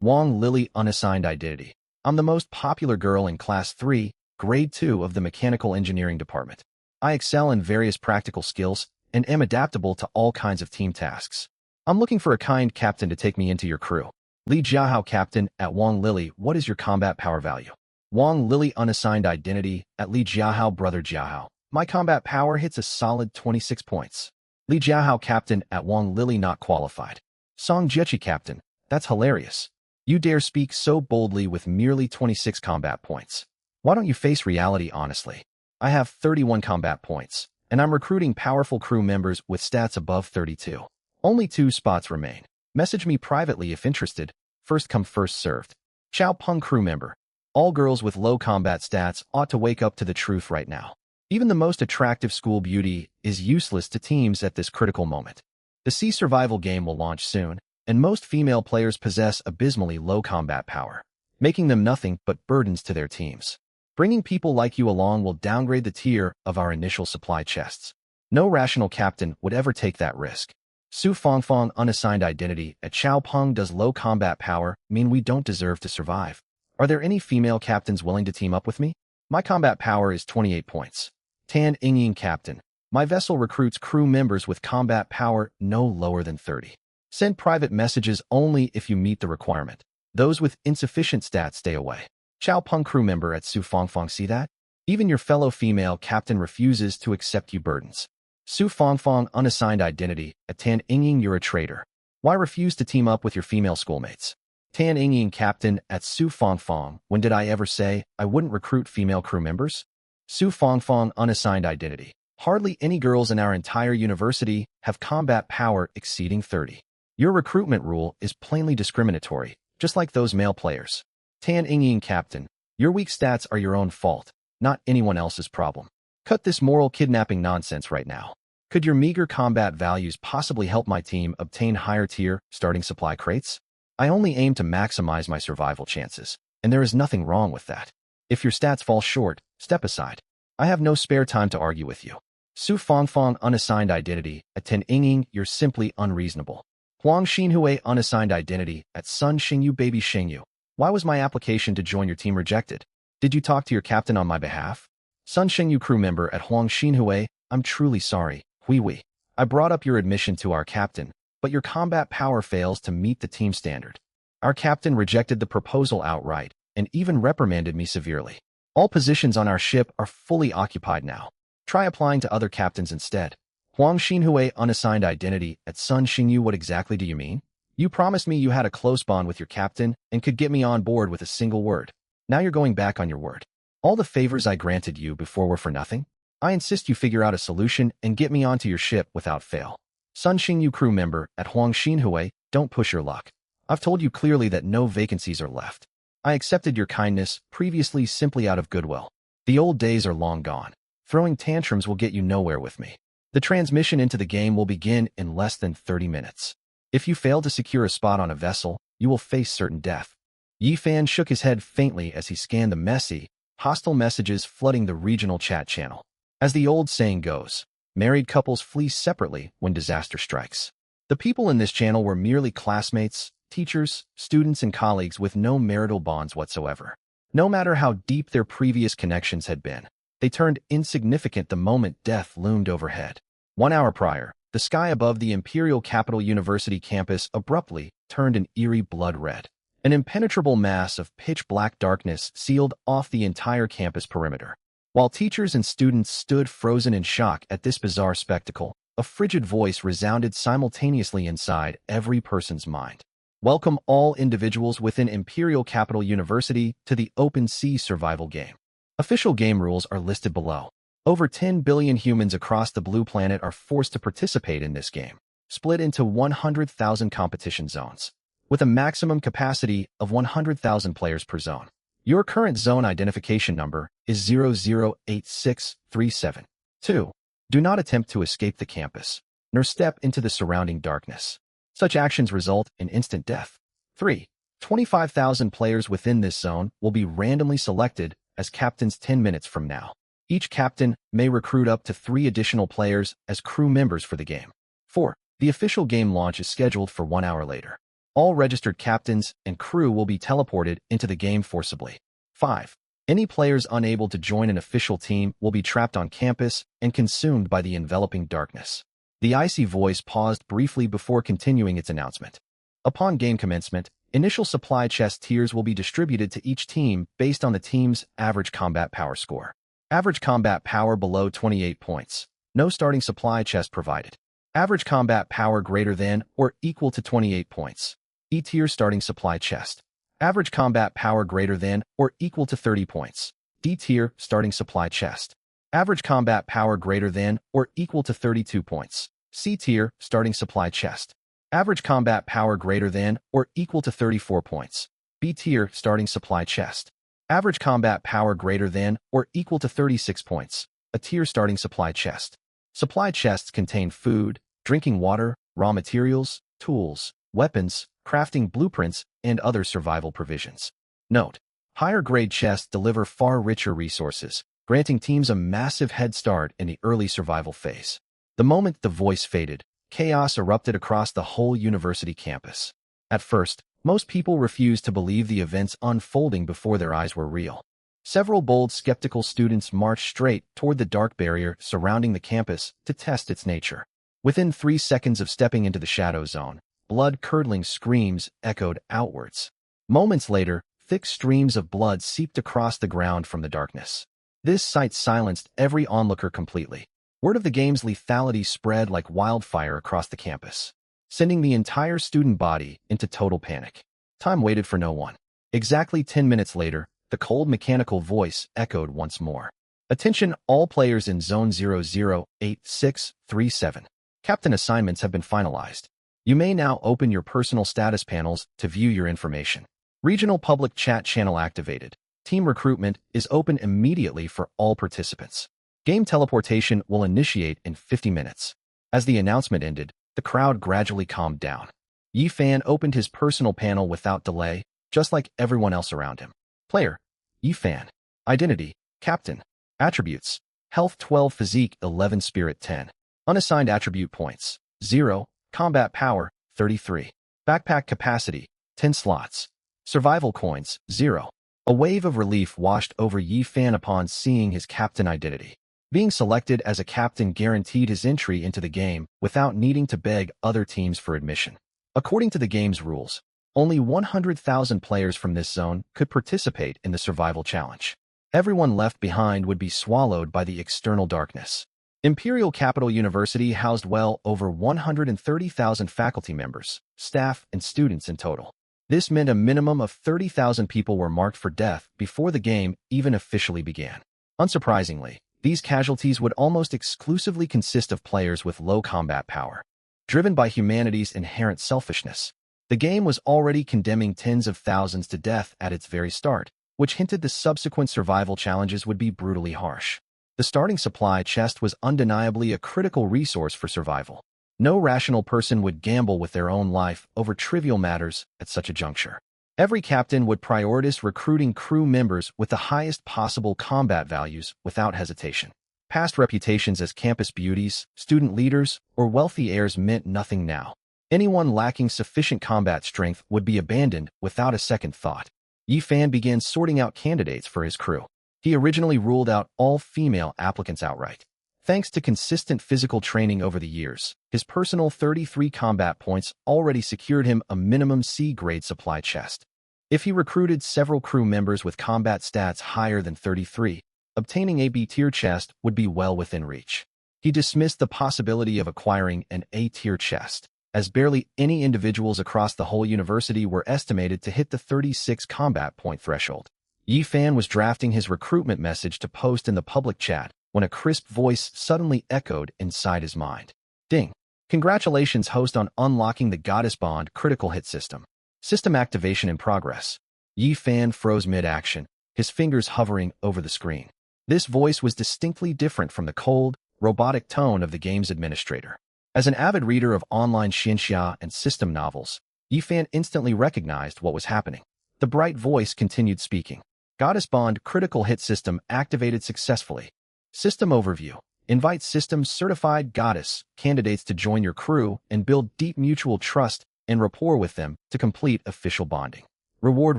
Wong Lily Unassigned Identity. I'm the most popular girl in Class 3, Grade 2 of the Mechanical Engineering Department. I excel in various practical skills and am adaptable to all kinds of team tasks. I'm looking for a kind captain to take me into your crew. Li Jiahao Captain at Wong Lily. What is your combat power value? Wong Lily Unassigned Identity at Li Jiahao. Brother Jiahao. My combat power hits a solid 26 points. Li Jiahao Captain at Wong Lily. Not qualified. Song Jiechi Captain. That's hilarious. You dare speak so boldly with merely 26 combat points. Why don't you face reality honestly? I have 31 combat points, and I'm recruiting powerful crew members with stats above 32. Only 2 spots remain. Message me privately if interested. First come, first served. Chao Peng crew member. All girls with low combat stats ought to wake up to the truth right now. Even the most attractive school beauty is useless to teams at this critical moment. The Sea Survival game will launch soon, and most female players possess abysmally low combat power, making them nothing but burdens to their teams. Bringing people like you along will downgrade the tier of our initial supply chests. No rational captain would ever take that risk. Su Fongfong Unassigned Identity at Chao Peng. Does low combat power mean we don't deserve to survive? Are there any female captains willing to team up with me? My combat power is 28 points. Tan Yingying Captain. My vessel recruits crew members with combat power no lower than 30. Send private messages only if you meet the requirement. Those with insufficient stats stay away. Chao Peng crew member at Su Fongfong. See that? Even your fellow female captain refuses to accept you burdens. Su Fongfong Unassigned Identity at Tan Yingying. You're a traitor. Why refuse to team up with your female schoolmates? Tan Yingying Captain at Su Fongfong. When did I ever say I wouldn't recruit female crew members? Su Fongfong Unassigned Identity. Hardly any girls in our entire university have combat power exceeding 30. Your recruitment rule is plainly discriminatory, just like those male players. Tan Yingying Captain. Your weak stats are your own fault, not anyone else's problem. Cut this moral kidnapping nonsense right now. Could your meager combat values possibly help my team obtain higher tier starting supply crates? I only aim to maximize my survival chances, and there is nothing wrong with that. If your stats fall short, step aside. I have no spare time to argue with you. Su Fongfong Unassigned Identity at Tan Yingying. You're simply unreasonable. Huang Xinhui Unassigned Identity at Sun Xingyu. Baby Xingyu. Why was my application to join your team rejected? Did you talk to your captain on my behalf? Sun Xingyu crew member at Huang Xinhui. I'm truly sorry. Hui. I brought up your admission to our captain, but your combat power fails to meet the team standard. Our captain rejected the proposal outright and even reprimanded me severely. All positions on our ship are fully occupied now. Try applying to other captains instead. Huang Xinhui Unassigned Identity at Sun Xingyu. What exactly do you mean? You promised me you had a close bond with your captain and could get me on board with a single word. Now you're going back on your word. All the favors I granted you before were for nothing? I insist you figure out a solution and get me onto your ship without fail. Sun Xingyu crew member at Huang Xinhui. Don't push your luck. I've told you clearly that no vacancies are left. I accepted your kindness previously simply out of goodwill. The old days are long gone. Throwing tantrums will get you nowhere with me. The transmission into the game will begin in less than 30 minutes. If you fail to secure a spot on a vessel, you will face certain death. Yi Fan shook his head faintly as he scanned the messy, hostile messages flooding the regional chat channel. As the old saying goes, married couples flee separately when disaster strikes. The people in this channel were merely classmates, teachers, students, and colleagues with no marital bonds whatsoever. No matter how deep their previous connections had been, they turned insignificant the moment death loomed overhead. 1 hour prior, the sky above the Imperial Capital University campus abruptly turned an eerie blood red. An impenetrable mass of pitch-black darkness sealed off the entire campus perimeter. While teachers and students stood frozen in shock at this bizarre spectacle, a frigid voice resounded simultaneously inside every person's mind. Welcome all individuals within Imperial Capital University to the Open Sea Survival game. Official game rules are listed below. Over 10 billion humans across the blue planet are forced to participate in this game, split into 100,000 competition zones, with a maximum capacity of 100,000 players per zone. Your current zone identification number is 008637. 2. Do not attempt to escape the campus, nor step into the surrounding darkness. Such actions result in instant death. 3. 25,000 players within this zone will be randomly selected as captains 10 minutes from now. Each captain may recruit up to 3 additional players as crew members for the game. 4. The official game launch is scheduled for 1 hour later. All registered captains and crew will be teleported into the game forcibly. 5. Any players unable to join an official team will be trapped on campus and consumed by the enveloping darkness. The icy voice paused briefly before continuing its announcement. Upon game commencement, initial supply chest tiers will be distributed to each team based on the team's average combat power score. Average combat power below 28 points. No starting supply chest provided. Average combat power greater than or equal to 28 points. E-tier starting supply chest. Average combat power greater than or equal to 30 points. D-tier starting supply chest. Average combat power greater than or equal to 32 points. C-tier starting supply chest. Average combat power greater than or equal to 34 points. B-tier starting supply chest. Average combat power greater than or equal to 36 points. A tier starting supply chest. Supply chests contain food, drinking water, raw materials, tools, weapons, crafting blueprints, and other survival provisions. Note: higher grade chests deliver far richer resources, granting teams a massive head start in the early survival phase. The moment the voice faded, chaos erupted across the whole university campus. At first, most people refused to believe the events unfolding before their eyes were real. Several bold, skeptical students marched straight toward the dark barrier surrounding the campus to test its nature. Within 3 seconds of stepping into the shadow zone, blood-curdling screams echoed outwards. Moments later, thick streams of blood seeped across the ground from the darkness. This sight silenced every onlooker completely. Word of the game's lethality spread like wildfire across the campus, sending the entire student body into total panic. Time waited for no one. Exactly 10 minutes later, the cold mechanical voice echoed once more. Attention all players in Zone 008637. Captain assignments have been finalized. You may now open your personal status panels to view your information. Regional public chat channel activated. Team recruitment is open immediately for all participants. Game teleportation will initiate in 50 minutes. As the announcement ended, the crowd gradually calmed down. Yi Fan opened his personal panel without delay, just like everyone else around him. Player: Yi Fan. Identity: Captain. Attributes: Health 12, Physique 11, Spirit 10. Unassigned attribute points: 0. Combat power: 33. Backpack capacity: 10 slots. Survival coins: 0. A wave of relief washed over Yi Fan upon seeing his captain identity. Being selected as a captain guaranteed his entry into the game without needing to beg other teams for admission. According to the game's rules, only 100,000 players from this zone could participate in the survival challenge. Everyone left behind would be swallowed by the external darkness. Imperial Capital University housed well over 130,000 faculty members, staff, and students in total. This meant a minimum of 30,000 people were marked for death before the game even officially began. Unsurprisingly, these casualties would almost exclusively consist of players with low combat power. Driven by humanity's inherent selfishness, the game was already condemning tens of thousands to death at its very start, which hinted the subsequent survival challenges would be brutally harsh. The starting supply chest was undeniably a critical resource for survival. No rational person would gamble with their own life over trivial matters at such a juncture. Every captain would prioritize recruiting crew members with the highest possible combat values without hesitation. Past reputations as campus beauties, student leaders, or wealthy heirs meant nothing now. Anyone lacking sufficient combat strength would be abandoned without a second thought. Yi Fan began sorting out candidates for his crew. He originally ruled out all female applicants outright. Thanks to consistent physical training over the years, his personal 33 combat points already secured him a minimum C-grade supply chest. If he recruited several crew members with combat stats higher than 33, obtaining a B-tier chest would be well within reach. He dismissed the possibility of acquiring an A-tier chest, as barely any individuals across the whole university were estimated to hit the 36 combat point threshold. Yi Fan was drafting his recruitment message to post in the public chat when a crisp voice suddenly echoed inside his mind. Ding! Congratulations, host, on unlocking the Goddess Bond critical hit system. System activation in progress. Yi Fan froze mid-action, his fingers hovering over the screen. This voice was distinctly different from the cold, robotic tone of the game's administrator. As an avid reader of online xianxia and system novels, Yi Fan instantly recognized what was happening. The bright voice continued speaking. Goddess Bond critical hit system activated successfully. System overview. Invite system certified goddess candidates to join your crew and build deep mutual trust and rapport with them to complete official bonding. Reward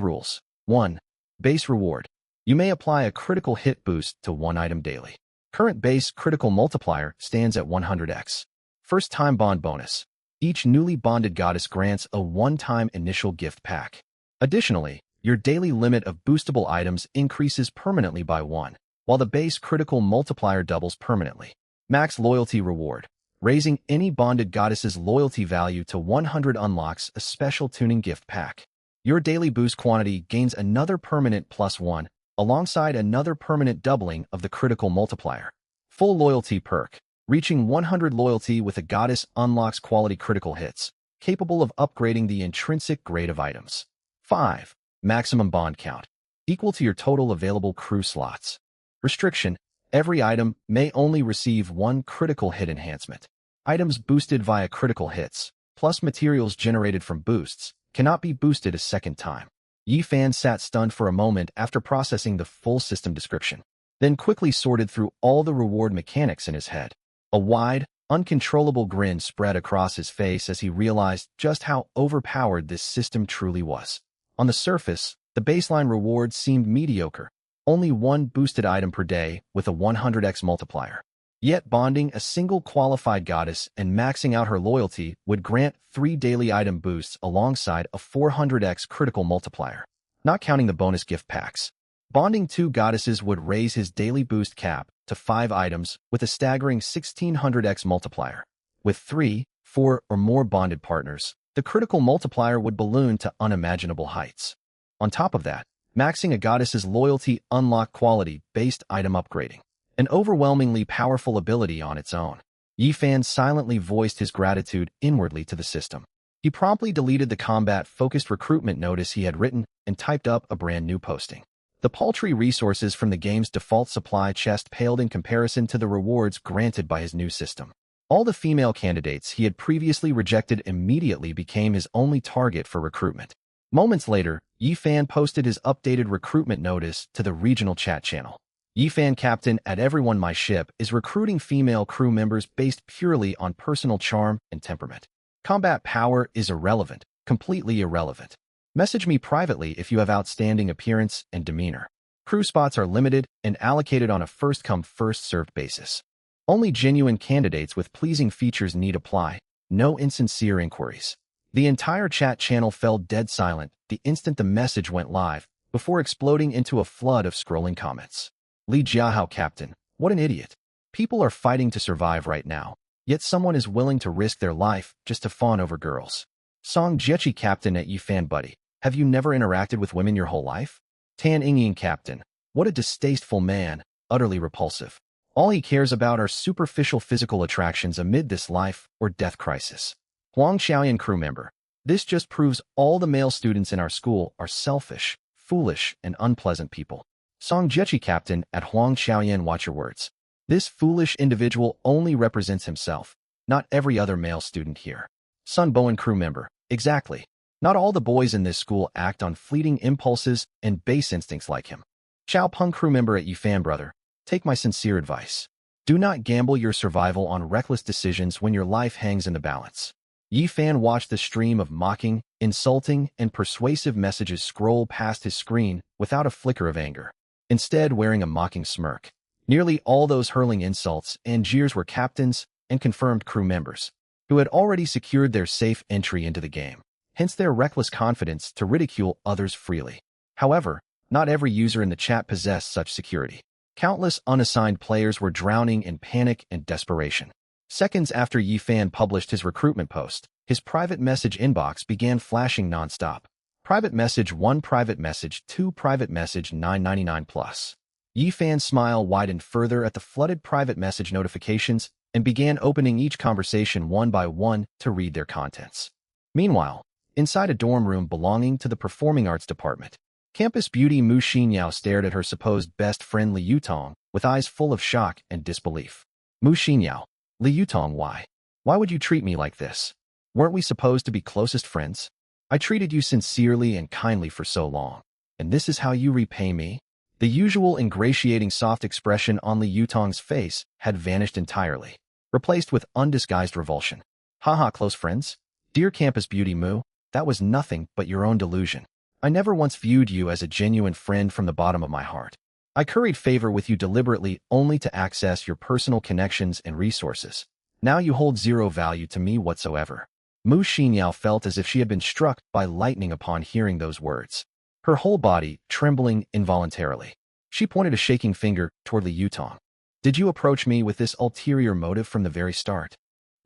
rules. 1. Base reward. You may apply a critical hit boost to one item daily. Current base critical multiplier stands at 100x. First time bond bonus. Each newly bonded goddess grants a one-time initial gift pack. Additionally, your daily limit of boostable items increases permanently by 1, while the base critical multiplier doubles permanently. Max loyalty reward. Raising any bonded goddess's loyalty value to 100 unlocks a special tuning gift pack. Your daily boost quantity gains another permanent +1, alongside another permanent doubling of the critical multiplier. Full loyalty perk. Reaching 100 loyalty with a goddess unlocks quality critical hits, capable of upgrading the intrinsic grade of items. 5. Maximum bond count. Equal to your total available crew slots. Restriction. Every item may only receive one critical hit enhancement. Items boosted via critical hits, plus materials generated from boosts, cannot be boosted a second time. Yifan sat stunned for a moment after processing the full system description, then quickly sorted through all the reward mechanics in his head. A wide, uncontrollable grin spread across his face as he realized just how overpowered this system truly was. On the surface, the baseline reward seemed mediocre, only one boosted item per day with a 100x multiplier. Yet bonding a single qualified goddess and maxing out her loyalty would grant 3 daily item boosts alongside a 400x critical multiplier. Not counting the bonus gift packs. Bonding 2 goddesses would raise his daily boost cap to 5 items with a staggering 1600x multiplier. With 3, 4, or more bonded partners, the critical multiplier would balloon to unimaginable heights. On top of that, maxing a goddess's loyalty unlocked quality-based item upgrading, an overwhelmingly powerful ability on its own. Yifan silently voiced his gratitude inwardly to the system. He promptly deleted the combat-focused recruitment notice he had written and typed up a brand new posting. The paltry resources from the game's default supply chest paled in comparison to the rewards granted by his new system. All the female candidates he had previously rejected immediately became his only target for recruitment. Moments later, Yifan posted his updated recruitment notice to the regional chat channel. Yifan Captain at Everyone My Ship is recruiting female crew members based purely on personal charm and temperament. Combat power is irrelevant, completely irrelevant. Message me privately if you have outstanding appearance and demeanor. Crew spots are limited and allocated on a first-come, first-served basis. Only genuine candidates with pleasing features need apply, no insincere inquiries. The entire chat channel fell dead silent the instant the message went live, before exploding into a flood of scrolling comments. Li Jiahao Captain, what an idiot. People are fighting to survive right now, yet someone is willing to risk their life just to fawn over girls. Song Jiechi Captain at Yifan Buddy, have you never interacted with women your whole life? Tan Yingying Captain, what a distasteful man, utterly repulsive. All he cares about are superficial physical attractions amid this life or death crisis. Huang Xiaoyan crew member, this just proves all the male students in our school are selfish, foolish, and unpleasant people. Song Jiechi Captain at Huang Xiaoyan, watch your words. This foolish individual only represents himself, not every other male student here. Sun Bowen crew member, exactly. Not all the boys in this school act on fleeting impulses and base instincts like him. Chao Peng crew member at Yifan brother, take my sincere advice. Do not gamble your survival on reckless decisions when your life hangs in the balance. Yifan watched the stream of mocking, insulting, and persuasive messages scroll past his screen without a flicker of anger, instead wearing a mocking smirk. Nearly all those hurling insults and jeers were captains and confirmed crew members, who had already secured their safe entry into the game, hence their reckless confidence to ridicule others freely. However, not every user in the chat possessed such security. Countless unassigned players were drowning in panic and desperation. Seconds after Yifan published his recruitment post, his private message inbox began flashing non-stop. Private message 1, private message 2, private message 999+. Yifan's smile widened further at the flooded private message notifications and began opening each conversation one by one to read their contents. Meanwhile, inside a dorm room belonging to the Performing Arts Department, campus beauty Mu Xinyao stared at her supposed best friend Li Yutong with eyes full of shock and disbelief. Mu Xinyao, Li Yutong, why? Why would you treat me like this? Weren't we supposed to be closest friends? I treated you sincerely and kindly for so long, and this is how you repay me? The usual ingratiating soft expression on Li Yutong's face had vanished entirely, replaced with undisguised revulsion. Haha, close friends? Dear Campus Beauty Moo, that was nothing but your own delusion. I never once viewed you as a genuine friend from the bottom of my heart. I curried favor with you deliberately only to access your personal connections and resources. Now you hold zero value to me whatsoever. Mu Xinyao felt as if she had been struck by lightning upon hearing those words. Her whole body trembling involuntarily. She pointed a shaking finger toward Li Yutong. Did you approach me with this ulterior motive from the very start?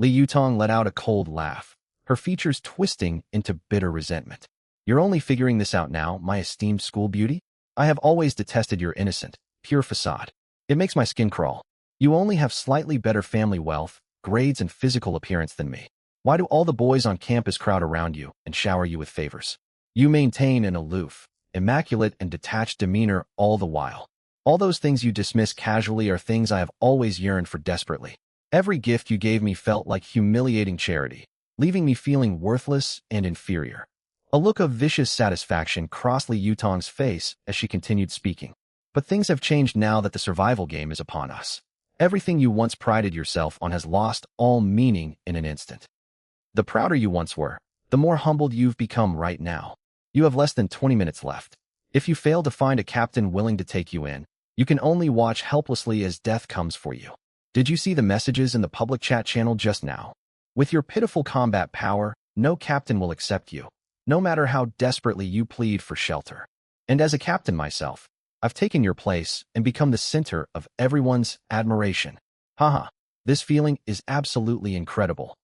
Li Yutong let out a cold laugh, her features twisting into bitter resentment. You're only figuring this out now, my esteemed school beauty? I have always detested your innocent, pure facade. It makes my skin crawl. You only have slightly better family wealth, grades, and physical appearance than me. Why do all the boys on campus crowd around you and shower you with favors? You maintain an aloof, immaculate, and detached demeanor all the while. All those things you dismiss casually are things I have always yearned for desperately. Every gift you gave me felt like humiliating charity, leaving me feeling worthless and inferior. A look of vicious satisfaction crossed Li Yutong's face as she continued speaking. But things have changed now that the survival game is upon us. Everything you once prided yourself on has lost all meaning in an instant. The prouder you once were, the more humbled you've become right now. You have less than 20 minutes left. If you fail to find a captain willing to take you in, you can only watch helplessly as death comes for you. Did you see the messages in the public chat channel just now? With your pitiful combat power, no captain will accept you, no matter how desperately you plead for shelter. And as a captain myself, I've taken your place and become the center of everyone's admiration. Haha, this feeling is absolutely incredible.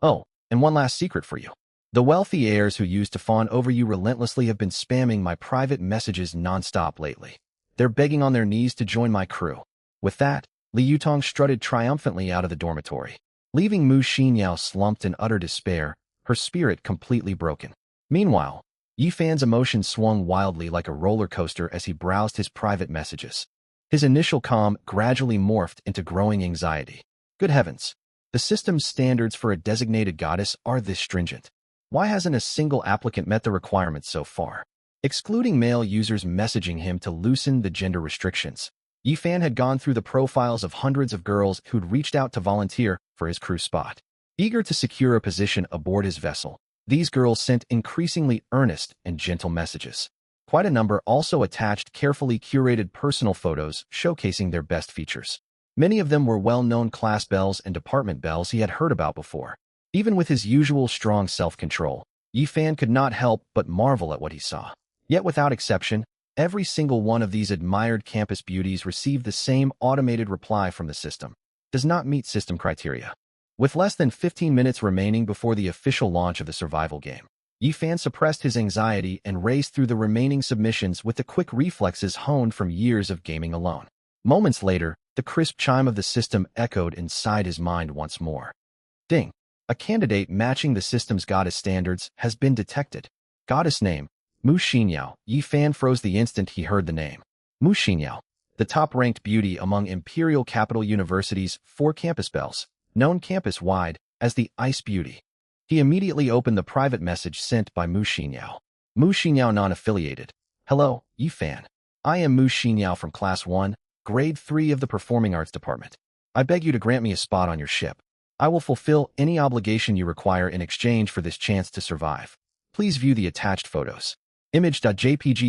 Oh, and one last secret for you. The wealthy heirs who used to fawn over you relentlessly have been spamming my private messages nonstop lately. They're begging on their knees to join my crew. With that, Li Yutong strutted triumphantly out of the dormitory, leaving Mu Xinyao slumped in utter despair, her spirit completely broken. Meanwhile, Yi Fan's emotions swung wildly like a roller coaster as he browsed his private messages. His initial calm gradually morphed into growing anxiety. Good heavens! The system's standards for a designated goddess are this stringent. Why hasn't a single applicant met the requirements so far? Excluding male users messaging him to loosen the gender restrictions, Yi Fan had gone through the profiles of hundreds of girls who'd reached out to volunteer for his crew spot. Eager to secure a position aboard his vessel, these girls sent increasingly earnest and gentle messages. Quite a number also attached carefully curated personal photos showcasing their best features. Many of them were well-known class belles and department belles he had heard about before. Even with his usual strong self-control, Yi Fan could not help but marvel at what he saw. Yet without exception, every single one of these admired campus beauties received the same automated reply from the system. Does not meet system criteria. With less than 15 minutes remaining before the official launch of the survival game, Yi Fan suppressed his anxiety and raced through the remaining submissions with the quick reflexes honed from years of gaming alone. Moments later, the crisp chime of the system echoed inside his mind once more. Ding! A candidate matching the system's goddess standards has been detected. Goddess name: Mu Xinyao. Yi Fan froze the instant he heard the name. Mu Xinyao, the top-ranked beauty among Imperial Capital University's 4 campus belles, known campus-wide as the Ice Beauty. He immediately opened the private message sent by Mu Xinyao. Mu Xinyao non-affiliated. Hello, Yi Fan. I am Mu Xinyao from Class 1, Grade 3 of the Performing Arts Department. I beg you to grant me a spot on your ship. I will fulfill any obligation you require in exchange for this chance to survive. Please view the attached photos. Image.jpg.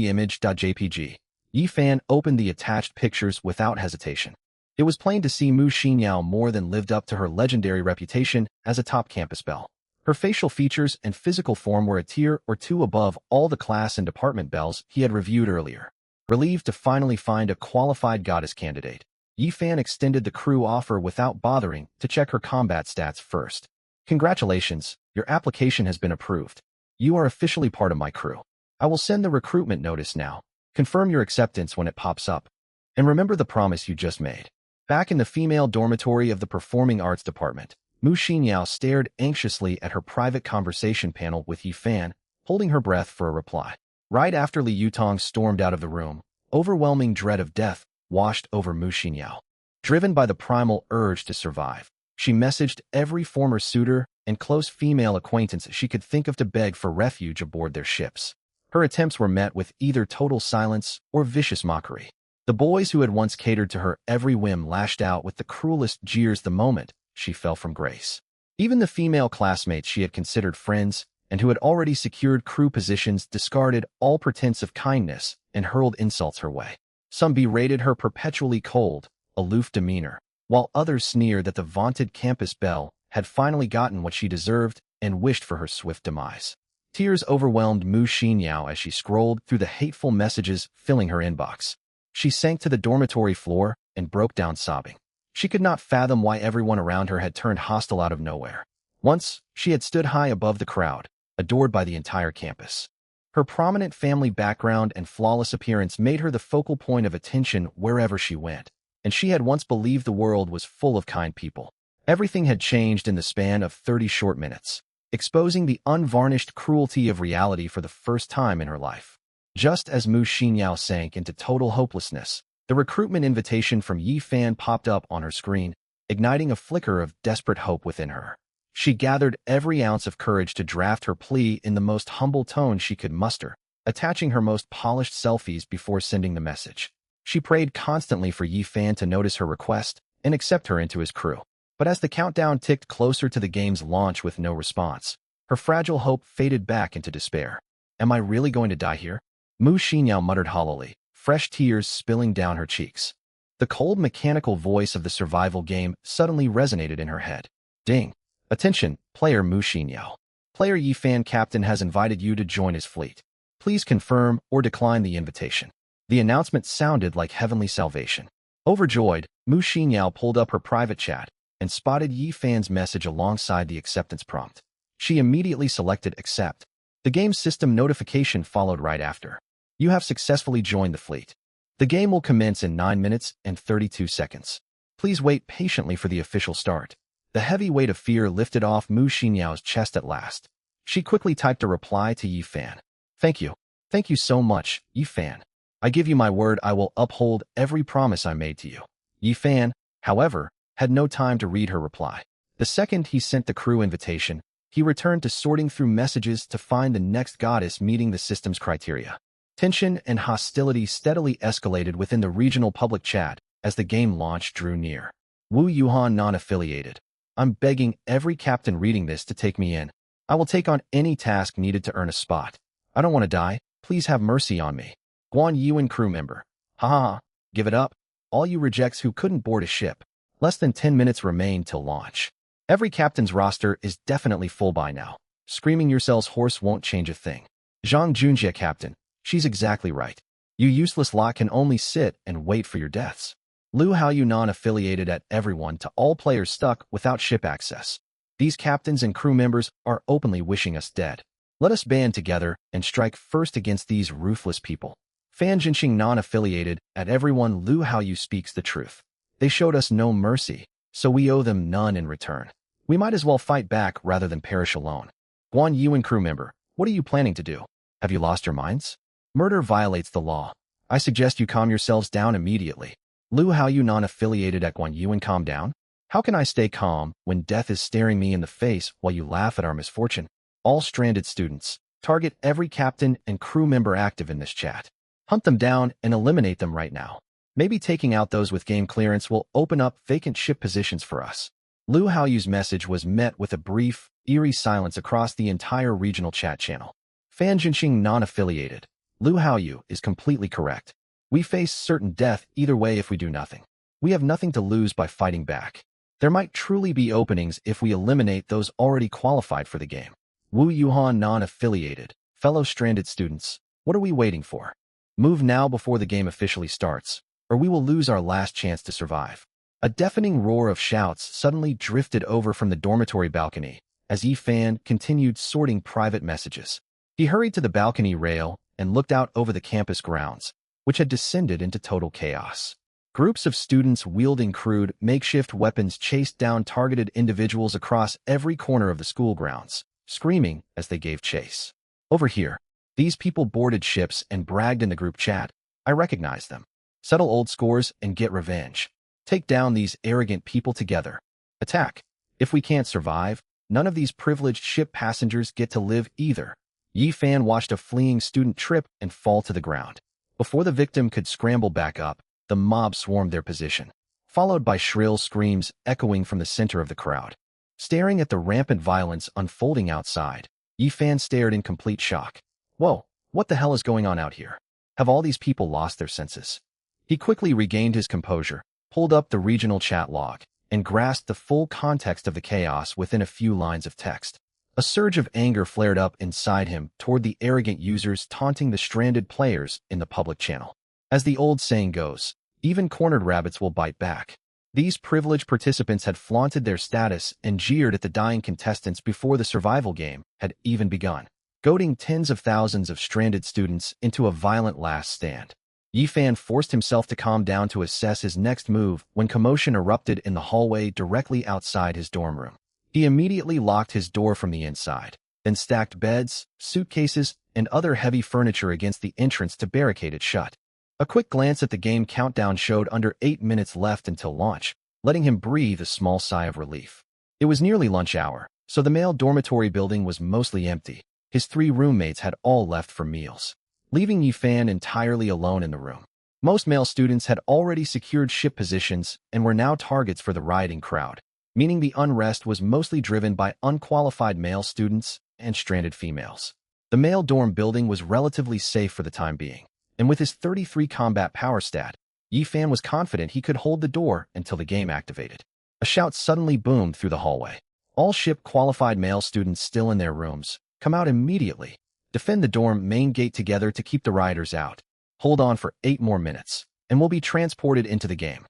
Yi Fan opened the attached pictures without hesitation. It was plain to see Mu Xinyao more than lived up to her legendary reputation as a top campus belle. Her facial features and physical form were a tier or two above all the class and department belles he had reviewed earlier. Relieved to finally find a qualified goddess candidate, Yi Fan extended the crew offer without bothering to check her combat stats first. Congratulations, your application has been approved. You are officially part of my crew. I will send the recruitment notice now. Confirm your acceptance when it pops up. And remember the promise you just made. Back in the female dormitory of the Performing Arts Department, Mu Xinyao stared anxiously at her private conversation panel with Yi Fan, holding her breath for a reply. Right after Li Yutong stormed out of the room, overwhelming dread of death washed over Mu Xinyao. Driven by the primal urge to survive, she messaged every former suitor and close female acquaintance she could think of to beg for refuge aboard their ships. Her attempts were met with either total silence or vicious mockery. The boys who had once catered to her every whim lashed out with the cruelest jeers the moment she fell from grace. Even the female classmates she had considered friends and who had already secured crew positions discarded all pretense of kindness and hurled insults her way. Some berated her perpetually cold, aloof demeanor, while others sneered that the vaunted campus belle had finally gotten what she deserved and wished for her swift demise. Tears overwhelmed Mu Xinyao as she scrolled through the hateful messages filling her inbox. She sank to the dormitory floor and broke down sobbing. She could not fathom why everyone around her had turned hostile out of nowhere. Once, she had stood high above the crowd, adored by the entire campus. Her prominent family background and flawless appearance made her the focal point of attention wherever she went, and she had once believed the world was full of kind people. Everything had changed in the span of 30 short minutes, exposing the unvarnished cruelty of reality for the first time in her life. Just as Mu Xinyao sank into total hopelessness, the recruitment invitation from Yi Fan popped up on her screen, igniting a flicker of desperate hope within her. She gathered every ounce of courage to draft her plea in the most humble tone she could muster, attaching her most polished selfies before sending the message. She prayed constantly for Yi Fan to notice her request and accept her into his crew. But as the countdown ticked closer to the game's launch with no response, her fragile hope faded back into despair. Am I really going to die here? Mu Xinyao muttered hollowly, fresh tears spilling down her cheeks. The cold mechanical voice of the survival game suddenly resonated in her head. Ding! Attention, player Mu Xinyao. Player Yi Fan Captain has invited you to join his fleet. Please confirm or decline the invitation. The announcement sounded like heavenly salvation. Overjoyed, Mu Xinyao pulled up her private chat and spotted Yi Fan's message alongside the acceptance prompt. She immediately selected accept. The game's system notification followed right after. You have successfully joined the fleet. The game will commence in 9 minutes and 32 seconds. Please wait patiently for the official start. The heavy weight of fear lifted off Mu Xinyao's chest at last. She quickly typed a reply to Yi Fan. Thank you. Thank you so much, Yi Fan. I give you my word I will uphold every promise I made to you. Yi Fan, however, had no time to read her reply. The second he sent the crew invitation, he returned to sorting through messages to find the next goddess meeting the system's criteria. Tension and hostility steadily escalated within the regional public chat as the game launch drew near. Wu Yuhan non-affiliated. I'm begging every captain reading this to take me in. I will take on any task needed to earn a spot. I don't want to die. Please have mercy on me. Guan Yuan crew member. Ha ha ha. Give it up. All you rejects who couldn't board a ship. Less than 10 minutes remain till launch. Every captain's roster is definitely full by now. Screaming yourselves hoarse won't change a thing. Zhang Junjie captain. She's exactly right. You useless lot can only sit and wait for your deaths. Lu Haoyu non-affiliated at everyone to all players stuck without ship access. These captains and crew members are openly wishing us dead. Let us band together and strike first against these ruthless people. Fan Jinxing non-affiliated at everyone Lu Haoyu speaks the truth. They showed us no mercy, so we owe them none in return. We might as well fight back rather than perish alone. Guan Yuan crew member, what are you planning to do? Have you lost your minds? Murder violates the law. I suggest you calm yourselves down immediately. Lu Haoyu non-affiliated at Guan Yuan calm down? How can I stay calm when death is staring me in the face while you laugh at our misfortune? All stranded students, target every captain and crew member active in this chat. Hunt them down and eliminate them right now. Maybe taking out those with game clearance will open up vacant ship positions for us. Lu Haoyu's message was met with a brief, eerie silence across the entire regional chat channel. Fan Jinxing non-affiliated. Lu Haoyu is completely correct. We face certain death either way if we do nothing. We have nothing to lose by fighting back. There might truly be openings if we eliminate those already qualified for the game. Wu Yuhan non-affiliated. Fellow stranded students, what are we waiting for? Move now before the game officially starts, or we will lose our last chance to survive. A deafening roar of shouts suddenly drifted over from the dormitory balcony as Yi Fan continued sorting private messages. He hurried to the balcony rail and looked out over the campus grounds, which had descended into total chaos. Groups of students wielding crude, makeshift weapons chased down targeted individuals across every corner of the school grounds, screaming as they gave chase. Over here, these people boarded ships and bragged in the group chat. I recognize them. Settle old scores and get revenge. Take down these arrogant people together. Attack. If we can't survive, none of these privileged ship passengers get to live either. Yi Fan watched a fleeing student trip and fall to the ground. Before the victim could scramble back up, the mob swarmed their position, followed by shrill screams echoing from the center of the crowd. Staring at the rampant violence unfolding outside, Yifan stared in complete shock. Whoa, what the hell is going on out here? Have all these people lost their senses? He quickly regained his composure, pulled up the regional chat log, and grasped the full context of the chaos within a few lines of text. A surge of anger flared up inside him toward the arrogant users taunting the stranded players in the public channel. As the old saying goes, even cornered rabbits will bite back. These privileged participants had flaunted their status and jeered at the dying contestants before the survival game had even begun, goading tens of thousands of stranded students into a violent last stand. Yifan forced himself to calm down to assess his next move when commotion erupted in the hallway directly outside his dorm room. He immediately locked his door from the inside, then stacked beds, suitcases, and other heavy furniture against the entrance to barricade it shut. A quick glance at the game countdown showed under 8 minutes left until launch, letting him breathe a small sigh of relief. It was nearly lunch hour, so the male dormitory building was mostly empty. His 3 roommates had all left for meals, leaving Yifan entirely alone in the room. Most male students had already secured ship positions and were now targets for the rioting crowd, meaning the unrest was mostly driven by unqualified male students and stranded females. The male dorm building was relatively safe for the time being, and with his 33 combat power stat, Yifan was confident he could hold the door until the game activated. A shout suddenly boomed through the hallway. All ship-qualified male students still in their rooms, come out immediately. Defend the dorm main gate together to keep the rioters out. Hold on for 8 more minutes, and we'll be transported into the game.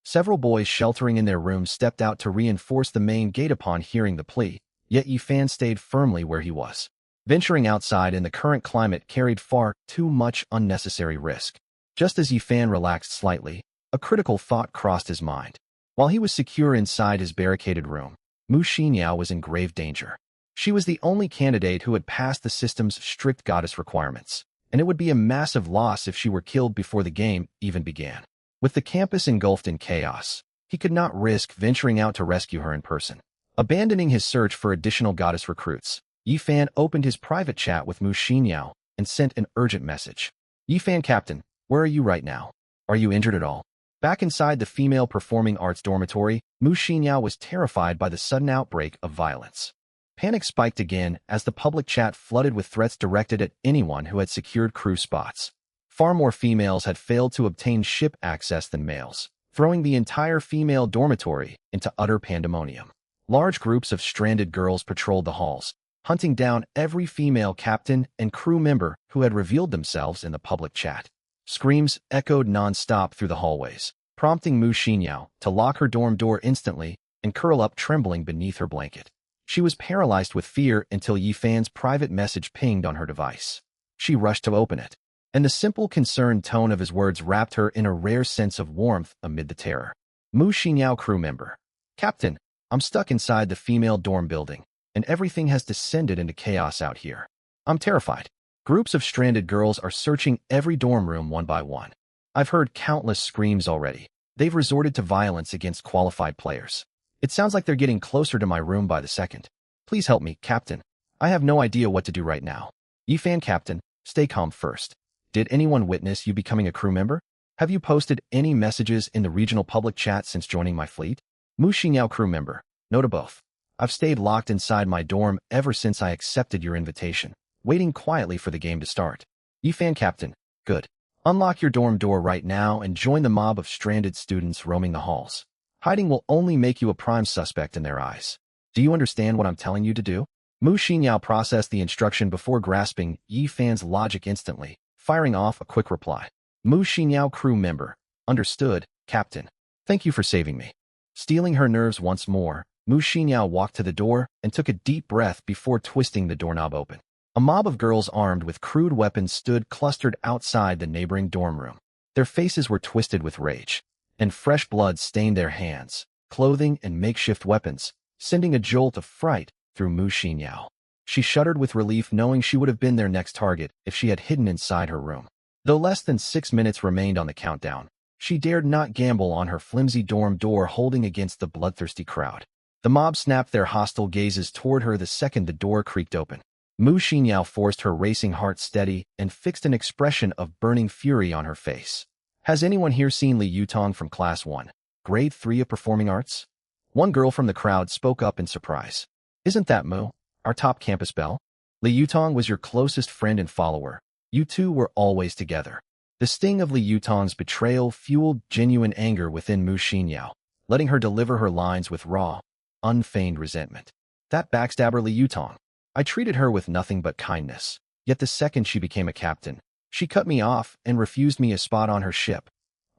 Several boys sheltering in their rooms stepped out to reinforce the main gate upon hearing the plea, yet Yifan stayed firmly where he was. Venturing outside in the current climate carried far too much unnecessary risk. Just as Yifan relaxed slightly, a critical thought crossed his mind. While he was secure inside his barricaded room, Mu Xinyao was in grave danger. She was the only candidate who had passed the system's strict goddess requirements, and it would be a massive loss if she were killed before the game even began. With the campus engulfed in chaos, he could not risk venturing out to rescue her in person. Abandoning his search for additional goddess recruits, Yifan opened his private chat with Mu Xinyao and sent an urgent message. Yifan Captain, where are you right now? Are you injured at all? Back inside the female performing arts dormitory, Mu Xinyao was terrified by the sudden outbreak of violence. Panic spiked again as the public chat flooded with threats directed at anyone who had secured crew spots. Far more females had failed to obtain ship access than males, throwing the entire female dormitory into utter pandemonium. Large groups of stranded girls patrolled the halls, hunting down every female captain and crew member who had revealed themselves in the public chat. Screams echoed non-stop through the hallways, prompting Mu Xinyao to lock her dorm door instantly and curl up trembling beneath her blanket. She was paralyzed with fear until Yifan's private message pinged on her device. She rushed to open it, and the simple concerned tone of his words wrapped her in a rare sense of warmth amid the terror. Mu Xinyao crew member. Captain, I'm stuck inside the female dorm building, and everything has descended into chaos out here. I'm terrified. Groups of stranded girls are searching every dorm room one by one. I've heard countless screams already. They've resorted to violence against qualified players. It sounds like they're getting closer to my room by the second. Please help me, Captain. I have no idea what to do right now. Yifan Captain, stay calm first. Did anyone witness you becoming a crew member? Have you posted any messages in the regional public chat since joining my fleet? Mu Xinyao crew member. No to both. I've stayed locked inside my dorm ever since I accepted your invitation, waiting quietly for the game to start. Yifan Captain. Good. Unlock your dorm door right now and join the mob of stranded students roaming the halls. Hiding will only make you a prime suspect in their eyes. Do you understand what I'm telling you to do? Mu Xinyao processed the instruction before grasping Yifan's logic instantly, firing off a quick reply. Mu Xinyao crew member. Understood, Captain. Thank you for saving me. Stealing her nerves once more, Mu Xinyao walked to the door and took a deep breath before twisting the doorknob open. A mob of girls armed with crude weapons stood clustered outside the neighboring dorm room. Their faces were twisted with rage, and fresh blood stained their hands, clothing, and makeshift weapons, sending a jolt of fright through Mu Xinyao. She shuddered with relief knowing she would have been their next target if she had hidden inside her room. Though less than 6 minutes remained on the countdown, she dared not gamble on her flimsy dorm door holding against the bloodthirsty crowd. The mob snapped their hostile gazes toward her the second the door creaked open. Mu Xinyao forced her racing heart steady and fixed an expression of burning fury on her face. Has anyone here seen Li Yutong from Class 1, Grade 3 of Performing Arts? One girl from the crowd spoke up in surprise. Isn't that Mu, our top campus belle? Li Yutong was your closest friend and follower. You two were always together. The sting of Li Yutong's betrayal fueled genuine anger within Mu Xinyao, letting her deliver her lines with raw, unfeigned resentment. That backstabber Li Yutong. I treated her with nothing but kindness. Yet the second she became a captain, she cut me off and refused me a spot on her ship.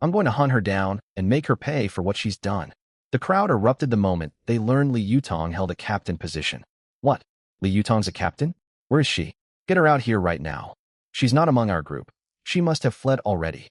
I'm going to hunt her down and make her pay for what she's done. The crowd erupted the moment they learned Li Yutong held a captain position. What? Li Yutong's a captain? Where is she? Get her out here right now. She's not among our group. She must have fled already.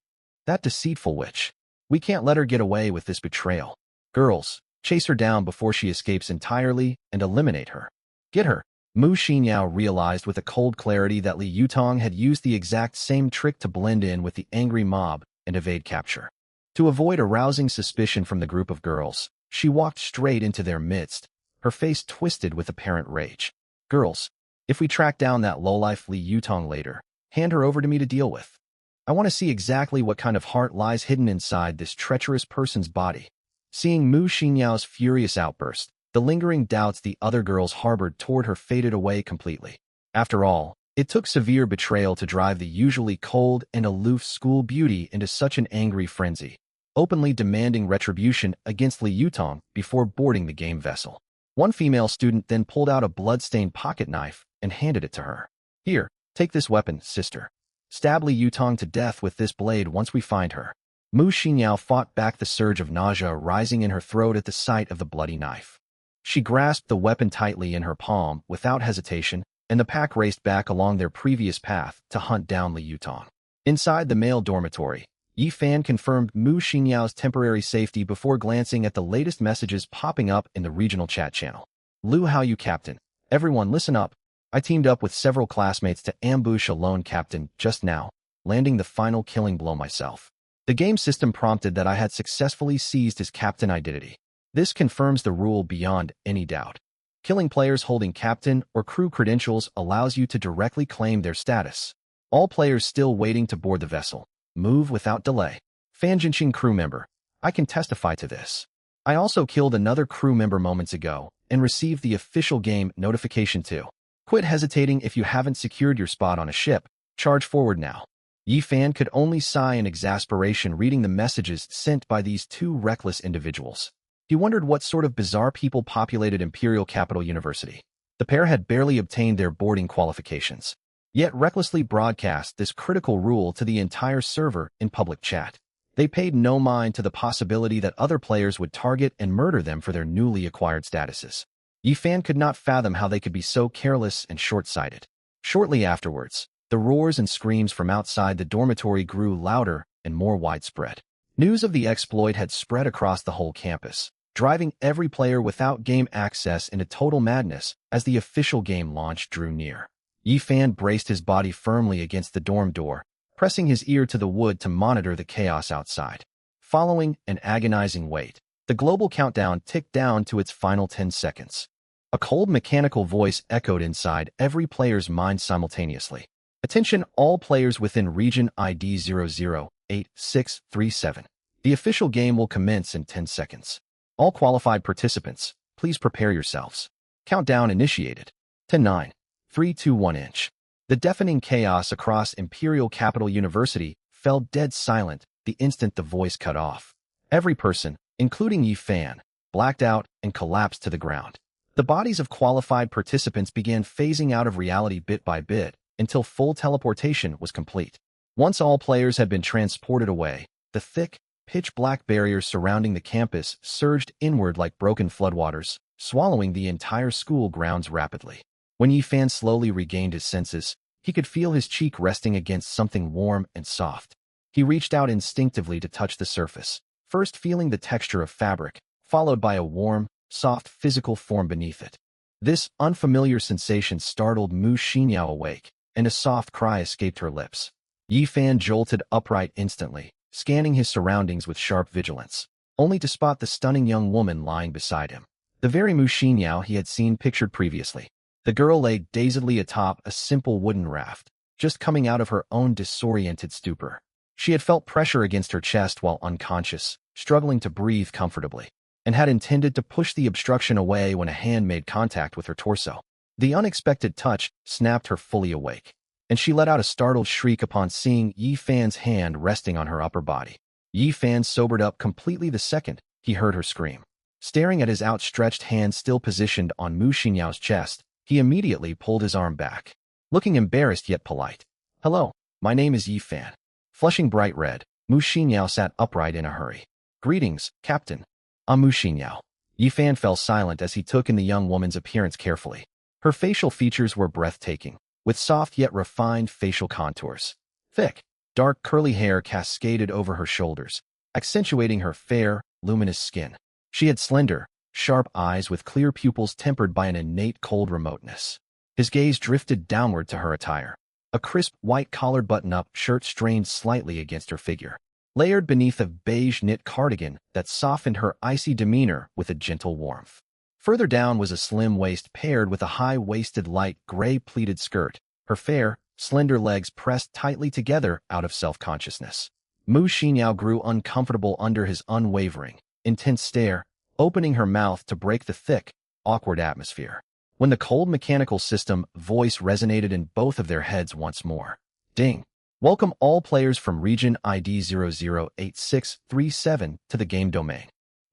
That deceitful witch. We can't let her get away with this betrayal. Girls, chase her down before she escapes entirely and eliminate her. Get her. Mu Xinyao realized with a cold clarity that Li Yutong had used the exact same trick to blend in with the angry mob and evade capture. To avoid arousing suspicion from the group of girls, she walked straight into their midst, her face twisted with apparent rage. Girls, if we track down that lowlife Li Yutong later, hand her over to me to deal with. I want to see exactly what kind of heart lies hidden inside this treacherous person's body. Seeing Mu Xinyao's furious outburst, the lingering doubts the other girls harbored toward her faded away completely. After all, it took severe betrayal to drive the usually cold and aloof school beauty into such an angry frenzy, openly demanding retribution against Li Yutong before boarding the game vessel. One female student then pulled out a blood-stained pocket knife and handed it to her. Here, take this weapon, sister. Stab Li Yutong to death with this blade once we find her. Mu Xinyao fought back the surge of nausea rising in her throat at the sight of the bloody knife. She grasped the weapon tightly in her palm without hesitation, and the pack raced back along their previous path to hunt down Li Yutong. Inside the male dormitory, Yi Fan confirmed Mu Xinyao's temporary safety before glancing at the latest messages popping up in the regional chat channel. Lu Haoyu Captain. Everyone listen up. I teamed up with several classmates to ambush a lone captain just now, landing the final killing blow myself. The game system prompted that I had successfully seized his captain identity. This confirms the rule beyond any doubt. Killing players holding captain or crew credentials allows you to directly claim their status. All players still waiting to board the vessel move without delay. Fanjinxing crew member. I can testify to this. I also killed another crew member moments ago and received the official game notification too. Quit hesitating if you haven't secured your spot on a ship. Charge forward now. Yi Fan could only sigh in exasperation reading the messages sent by these two reckless individuals. He wondered what sort of bizarre people populated Imperial Capital University. The pair had barely obtained their boarding qualifications, yet recklessly broadcast this critical rule to the entire server in public chat. They paid no mind to the possibility that other players would target and murder them for their newly acquired statuses. Yi Fan could not fathom how they could be so careless and short-sighted. Shortly afterwards, the roars and screams from outside the dormitory grew louder and more widespread. News of the exploit had spread across the whole campus, driving every player without game access into total madness as the official game launch drew near. Yi Fan braced his body firmly against the dorm door, pressing his ear to the wood to monitor the chaos outside. Following an agonizing wait, the global countdown ticked down to its final 10 seconds. A cold mechanical voice echoed inside every player's mind simultaneously. Attention all players within region ID 008637. The official game will commence in 10 seconds. All qualified participants, please prepare yourselves. Countdown initiated. 10, 9, 3, 2, 1 inch. The deafening chaos across Imperial Capital University fell dead silent the instant the voice cut off. Every person, including Yi Fan, blacked out and collapsed to the ground. The bodies of qualified participants began phasing out of reality bit by bit until full teleportation was complete. Once all players had been transported away, the thick, pitch-black barriers surrounding the campus surged inward like broken floodwaters, swallowing the entire school grounds rapidly. When Yi Fan slowly regained his senses, he could feel his cheek resting against something warm and soft. He reached out instinctively to touch the surface, first feeling the texture of fabric, followed by a warm, soft physical form beneath it. This unfamiliar sensation startled Mu Xinyao awake, and a soft cry escaped her lips. Yi Fan jolted upright instantly, scanning his surroundings with sharp vigilance, only to spot the stunning young woman lying beside him. The very Mu Xinyao he had seen pictured previously. The girl lay dazedly atop a simple wooden raft, just coming out of her own disoriented stupor. She had felt pressure against her chest while unconscious, struggling to breathe comfortably. and had intended to push the obstruction away when a hand made contact with her torso. The unexpected touch snapped her fully awake, and she let out a startled shriek upon seeing Yi Fan's hand resting on her upper body. Yi Fan sobered up completely the second he heard her scream. Staring at his outstretched hand still positioned on Mu Xinyao's chest, he immediately pulled his arm back. Looking embarrassed yet polite. "Hello, my name is Yi Fan." Flushing bright red, Mu Xinyao sat upright in a hurry. "Greetings, Captain." Mu Xinyao. Yi Fan fell silent as he took in the young woman's appearance carefully. Her facial features were breathtaking, with soft yet refined facial contours. Thick, dark curly hair cascaded over her shoulders, accentuating her fair, luminous skin. She had slender, sharp eyes with clear pupils tempered by an innate cold remoteness. His gaze drifted downward to her attire. A crisp, white-collared button-up shirt strained slightly against her figure, layered beneath a beige knit cardigan that softened her icy demeanor with a gentle warmth. Further down was a slim waist paired with a high-waisted light gray pleated skirt, her fair, slender legs pressed tightly together out of self-consciousness. Mu Xinyao grew uncomfortable under his unwavering, intense stare, opening her mouth to break the thick, awkward atmosphere. When the cold mechanical system voice resonated in both of their heads once more. Ding! Welcome all players from region ID 008637 to the game domain.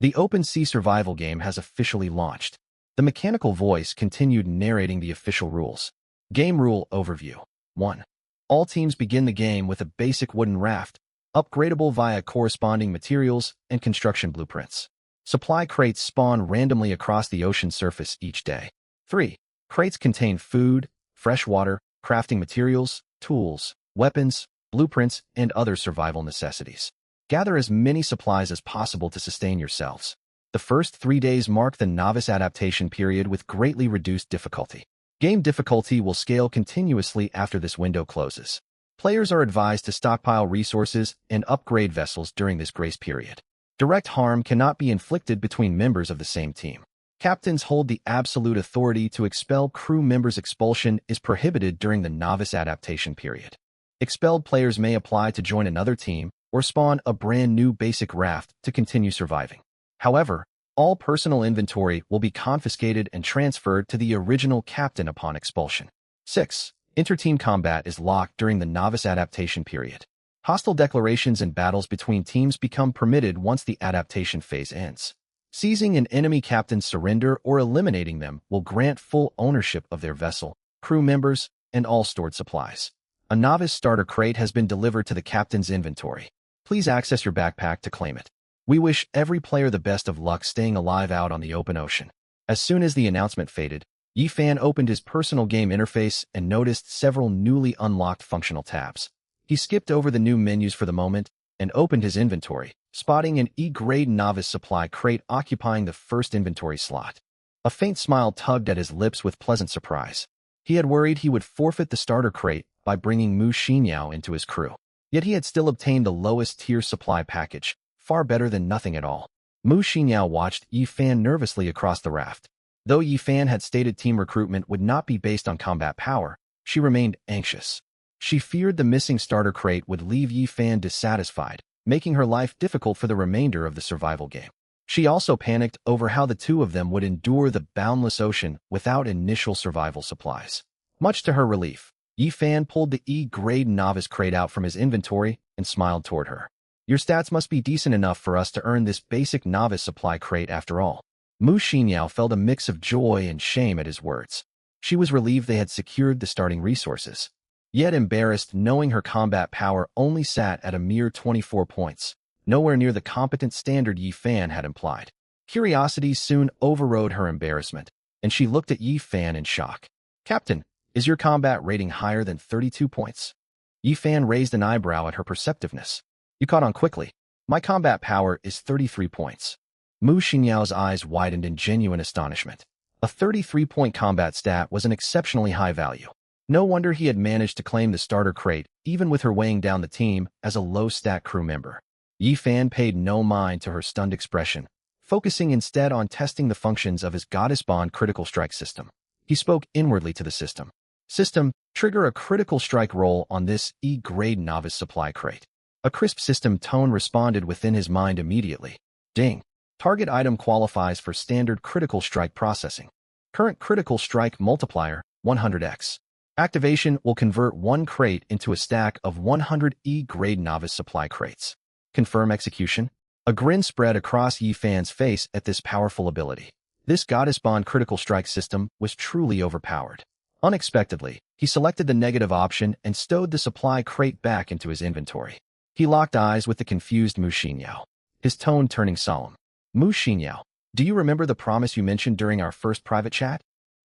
The Open Sea survival game has officially launched. The mechanical voice continued narrating the official rules. Game rule overview. 1. All teams begin the game with a basic wooden raft, upgradable via corresponding materials and construction blueprints. Supply crates spawn randomly across the ocean surface each day. 3. Crates contain food, fresh water, crafting materials, tools, weapons, blueprints, and other survival necessities. Gather as many supplies as possible to sustain yourselves. The first 3 days mark the novice adaptation period with greatly reduced difficulty. Game difficulty will scale continuously after this window closes. Players are advised to stockpile resources and upgrade vessels during this grace period. Direct harm cannot be inflicted between members of the same team. Captains hold the absolute authority to expel crew members. Expulsion is prohibited during the novice adaptation period. Expelled players may apply to join another team or spawn a brand new basic raft to continue surviving. However, all personal inventory will be confiscated and transferred to the original captain upon expulsion. 6. Inter-team combat is locked during the novice adaptation period. Hostile declarations and battles between teams become permitted once the adaptation phase ends. Seizing an enemy captain's surrender or eliminating them will grant full ownership of their vessel, crew members, and all stored supplies. A novice starter crate has been delivered to the captain's inventory. Please access your backpack to claim it. We wish every player the best of luck staying alive out on the open ocean. As soon as the announcement faded, Yi Fan opened his personal game interface and noticed several newly unlocked functional tabs. He skipped over the new menus for the moment and opened his inventory, spotting an E-grade novice supply crate occupying the first inventory slot. A faint smile tugged at his lips with pleasant surprise. He had worried he would forfeit the starter crate by bringing Mu Xinyao into his crew. Yet he had still obtained the lowest tier supply package, far better than nothing at all. Mu Xinyao watched Yi Fan nervously across the raft. Though Yi Fan had stated team recruitment would not be based on combat power, she remained anxious. She feared the missing starter crate would leave Yi Fan dissatisfied, making her life difficult for the remainder of the survival game. She also panicked over how the two of them would endure the boundless ocean without initial survival supplies. Much to her relief, Yi Fan pulled the E-grade novice crate out from his inventory and smiled toward her. Your stats must be decent enough for us to earn this basic novice supply crate after all. Mu Xinyao felt a mix of joy and shame at his words. She was relieved they had secured the starting resources, yet embarrassed knowing her combat power only sat at a mere 24 points, nowhere near the competent standard Yi Fan had implied. Curiosity soon overrode her embarrassment, and she looked at Yi Fan in shock. Captain, is your combat rating higher than 32 points? Yi Fan raised an eyebrow at her perceptiveness. You caught on quickly. My combat power is 33 points. Mu Xinyao's eyes widened in genuine astonishment. A 33-point combat stat was an exceptionally high value. No wonder he had managed to claim the starter crate, even with her weighing down the team as a low-stat crew member. Yi Fan paid no mind to her stunned expression, focusing instead on testing the functions of his Goddess Bond critical strike system. He spoke inwardly to the system. System, trigger a critical strike roll on this E-grade novice supply crate. A crisp system tone responded within his mind immediately. Ding. Target item qualifies for standard critical strike processing. Current critical strike multiplier, 100x. Activation will convert one crate into a stack of 100 E-grade novice supply crates. Confirm execution. A grin spread across Yi Fan's face at this powerful ability. This Goddess Bond critical strike system was truly overpowered. Unexpectedly, he selected the negative option and stowed the supply crate back into his inventory. He locked eyes with the confused Mu Xinyao, his tone turning solemn. Mu Xinyao, do you remember the promise you mentioned during our first private chat?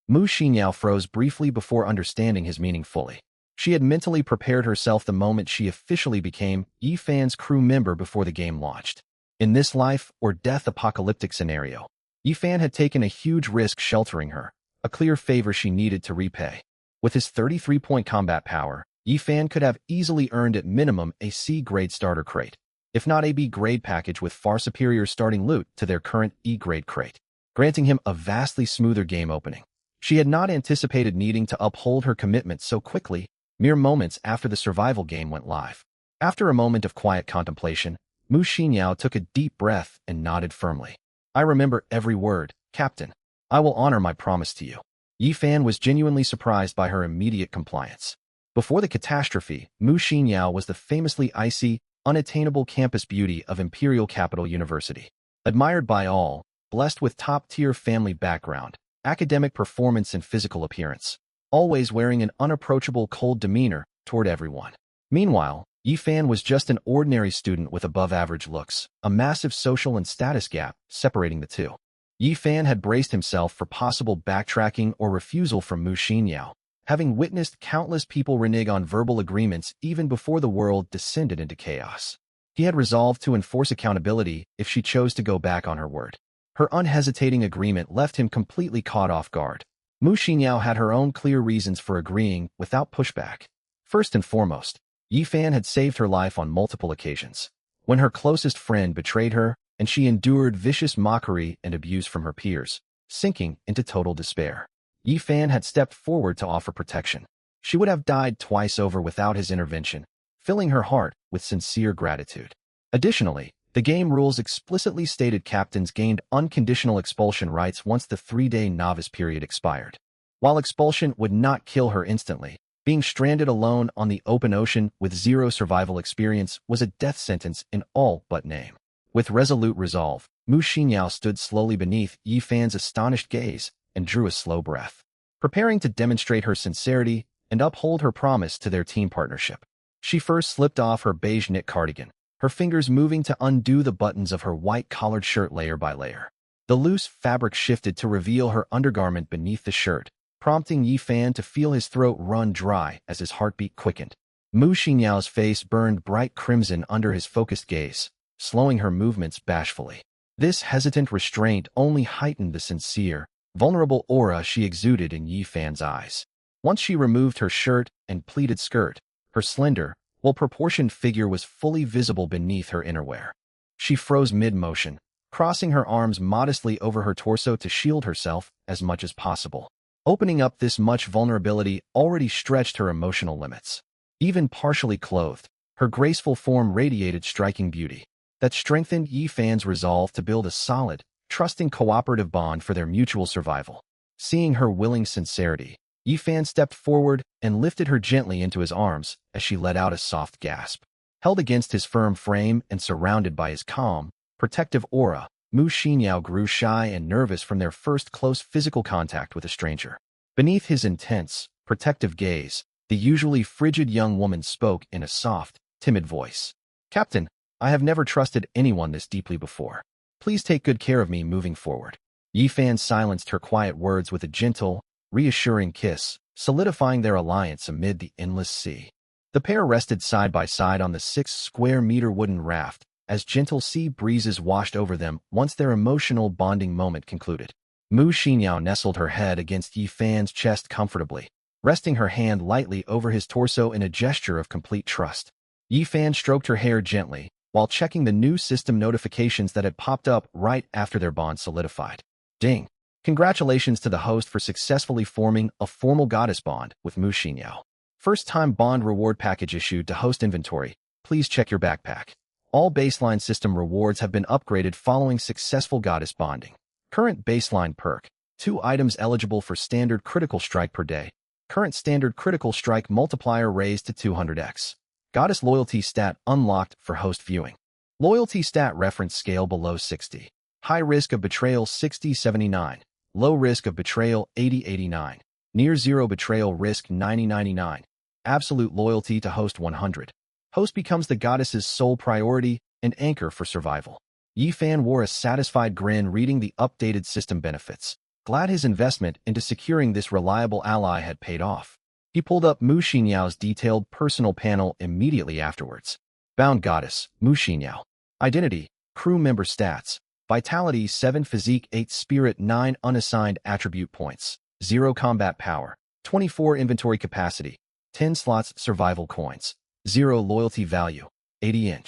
Mu Xinyao froze briefly before understanding his meaning fully. She had mentally prepared herself the moment she officially became Yi Fan's crew member before the game launched. In this life or death apocalyptic scenario, Yi Fan had taken a huge risk sheltering her, a clear favor she needed to repay. With his 33-point combat power, Yi Fan could have easily earned at minimum a C-grade starter crate, if not a B-grade package with far superior starting loot to their current E-grade crate, granting him a vastly smoother game opening. She had not anticipated needing to uphold her commitment so quickly, mere moments after the survival game went live. After a moment of quiet contemplation, Mu Xinyao took a deep breath and nodded firmly. I remember every word, Captain. I will honor my promise to you. Yi Fan was genuinely surprised by her immediate compliance. Before the catastrophe, Mu Xinyao was the famously icy, unattainable campus beauty of Imperial Capital University. Admired by all, blessed with top-tier family background, academic performance and physical appearance, always wearing an unapproachable cold demeanor toward everyone. Meanwhile, Yi Fan was just an ordinary student with above-average looks, a massive social and status gap separating the two. Yi Fan had braced himself for possible backtracking or refusal from Mu Xinyao, having witnessed countless people renege on verbal agreements even before the world descended into chaos. He had resolved to enforce accountability if she chose to go back on her word. Her unhesitating agreement left him completely caught off guard. Mu Xinyao had her own clear reasons for agreeing without pushback. First and foremost, Yi Fan had saved her life on multiple occasions. When her closest friend betrayed her, and she endured vicious mockery and abuse from her peers, sinking into total despair, Yi Fan had stepped forward to offer protection. She would have died twice over without his intervention, filling her heart with sincere gratitude. Additionally, the game rules explicitly stated captains gained unconditional expulsion rights once the 3-day novice period expired. While expulsion would not kill her instantly, being stranded alone on the open ocean with zero survival experience was a death sentence in all but name. With resolute resolve, Mu Xinyao stood slowly beneath Yi Fan's astonished gaze and drew a slow breath, preparing to demonstrate her sincerity and uphold her promise to their team partnership. She first slipped off her beige knit cardigan, her fingers moving to undo the buttons of her white collared shirt layer by layer. The loose fabric shifted to reveal her undergarment beneath the shirt, prompting Yi Fan to feel his throat run dry as his heartbeat quickened. Mu Xinyao's face burned bright crimson under his focused gaze, slowing her movements bashfully. This hesitant restraint only heightened the sincere, vulnerable aura she exuded in Yi Fan's eyes. Once she removed her shirt and pleated skirt, her slender, well-proportioned figure was fully visible beneath her innerwear. She froze mid-motion, crossing her arms modestly over her torso to shield herself as much as possible. Opening up this much vulnerability already stretched her emotional limits. Even partially clothed, her graceful form radiated striking beauty that strengthened Yi Fan's resolve to build a solid, trusting cooperative bond for their mutual survival. Seeing her willing sincerity, Yi Fan stepped forward and lifted her gently into his arms as she let out a soft gasp. Held against his firm frame and surrounded by his calm, protective aura, Mu Xinyao grew shy and nervous from their first close physical contact with a stranger. Beneath his intense, protective gaze, the usually frigid young woman spoke in a soft, timid voice. "Captain, I have never trusted anyone this deeply before. Please take good care of me moving forward." Yi Fan silenced her quiet words with a gentle, reassuring kiss, solidifying their alliance amid the endless sea. The pair rested side by side on the 6-square-meter wooden raft, as gentle sea breezes washed over them once their emotional bonding moment concluded. Mu Xinyao nestled her head against Yi Fan's chest comfortably, resting her hand lightly over his torso in a gesture of complete trust. Yi Fan stroked her hair gently, while checking the new system notifications that had popped up right after their bond solidified. Ding! Congratulations to the host for successfully forming a formal goddess bond with Mu Xinyao. First-time bond reward package issued to host inventory. Please check your backpack. All baseline system rewards have been upgraded following successful goddess bonding. Current baseline perk. 2 items eligible for standard critical strike per day. Current standard critical strike multiplier raised to 200x. Goddess loyalty stat unlocked for host viewing. Loyalty stat reference scale below 60. High risk of betrayal 60-79. Low risk of betrayal 80-89. Near zero betrayal risk 90-99. Absolute loyalty to host 100. Host becomes the goddess's sole priority and anchor for survival. Yifan wore a satisfied grin reading the updated system benefits, glad his investment into securing this reliable ally had paid off. He pulled up Mu Xinyao's detailed personal panel immediately afterwards. Bound Goddess, Mu Xinyao. Identity, crew member stats. Vitality 7, Physique 8, Spirit 9, Unassigned attribute points, 0 combat power, 24 inventory capacity, 10 slots survival coins, 0 loyalty value, 80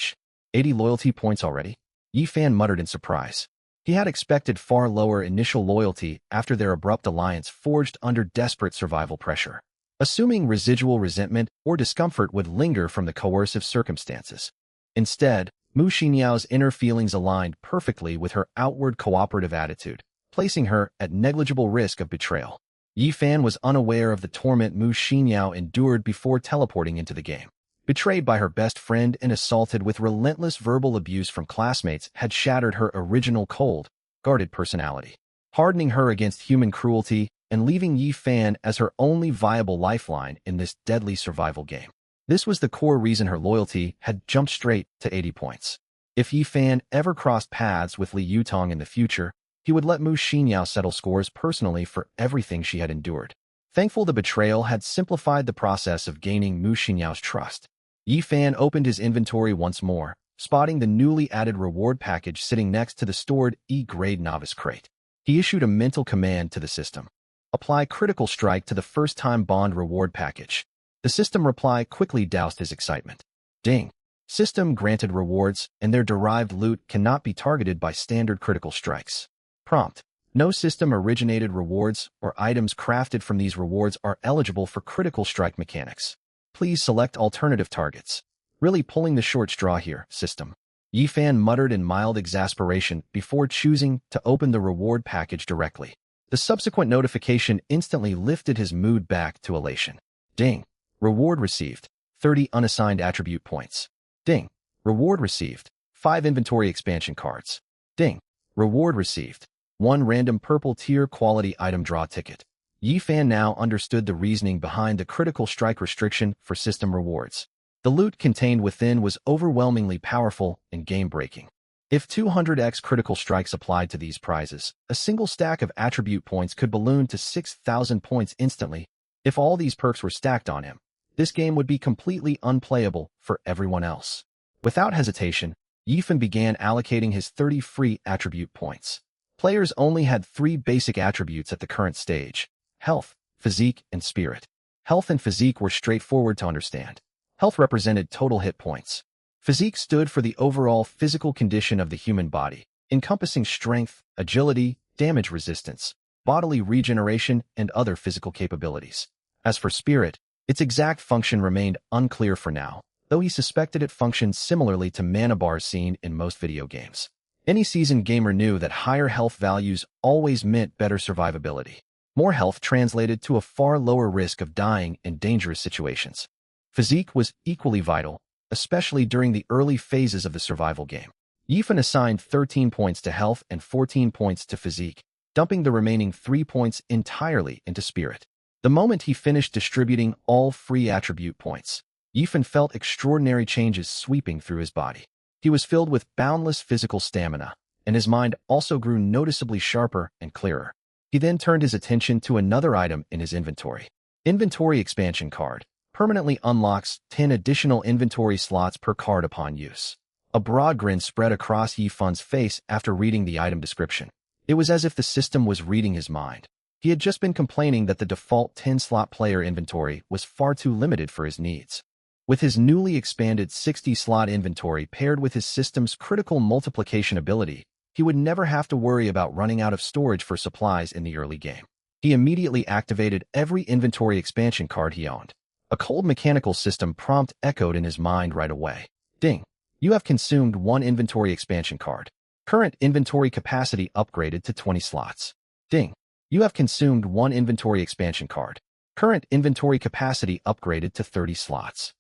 loyalty points already? Yifan muttered in surprise. He had expected far lower initial loyalty after their abrupt alliance forged under desperate survival pressure, assuming residual resentment or discomfort would linger from the coercive circumstances. Instead, Mu Xinyao's inner feelings aligned perfectly with her outward cooperative attitude, placing her at negligible risk of betrayal. Yifan was unaware of the torment Mu Xinyao endured before teleporting into the game. Betrayed by her best friend and assaulted with relentless verbal abuse from classmates had shattered her original cold, guarded personality, hardening her against human cruelty and leaving Yifan as her only viable lifeline in this deadly survival game. This was the core reason her loyalty had jumped straight to 80 points. If Yifan ever crossed paths with Li Yutong in the future, he would let Mu Xinyao settle scores personally for everything she had endured. Thankful the betrayal had simplified the process of gaining Mu Xinyao's trust. Yifan opened his inventory once more, spotting the newly added reward package sitting next to the stored E-grade novice crate. He issued a mental command to the system. Apply critical strike to the first-time bond reward package. The system reply quickly doused his excitement. Ding. System granted rewards and their derived loot cannot be targeted by standard critical strikes. Prompt. No system-originated rewards or items crafted from these rewards are eligible for critical strike mechanics. Please select alternative targets. Really pulling the short straw here, system. Yifan muttered in mild exasperation before choosing to open the reward package directly. The subsequent notification instantly lifted his mood back to elation. Ding. Reward received. 30 unassigned attribute points. Ding. Reward received. 5 inventory expansion cards. Ding. Reward received. 1 random purple tier quality item draw ticket. Yifan now understood the reasoning behind the critical strike restriction for system rewards. The loot contained within was overwhelmingly powerful and game-breaking. If 200x critical strikes applied to these prizes, a single stack of attribute points could balloon to 6,000 points instantly. If all these perks were stacked on him, this game would be completely unplayable for everyone else. Without hesitation, Yifan began allocating his 30 free attribute points. Players only had 3 basic attributes at the current stage: health, physique, and spirit. Health and physique were straightforward to understand. Health represented total hit points. Physique stood for the overall physical condition of the human body, encompassing strength, agility, damage resistance, bodily regeneration, and other physical capabilities. As for spirit, its exact function remained unclear for now, though he suspected it functioned similarly to mana bars seen in most video games. Any seasoned gamer knew that higher health values always meant better survivability. More health translated to a far lower risk of dying in dangerous situations. Physique was equally vital, especially during the early phases of the survival game. Yifan assigned 13 points to health and 14 points to physique, dumping the remaining 3 points entirely into spirit. The moment he finished distributing all free attribute points, Yifan felt extraordinary changes sweeping through his body. He was filled with boundless physical stamina, and his mind also grew noticeably sharper and clearer. He then turned his attention to another item in his inventory. Inventory expansion card. Permanently unlocks 10 additional inventory slots per card upon use. A broad grin spread across Yifan's face after reading the item description. It was as if the system was reading his mind. He had just been complaining that the default 10-slot player inventory was far too limited for his needs. With his newly expanded 60-slot inventory paired with his system's critical multiplication ability, he would never have to worry about running out of storage for supplies in the early game. He immediately activated every inventory expansion card he owned. A cold mechanical system prompt echoed in his mind right away. Ding. You have consumed 1 inventory expansion card. Current inventory capacity upgraded to 20 slots. Ding. You have consumed 1 inventory expansion card. Current inventory capacity upgraded to 30 slots.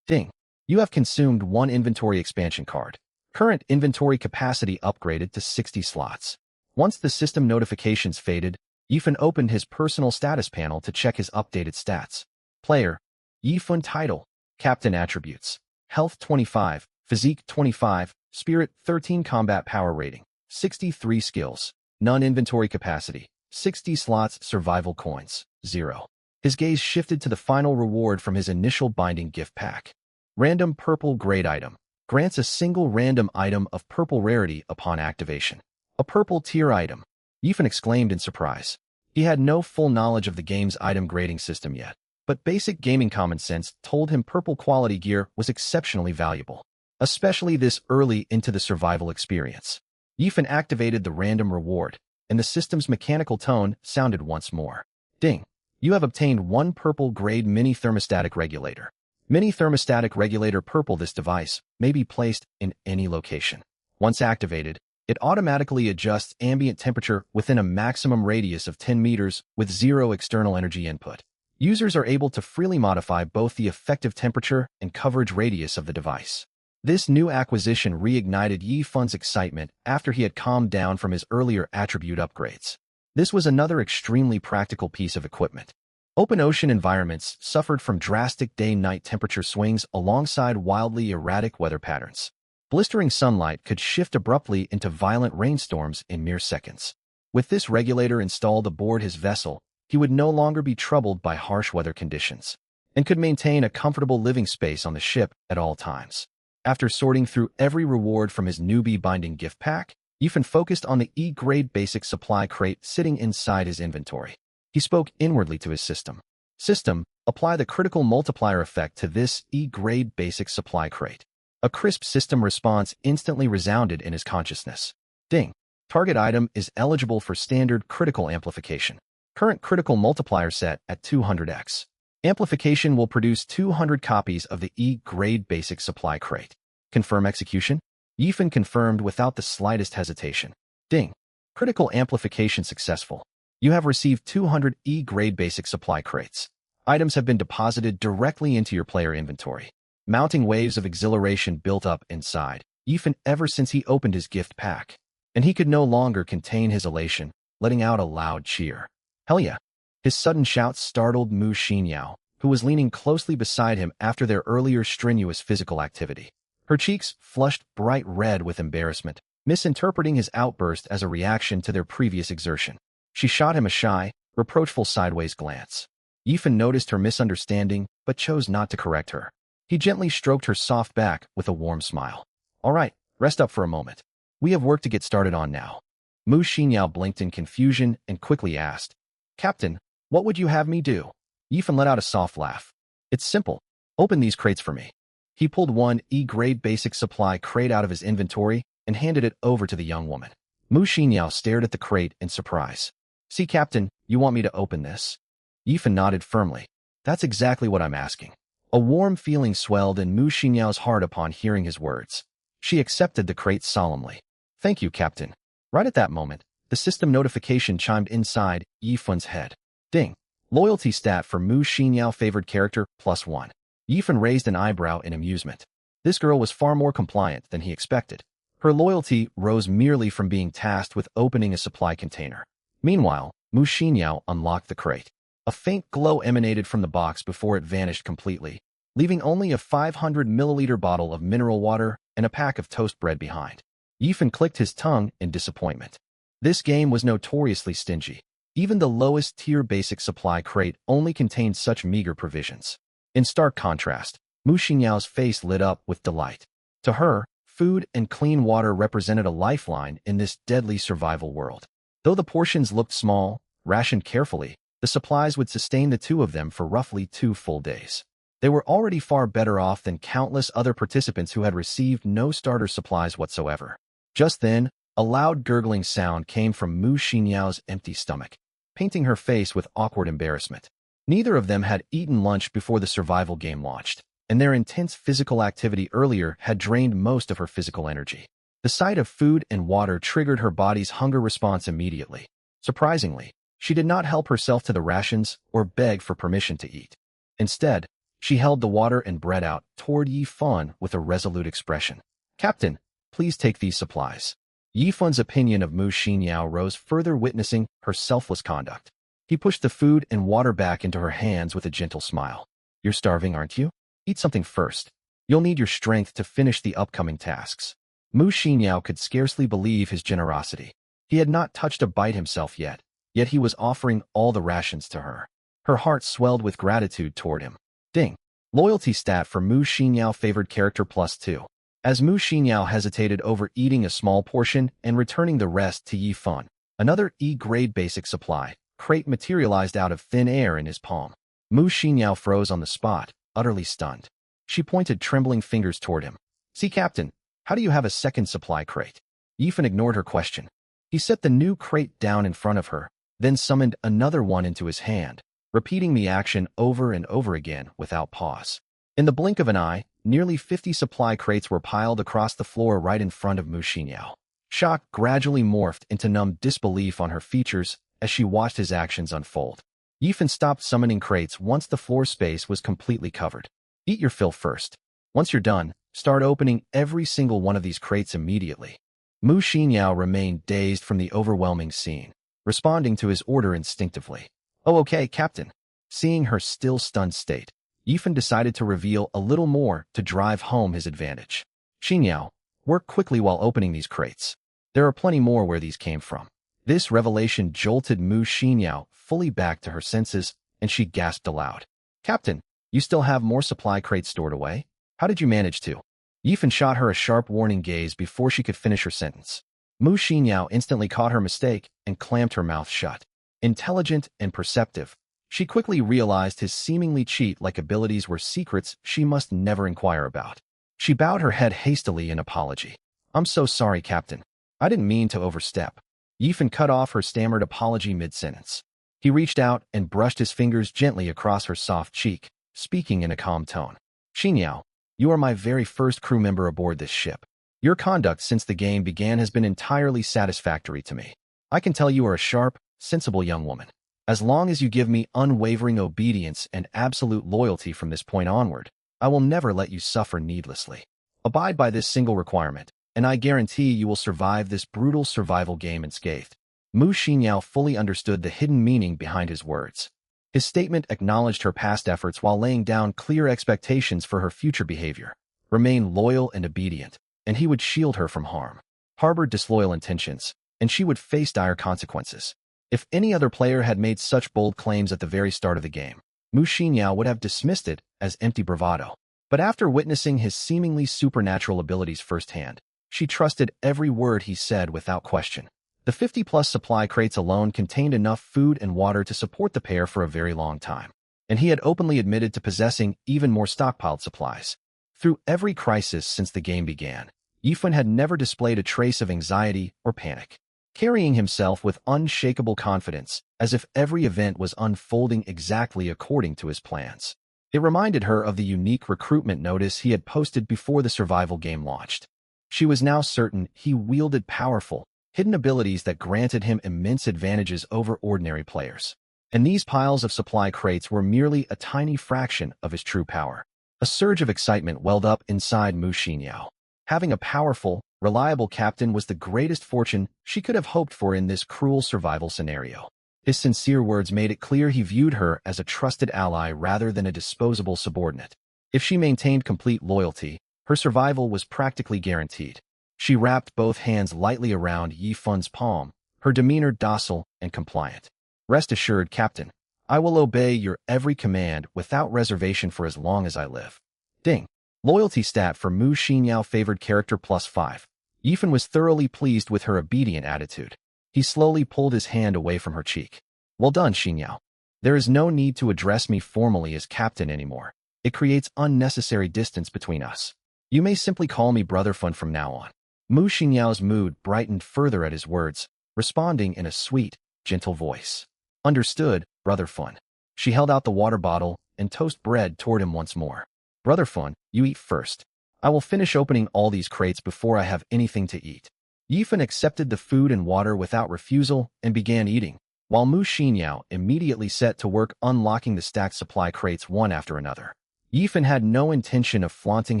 Ding. You have consumed 1 inventory expansion card. Current inventory capacity upgraded to 60 slots. Once the system notifications faded, Yifan opened his personal status panel to check his updated stats. Player: Yifan. Title: Captain. Attributes: Health 25, Physique 25, Spirit 13. Combat Power Rating 63. Skills: None. Inventory capacity 60 slots. Survival coins 0. His gaze shifted to the final reward from his initial binding gift pack. Random purple grade item. Grants a single random item of purple rarity upon activation. A purple tier item. Yifan exclaimed in surprise. He had no full knowledge of the game's item grading system yet, but basic gaming common sense told him purple quality gear was exceptionally valuable, especially this early into the survival experience. Yifan activated the random reward, and the system's mechanical tone sounded once more. Ding. You have obtained 1 purple grade mini thermostatic regulator. Mini thermostatic regulator purple. This device may be placed in any location. Once activated, it automatically adjusts ambient temperature within a maximum radius of 10 meters with 0 external energy input. Users are able to freely modify both the effective temperature and coverage radius of the device. This new acquisition reignited Yifan's excitement after he had calmed down from his earlier attribute upgrades. This was another extremely practical piece of equipment. Open ocean environments suffered from drastic day-night temperature swings alongside wildly erratic weather patterns. Blistering sunlight could shift abruptly into violent rainstorms in mere seconds. With this regulator installed aboard his vessel, he would no longer be troubled by harsh weather conditions, and could maintain a comfortable living space on the ship at all times. After sorting through every reward from his newbie binding gift pack, Yifan focused on the E-grade basic supply crate sitting inside his inventory. He spoke inwardly to his system. System, apply the critical multiplier effect to this E-grade basic supply crate. A crisp system response instantly resounded in his consciousness. Ding. Target item is eligible for standard critical amplification. Current critical multiplier set at 200x. Amplification will produce 200 copies of the E-grade basic supply crate. Confirm execution? Yifan confirmed without the slightest hesitation. Ding. Critical amplification successful. You have received 200 E-grade basic supply crates. Items have been deposited directly into your player inventory. Mounting waves of exhilaration built up inside Yifan ever since he opened his gift pack, and he could no longer contain his elation, letting out a loud cheer. Hell yeah! His sudden shout startled Mu Xinyao, who was leaning closely beside him after their earlier strenuous physical activity. Her cheeks flushed bright red with embarrassment, misinterpreting his outburst as a reaction to their previous exertion. She shot him a shy, reproachful sideways glance. Yifan noticed her misunderstanding, but chose not to correct her. He gently stroked her soft back with a warm smile. All right, rest up for a moment. We have work to get started on now. Mu Xinyao blinked in confusion and quickly asked, Captain, what would you have me do? Yifan let out a soft laugh. It's simple. Open these crates for me. He pulled 1 E-grade basic supply crate out of his inventory and handed it over to the young woman. Mu Xinyao stared at the crate in surprise. See, Captain, you want me to open this? Yifan nodded firmly. That's exactly what I'm asking. A warm feeling swelled in Mu Xinyao's heart upon hearing his words. She accepted the crate solemnly. Thank you, Captain. Right at that moment, the system notification chimed inside Yifan's head. Ding. Loyalty stat for Mu Xinyao favored character +1. Yifan raised an eyebrow in amusement. This girl was far more compliant than he expected. Her loyalty rose merely from being tasked with opening a supply container. Meanwhile, Mu Xinyao unlocked the crate. A faint glow emanated from the box before it vanished completely, leaving only a 500 milliliter bottle of mineral water and a pack of toast bread behind. Yifan clicked his tongue in disappointment. This game was notoriously stingy. Even the lowest tier basic supply crate only contained such meager provisions. In stark contrast, Mu Xinyao's face lit up with delight. To her, food and clean water represented a lifeline in this deadly survival world. Though the portions looked small, rationed carefully, the supplies would sustain the two of them for roughly 2 full days. They were already far better off than countless other participants who had received no starter supplies whatsoever. Just then, a loud gurgling sound came from Mu Xinyao's empty stomach, painting her face with awkward embarrassment. Neither of them had eaten lunch before the survival game launched. and their intense physical activity earlier had drained most of her physical energy. The sight of food and water triggered her body's hunger response immediately. Surprisingly, she did not help herself to the rations or beg for permission to eat. Instead, she held the water and bread out toward Yi Fun with a resolute expression. "Captain, please take these supplies." Yi Fun's opinion of Mu Xinyao rose further, witnessing her selfless conduct. He pushed the food and water back into her hands with a gentle smile. "You're starving, aren't you? Eat something first. You'll need your strength to finish the upcoming tasks." Mu Xinyao could scarcely believe his generosity. He had not touched a bite himself yet he was offering all the rations to her. Her heart swelled with gratitude toward him. Ding. Loyalty stat for Mu Xinyao favored character +2. As Mu Xinyao hesitated over eating a small portion and returning the rest to Yi Fun, another E-grade basic supply crate materialized out of thin air in his palm. Mu Xinyao froze on the spot, utterly stunned. She pointed trembling fingers toward him. "See, Captain, how do you have a second supply crate?" Yi Fun ignored her question. He set the new crate down in front of her, then summoned another one into his hand, repeating the action over and over again without pause. In the blink of an eye, nearly 50 supply crates were piled across the floor right in front of Mu Xinyao. Shock gradually morphed into numb disbelief on her features as she watched his actions unfold. Yi Fun stopped summoning crates once the floor space was completely covered. "Eat your fill first. Once you're done, start opening every single one of these crates immediately." Mu Xinyao remained dazed from the overwhelming scene, responding to his order instinctively. "Oh, okay, Captain." Seeing her still stunned state, Yi Fun decided to reveal a little more to drive home his advantage. "Xinyao, work quickly while opening these crates. There are plenty more where these came from." This revelation jolted Mu Xinyao fully back to her senses, and she gasped aloud. "Captain, you still have more supply crates stored away? How did you manage to?" Yi Fun shot her a sharp warning gaze before she could finish her sentence. Mu Xinyao instantly caught her mistake and clamped her mouth shut. Intelligent and perceptive, she quickly realized his seemingly cheat-like abilities were secrets she must never inquire about. She bowed her head hastily in apology. "I'm so sorry, Captain. I didn't mean to overstep." Yi Fun cut off her stammered apology mid-sentence. He reached out and brushed his fingers gently across her soft cheek, speaking in a calm tone. "Xinyao, you are my very first crew member aboard this ship. Your conduct since the game began has been entirely satisfactory to me. I can tell you are a sharp, sensible young woman. As long as you give me unwavering obedience and absolute loyalty from this point onward, I will never let you suffer needlessly. Abide by this single requirement, and I guarantee you will survive this brutal survival game unscathed." Mu Xinyao fully understood the hidden meaning behind his words. His statement acknowledged her past efforts while laying down clear expectations for her future behavior. Remain loyal and obedient, and he would shield her from harm. Harbor disloyal intentions, and she would face dire consequences. If any other player had made such bold claims at the very start of the game, Mu Xinyao would have dismissed it as empty bravado. But after witnessing his seemingly supernatural abilities firsthand, she trusted every word he said without question. The 50-plus supply crates alone contained enough food and water to support the pair for a very long time, and he had openly admitted to possessing even more stockpiled supplies. Through every crisis since the game began, Yi Fun had never displayed a trace of anxiety or panic, carrying himself with unshakable confidence, as if every event was unfolding exactly according to his plans. It reminded her of the unique recruitment notice he had posted before the survival game launched. She was now certain he wielded powerful, hidden abilities that granted him immense advantages over ordinary players. And these piles of supply crates were merely a tiny fraction of his true power. A surge of excitement welled up inside Mu Xinyao. Having a powerful, reliable captain was the greatest fortune she could have hoped for in this cruel survival scenario. His sincere words made it clear he viewed her as a trusted ally rather than a disposable subordinate. If she maintained complete loyalty, her survival was practically guaranteed. She wrapped both hands lightly around Yi Fun's palm, her demeanor docile and compliant. "Rest assured, Captain, I will obey your every command without reservation for as long as I live." Ding. Loyalty stat for Mu Xinyao favored character +5. Yi Fun was thoroughly pleased with her obedient attitude. He slowly pulled his hand away from her cheek. "Well done, Xinyao. There is no need to address me formally as captain anymore. It creates unnecessary distance between us. You may simply call me Brother Fun from now on." Mu Xinyao's mood brightened further at his words, responding in a sweet, gentle voice. "Understood, Brother Fun." She held out the water bottle and toast bread toward him once more. Brother Fun, you eat first. I will finish opening all these crates before I have anything to eat. Yifan accepted the food and water without refusal and began eating, while Mu Xinyao immediately set to work unlocking the stacked supply crates one after another. Yifan had no intention of flaunting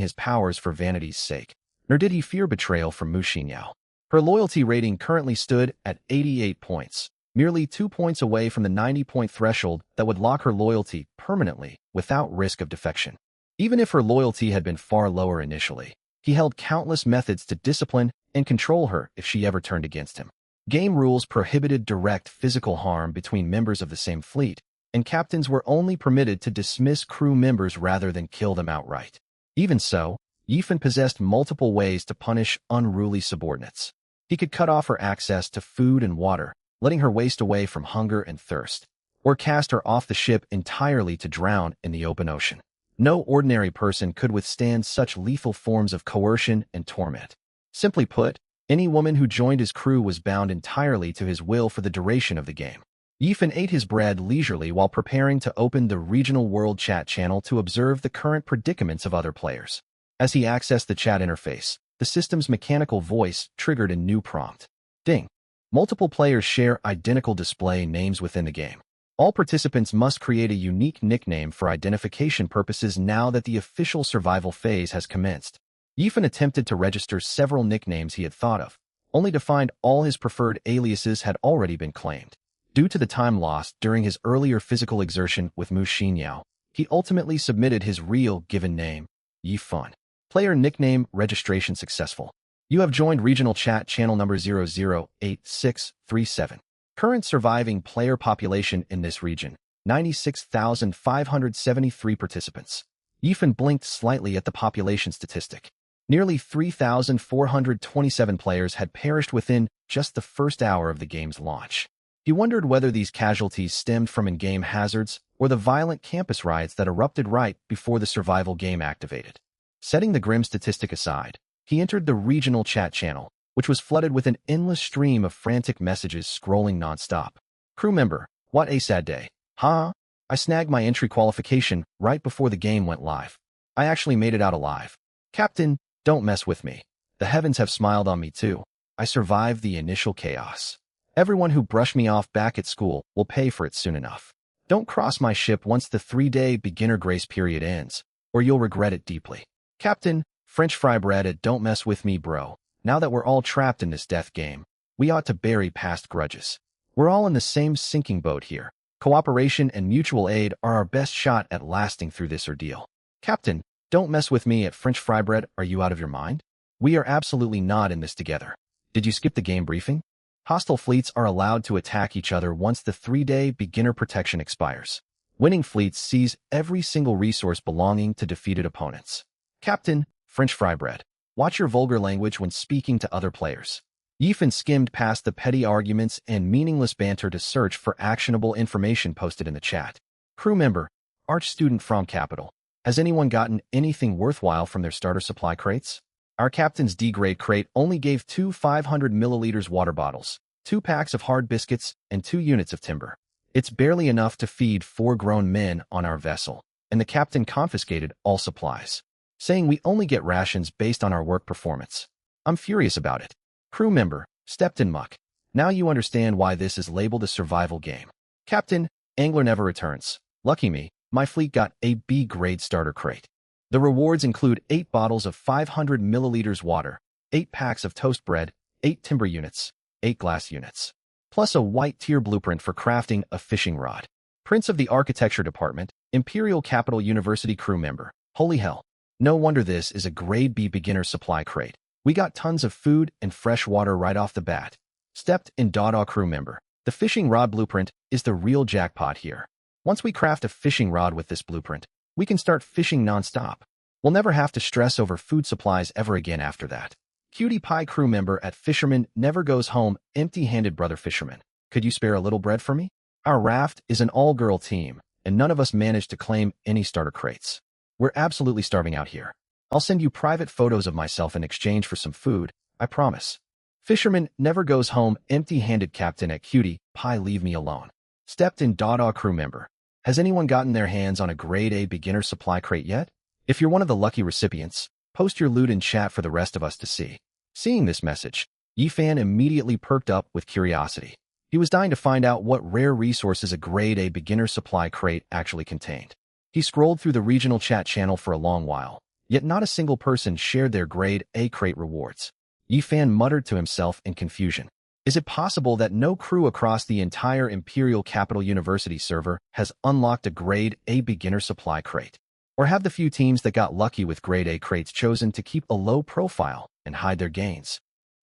his powers for vanity's sake, nor did he fear betrayal from Mu Xinyao. Her loyalty rating currently stood at 88 points, merely 2 points away from the 90-point threshold that would lock her loyalty permanently without risk of defection. Even if her loyalty had been far lower initially, he held countless methods to discipline and control her if she ever turned against him. Game rules prohibited direct physical harm between members of the same fleet, and captains were only permitted to dismiss crew members rather than kill them outright. Even so, Yifan possessed multiple ways to punish unruly subordinates. He could cut off her access to food and water, letting her waste away from hunger and thirst, or cast her off the ship entirely to drown in the open ocean. No ordinary person could withstand such lethal forms of coercion and torment. Simply put, any woman who joined his crew was bound entirely to his will for the duration of the game. Yifan ate his bread leisurely while preparing to open the regional world chat channel to observe the current predicaments of other players. As he accessed the chat interface, the system's mechanical voice triggered a new prompt. Ding. Multiple players share identical display names within the game. All participants must create a unique nickname for identification purposes now that the official survival phase has commenced. Yifan attempted to register several nicknames he had thought of, only to find all his preferred aliases had already been claimed. Due to the time lost during his earlier physical exertion with Mu Xinyao, he ultimately submitted his real given name, Yifan. Player nickname registration successful. You have joined regional chat channel number 008637. Current surviving player population in this region, 96,573 participants. Yifan blinked slightly at the population statistic. Nearly 3,427 players had perished within just the first hour of the game's launch. He wondered whether these casualties stemmed from in-game hazards or the violent campus riots that erupted right before the survival game activated. Setting the grim statistic aside, he entered the regional chat channel, which was flooded with an endless stream of frantic messages scrolling nonstop. Crew member, what a sad day. Huh? I snagged my entry qualification right before the game went live. I actually made it out alive. Captain, don't mess with me. The heavens have smiled on me too. I survived the initial chaos. Everyone who brushed me off back at school will pay for it soon enough. Don't cross my ship once the 3-day beginner grace period ends, or you'll regret it deeply. Captain, French fry bread at don't mess with me bro. Now that we're all trapped in this death game, we ought to bury past grudges. We're all in the same sinking boat here. Cooperation and mutual aid are our best shot at lasting through this ordeal. Captain, don't mess with me at French fry bread. Are you out of your mind? We are absolutely not in this together. Did you skip the game briefing? Hostile fleets are allowed to attack each other once the 3-day beginner protection expires. Winning fleets seize every single resource belonging to defeated opponents. Captain, French fry bread. Watch your vulgar language when speaking to other players. Yifan skimmed past the petty arguments and meaningless banter to search for actionable information posted in the chat. Crew member, Arch student from Capital. Has anyone gotten anything worthwhile from their starter supply crates? Our captain's D-grade crate only gave 2 500 milliliters water bottles, 2 packs of hard biscuits, and 2 units of timber. It's barely enough to feed 4 grown men on our vessel, and the captain confiscated all supplies, saying we only get rations based on our work performance. I'm furious about it. Crew member, stepped in muck. Now you understand why this is labeled a survival game. Captain, Angler never returns. Lucky me, my fleet got a B-grade starter crate. The rewards include 8 bottles of 500 milliliters water, 8 packs of toast bread, 8 timber units, 8 glass units, plus a white tier blueprint for crafting a fishing rod. Prince of the Architecture Department, Imperial Capital University crew member. Holy hell. No wonder this is a grade B beginner supply crate. We got tons of food and fresh water right off the bat. Stepped in Dada crew member. The fishing rod blueprint is the real jackpot here. Once we craft a fishing rod with this blueprint, we can start fishing nonstop. We'll never have to stress over food supplies ever again after that. Cutie Pie crew member at Fisherman never goes home empty-handed. Brother Fisherman, could you spare a little bread for me? Our raft is an all-girl team, and none of us managed to claim any starter crates. We're absolutely starving out here. I'll send you private photos of myself in exchange for some food, I promise. Fisherman never goes home empty-handed. Captain at Cutie Pie, leave me alone. Stepped in Dada crew member. Has anyone gotten their hands on a grade A beginner supply crate yet? If you're one of the lucky recipients, post your loot in chat for the rest of us to see. Seeing this message, Yifan immediately perked up with curiosity. He was dying to find out what rare resources a Grade A beginner supply crate actually contained. He scrolled through the regional chat channel for a long while, yet not a single person shared their Grade A crate rewards. Yifan muttered to himself in confusion. Is it possible that no crew across the entire Imperial Capital University server has unlocked a Grade A beginner supply crate? Or have the few teams that got lucky with Grade A crates chosen to keep a low profile and hide their gains?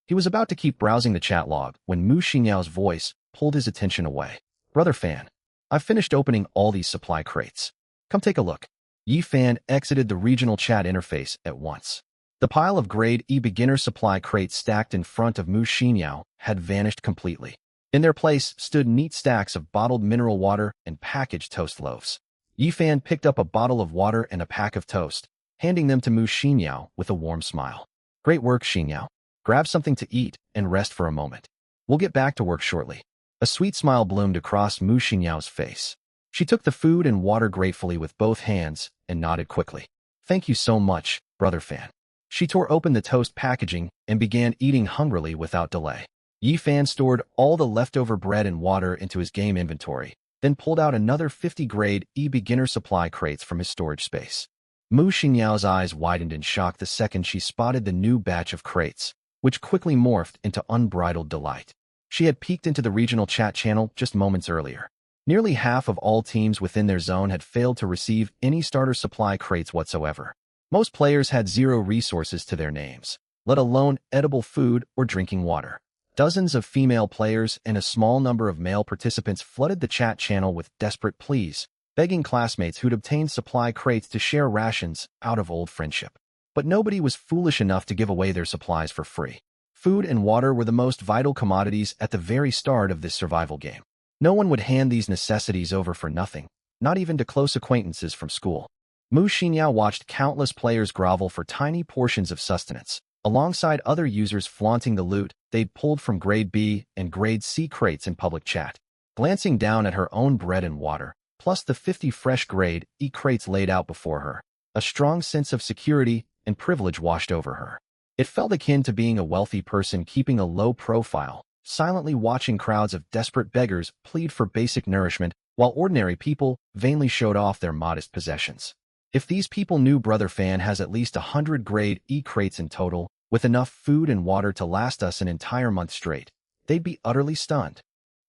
He was about to keep browsing the chat log when Mu Xinyao's voice pulled his attention away. Brother Fan, I've finished opening all these supply crates. Come take a look. Yifan exited the regional chat interface at once. The pile of Grade E beginner supply crates stacked in front of Mu Xinyao had vanished completely. In their place stood neat stacks of bottled mineral water and packaged toast loaves. Yifan picked up a bottle of water and a pack of toast, handing them to Mu Xinyao with a warm smile. Great work, Xinyao. Grab something to eat and rest for a moment. We'll get back to work shortly. A sweet smile bloomed across Mu Xinyao's face. She took the food and water gratefully with both hands and nodded quickly. Thank you so much, Brother Fan. She tore open the toast packaging and began eating hungrily without delay. Yifan stored all the leftover bread and water into his game inventory, then pulled out another 50 Grade E beginner supply crates from his storage space. Mu Xinyao's eyes widened in shock the second she spotted the new batch of crates, which quickly morphed into unbridled delight. She had peeked into the regional chat channel just moments earlier. Nearly half of all teams within their zone had failed to receive any starter supply crates whatsoever. Most players had zero resources to their names, let alone edible food or drinking water. Dozens of female players and a small number of male participants flooded the chat channel with desperate pleas, begging classmates who'd obtained supply crates to share rations out of old friendship. But nobody was foolish enough to give away their supplies for free. Food and water were the most vital commodities at the very start of this survival game. No one would hand these necessities over for nothing, not even to close acquaintances from school. Mu Xinyao watched countless players grovel for tiny portions of sustenance, alongside other users flaunting the loot they'd pulled from Grade B and Grade C crates in public chat. Glancing down at her own bread and water, plus the 50 fresh Grade E crates laid out before her, a strong sense of security and privilege washed over her. It felt akin to being a wealthy person keeping a low profile, silently watching crowds of desperate beggars plead for basic nourishment while ordinary people vainly showed off their modest possessions. If these people knew Brother Fan has at least 100 Grade E crates in total, with enough food and water to last us an entire month straight, they'd be utterly stunned.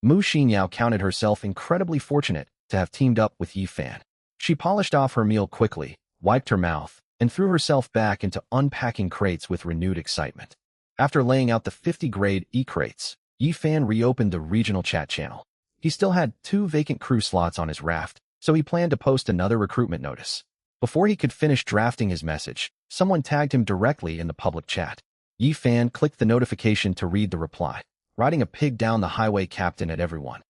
Mu Xinyao counted herself incredibly fortunate to have teamed up with Yifan. She polished off her meal quickly, wiped her mouth, and threw herself back into unpacking crates with renewed excitement. After laying out the 50 Grade E crates, Yifan reopened the regional chat channel. He still had 2 vacant crew slots on his raft, so he planned to post another recruitment notice. Before he could finish drafting his message, someone tagged him directly in the public chat. Yifan clicked the notification to read the reply. Riding a pig down the highway, captain at everyone.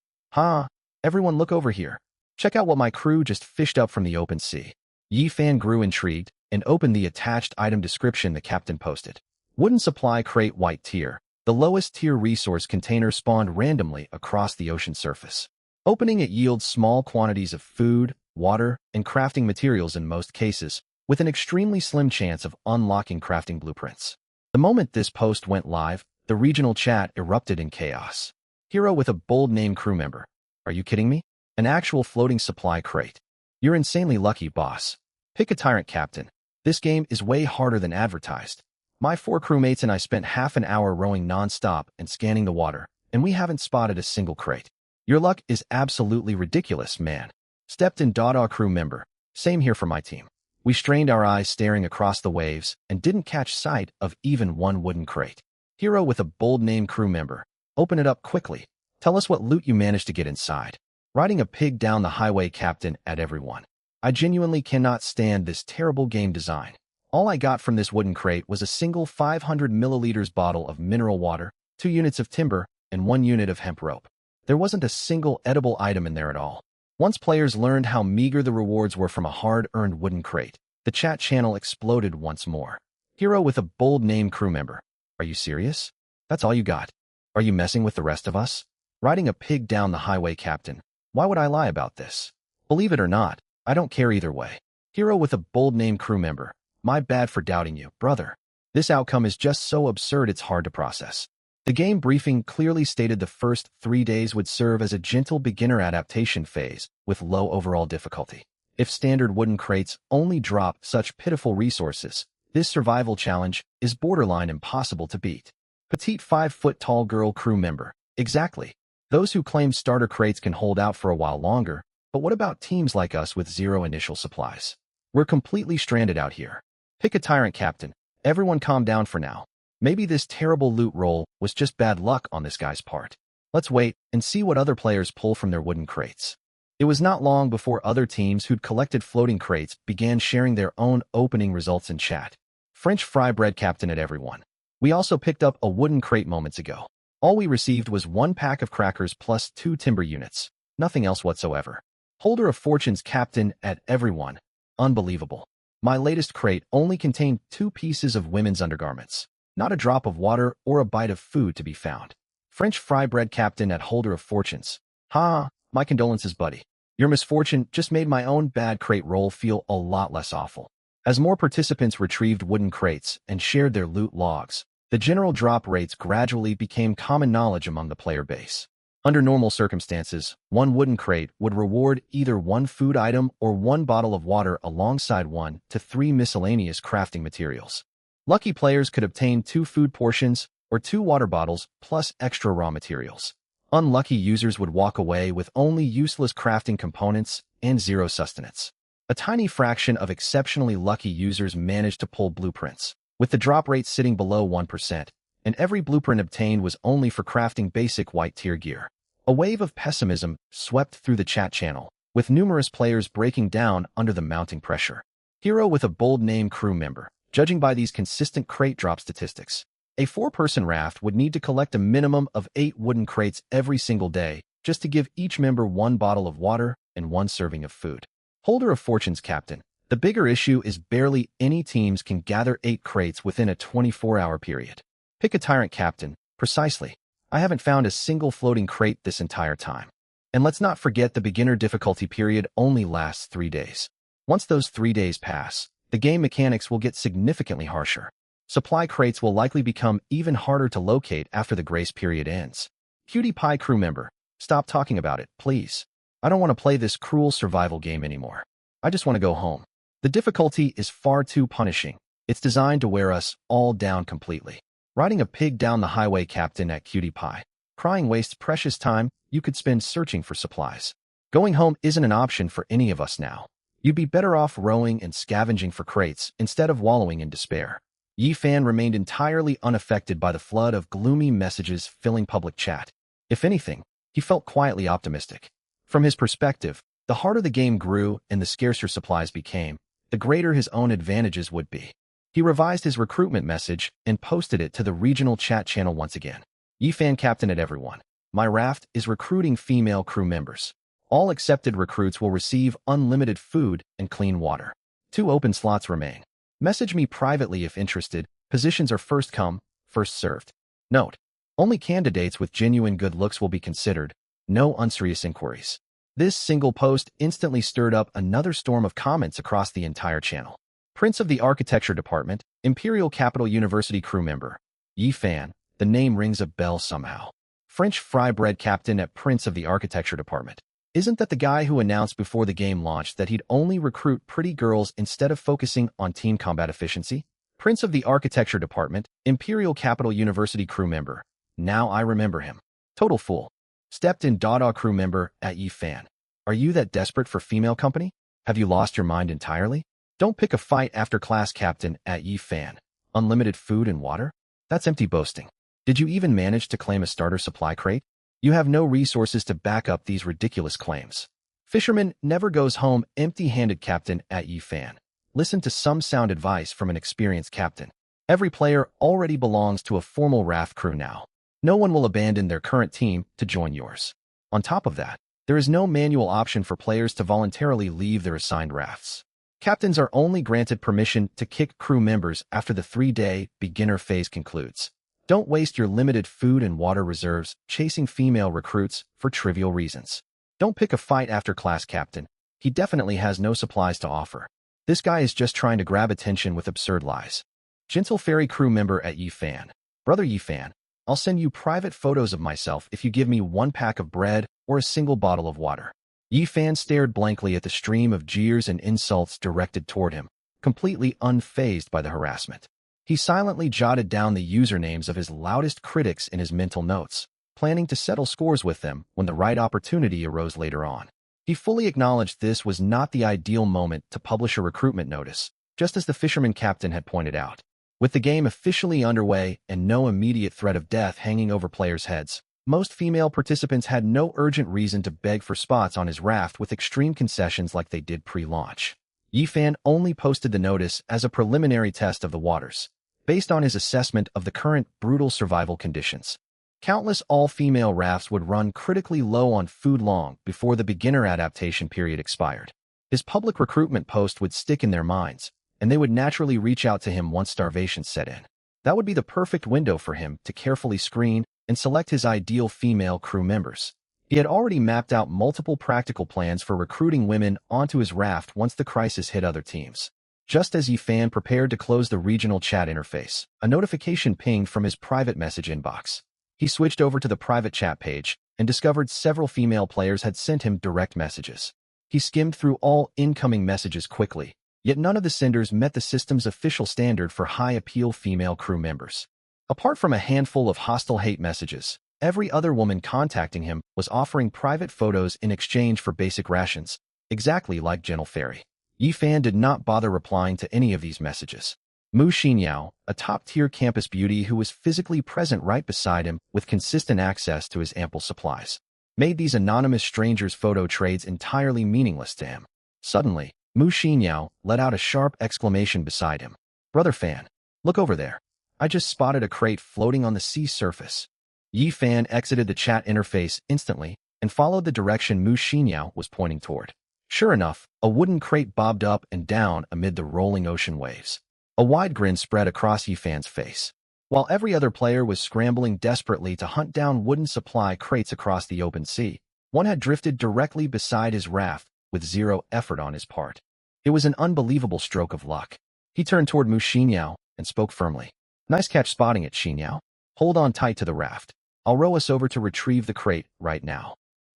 Everyone look over here. Check out what my crew just fished up from the open sea. Yifan grew intrigued and opened the attached item description the captain posted. Wooden supply crate, white tier. The lowest tier resource container spawned randomly across the ocean surface. Opening it yields small quantities of food, water, and crafting materials in most cases, with an extremely slim chance of unlocking crafting blueprints. The moment this post went live, the regional chat erupted in chaos. Hero with a bold name crew member. Are you kidding me? An actual floating supply crate. You're insanely lucky, boss. Pick a tyrant, captain. This game is way harder than advertised. My 4 crewmates and I spent half an hour rowing non-stop and scanning the water, and we haven't spotted a single crate. Your luck is absolutely ridiculous, man. Stepped in Dada crew member. Same here for my team. We strained our eyes staring across the waves and didn't catch sight of even one wooden crate. Hero with a bold name crew member. Open it up quickly. Tell us what loot you managed to get inside. Riding a pig down the highway, captain at everyone. I genuinely cannot stand this terrible game design. All I got from this wooden crate was a single 500 milliliters bottle of mineral water, 2 units of timber, and 1 unit of hemp rope. There wasn't a single edible item in there at all. Once players learned how meager the rewards were from a hard-earned wooden crate, the chat channel exploded once more. Hero with a bold name crew member. Are you serious? That's all you got? Are you messing with the rest of us? Riding a pig down the highway, captain. Why would I lie about this? Believe it or not, I don't care either way. Hero with a bold name crew member. My bad for doubting you, brother. This outcome is just so absurd it's hard to process. The game briefing clearly stated the first 3 days would serve as a gentle beginner adaptation phase with low overall difficulty. If standard wooden crates only drop such pitiful resources, this survival challenge is borderline impossible to beat. Petite 5-foot-tall girl crew member. Exactly. Those who claim starter crates can hold out for a while longer, but what about teams like us with zero initial supplies? We're completely stranded out here. Pick a tyrant captain. Everyone calm down for now. Maybe this terrible loot roll was just bad luck on this guy's part. Let's wait and see what other players pull from their wooden crates. It was not long before other teams who'd collected floating crates began sharing their own opening results in chat. French fry bread captain at everyone. We also picked up a wooden crate moments ago. All we received was 1 pack of crackers plus 2 timber units. Nothing else whatsoever. Holder of fortunes captain at everyone. Unbelievable. My latest crate only contained 2 pieces of women's undergarments. Not a drop of water or a bite of food to be found. French fry bread captain at holder of fortunes. Ha, my condolences, buddy. Your misfortune just made my own bad crate roll feel a lot less awful. As more participants retrieved wooden crates and shared their loot logs, the general drop rates gradually became common knowledge among the player base. Under normal circumstances, 1 wooden crate would reward either 1 food item or 1 bottle of water alongside 1 to 3 miscellaneous crafting materials. Lucky players could obtain 2 food portions or 2 water bottles plus extra raw materials. Unlucky users would walk away with only useless crafting components and 0 sustenance. A tiny fraction of exceptionally lucky users managed to pull blueprints, with the drop rate sitting below 1%, and every blueprint obtained was only for crafting basic white-tier gear. A wave of pessimism swept through the chat channel, with numerous players breaking down under the mounting pressure. Hero with a bold name crew member. Judging by these consistent crate drop statistics, a 4-person raft would need to collect a minimum of 8 wooden crates every single day just to give each member 1 bottle of water and 1 serving of food. Holder of fortunes captain. The bigger issue is barely any teams can gather 8 crates within a 24-hour period. Pick a tyrant captain. Precisely. I haven't found a single floating crate this entire time. And let's not forget the beginner difficulty period only lasts 3 days. Once those 3 days pass, the game mechanics will get significantly harsher. Supply crates will likely become even harder to locate after the grace period ends. Cutie Pie crew member. Stop talking about it, please. I don't want to play this cruel survival game anymore. I just want to go home. The difficulty is far too punishing. It's designed to wear us all down completely. Riding a pig down the highway captain at Cutie Pie. Crying wastes precious time you could spend searching for supplies. Going home isn't an option for any of us now. You'd be better off rowing and scavenging for crates instead of wallowing in despair. Yi-Fan remained entirely unaffected by the flood of gloomy messages filling public chat. If anything, he felt quietly optimistic. From his perspective, the harder the game grew and the scarcer supplies became, the greater his own advantages would be. He revised his recruitment message and posted it to the regional chat channel once again. Yi-Fan captain at everyone. My raft is recruiting female crew members. All accepted recruits will receive unlimited food and clean water. 2 open slots remain. Message me privately if interested. Positions are first come, first served. Note: only candidates with genuine good looks will be considered. No unserious inquiries. This single post instantly stirred up another storm of comments across the entire channel. Prince of the Architecture Department, Imperial Capital University crew member. Yi-Fan, the name rings a bell somehow. French fry bread captain at Prince of the Architecture Department. Isn't that the guy who announced before the game launched that he'd only recruit pretty girls instead of focusing on team combat efficiency? Prince of the Architecture Department, Imperial Capital University crew member. Now I remember him. Total fool. Stepped in Dada crew member at Yi-Fan. Are you that desperate for female company? Have you lost your mind entirely? Don't pick a fight after class captain at Yi-Fan. Unlimited food and water? That's empty boasting. Did you even manage to claim a starter supply crate? You have no resources to back up these ridiculous claims. Fisherman never goes home empty-handed captain at Yi-Fan. Listen to some sound advice from an experienced captain. Every player already belongs to a formal raft crew now. No one will abandon their current team to join yours. On top of that, there is no manual option for players to voluntarily leave their assigned rafts. Captains are only granted permission to kick crew members after the 3-day beginner phase concludes. Don't waste your limited food and water reserves chasing female recruits for trivial reasons. Don't pick a fight after class captain. He definitely has no supplies to offer. This guy is just trying to grab attention with absurd lies. Gentle Fairy crew member at Yifan. Brother Yifan, I'll send you private photos of myself if you give me 1 pack of bread or a single bottle of water. Yifan stared blankly at the stream of jeers and insults directed toward him, completely unfazed by the harassment. He silently jotted down the usernames of his loudest critics in his mental notes, planning to settle scores with them when the right opportunity arose later on. He fully acknowledged this was not the ideal moment to publish a recruitment notice, just as the fisherman captain had pointed out. With the game officially underway and no immediate threat of death hanging over players' heads, most female participants had no urgent reason to beg for spots on his raft with extreme concessions like they did pre-launch. Yifan only posted the notice as a preliminary test of the waters, based on his assessment of the current brutal survival conditions. Countless all-female rafts would run critically low on food long before the beginner adaptation period expired. His public recruitment post would stick in their minds, and they would naturally reach out to him once starvation set in. That would be the perfect window for him to carefully screen and select his ideal female crew members. He had already mapped out multiple practical plans for recruiting women onto his raft once the crisis hit other teams. Just as Yifan prepared to close the regional chat interface, a notification pinged from his private message inbox. He switched over to the private chat page and discovered several female players had sent him direct messages. He skimmed through all incoming messages quickly, yet none of the senders met the system's official standard for high-appeal female crew members. Apart from a handful of hostile hate messages, every other woman contacting him was offering private photos in exchange for basic rations, exactly like Gentle Fairy. Yifan did not bother replying to any of these messages. Mu Xinyao, a top-tier campus beauty who was physically present right beside him with consistent access to his ample supplies, made these anonymous strangers' photo trades entirely meaningless to him. Suddenly, Mu Xinyao let out a sharp exclamation beside him. "Brother Fan, look over there. I just spotted a crate floating on the sea surface." Yifan exited the chat interface instantly and followed the direction Mu Xinyao was pointing toward. Sure enough, a wooden crate bobbed up and down amid the rolling ocean waves. A wide grin spread across Yifan's face. While every other player was scrambling desperately to hunt down wooden supply crates across the open sea, one had drifted directly beside his raft with zero effort on his part. It was an unbelievable stroke of luck. He turned toward Mu Xinyao and spoke firmly. "Nice catch spotting it, Xinyao. Hold on tight to the raft. I'll row us over to retrieve the crate right now."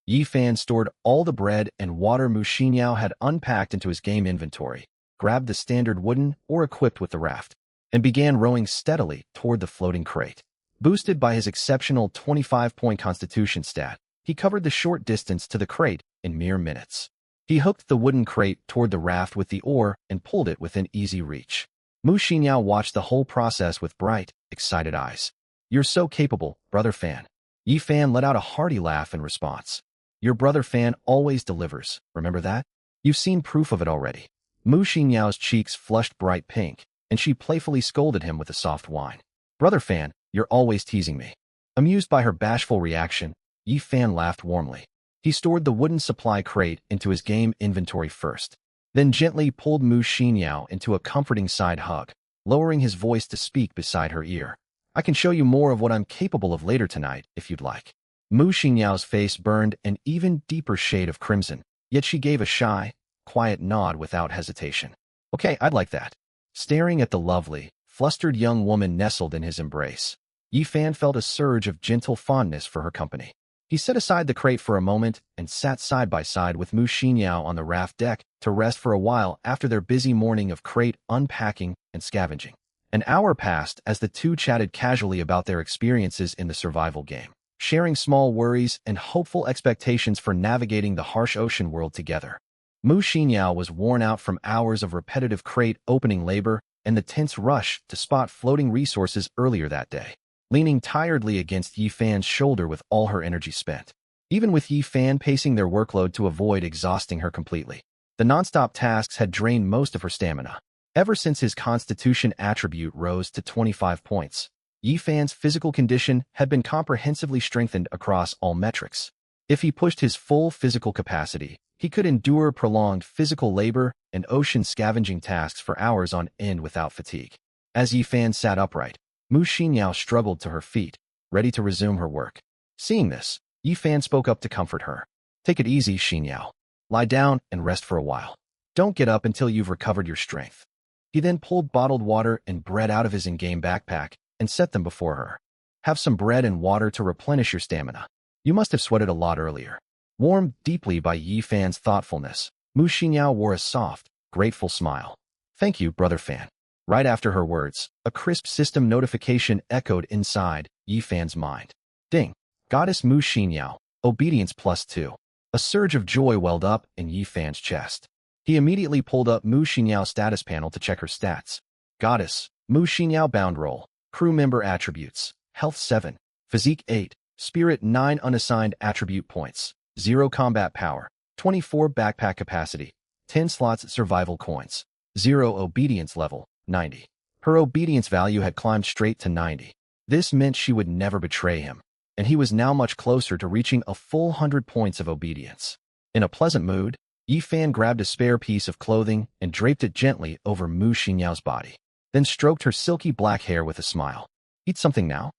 Yifan stored all the bread and water Mu Xinyao had unpacked into his game inventory, grabbed the standard wooden or equipped with the raft, and began rowing steadily toward the floating crate. Boosted by his exceptional 25-point constitution stat, he covered the short distance to the crate in mere minutes. He hooked the wooden crate toward the raft with the oar and pulled it within easy reach. Mu Xinyao watched the whole process with bright, excited eyes. "You're so capable, Brother Fan." Yifan let out a hearty laugh in response. "Your Brother Fan always delivers, remember that? You've seen proof of it already." Mu Xinyao's cheeks flushed bright pink, and she playfully scolded him with a soft whine. "Brother Fan, you're always teasing me." Amused by her bashful reaction, Yifan laughed warmly. He stored the wooden supply crate into his game inventory first, then gently pulled Mu Xinyao into a comforting side hug, lowering his voice to speak beside her ear. "I can show you more of what I'm capable of later tonight, if you'd like." Mu Xinyao's face burned an even deeper shade of crimson, yet she gave a shy, quiet nod without hesitation. "Okay, I'd like that." Staring at the lovely, flustered young woman nestled in his embrace, Yifan felt a surge of gentle fondness for her company. He set aside the crate for a moment and sat side by side with Mu Xinyao on the raft deck to rest for a while after their busy morning of crate unpacking and scavenging. An hour passed as the two chatted casually about their experiences in the survival game, sharing small worries and hopeful expectations for navigating the harsh ocean world together. Mu Xinyao was worn out from hours of repetitive crate opening labor and the tense rush to spot floating resources earlier that day, leaning tiredly against Yifan's shoulder with all her energy spent. Even with Yifan pacing their workload to avoid exhausting her completely, the nonstop tasks had drained most of her stamina. Ever since his constitution attribute rose to 25 points, Yifan's physical condition had been comprehensively strengthened across all metrics. If he pushed his full physical capacity, he could endure prolonged physical labor and ocean scavenging tasks for hours on end without fatigue. As Yifan sat upright, Mu Xinyao struggled to her feet, ready to resume her work. Seeing this, Yifan spoke up to comfort her. "Take it easy, Xinyao. Lie down and rest for a while." Don't get up until you've recovered your strength. He then pulled bottled water and bread out of his in-game backpack and set them before her. Have some bread and water to replenish your stamina. You must have sweated a lot earlier. Warmed deeply by Yi Fan's thoughtfulness, Mu Xinyao wore a soft, grateful smile. Thank you, Brother Fan. Right after her words, a crisp system notification echoed inside Yi Fan's mind. Ding! Goddess Mu Xinyao, obedience +2. A surge of joy welled up in Yi Fan's chest. He immediately pulled up Mu Xinyao status panel to check her stats. Goddess, Mu Xinyao bound roll, crew member attributes, health 7, physique 8, spirit 9 unassigned attribute points, 0 combat power, 24 backpack capacity, 10 slots survival coins, 0 obedience level, 90. Her obedience value had climbed straight to 90. This meant she would never betray him, and he was now much closer to reaching a full 100 points of obedience. In a pleasant mood, Yi Fan grabbed a spare piece of clothing and draped it gently over Mu Xinyao's body, then stroked her silky black hair with a smile. Eat something now?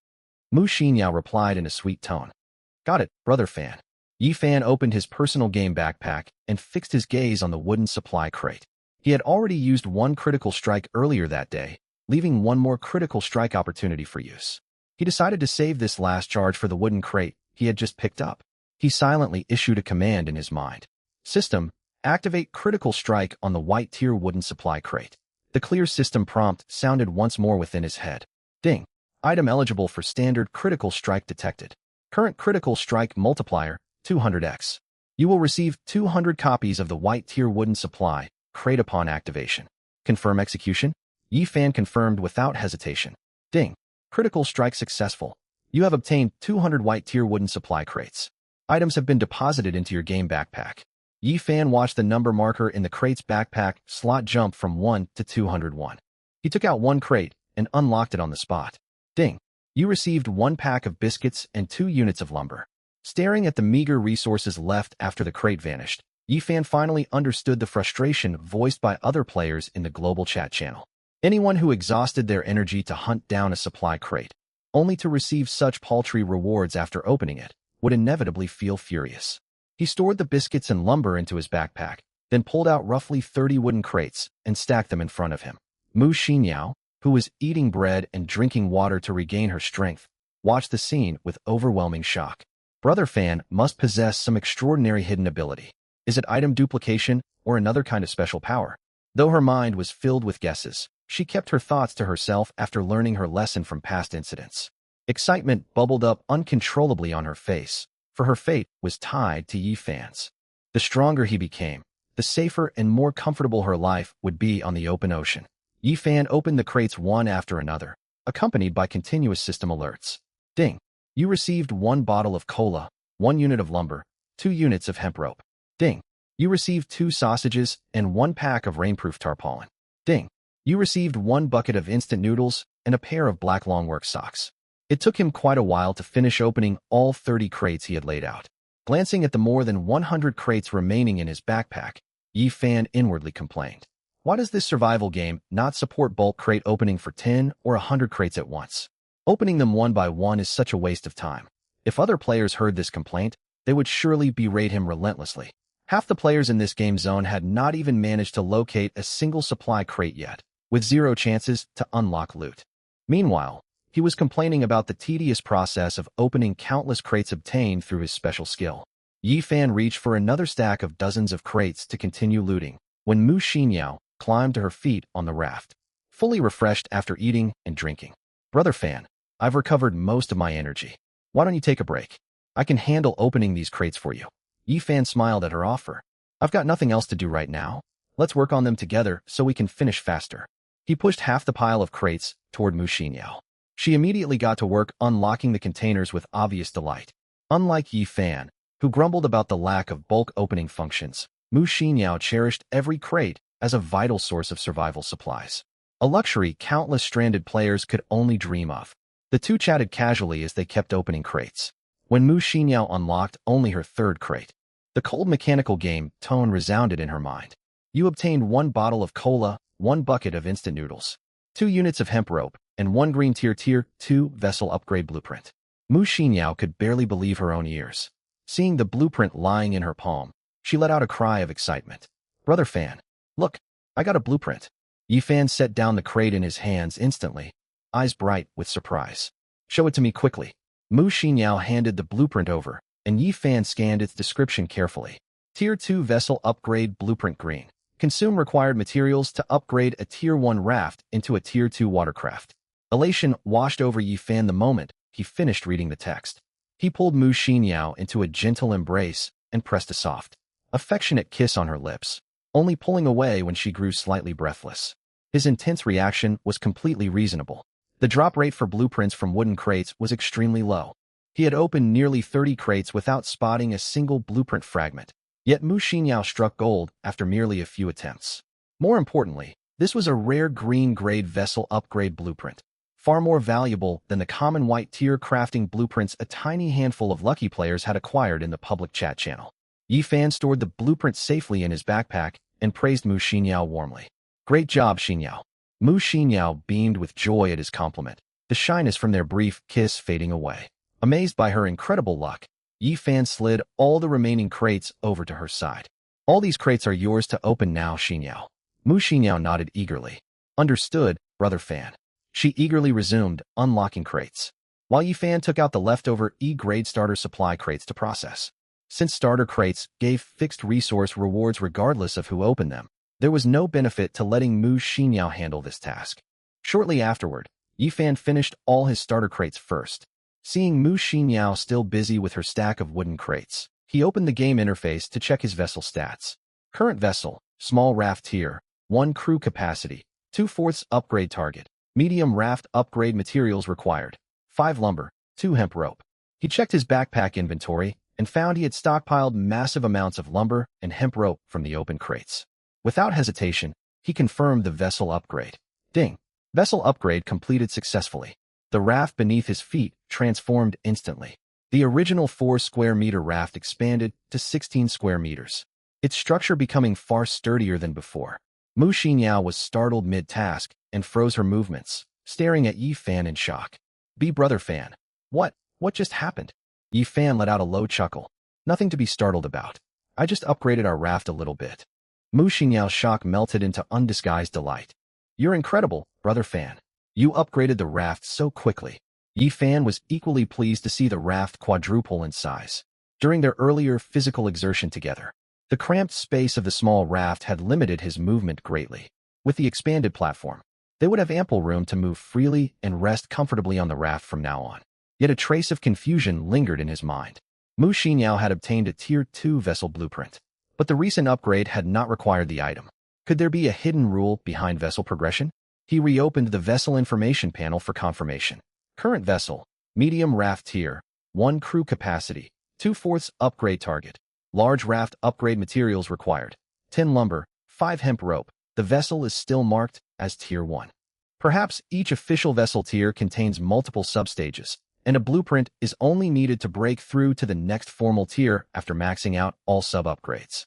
Mu Xinyao replied in a sweet tone. Got it, Brother Fan. Yi Fan opened his personal game backpack and fixed his gaze on the wooden supply crate. He had already used one critical strike earlier that day, leaving one more critical strike opportunity for use. He decided to save this last charge for the wooden crate he had just picked up. He silently issued a command in his mind. System, activate critical strike on the white tier wooden supply crate. The clear system prompt sounded once more within his head. Ding! Item eligible for standard critical strike detected. Current critical strike multiplier, 200x. You will receive 200 copies of the white tier wooden supply crate upon activation. Confirm execution? Yi Fan confirmed without hesitation. Ding! Critical strike successful. You have obtained 200 white tier wooden supply crates. Items have been deposited into your game backpack. Yi Fan watched the number marker in the crate's backpack slot jump from 1 to 201. He took out one crate and unlocked it on the spot. Ding! You received 1 pack of biscuits and 2 units of lumber. Staring at the meager resources left after the crate vanished, Yi Fan finally understood the frustration voiced by other players in the global chat channel. Anyone who exhausted their energy to hunt down a supply crate, only to receive such paltry rewards after opening it, would inevitably feel furious. He stored the biscuits and lumber into his backpack, then pulled out roughly 30 wooden crates and stacked them in front of him. Mu Xinyao, who was eating bread and drinking water to regain her strength, watched the scene with overwhelming shock. Brother Fan must possess some extraordinary hidden ability. Is it item duplication or another kind of special power? Though her mind was filled with guesses, she kept her thoughts to herself after learning her lesson from past incidents. Excitement bubbled up uncontrollably on her face, for her fate was tied to Yi Fan's. The stronger he became, the safer and more comfortable her life would be on the open ocean. Yi Fan opened the crates one after another, accompanied by continuous system alerts. Ding! You received 1 bottle of cola, 1 unit of lumber, 2 units of hemp rope. Ding! You received 2 sausages and 1 pack of rainproof tarpaulin. Ding! You received 1 bucket of instant noodles and a pair of black longwork socks. It took him quite a while to finish opening all 30 crates he had laid out. Glancing at the more than 100 crates remaining in his backpack, Yi Fan inwardly complained. Why does this survival game not support bulk crate opening for 10 or 100 crates at once? Opening them one by one is such a waste of time. If other players heard this complaint, they would surely berate him relentlessly. Half the players in this game zone had not even managed to locate a single supply crate yet, with 0 chances to unlock loot. Meanwhile, he was complaining about the tedious process of opening countless crates obtained through his special skill. Yi Fan reached for another stack of dozens of crates to continue looting, when Mu Xinyao climbed to her feet on the raft, fully refreshed after eating and drinking. Brother Fan, I've recovered most of my energy. Why don't you take a break? I can handle opening these crates for you. Yi Fan smiled at her offer. I've got nothing else to do right now. Let's work on them together so we can finish faster. He pushed half the pile of crates toward Mu Xinyao. She immediately got to work unlocking the containers with obvious delight. Unlike Yi Fan, who grumbled about the lack of bulk opening functions, Mu Xinyao cherished every crate as a vital source of survival supplies. A luxury countless stranded players could only dream of. The two chatted casually as they kept opening crates. When Mu Xinyao unlocked only her 3rd crate, the cold mechanical game tone resounded in her mind. You obtained 1 bottle of cola, 1 bucket of instant noodles, 2 units of hemp rope, and 1 green tier 2 vessel upgrade blueprint. Mu Xinyao could barely believe her own ears. Seeing the blueprint lying in her palm, she let out a cry of excitement. Brother Fan, Look, I got a blueprint. Yifan set down the crate in his hands instantly, eyes bright with surprise. Show it to me quickly. Mu Xinyao handed the blueprint over, and Yifan scanned its description carefully. Tier 2 Vessel Upgrade Blueprint Green. Consume required materials to upgrade a Tier 1 raft into a Tier 2 watercraft. Elation washed over Yifan the moment he finished reading the text. He pulled Mu Xinyao into a gentle embrace and pressed a soft, affectionate kiss on her lips, only pulling away when she grew slightly breathless. His intense reaction was completely reasonable. The drop rate for blueprints from wooden crates was extremely low. He had opened nearly 30 crates without spotting a single blueprint fragment. Yet Mu Xinyao struck gold after merely a few attempts. More importantly, this was a rare green-grade vessel upgrade blueprint, far more valuable than the common white tier crafting blueprints a tiny handful of lucky players had acquired in the public chat channel. Yifan stored the blueprint safely in his backpack and praised Mu Xinyao warmly. Great job, Xinyao. Mu Xinyao beamed with joy at his compliment, the shyness from their brief kiss fading away. Amazed by her incredible luck, Yifan slid all the remaining crates over to her side. All these crates are yours to open now, Xinyao. Mu Xinyao nodded eagerly. Understood, brother Fan. She eagerly resumed, unlocking crates, while Yifan took out the leftover E-grade starter supply crates to process. Since starter crates gave fixed resource rewards regardless of who opened them, there was no benefit to letting Mu Xinyao handle this task. Shortly afterward, Yifan finished all his starter crates first. Seeing Mu Xinyao still busy with her stack of wooden crates, he opened the game interface to check his vessel stats. Current vessel, small raft tier, 1 crew capacity, 2/4 upgrade target, medium raft upgrade materials required, 5 lumber, 2 hemp rope. He checked his backpack inventory and found he had stockpiled massive amounts of lumber and hemp rope from the open crates. Without hesitation, he confirmed the vessel upgrade. Ding! Vessel upgrade completed successfully. The raft beneath his feet transformed instantly. The original 4 square meter raft expanded to 16 square meters, its structure becoming far sturdier than before. Mu Xinyao was startled mid-task and froze her movements, staring at Yifan in shock. Brother Fan. What just happened? Yifan let out a low chuckle. Nothing to be startled about. I just upgraded our raft a little bit. Mu Xinyao's shock melted into undisguised delight. You're incredible, brother Fan. You upgraded the raft so quickly. Yifan was equally pleased to see the raft quadruple in size. During their earlier physical exertion together, the cramped space of the small raft had limited his movement greatly. With the expanded platform, they would have ample room to move freely and rest comfortably on the raft from now on. Yet a trace of confusion lingered in his mind. Mu Xinyao had obtained a Tier 2 vessel blueprint, but the recent upgrade had not required the item. Could there be a hidden rule behind vessel progression? He reopened the vessel information panel for confirmation. Current vessel, medium raft tier, 1 crew capacity, 2/4 upgrade target, large raft upgrade materials required, 10 lumber, 5 hemp rope. The vessel is still marked as Tier 1. Perhaps each official vessel tier contains multiple substages, and a blueprint is only needed to break through to the next formal tier after maxing out all sub-upgrades.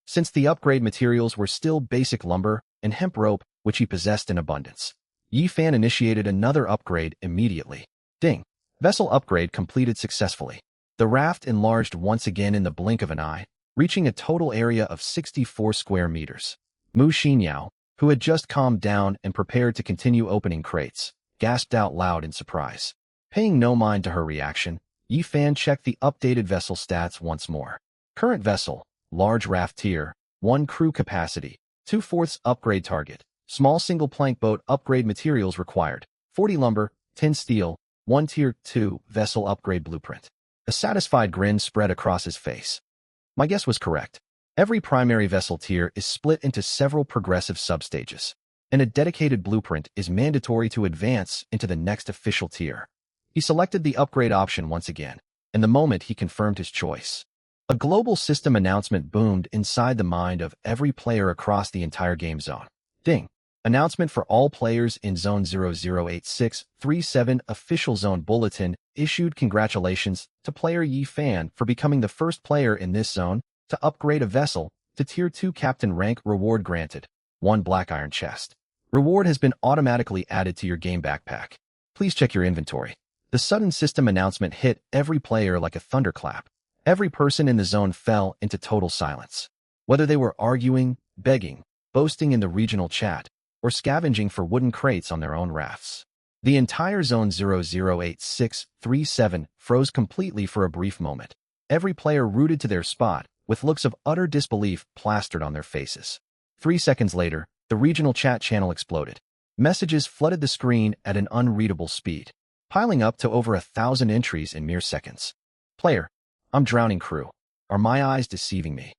Since the upgrade materials were still basic lumber and hemp rope, which he possessed in abundance, Yifan initiated another upgrade immediately. Ding! Vessel upgrade completed successfully. The raft enlarged once again in the blink of an eye, reaching a total area of 64 square meters. Mu Xinyao, who had just calmed down and prepared to continue opening crates, gasped out loud in surprise. Paying no mind to her reaction, Yifan checked the updated vessel stats once more. Current vessel, large raft tier, 1 crew capacity, 2/4 upgrade target, small single plank boat upgrade materials required, 40 lumber, 10 steel, 1 Tier 2 vessel upgrade blueprint. A satisfied grin spread across his face. My guess was correct. Every primary vessel tier is split into several progressive substages, and a dedicated blueprint is mandatory to advance into the next official tier. He selected the upgrade option once again, and the moment he confirmed his choice, a global system announcement boomed inside the mind of every player across the entire game zone. Ding! Announcement for all players in Zone 008637 Official Zone Bulletin issued. Congratulations to player Yifan for becoming the first player in this zone to upgrade a vessel to Tier 2 Captain rank. Reward granted. 1 Black Iron Chest. Reward has been automatically added to your game backpack. Please check your inventory. The sudden system announcement hit every player like a thunderclap. Every person in the zone fell into total silence. Whether they were arguing, begging, boasting in the regional chat, or scavenging for wooden crates on their own rafts. The entire Zone 008637 froze completely for a brief moment. Every player rooted to their spot, with looks of utter disbelief plastered on their faces. 3 seconds later, the regional chat channel exploded. Messages flooded the screen at an unreadable speed, piling up to over 1,000 entries in mere seconds. Player, I'm drowning crew. Are my eyes deceiving me?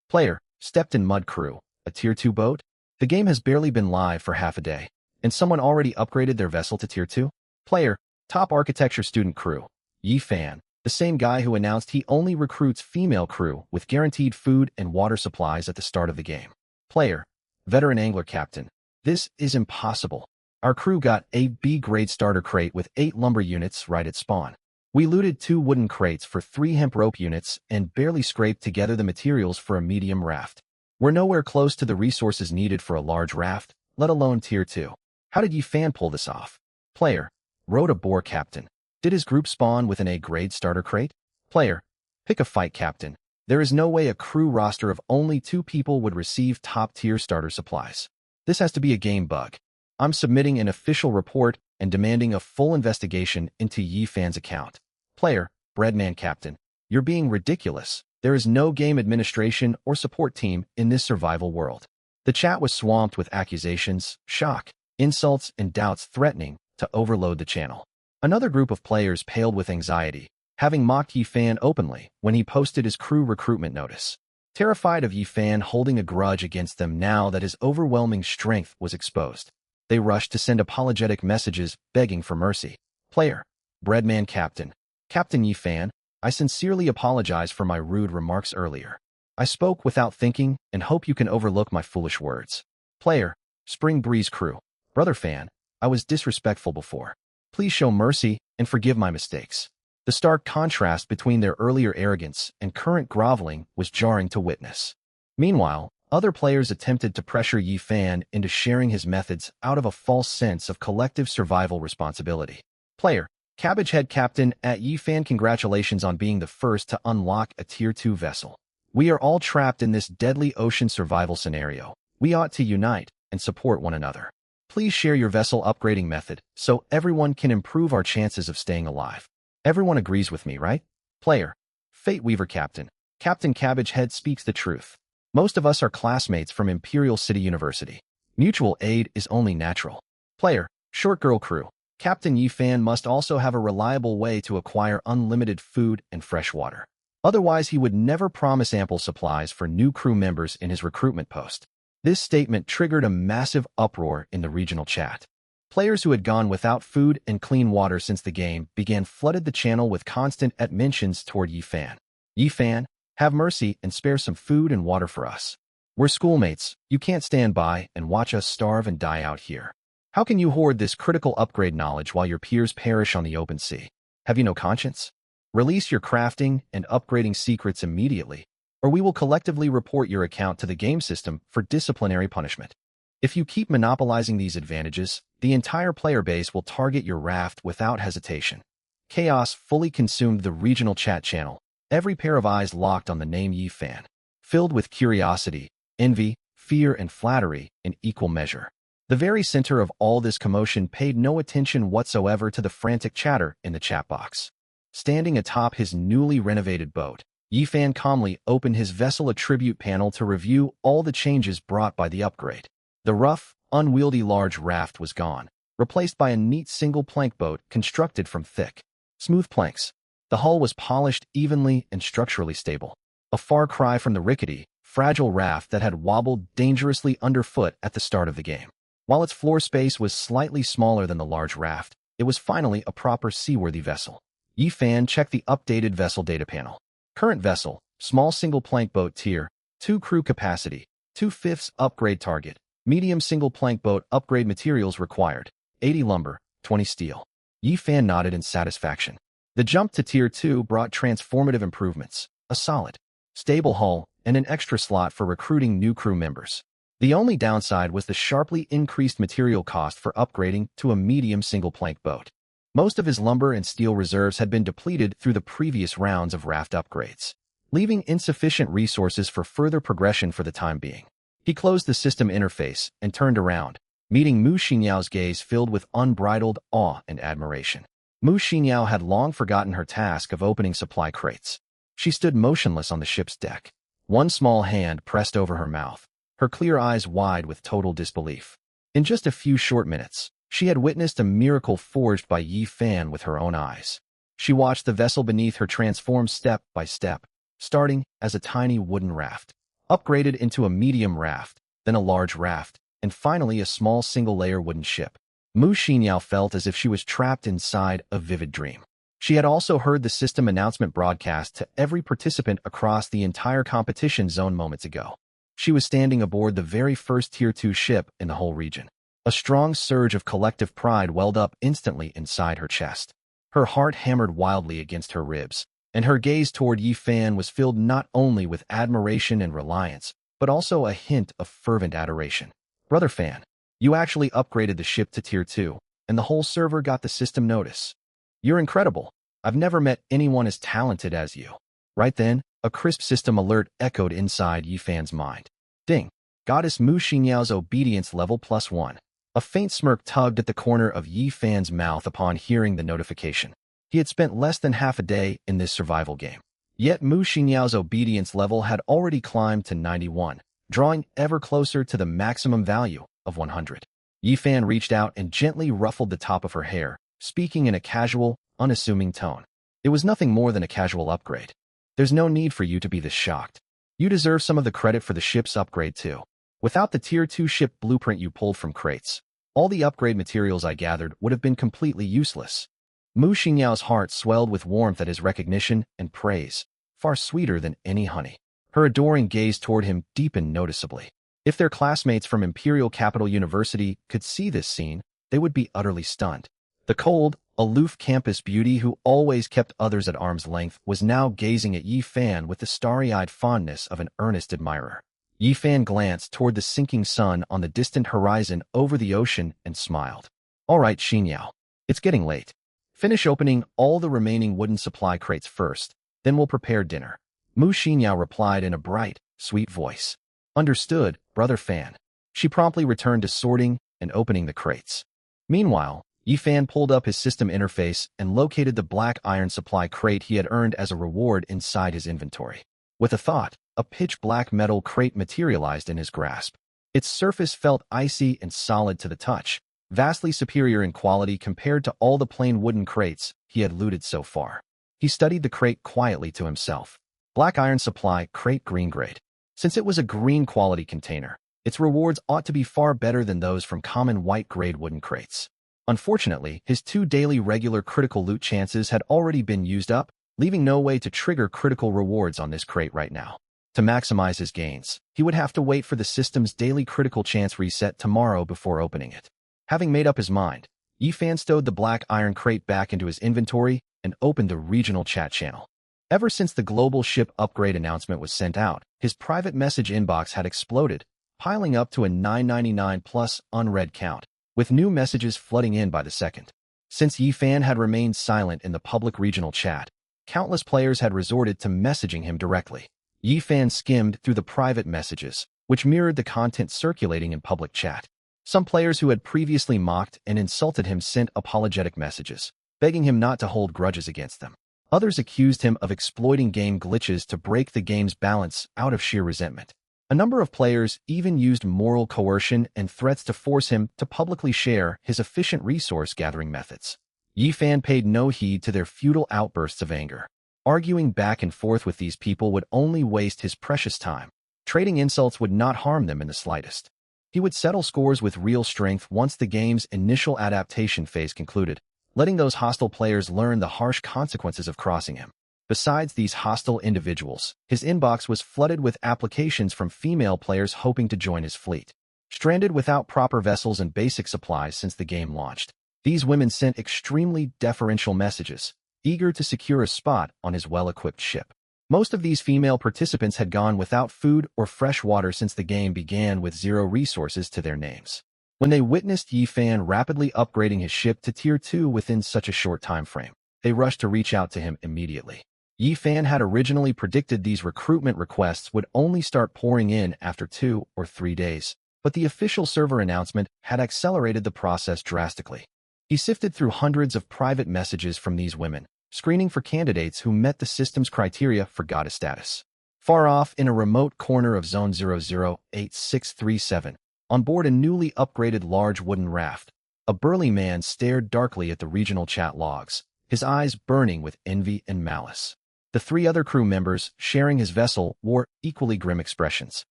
Player, stepped in mud crew, a Tier 2 boat? The game has barely been live for half a day, and someone already upgraded their vessel to Tier 2? Player, top architecture student crew, Yi Fan, the same guy who announced he only recruits female crew with guaranteed food and water supplies at the start of the game. Player, veteran angler captain, this is impossible. Our crew got a B-grade starter crate with 8 lumber units right at spawn. We looted 2 wooden crates for 3 hemp rope units and barely scraped together the materials for a medium raft. We're nowhere close to the resources needed for a large raft, let alone Tier 2. How did Yi Fan pull this off? Player, rode a boar captain. Did his group spawn with an A-grade starter crate? Player, pick a fight captain. There is no way a crew roster of only 2 people would receive top-tier starter supplies. This has to be a game bug. I'm submitting an official report and demanding a full investigation into Yi Fan's account. Player, Breadman Captain, you're being ridiculous. There is no game administration or support team in this survival world. The chat was swamped with accusations, shock, insults, and doubts threatening to overload the channel. Another group of players paled with anxiety, having mocked Yi Fan openly when he posted his crew recruitment notice. Terrified of Yi Fan holding a grudge against them now that his overwhelming strength was exposed, they rushed to send apologetic messages begging for mercy. Player, Breadman Captain, Captain Yi Fan, I sincerely apologize for my rude remarks earlier. I spoke without thinking and hope you can overlook my foolish words. Player, Spring Breeze Crew, Brother Fan, I was disrespectful before. Please show mercy and forgive my mistakes. The stark contrast between their earlier arrogance and current groveling was jarring to witness. Meanwhile, other players attempted to pressure Yi Fan into sharing his methods out of a false sense of collective survival responsibility. Player, Cabbage Head Captain at Yi Fan, congratulations on being the first to unlock a Tier 2 vessel. We are all trapped in this deadly ocean survival scenario. We ought to unite and support one another. Please share your vessel upgrading method so everyone can improve our chances of staying alive. Everyone agrees with me, right? Player, Fate Weaver Captain, Captain Cabbage Head speaks the truth. Most of us are classmates from Imperial City University. Mutual aid is only natural. Player, Short Girl Crew, Captain Yi Fan must also have a reliable way to acquire unlimited food and fresh water. Otherwise, he would never promise ample supplies for new crew members in his recruitment post. This statement triggered a massive uproar in the regional chat. Players who had gone without food and clean water since the game began flooded the channel with constant mentions toward Yi Fan. Yi Fan, have mercy and spare some food and water for us. We're schoolmates. You can't stand by and watch us starve and die out here. How can you hoard this critical upgrade knowledge while your peers perish on the open sea? Have you no conscience? Release your crafting and upgrading secrets immediately, or we will collectively report your account to the game system for disciplinary punishment. If you keep monopolizing these advantages, the entire player base will target your raft without hesitation. Chaos fully consumed the regional chat channel, every pair of eyes locked on the name Yi Fan, filled with curiosity, envy, fear, and flattery in equal measure. The very center of all this commotion paid no attention whatsoever to the frantic chatter in the chat box. Standing atop his newly renovated boat, Yi Fan calmly opened his vessel attribute panel to review all the changes brought by the upgrade. The rough, unwieldy large raft was gone, replaced by a neat single plank boat constructed from thick, smooth planks. The hull was polished evenly and structurally stable, a far cry from the rickety, fragile raft that had wobbled dangerously underfoot at the start of the game. While its floor space was slightly smaller than the large raft, it was finally a proper seaworthy vessel. Yi Fan checked the updated vessel data panel. Current vessel, small single plank boat tier, 2 crew capacity, 2/5 upgrade target, medium single plank boat upgrade materials required, 80 lumber, 20 steel. Yi Fan nodded in satisfaction. The jump to Tier 2 brought transformative improvements, a solid, stable hull, and an extra slot for recruiting new crew members. The only downside was the sharply increased material cost for upgrading to a medium single-plank boat. Most of his lumber and steel reserves had been depleted through the previous rounds of raft upgrades, leaving insufficient resources for further progression for the time being. He closed the system interface and turned around, meeting Mu Xinyao's gaze filled with unbridled awe and admiration. Mu Xinyao had long forgotten her task of opening supply crates. She stood motionless on the ship's deck, one small hand pressed over her mouth, her clear eyes wide with total disbelief. In just a few short minutes, she had witnessed a miracle forged by Yi Fan with her own eyes. She watched the vessel beneath her transform step by step, starting as a tiny wooden raft, upgraded into a medium raft, then a large raft, and finally a small single-layer wooden ship. Mu Xinyao felt as if she was trapped inside a vivid dream. She had also heard the system announcement broadcast to every participant across the entire competition zone moments ago. She was standing aboard the very first Tier 2 ship in the whole region. A strong surge of collective pride welled up instantly inside her chest. Her heart hammered wildly against her ribs, and her gaze toward Yi Fan was filled not only with admiration and reliance, but also a hint of fervent adoration. Brother Fan, you actually upgraded the ship to Tier 2, and the whole server got the system notice. You're incredible. I've never met anyone as talented as you. Right then, a crisp system alert echoed inside Yi Fan's mind. Ding! Goddess Mu Xinyao's obedience level +1. A faint smirk tugged at the corner of Yi Fan's mouth upon hearing the notification. He had spent less than half a day in this survival game. Yet Mu Xinyao's obedience level had already climbed to 91, drawing ever closer to the maximum value of 100. Yi Fan reached out and gently ruffled the top of her hair, speaking in a casual, unassuming tone. It was nothing more than a casual upgrade. There's no need for you to be this shocked. You deserve some of the credit for the ship's upgrade too. Without the Tier 2 ship blueprint you pulled from crates, all the upgrade materials I gathered would have been completely useless. Mu Xinyao's heart swelled with warmth at his recognition and praise, far sweeter than any honey. Her adoring gaze toward him deepened noticeably. If their classmates from Imperial Capital University could see this scene, they would be utterly stunned. The cold, aloof campus beauty who always kept others at arm's length was now gazing at Yi Fan with the starry-eyed fondness of an earnest admirer. Yi Fan glanced toward the sinking sun on the distant horizon over the ocean and smiled. All right, Xinyao. It's getting late. Finish opening all the remaining wooden supply crates first, then we'll prepare dinner. Mu Xinyao replied in a bright, sweet voice. Understood, Brother Fan. She promptly returned to sorting and opening the crates. Meanwhile, Yi Fan pulled up his system interface and located the black iron supply crate he had earned as a reward inside his inventory. With a thought, a pitch-black metal crate materialized in his grasp. Its surface felt icy and solid to the touch, vastly superior in quality compared to all the plain wooden crates he had looted so far. He studied the crate quietly to himself. Black iron supply crate green grade. Since it was a green quality container, its rewards ought to be far better than those from common white grade wooden crates. Unfortunately, his 2 daily regular critical loot chances had already been used up, leaving no way to trigger critical rewards on this crate right now. To maximize his gains, he would have to wait for the system's daily critical chance reset tomorrow before opening it. Having made up his mind, Yi Fan stowed the black iron crate back into his inventory and opened the regional chat channel. Ever since the global ship upgrade announcement was sent out, his private message inbox had exploded, piling up to a 999 plus unread count, with new messages flooding in by the second. Since Yi Fan had remained silent in the public regional chat, countless players had resorted to messaging him directly. Yi Fan skimmed through the private messages, which mirrored the content circulating in public chat. Some players who had previously mocked and insulted him sent apologetic messages, begging him not to hold grudges against them. Others accused him of exploiting game glitches to break the game's balance out of sheer resentment. A number of players even used moral coercion and threats to force him to publicly share his efficient resource-gathering methods. Yi Fan paid no heed to their futile outbursts of anger. Arguing back and forth with these people would only waste his precious time. Trading insults would not harm them in the slightest. He would settle scores with real strength once the game's initial adaptation phase concluded, letting those hostile players learn the harsh consequences of crossing him. Besides these hostile individuals, his inbox was flooded with applications from female players hoping to join his fleet. Stranded without proper vessels and basic supplies since the game launched, these women sent extremely deferential messages, eager to secure a spot on his well-equipped ship. Most of these female participants had gone without food or fresh water since the game began with 0 resources to their names. When they witnessed Yi Fan rapidly upgrading his ship to Tier 2 within such a short time frame, they rushed to reach out to him immediately. Yi Fan had originally predicted these recruitment requests would only start pouring in after 2 or 3 days, but the official server announcement had accelerated the process drastically. He sifted through hundreds of private messages from these women, screening for candidates who met the system's criteria for goddess status. Far off in a remote corner of Zone 008637, on board a newly upgraded large wooden raft, a burly man stared darkly at the regional chat logs, his eyes burning with envy and malice. The 3 other crew members, sharing his vessel, wore equally grim expressions.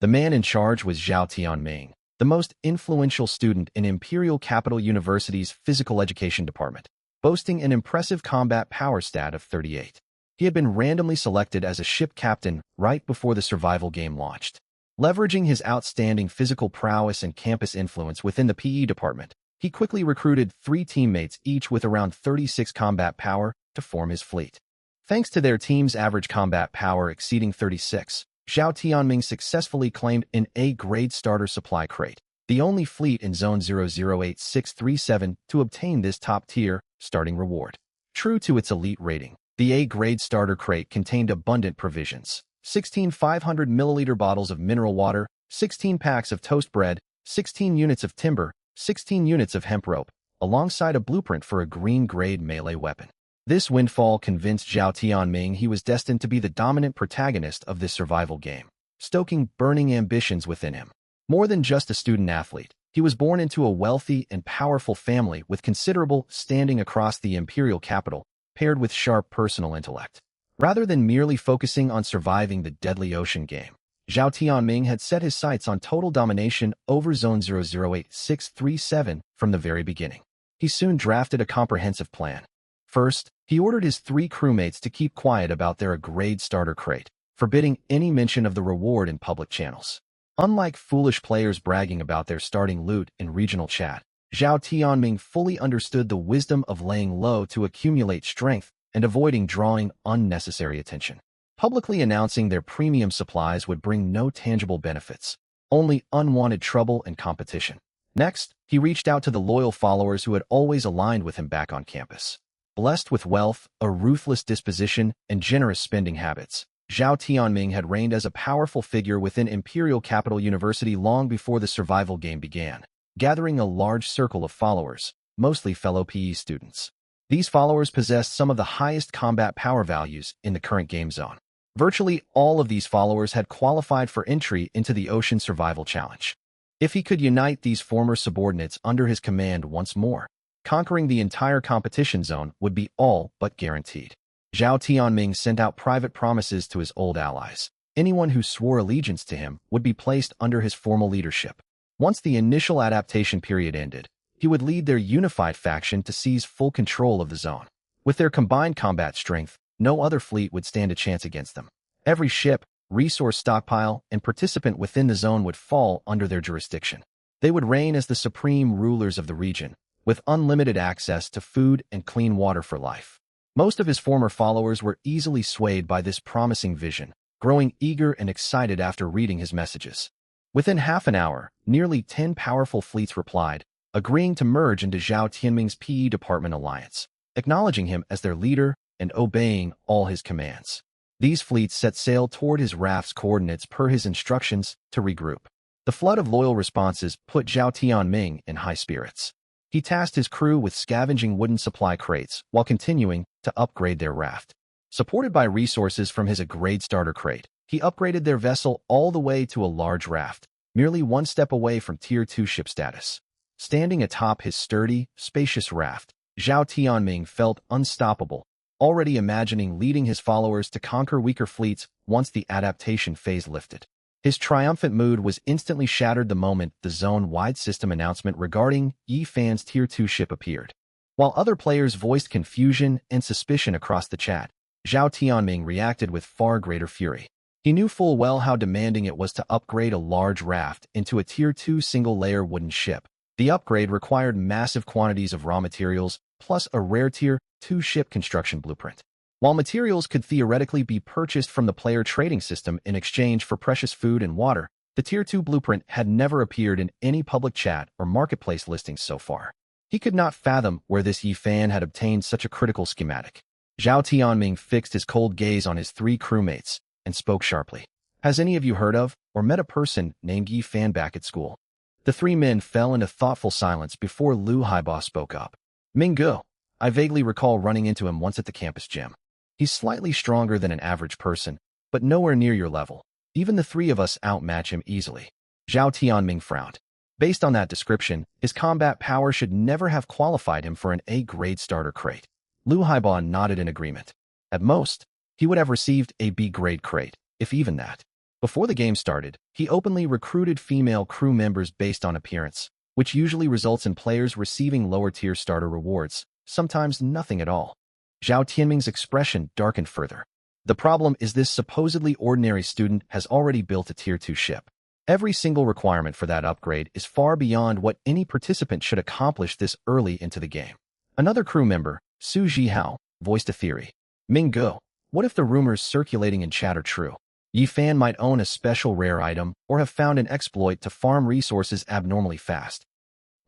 The man in charge was Zhao Tianming, the most influential student in Imperial Capital University's Physical Education Department, boasting an impressive combat power stat of 38. He had been randomly selected as a ship captain right before the survival game launched. Leveraging his outstanding physical prowess and campus influence within the PE department, he quickly recruited 3 teammates, each with around 36 combat power, to form his fleet. Thanks to their team's average combat power exceeding 36, Zhao Tianming successfully claimed an A-grade starter supply crate, the only fleet in Zone 008637 to obtain this top-tier starting reward. True to its elite rating, the A-grade starter crate contained abundant provisions: 16 500-milliliter bottles of mineral water, 16 packs of toast bread, 16 units of timber, 16 units of hemp rope, alongside a blueprint for a green-grade melee weapon. This windfall convinced Zhao Tianming he was destined to be the dominant protagonist of this survival game, stoking burning ambitions within him. More than just a student-athlete, he was born into a wealthy and powerful family with considerable standing across the imperial capital, paired with sharp personal intellect. Rather than merely focusing on surviving the deadly ocean game, Zhao Tianming had set his sights on total domination over Zone 008637 from the very beginning. He soon drafted a comprehensive plan. First, he ordered his 3 crewmates to keep quiet about their A-grade starter crate, forbidding any mention of the reward in public channels. Unlike foolish players bragging about their starting loot in regional chat, Zhao Tianming fully understood the wisdom of laying low to accumulate strength and avoiding drawing unnecessary attention. Publicly announcing their premium supplies would bring no tangible benefits, only unwanted trouble and competition. Next, he reached out to the loyal followers who had always aligned with him back on campus. Blessed with wealth, a ruthless disposition, and generous spending habits, Zhao Tianming had reigned as a powerful figure within Imperial Capital University long before the survival game began, gathering a large circle of followers, mostly fellow PE students. These followers possessed some of the highest combat power values in the current game zone. Virtually all of these followers had qualified for entry into the Ocean Survival Challenge. If he could unite these former subordinates under his command once more, conquering the entire competition zone would be all but guaranteed. Zhao Tianming sent out private promises to his old allies. Anyone who swore allegiance to him would be placed under his formal leadership. Once the initial adaptation period ended, he would lead their unified faction to seize full control of the zone. With their combined combat strength, no other fleet would stand a chance against them. Every ship, resource stockpile, and participant within the zone would fall under their jurisdiction. They would reign as the supreme rulers of the region, with unlimited access to food and clean water for life. Most of his former followers were easily swayed by this promising vision, growing eager and excited after reading his messages. Within half an hour, nearly 10 powerful fleets replied, agreeing to merge into Zhao Tianming's PE department alliance, acknowledging him as their leader and obeying all his commands. These fleets set sail toward his raft's coordinates per his instructions to regroup. The flood of loyal responses put Zhao Tianming in high spirits. He tasked his crew with scavenging wooden supply crates while continuing to upgrade their raft. Supported by resources from his A-grade starter crate, he upgraded their vessel all the way to a large raft, merely one step away from Tier 2 ship status. Standing atop his sturdy, spacious raft, Zhao Tianming felt unstoppable, already imagining leading his followers to conquer weaker fleets once the adaptation phase lifted. His triumphant mood was instantly shattered the moment the zone-wide system announcement regarding Yi Fan's Tier 2 ship appeared. While other players voiced confusion and suspicion across the chat, Zhao Tianming reacted with far greater fury. He knew full well how demanding it was to upgrade a large raft into a Tier 2 single-layer wooden ship. The upgrade required massive quantities of raw materials, plus a rare Tier 2 ship construction blueprint. While materials could theoretically be purchased from the player trading system in exchange for precious food and water, the Tier 2 blueprint had never appeared in any public chat or marketplace listings so far. He could not fathom where this Yi Fan had obtained such a critical schematic. Zhao Tianming fixed his cold gaze on his three crewmates and spoke sharply. Has any of you heard of or met a person named Yi Fan back at school? The three men fell into thoughtful silence before Lu Haiba spoke up. Minggu, I vaguely recall running into him once at the campus gym. He's slightly stronger than an average person, but nowhere near your level. Even the three of us outmatch him easily. Zhao Tianming frowned. Based on that description, his combat power should never have qualified him for an A-grade starter crate. Lu Haiba nodded in agreement. At most, he would have received a B-grade crate, if even that. Before the game started, he openly recruited female crew members based on appearance, which usually results in players receiving lower-tier starter rewards, sometimes nothing at all. Zhao Tianming's expression darkened further. The problem is this supposedly ordinary student has already built a Tier 2 ship. Every single requirement for that upgrade is far beyond what any participant should accomplish this early into the game. Another crew member, Su Zhihao, voiced a theory. Minggu, what if the rumors circulating in chat are true? Yi Fan might own a special rare item or have found an exploit to farm resources abnormally fast.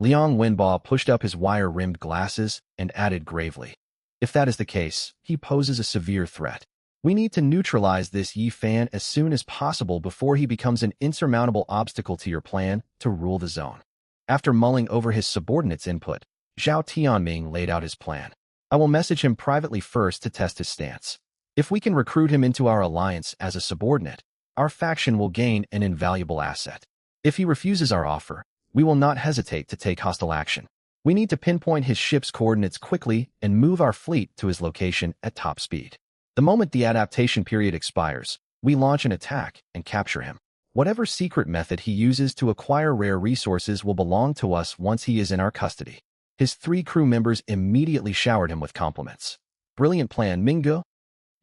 Liang Wenbo pushed up his wire-rimmed glasses and added gravely. If that is the case, he poses a severe threat. We need to neutralize this Yi Fan as soon as possible before he becomes an insurmountable obstacle to your plan to rule the zone. After mulling over his subordinates' input, Zhao Tianming laid out his plan. I will message him privately first to test his stance. If we can recruit him into our alliance as a subordinate, our faction will gain an invaluable asset. If he refuses our offer, we will not hesitate to take hostile action. We need to pinpoint his ship's coordinates quickly and move our fleet to his location at top speed. The moment the adaptation period expires, we launch an attack and capture him. Whatever secret method he uses to acquire rare resources will belong to us once he is in our custody. His three crew members immediately showered him with compliments. Brilliant plan, Minggu.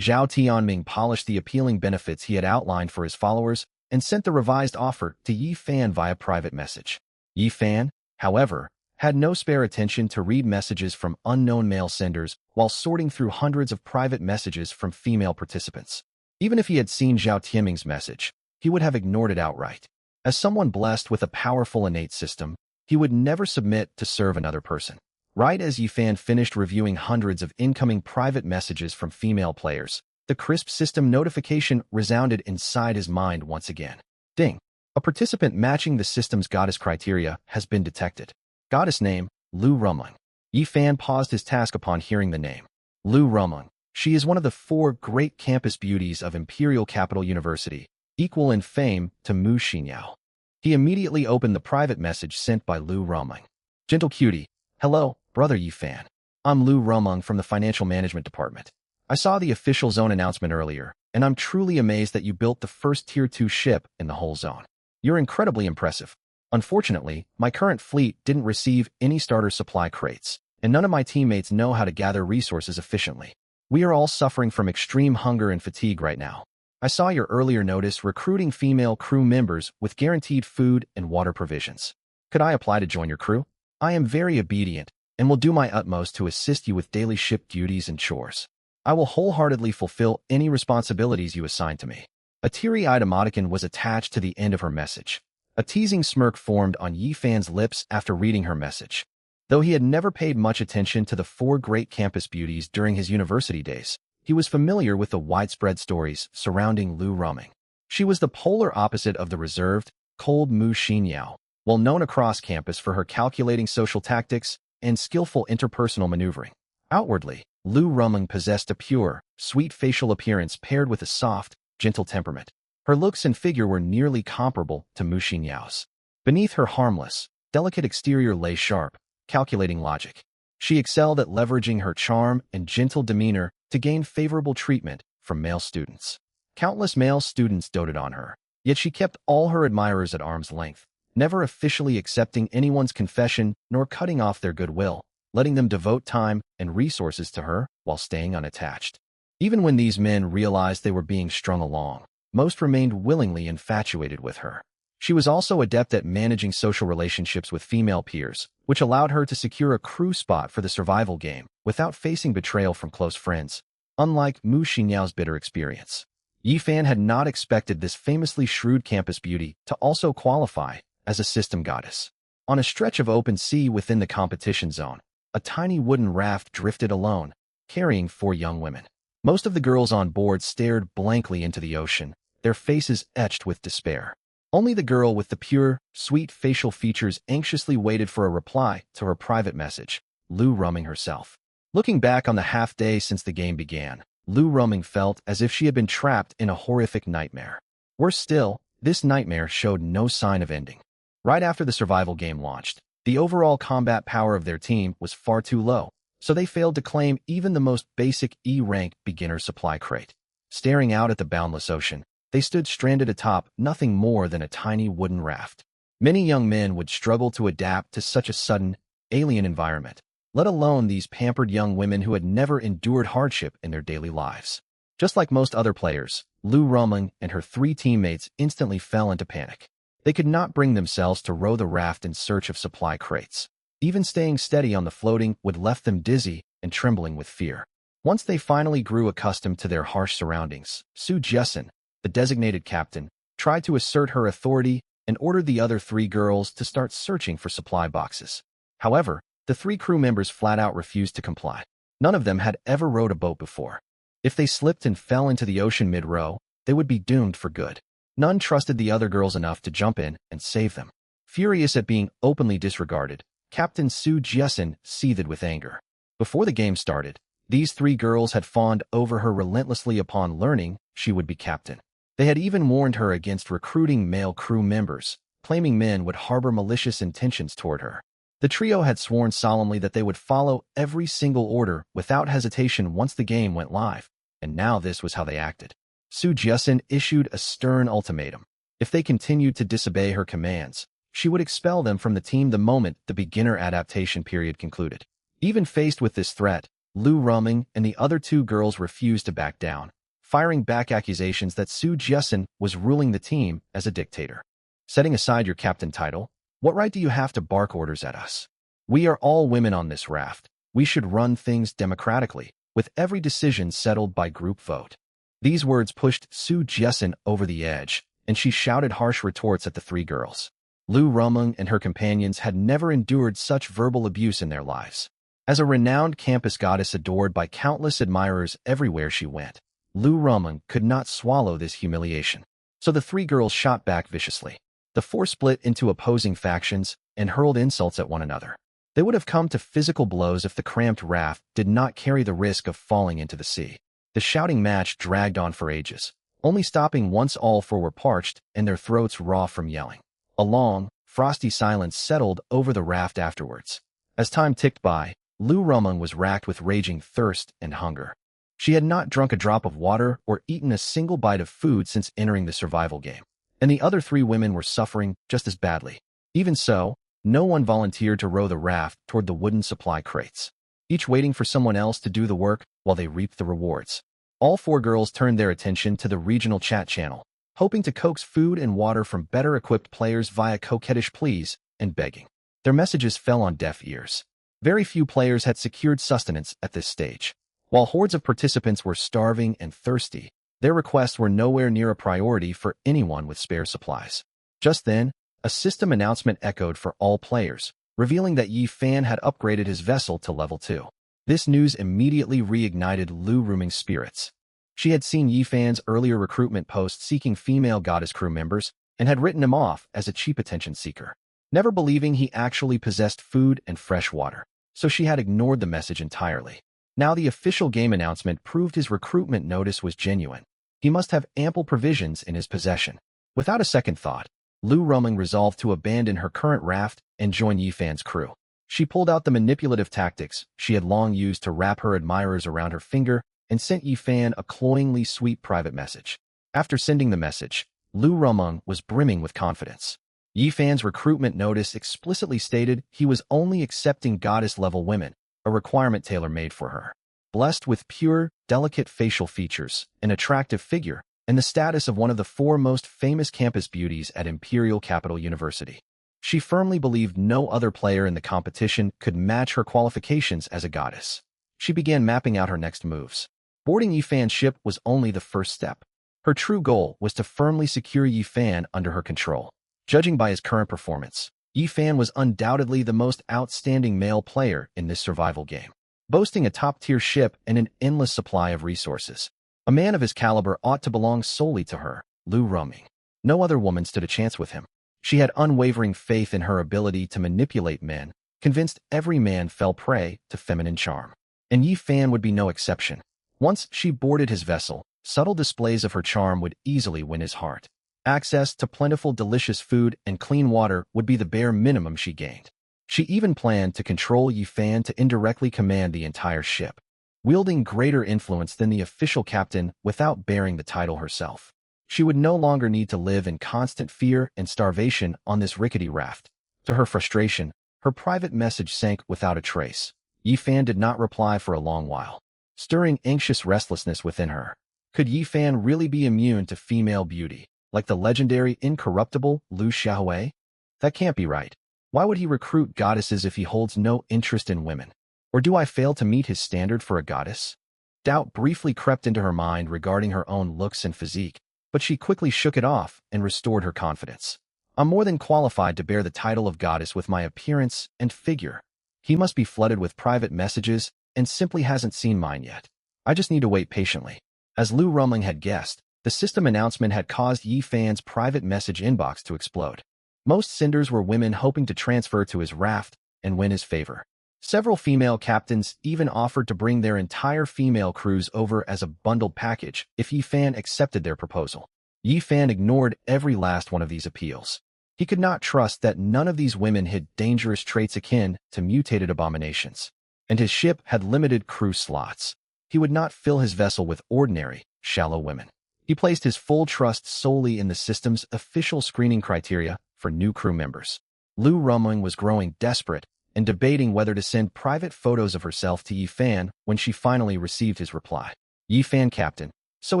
Zhao Tianming polished the appealing benefits he had outlined for his followers and sent the revised offer to Yi Fan via private message. Yi Fan, however, had no spare attention to read messages from unknown mail senders while sorting through hundreds of private messages from female participants. Even if he had seen Zhao Tianming's message, he would have ignored it outright. As someone blessed with a powerful innate system, he would never submit to serve another person. Right as Yi Fan finished reviewing hundreds of incoming private messages from female players, the crisp system notification resounded inside his mind once again. Ding! A participant matching the system's goddess criteria has been detected. Goddess name, Lu Rumeng. Yi Fan paused his task upon hearing the name. Lu Rumeng. She is one of the 4 great campus beauties of Imperial Capital University, equal in fame to Mu Xinyao. He immediately opened the private message sent by Lu Rumeng. Gentle cutie. Hello, brother Yi Fan. I'm Lu Rumeng from the Financial Management Department. I saw the official zone announcement earlier, and I'm truly amazed that you built the first Tier 2 ship in the whole zone. You're incredibly impressive. Unfortunately, my current fleet didn't receive any starter supply crates, and none of my teammates know how to gather resources efficiently. We are all suffering from extreme hunger and fatigue right now. I saw your earlier notice recruiting female crew members with guaranteed food and water provisions. Could I apply to join your crew? I am very obedient and will do my utmost to assist you with daily ship duties and chores. I will wholeheartedly fulfill any responsibilities you assign to me. A teary-eyed emoticon was attached to the end of her message. A teasing smirk formed on Yi Fan's lips after reading her message. Though he had never paid much attention to the 4 great campus beauties during his university days, he was familiar with the widespread stories surrounding Lu Rumeng. She was the polar opposite of the reserved, cold Mu Xinyao, well known across campus for her calculating social tactics and skillful interpersonal maneuvering. Outwardly, Lu Rumeng possessed a pure, sweet facial appearance paired with a soft, gentle temperament. Her looks and figure were nearly comparable to Mu Xinyao's. Beneath her harmless, delicate exterior lay sharp, calculating logic. She excelled at leveraging her charm and gentle demeanor to gain favorable treatment from male students. Countless male students doted on her, yet she kept all her admirers at arm's length, never officially accepting anyone's confession nor cutting off their goodwill, letting them devote time and resources to her while staying unattached. Even when these men realized they were being strung along, most remained willingly infatuated with her. She was also adept at managing social relationships with female peers, which allowed her to secure a crew spot for the survival game without facing betrayal from close friends, unlike Mu Xinyao's bitter experience. Yi Fan had not expected this famously shrewd campus beauty to also qualify as a system goddess. On a stretch of open sea within the competition zone, a tiny wooden raft drifted alone, carrying 4 young women. Most of the girls on board stared blankly into the ocean, their faces etched with despair. Only the girl with the pure, sweet facial features anxiously waited for a reply to her private message, Lu Ruming herself. Looking back on the half-day since the game began, Lu Ruming felt as if she had been trapped in a horrific nightmare. Worse still, this nightmare showed no sign of ending. Right after the survival game launched, the overall combat power of their team was far too low, so they failed to claim even the most basic E-rank beginner supply crate. Staring out at the boundless ocean, they stood stranded atop nothing more than a tiny wooden raft. Many young men would struggle to adapt to such a sudden, alien environment, let alone these pampered young women who had never endured hardship in their daily lives. Just like most other players, Lu Ruming and her 3 teammates instantly fell into panic. They could not bring themselves to row the raft in search of supply crates. Even staying steady on the floating would left them dizzy and trembling with fear. Once they finally grew accustomed to their harsh surroundings, Su Jessen, the designated captain, tried to assert her authority and ordered the other 3 girls to start searching for supply boxes. However, the 3 crew members flat out refused to comply. None of them had ever rowed a boat before. If they slipped and fell into the ocean mid-row, they would be doomed for good. None trusted the other girls enough to jump in and save them. Furious at being openly disregarded, Captain Su Jessen seethed with anger. Before the game started, these 3 girls had fawned over her relentlessly upon learning she would be captain. They had even warned her against recruiting male crew members, claiming men would harbor malicious intentions toward her. The trio had sworn solemnly that they would follow every single order without hesitation once the game went live, and now this was how they acted. Su Jessen issued a stern ultimatum. If they continued to disobey her commands, she would expel them from the team the moment the beginner adaptation period concluded. Even faced with this threat, Lu Ruming and the other 2 girls refused to back down, firing back accusations that Su Jessen was ruling the team as a dictator. Setting aside your captain title, what right do you have to bark orders at us? We are all women on this raft. We should run things democratically, with every decision settled by group vote. These words pushed Su Jessen over the edge, and she shouted harsh retorts at the 3 girls. Lu Ruming and her companions had never endured such verbal abuse in their lives. As a renowned campus goddess adored by countless admirers everywhere she went, Lu Ruming could not swallow this humiliation. So the 3 girls shot back viciously. The 4 split into opposing factions and hurled insults at one another. They would have come to physical blows if the cramped raft did not carry the risk of falling into the sea. The shouting match dragged on for ages, only stopping once all 4 were parched and their throats raw from yelling. A long, frosty silence settled over the raft afterwards. As time ticked by, Lu Ruming was racked with raging thirst and hunger. She had not drunk a drop of water or eaten a single bite of food since entering the survival game, and the other 3 women were suffering just as badly. Even so, no one volunteered to row the raft toward the wooden supply crates, each waiting for someone else to do the work while they reaped the rewards. All 4 girls turned their attention to the regional chat channel, hoping to coax food and water from better-equipped players via coquettish pleas and begging. Their messages fell on deaf ears. Very few players had secured sustenance at this stage. While hordes of participants were starving and thirsty, their requests were nowhere near a priority for anyone with spare supplies. Just then, a system announcement echoed for all players, revealing that Yi Fan had upgraded his vessel to level 2. This news immediately reignited Lu Ruming's spirits. She had seen Yi Fan's earlier recruitment post seeking female goddess crew members and had written him off as a cheap attention seeker, never believing he actually possessed food and fresh water, so she had ignored the message entirely. Now the official game announcement proved his recruitment notice was genuine. He must have ample provisions in his possession. Without a second thought, Lu Ruming resolved to abandon her current raft and join Yi Fan's crew. She pulled out the manipulative tactics she had long used to wrap her admirers around her finger and sent Yi Fan a cloyingly sweet private message. After sending the message, Lu Ruming was brimming with confidence. Yi Fan's recruitment notice explicitly stated he was only accepting goddess-level women, a requirement tailor-made for her. Blessed with pure, delicate facial features, an attractive figure, and the status of one of the 4 most famous campus beauties at Imperial Capital University, she firmly believed no other player in the competition could match her qualifications as a goddess. She began mapping out her next moves. Boarding Yi Fan's ship was only the first step. Her true goal was to firmly secure Yi Fan under her control. Judging by his current performance, Yi Fan was undoubtedly the most outstanding male player in this survival game. boasting a top-tier ship and an endless supply of resources. A man of his caliber ought to belong solely to her, Lu Ruming. No other woman stood a chance with him. She had unwavering faith in her ability to manipulate men, convinced every man fell prey to feminine charm. And Yi Fan would be no exception. Once she boarded his vessel, subtle displays of her charm would easily win his heart. Access to plentiful, delicious food and clean water would be the bare minimum she gained. She even planned to control Yi Fan to indirectly command the entire ship, wielding greater influence than the official captain without bearing the title herself. She would no longer need to live in constant fear and starvation on this rickety raft. To her frustration, her private message sank without a trace. Yi Fan did not reply for a long while, stirring anxious restlessness within her. Could Yi Fan really be immune to female beauty, like the legendary incorruptible Lu Xiaohui? That can't be right. Why would he recruit goddesses if he holds no interest in women? Or do I fail to meet his standard for a goddess? Doubt briefly crept into her mind regarding her own looks and physique, but she quickly shook it off and restored her confidence. I'm more than qualified to bear the title of goddess with my appearance and figure. He must be flooded with private messages and simply hasn't seen mine yet. I just need to wait patiently. As Lu Rumling had guessed, the system announcement had caused Yi Fan's private message inbox to explode. Most senders were women hoping to transfer to his raft and win his favor. Several female captains even offered to bring their entire female crews over as a bundled package if Yi Fan accepted their proposal. Yi Fan ignored every last one of these appeals. He could not trust that none of these women hid dangerous traits akin to mutated abominations, and his ship had limited crew slots. He would not fill his vessel with ordinary, shallow women. He placed his full trust solely in the system's official screening criteria for new crew members. Lu Rumling was growing desperate and debating whether to send private photos of herself to Yi Fan when she finally received his reply. Yi Fan, Captain. So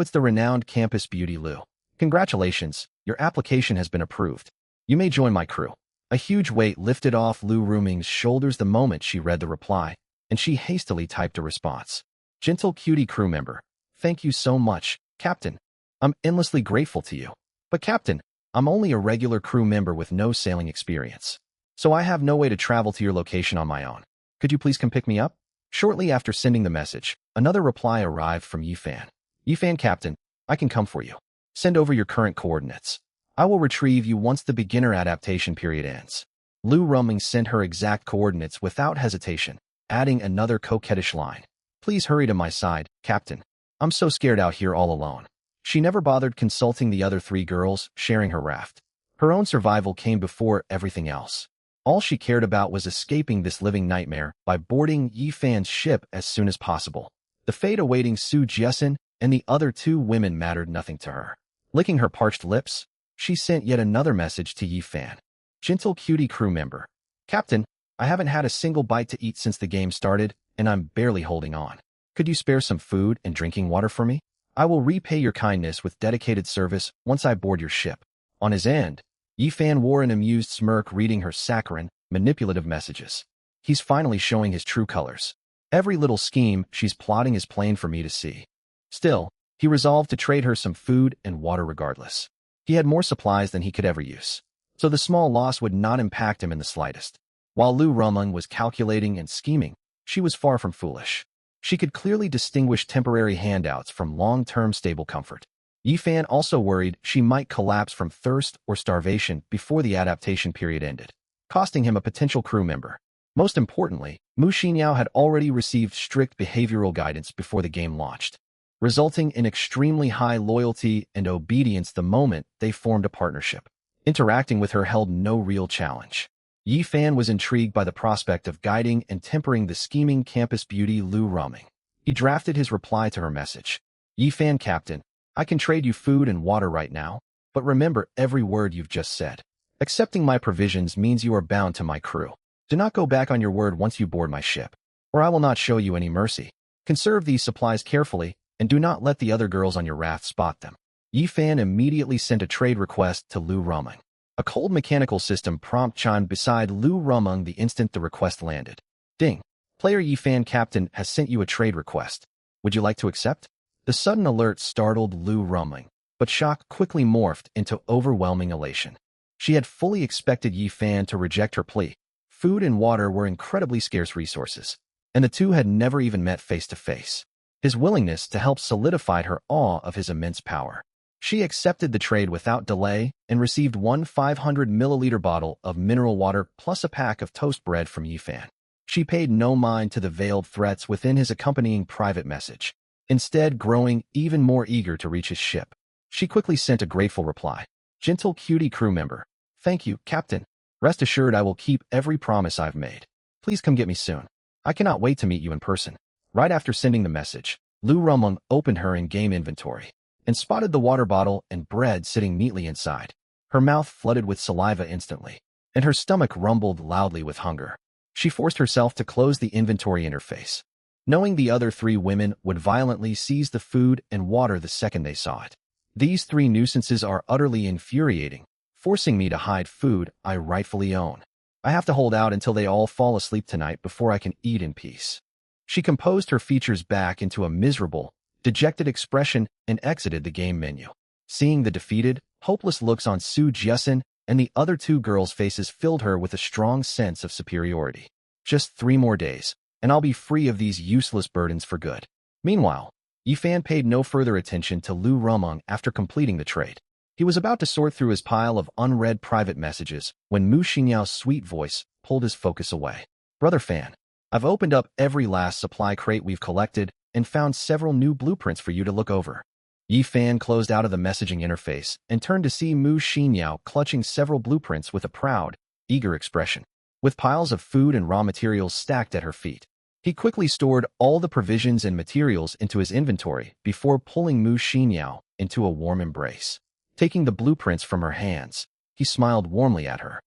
it's the renowned campus beauty Lu. Congratulations, your application has been approved. You may join my crew. A huge weight lifted off Lu Ruming's shoulders the moment she read the reply, and she hastily typed a response. Gentle cutie crew member. Thank you so much, Captain. I'm endlessly grateful to you. But Captain, I'm only a regular crew member with no sailing experience, so I have no way to travel to your location on my own. Could you please come pick me up? Shortly after sending the message, another reply arrived from Yi Fan. Yi Fan, Captain, I can come for you. Send over your current coordinates. I will retrieve you once the beginner adaptation period ends. Lu Ruming sent her exact coordinates without hesitation, adding another coquettish line. Please hurry to my side, Captain. I'm so scared out here all alone. She never bothered consulting the other 3 girls sharing her raft. Her own survival came before everything else. All she cared about was escaping this living nightmare by boarding Yi Fan's ship as soon as possible. The fate awaiting Su Jiesin and the other 2 women mattered nothing to her. Licking her parched lips, she sent yet another message to Yi Fan. Gentle cutie crew member. Captain, I haven't had a single bite to eat since the game started, and I'm barely holding on. Could you spare some food and drinking water for me? I will repay your kindness with dedicated service once I board your ship. On his end, Yi Fan wore an amused smirk reading her saccharine, manipulative messages. He's finally showing his true colors. Every little scheme she's plotting is plain for me to see. Still, he resolved to trade her some food and water regardless. He had more supplies than he could ever use, so the small loss would not impact him in the slightest. While Lu Rumling was calculating and scheming, she was far from foolish. She could clearly distinguish temporary handouts from long-term stable comfort. Yi Fan also worried she might collapse from thirst or starvation before the adaptation period ended, costing him a potential crew member. Most importantly, Mu Xinyao had already received strict behavioral guidance before the game launched, resulting in extremely high loyalty and obedience the moment they formed a partnership. Interacting with her held no real challenge. Yi Fan was intrigued by the prospect of guiding and tempering the scheming campus beauty Lu Ruming. He drafted his reply to her message. Yi Fan, Captain, I can trade you food and water right now, but remember every word you've just said. Accepting my provisions means you are bound to my crew. Do not go back on your word once you board my ship, or I will not show you any mercy. Conserve these supplies carefully, and do not let the other girls on your raft spot them. Yi Fan immediately sent a trade request to Lu Ruming. A cold mechanical system prompt chimed beside Lu Ruming the instant the request landed. Ding! Player Yi Fan, Captain has sent you a trade request. Would you like to accept? The sudden alert startled Lu Ruming, but shock quickly morphed into overwhelming elation. She had fully expected Yi Fan to reject her plea. Food and water were incredibly scarce resources, and the two had never even met face to face. His willingness to help solidified her awe of his immense power. She accepted the trade without delay and received one 500-milliliter bottle of mineral water plus a pack of toast bread from Yifan. She paid no mind to the veiled threats within his accompanying private message, instead growing even more eager to reach his ship. She quickly sent a grateful reply. Gentle cutie crew member. Thank you, Captain. Rest assured I will keep every promise I've made. Please come get me soon. I cannot wait to meet you in person. Right after sending the message, Lu Rumung opened her in-game inventory and spotted the water bottle and bread sitting neatly inside. Her mouth flooded with saliva instantly, and her stomach rumbled loudly with hunger. She forced herself to close the inventory interface, knowing the other three women would violently seize the food and water the second they saw it. These three nuisances are utterly infuriating, forcing me to hide food I rightfully own. I have to hold out until they all fall asleep tonight before I can eat in peace. She composed her features back into a miserable, dejected expression and exited the game menu. Seeing the defeated, hopeless looks on Su Jiasen and the other two girls' faces filled her with a strong sense of superiority. Just 3 more days, and I'll be free of these useless burdens for good. Meanwhile, Yifan paid no further attention to Lu Rumung after completing the trade. He was about to sort through his pile of unread private messages when Mu Xinyao's sweet voice pulled his focus away. Brother Fan, I've opened up every last supply crate we've collected and found several new blueprints for you to look over. Yifan closed out of the messaging interface and turned to see Mu Xinyao clutching several blueprints with a proud, eager expression. With piles of food and raw materials stacked at her feet, he quickly stored all the provisions and materials into his inventory before pulling Mu Xinyao into a warm embrace. Taking the blueprints from her hands, he smiled warmly at her.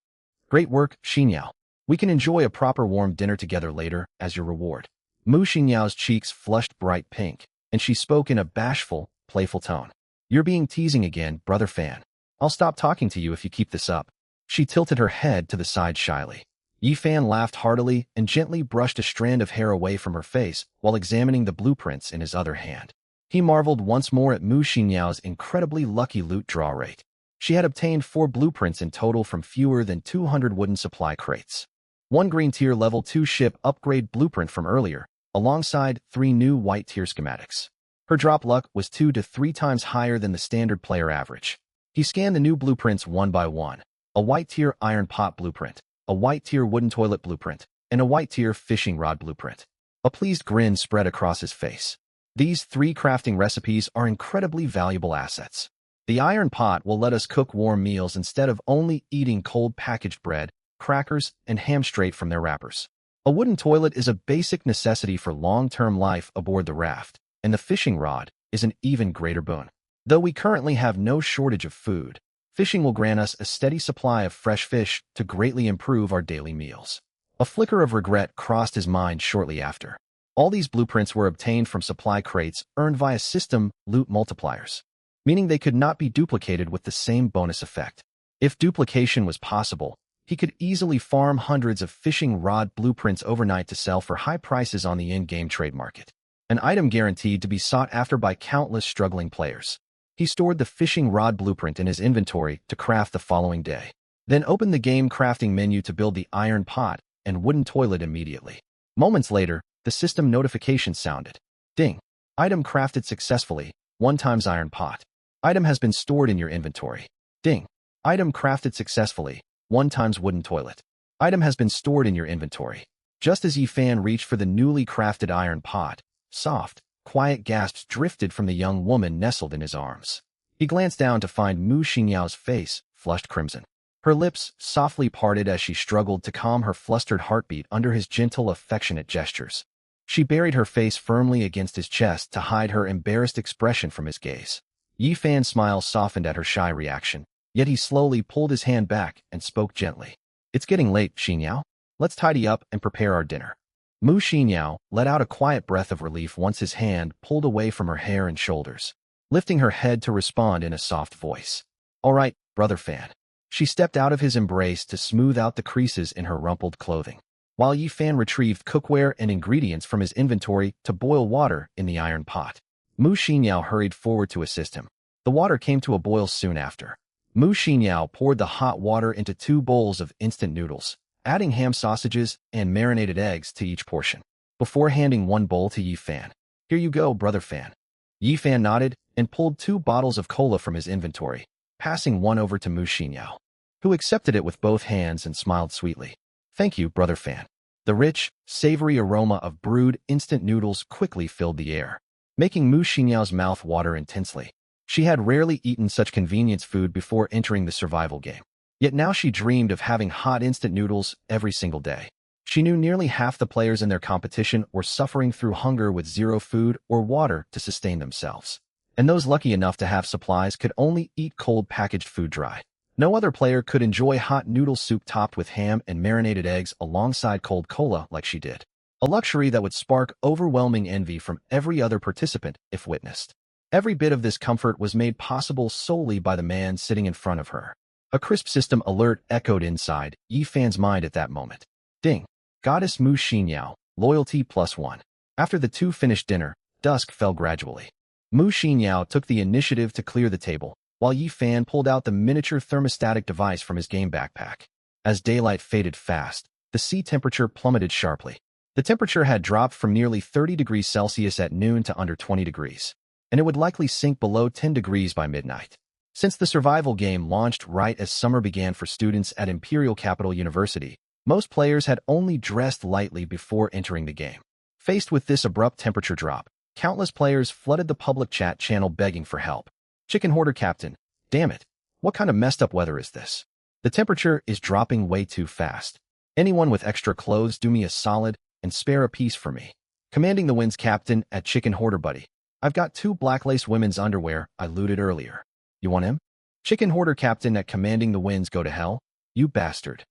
Great work, Xinyao. We can enjoy a proper warm dinner together later as your reward. Mu Xinyao's cheeks flushed bright pink, and she spoke in a bashful, playful tone. You're being teasing again, Brother Fan. I'll stop talking to you if you keep this up. She tilted her head to the side shyly. Yifan laughed heartily and gently brushed a strand of hair away from her face while examining the blueprints in his other hand. He marveled once more at Mu Xinyao's incredibly lucky loot draw rate. She had obtained 4 blueprints in total from fewer than 200 wooden supply crates. 1 green tier level 2 ship upgrade blueprint from earlier, alongside 3 new white tier schematics. Her drop luck was 2 to 3 times higher than the standard player average. He scanned the new blueprints one by one. A white tier iron pot blueprint, a white tier wooden toilet blueprint, and a white tier fishing rod blueprint. A pleased grin spread across his face. These 3 crafting recipes are incredibly valuable assets. The iron pot will let us cook warm meals instead of only eating cold packaged bread, crackers, and ham straight from their wrappers. A wooden toilet is a basic necessity for long-term life aboard the raft, and the fishing rod is an even greater boon. Though we currently have no shortage of food, fishing will grant us a steady supply of fresh fish to greatly improve our daily meals. A flicker of regret crossed his mind shortly after. All these blueprints were obtained from supply crates earned via system loot multipliers, meaning they could not be duplicated with the same bonus effect. If duplication was possible, he could easily farm hundreds of fishing rod blueprints overnight to sell for high prices on the in-game trade market, an item guaranteed to be sought after by countless struggling players. He stored the fishing rod blueprint in his inventory to craft the following day, then opened the game crafting menu to build the iron pot and wooden toilet immediately. Moments later, the system notification sounded. Ding. Item crafted successfully, 1 times iron pot. Item has been stored in your inventory. Ding. Item crafted successfully, 1 times wooden toilet. Item has been stored in your inventory. Just as Yifan reached for the newly crafted iron pot, soft, quiet gasps drifted from the young woman nestled in his arms. He glanced down to find Mu Xinyao's face flushed crimson. Her lips softly parted as she struggled to calm her flustered heartbeat under his gentle, affectionate gestures. She buried her face firmly against his chest to hide her embarrassed expression from his gaze. Yifan's smile softened at her shy reaction, yet he slowly pulled his hand back and spoke gently. It's getting late, Xinyao. Let's tidy up and prepare our dinner. Mu Xinyao let out a quiet breath of relief once his hand pulled away from her hair and shoulders, lifting her head to respond in a soft voice. All right, Brother Fan. She stepped out of his embrace to smooth out the creases in her rumpled clothing, while Yifan retrieved cookware and ingredients from his inventory to boil water in the iron pot. Mu Xinyao hurried forward to assist him. The water came to a boil soon after. Mu Xinyao poured the hot water into 2 bowls of instant noodles, adding ham sausages and marinated eggs to each portion. before handing one bowl to Yi Fan. Here you go, brother Fan. Yi Fan nodded and pulled 2 bottles of cola from his inventory, passing one over to Mu Xinyao, who accepted it with both hands and smiled sweetly. Thank you, brother Fan. The rich, savory aroma of brewed instant noodles quickly filled the air, making Mu Xinyao's mouth water intensely. She had rarely eaten such convenience food before entering the survival game. Yet now she dreamed of having hot instant noodles every single day. She knew nearly half the players in their competition were suffering through hunger with zero food or water to sustain themselves. And those lucky enough to have supplies could only eat cold packaged food dry. No other player could enjoy hot noodle soup topped with ham and marinated eggs alongside cold cola like she did. A luxury that would spark overwhelming envy from every other participant if witnessed. Every bit of this comfort was made possible solely by the man sitting in front of her. A crisp system alert echoed inside Yi Fan's mind at that moment. Ding! Goddess Mu Xinyao, loyalty +1. After the two finished dinner, dusk fell gradually. Mu Xinyao took the initiative to clear the table, while Yi Fan pulled out the miniature thermostatic device from his game backpack. As daylight faded fast, the sea temperature plummeted sharply. The temperature had dropped from nearly 30 degrees Celsius at noon to under 20 degrees, and it would likely sink below 10 degrees by midnight. Since the survival game launched right as summer began for students at Imperial Capital University, most players had only dressed lightly before entering the game. Faced with this abrupt temperature drop, countless players flooded the public chat channel begging for help. Chicken Hoarder Captain, damn it, what kind of messed up weather is this? The temperature is dropping way too fast. Anyone with extra clothes do me a solid and spare a piece for me. Commanding the Winds Captain at Chicken Hoarder Buddy. I've got 2 black lace women's underwear I looted earlier. You want him? Chicken Hoarder Captain at Commanding the Winds Go to Hell? You bastard.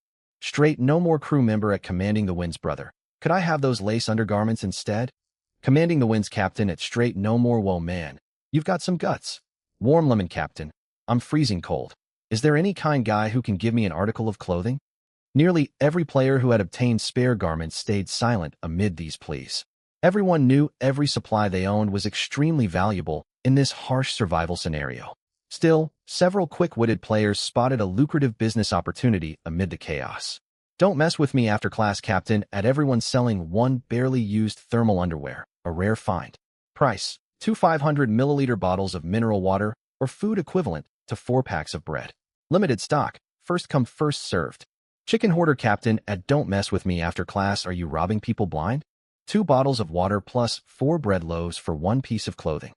Straight no more crew member at Commanding the Winds Brother. Could I have those lace undergarments instead? Commanding the Winds Captain at Straight no more Whoa man. You've got some guts. Warm Lemon Captain. I'm freezing cold. Is there any kind guy who can give me an article of clothing? Nearly every player who had obtained spare garments stayed silent amid these pleas. Everyone knew every supply they owned was extremely valuable in this harsh survival scenario. Still, several quick-witted players spotted a lucrative business opportunity amid the chaos. Don't mess with me after class captain at everyone selling 1 barely used thermal underwear, a rare find. Price, 2 500-milliliter bottles of mineral water or food equivalent to 4 packs of bread. Limited stock, first come first served. Chicken Hoarder Captain at Don't Mess With Me After Class. Are you robbing people blind? 2 bottles of water plus 4 bread loaves for 1 piece of clothing.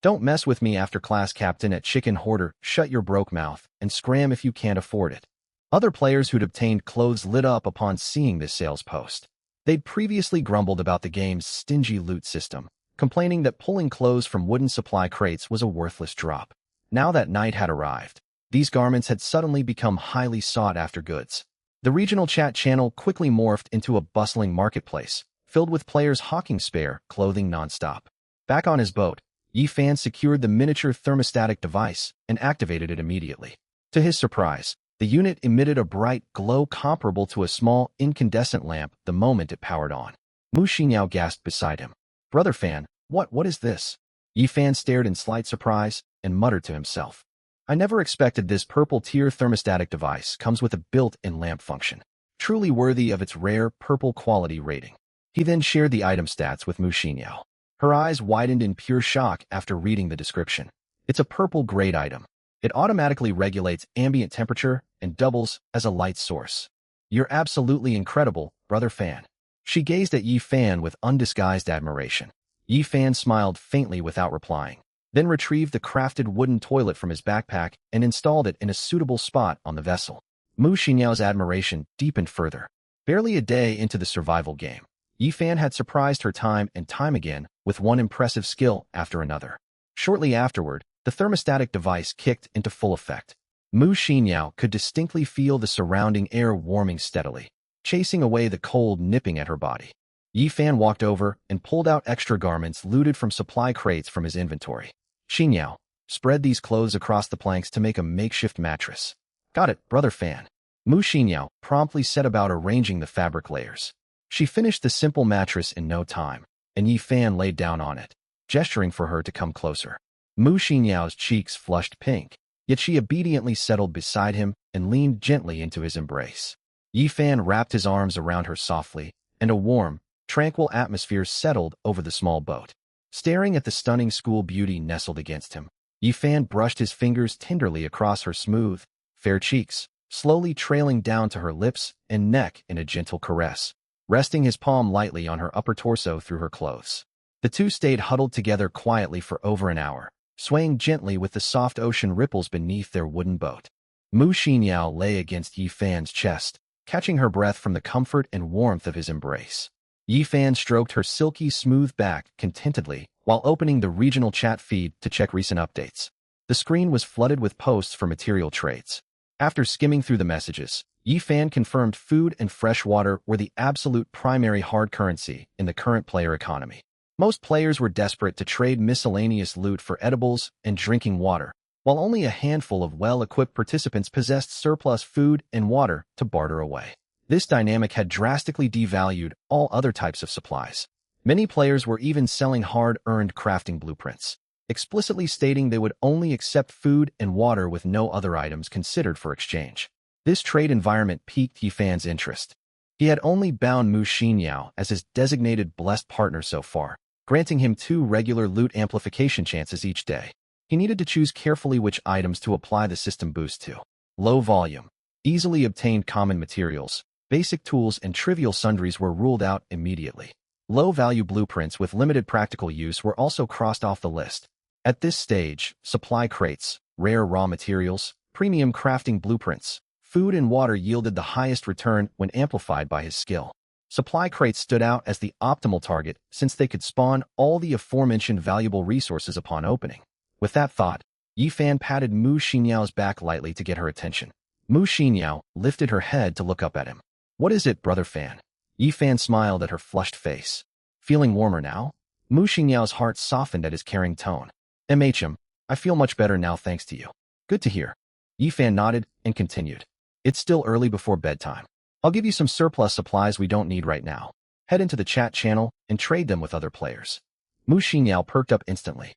Don't mess with me after class captain at Chicken Hoarder. Shut your broke mouth and scram if you can't afford it. Other players who'd obtained clothes lit up upon seeing this sales post. They'd previously grumbled about the game's stingy loot system, complaining that pulling clothes from wooden supply crates was a worthless drop. Now that night had arrived, these garments had suddenly become highly sought-after goods. The regional chat channel quickly morphed into a bustling marketplace, filled with players hawking spare clothing nonstop. Back on his boat, Yi Fan secured the miniature thermostatic device and activated it immediately. To his surprise, the unit emitted a bright glow comparable to a small incandescent lamp the moment it powered on. Mu Xinyao gasped beside him. Brother Fan, what is this? Yi Fan stared in slight surprise and muttered to himself. I never expected this purple tier thermostatic device comes with a built-in lamp function, truly worthy of its rare purple quality rating. He then shared the item stats with Mu Xinyao. Her eyes widened in pure shock after reading the description. It's a purple-grade item. It automatically regulates ambient temperature and doubles as a light source. You're absolutely incredible, Brother Fan. She gazed at Yi Fan with undisguised admiration. Yi Fan smiled faintly without replying, then retrieved the crafted wooden toilet from his backpack and installed it in a suitable spot on the vessel. Mu Xinyao's admiration deepened further. Barely a day into the survival game, Yi Fan had surprised her time and time again with one impressive skill after another. Shortly afterward, the thermostatic device kicked into full effect. Mu Xinyao could distinctly feel the surrounding air warming steadily, chasing away the cold nipping at her body. Yi Fan walked over and pulled out extra garments looted from supply crates from his inventory. Xinyao, spread these clothes across the planks to make a makeshift mattress. Got it, Brother Fan. Mu Xinyao promptly set about arranging the fabric layers. She finished the simple mattress in no time, and Yi Fan laid down on it, gesturing for her to come closer. Mu Xinyao's cheeks flushed pink, yet she obediently settled beside him and leaned gently into his embrace. Yi Fan wrapped his arms around her softly, and a warm, tranquil atmosphere settled over the small boat. Staring at the stunning school beauty nestled against him, Yifan brushed his fingers tenderly across her smooth, fair cheeks, slowly trailing down to her lips and neck in a gentle caress, resting his palm lightly on her upper torso through her clothes. The two stayed huddled together quietly for over an hour, swaying gently with the soft ocean ripples beneath their wooden boat. Mu Xinyao lay against Yifan's chest, catching her breath from the comfort and warmth of his embrace. Yifan stroked her silky smooth back contentedly while opening the regional chat feed to check recent updates. The screen was flooded with posts for material trades. After skimming through the messages, Yifan confirmed food and fresh water were the absolute primary hard currency in the current player economy. Most players were desperate to trade miscellaneous loot for edibles and drinking water, while only a handful of well-equipped participants possessed surplus food and water to barter away. This dynamic had drastically devalued all other types of supplies. Many players were even selling hard-earned crafting blueprints, explicitly stating they would only accept food and water with no other items considered for exchange. This trade environment piqued Yifan's interest. He had only bound Mu Xinyao as his designated blessed partner so far, granting him 2 regular loot amplification chances each day. He needed to choose carefully which items to apply the system boost to. Low volume, easily obtained common materials, basic tools and trivial sundries were ruled out immediately. Low-value blueprints with limited practical use were also crossed off the list. At this stage, supply crates, rare raw materials, premium crafting blueprints, food and water yielded the highest return when amplified by his skill. Supply crates stood out as the optimal target since they could spawn all the aforementioned valuable resources upon opening. With that thought, Yifan patted Mu Xinyao's back lightly to get her attention. Mu Xinyao lifted her head to look up at him. "What is it, brother Fan?" Yifan smiled at her flushed face. "Feeling warmer now?" Mu Xinyao's heart softened at his caring tone. "MHM, I feel much better now thanks to you." "Good to hear." Yifan nodded and continued. "It's still early before bedtime. I'll give you some surplus supplies we don't need right now. Head into the chat channel and trade them with other players." Mu Xinyao perked up instantly.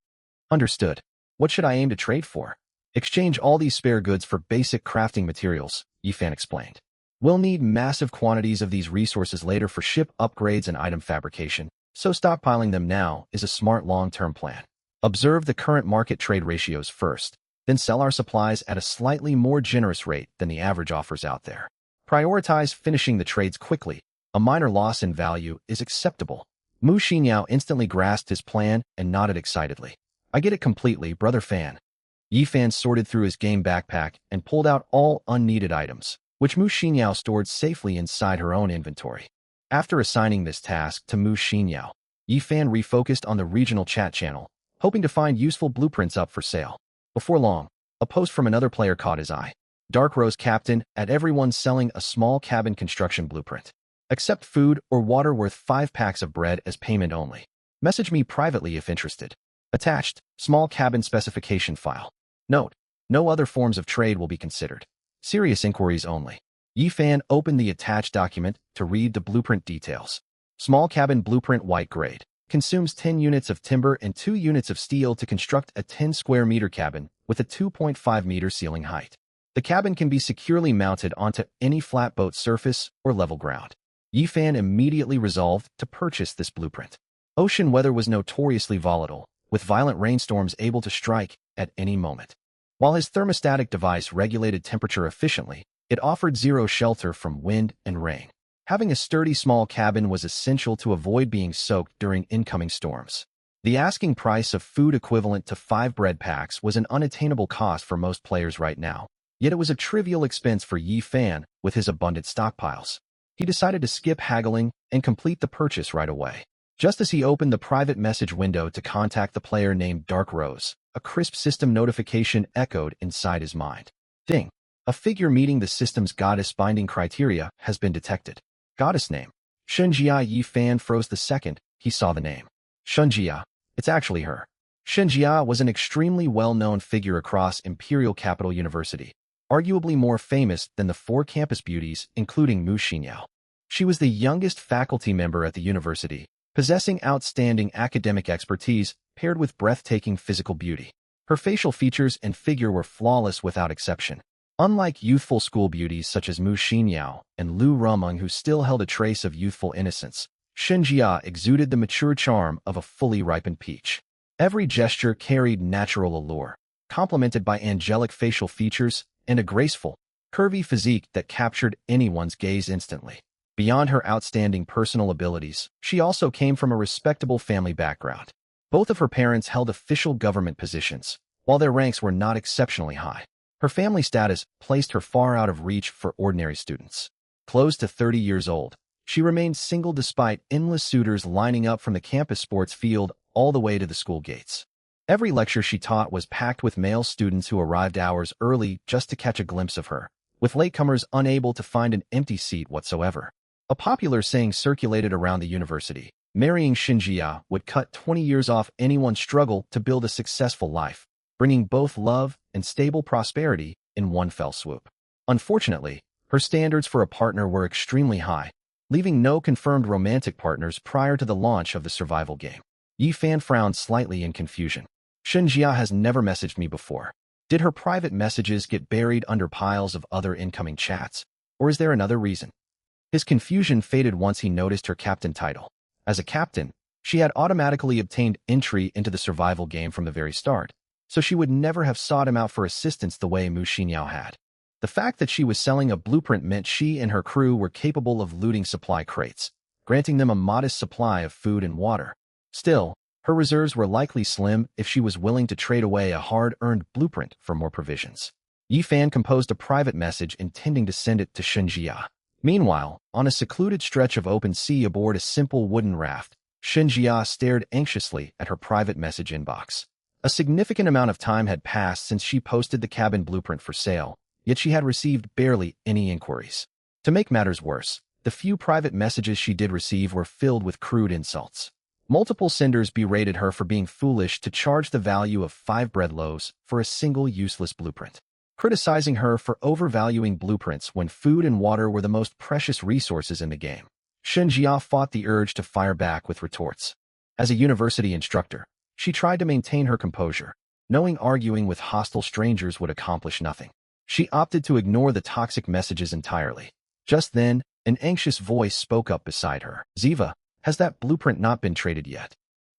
"Understood. What should I aim to trade for?" "Exchange all these spare goods for basic crafting materials," Yifan explained. "We'll need massive quantities of these resources later for ship upgrades and item fabrication, so stockpiling them now is a smart long-term plan. Observe the current market trade ratios first, then sell our supplies at a slightly more generous rate than the average offers out there. Prioritize finishing the trades quickly. A minor loss in value is acceptable." Mu Xinyao instantly grasped his plan and nodded excitedly. "I get it completely, brother Fan." Yifan sorted through his game backpack and pulled out all unneeded items, which Mu Xinyao stored safely inside her own inventory. After assigning this task to Mu Xinyao, Yifan refocused on the regional chat channel, hoping to find useful blueprints up for sale. Before long, a post from another player caught his eye. "Dark Rose Captain, at everyone selling a small cabin construction blueprint. Accept food or water worth 5 packs of bread as payment only. Message me privately if interested. Attached, small cabin specification file. Note, no other forms of trade will be considered. Serious inquiries only." Yifan opened the attached document to read the blueprint details. Small cabin blueprint white grade. Consumes 10 units of timber and 2 units of steel to construct a 10 square meter cabin with a 2.5 meter ceiling height. The cabin can be securely mounted onto any flatboat surface or level ground. Yifan immediately resolved to purchase this blueprint. Ocean weather was notoriously volatile, with violent rainstorms able to strike at any moment. While his thermostatic device regulated temperature efficiently, it offered zero shelter from wind and rain. Having a sturdy small cabin was essential to avoid being soaked during incoming storms. The asking price of food equivalent to 5 bread packs was an unattainable cost for most players right now, yet it was a trivial expense for Yifan with his abundant stockpiles. He decided to skip haggling and complete the purchase right away. Just as he opened the private message window to contact the player named Dark Rose, a crisp system notification echoed inside his mind. Ding! A figure meeting the system's goddess binding criteria has been detected. Goddess name. Shenjia. Yifan froze the second he saw the name. Shenjia. It's actually her. Shenjia was an extremely well-known figure across Imperial Capital University, arguably more famous than the 4 campus beauties, including Mu Xinyao. She was the youngest faculty member at the university, possessing outstanding academic expertise paired with breathtaking physical beauty. Her facial features and figure were flawless without exception. Unlike youthful school beauties such as Mu Xinyao and Lu Rumeng, who still held a trace of youthful innocence, Shenjia exuded the mature charm of a fully ripened peach. Every gesture carried natural allure, complemented by angelic facial features and a graceful, curvy physique that captured anyone's gaze instantly. Beyond her outstanding personal abilities, she also came from a respectable family background. Both of her parents held official government positions, while their ranks were not exceptionally high. Her family status placed her far out of reach for ordinary students. Close to 30 years old, she remained single despite endless suitors lining up from the campus sports field all the way to the school gates. Every lecture she taught was packed with male students who arrived hours early just to catch a glimpse of her, with latecomers unable to find an empty seat whatsoever. A popular saying circulated around the university: marrying Shinjia would cut 20 years off anyone's struggle to build a successful life, bringing both love and stable prosperity in one fell swoop. Unfortunately, her standards for a partner were extremely high, leaving no confirmed romantic partners prior to the launch of the survival game. Yi Fan frowned slightly in confusion. Shinjia has never messaged me before. Did her private messages get buried under piles of other incoming chats, or is there another reason? His confusion faded once he noticed her captain title. As a captain, she had automatically obtained entry into the survival game from the very start, so she would never have sought him out for assistance the way Mu Xinyao had. The fact that she was selling a blueprint meant she and her crew were capable of looting supply crates, granting them a modest supply of food and water. Still, her reserves were likely slim if she was willing to trade away a hard-earned blueprint for more provisions. Yi Fan composed a private message intending to send it to Shinjia. Meanwhile, on a secluded stretch of open sea aboard a simple wooden raft, Shinjia stared anxiously at her private message inbox. A significant amount of time had passed since she posted the cabin blueprint for sale, yet she had received barely any inquiries. To make matters worse, the few private messages she did receive were filled with crude insults. Multiple senders berated her for being foolish to charge the value of 5 bread loaves for a single useless blueprint, criticizing her for overvaluing blueprints when food and water were the most precious resources in the game. Shinjia fought the urge to fire back with retorts. As a university instructor, she tried to maintain her composure, knowing arguing with hostile strangers would accomplish nothing. She opted to ignore the toxic messages entirely. Just then, an anxious voice spoke up beside her. "Ziva, has that blueprint not been traded yet?"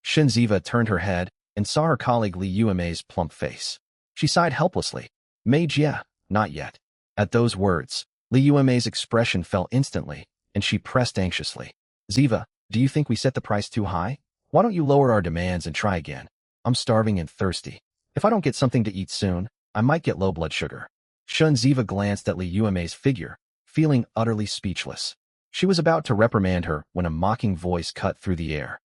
Ziva turned her head and saw her colleague Li Yuemei's plump face. She sighed helplessly. "Mage, yeah, not yet." At those words, Li Yuemei's expression fell instantly, and she pressed anxiously. "Ziva, do you think we set the price too high? Why don't you lower our demands and try again? I'm starving and thirsty. If I don't get something to eat soon, I might get low blood sugar." Ziva glanced at Li Yuemei's figure, feeling utterly speechless. She was about to reprimand her when a mocking voice cut through the air.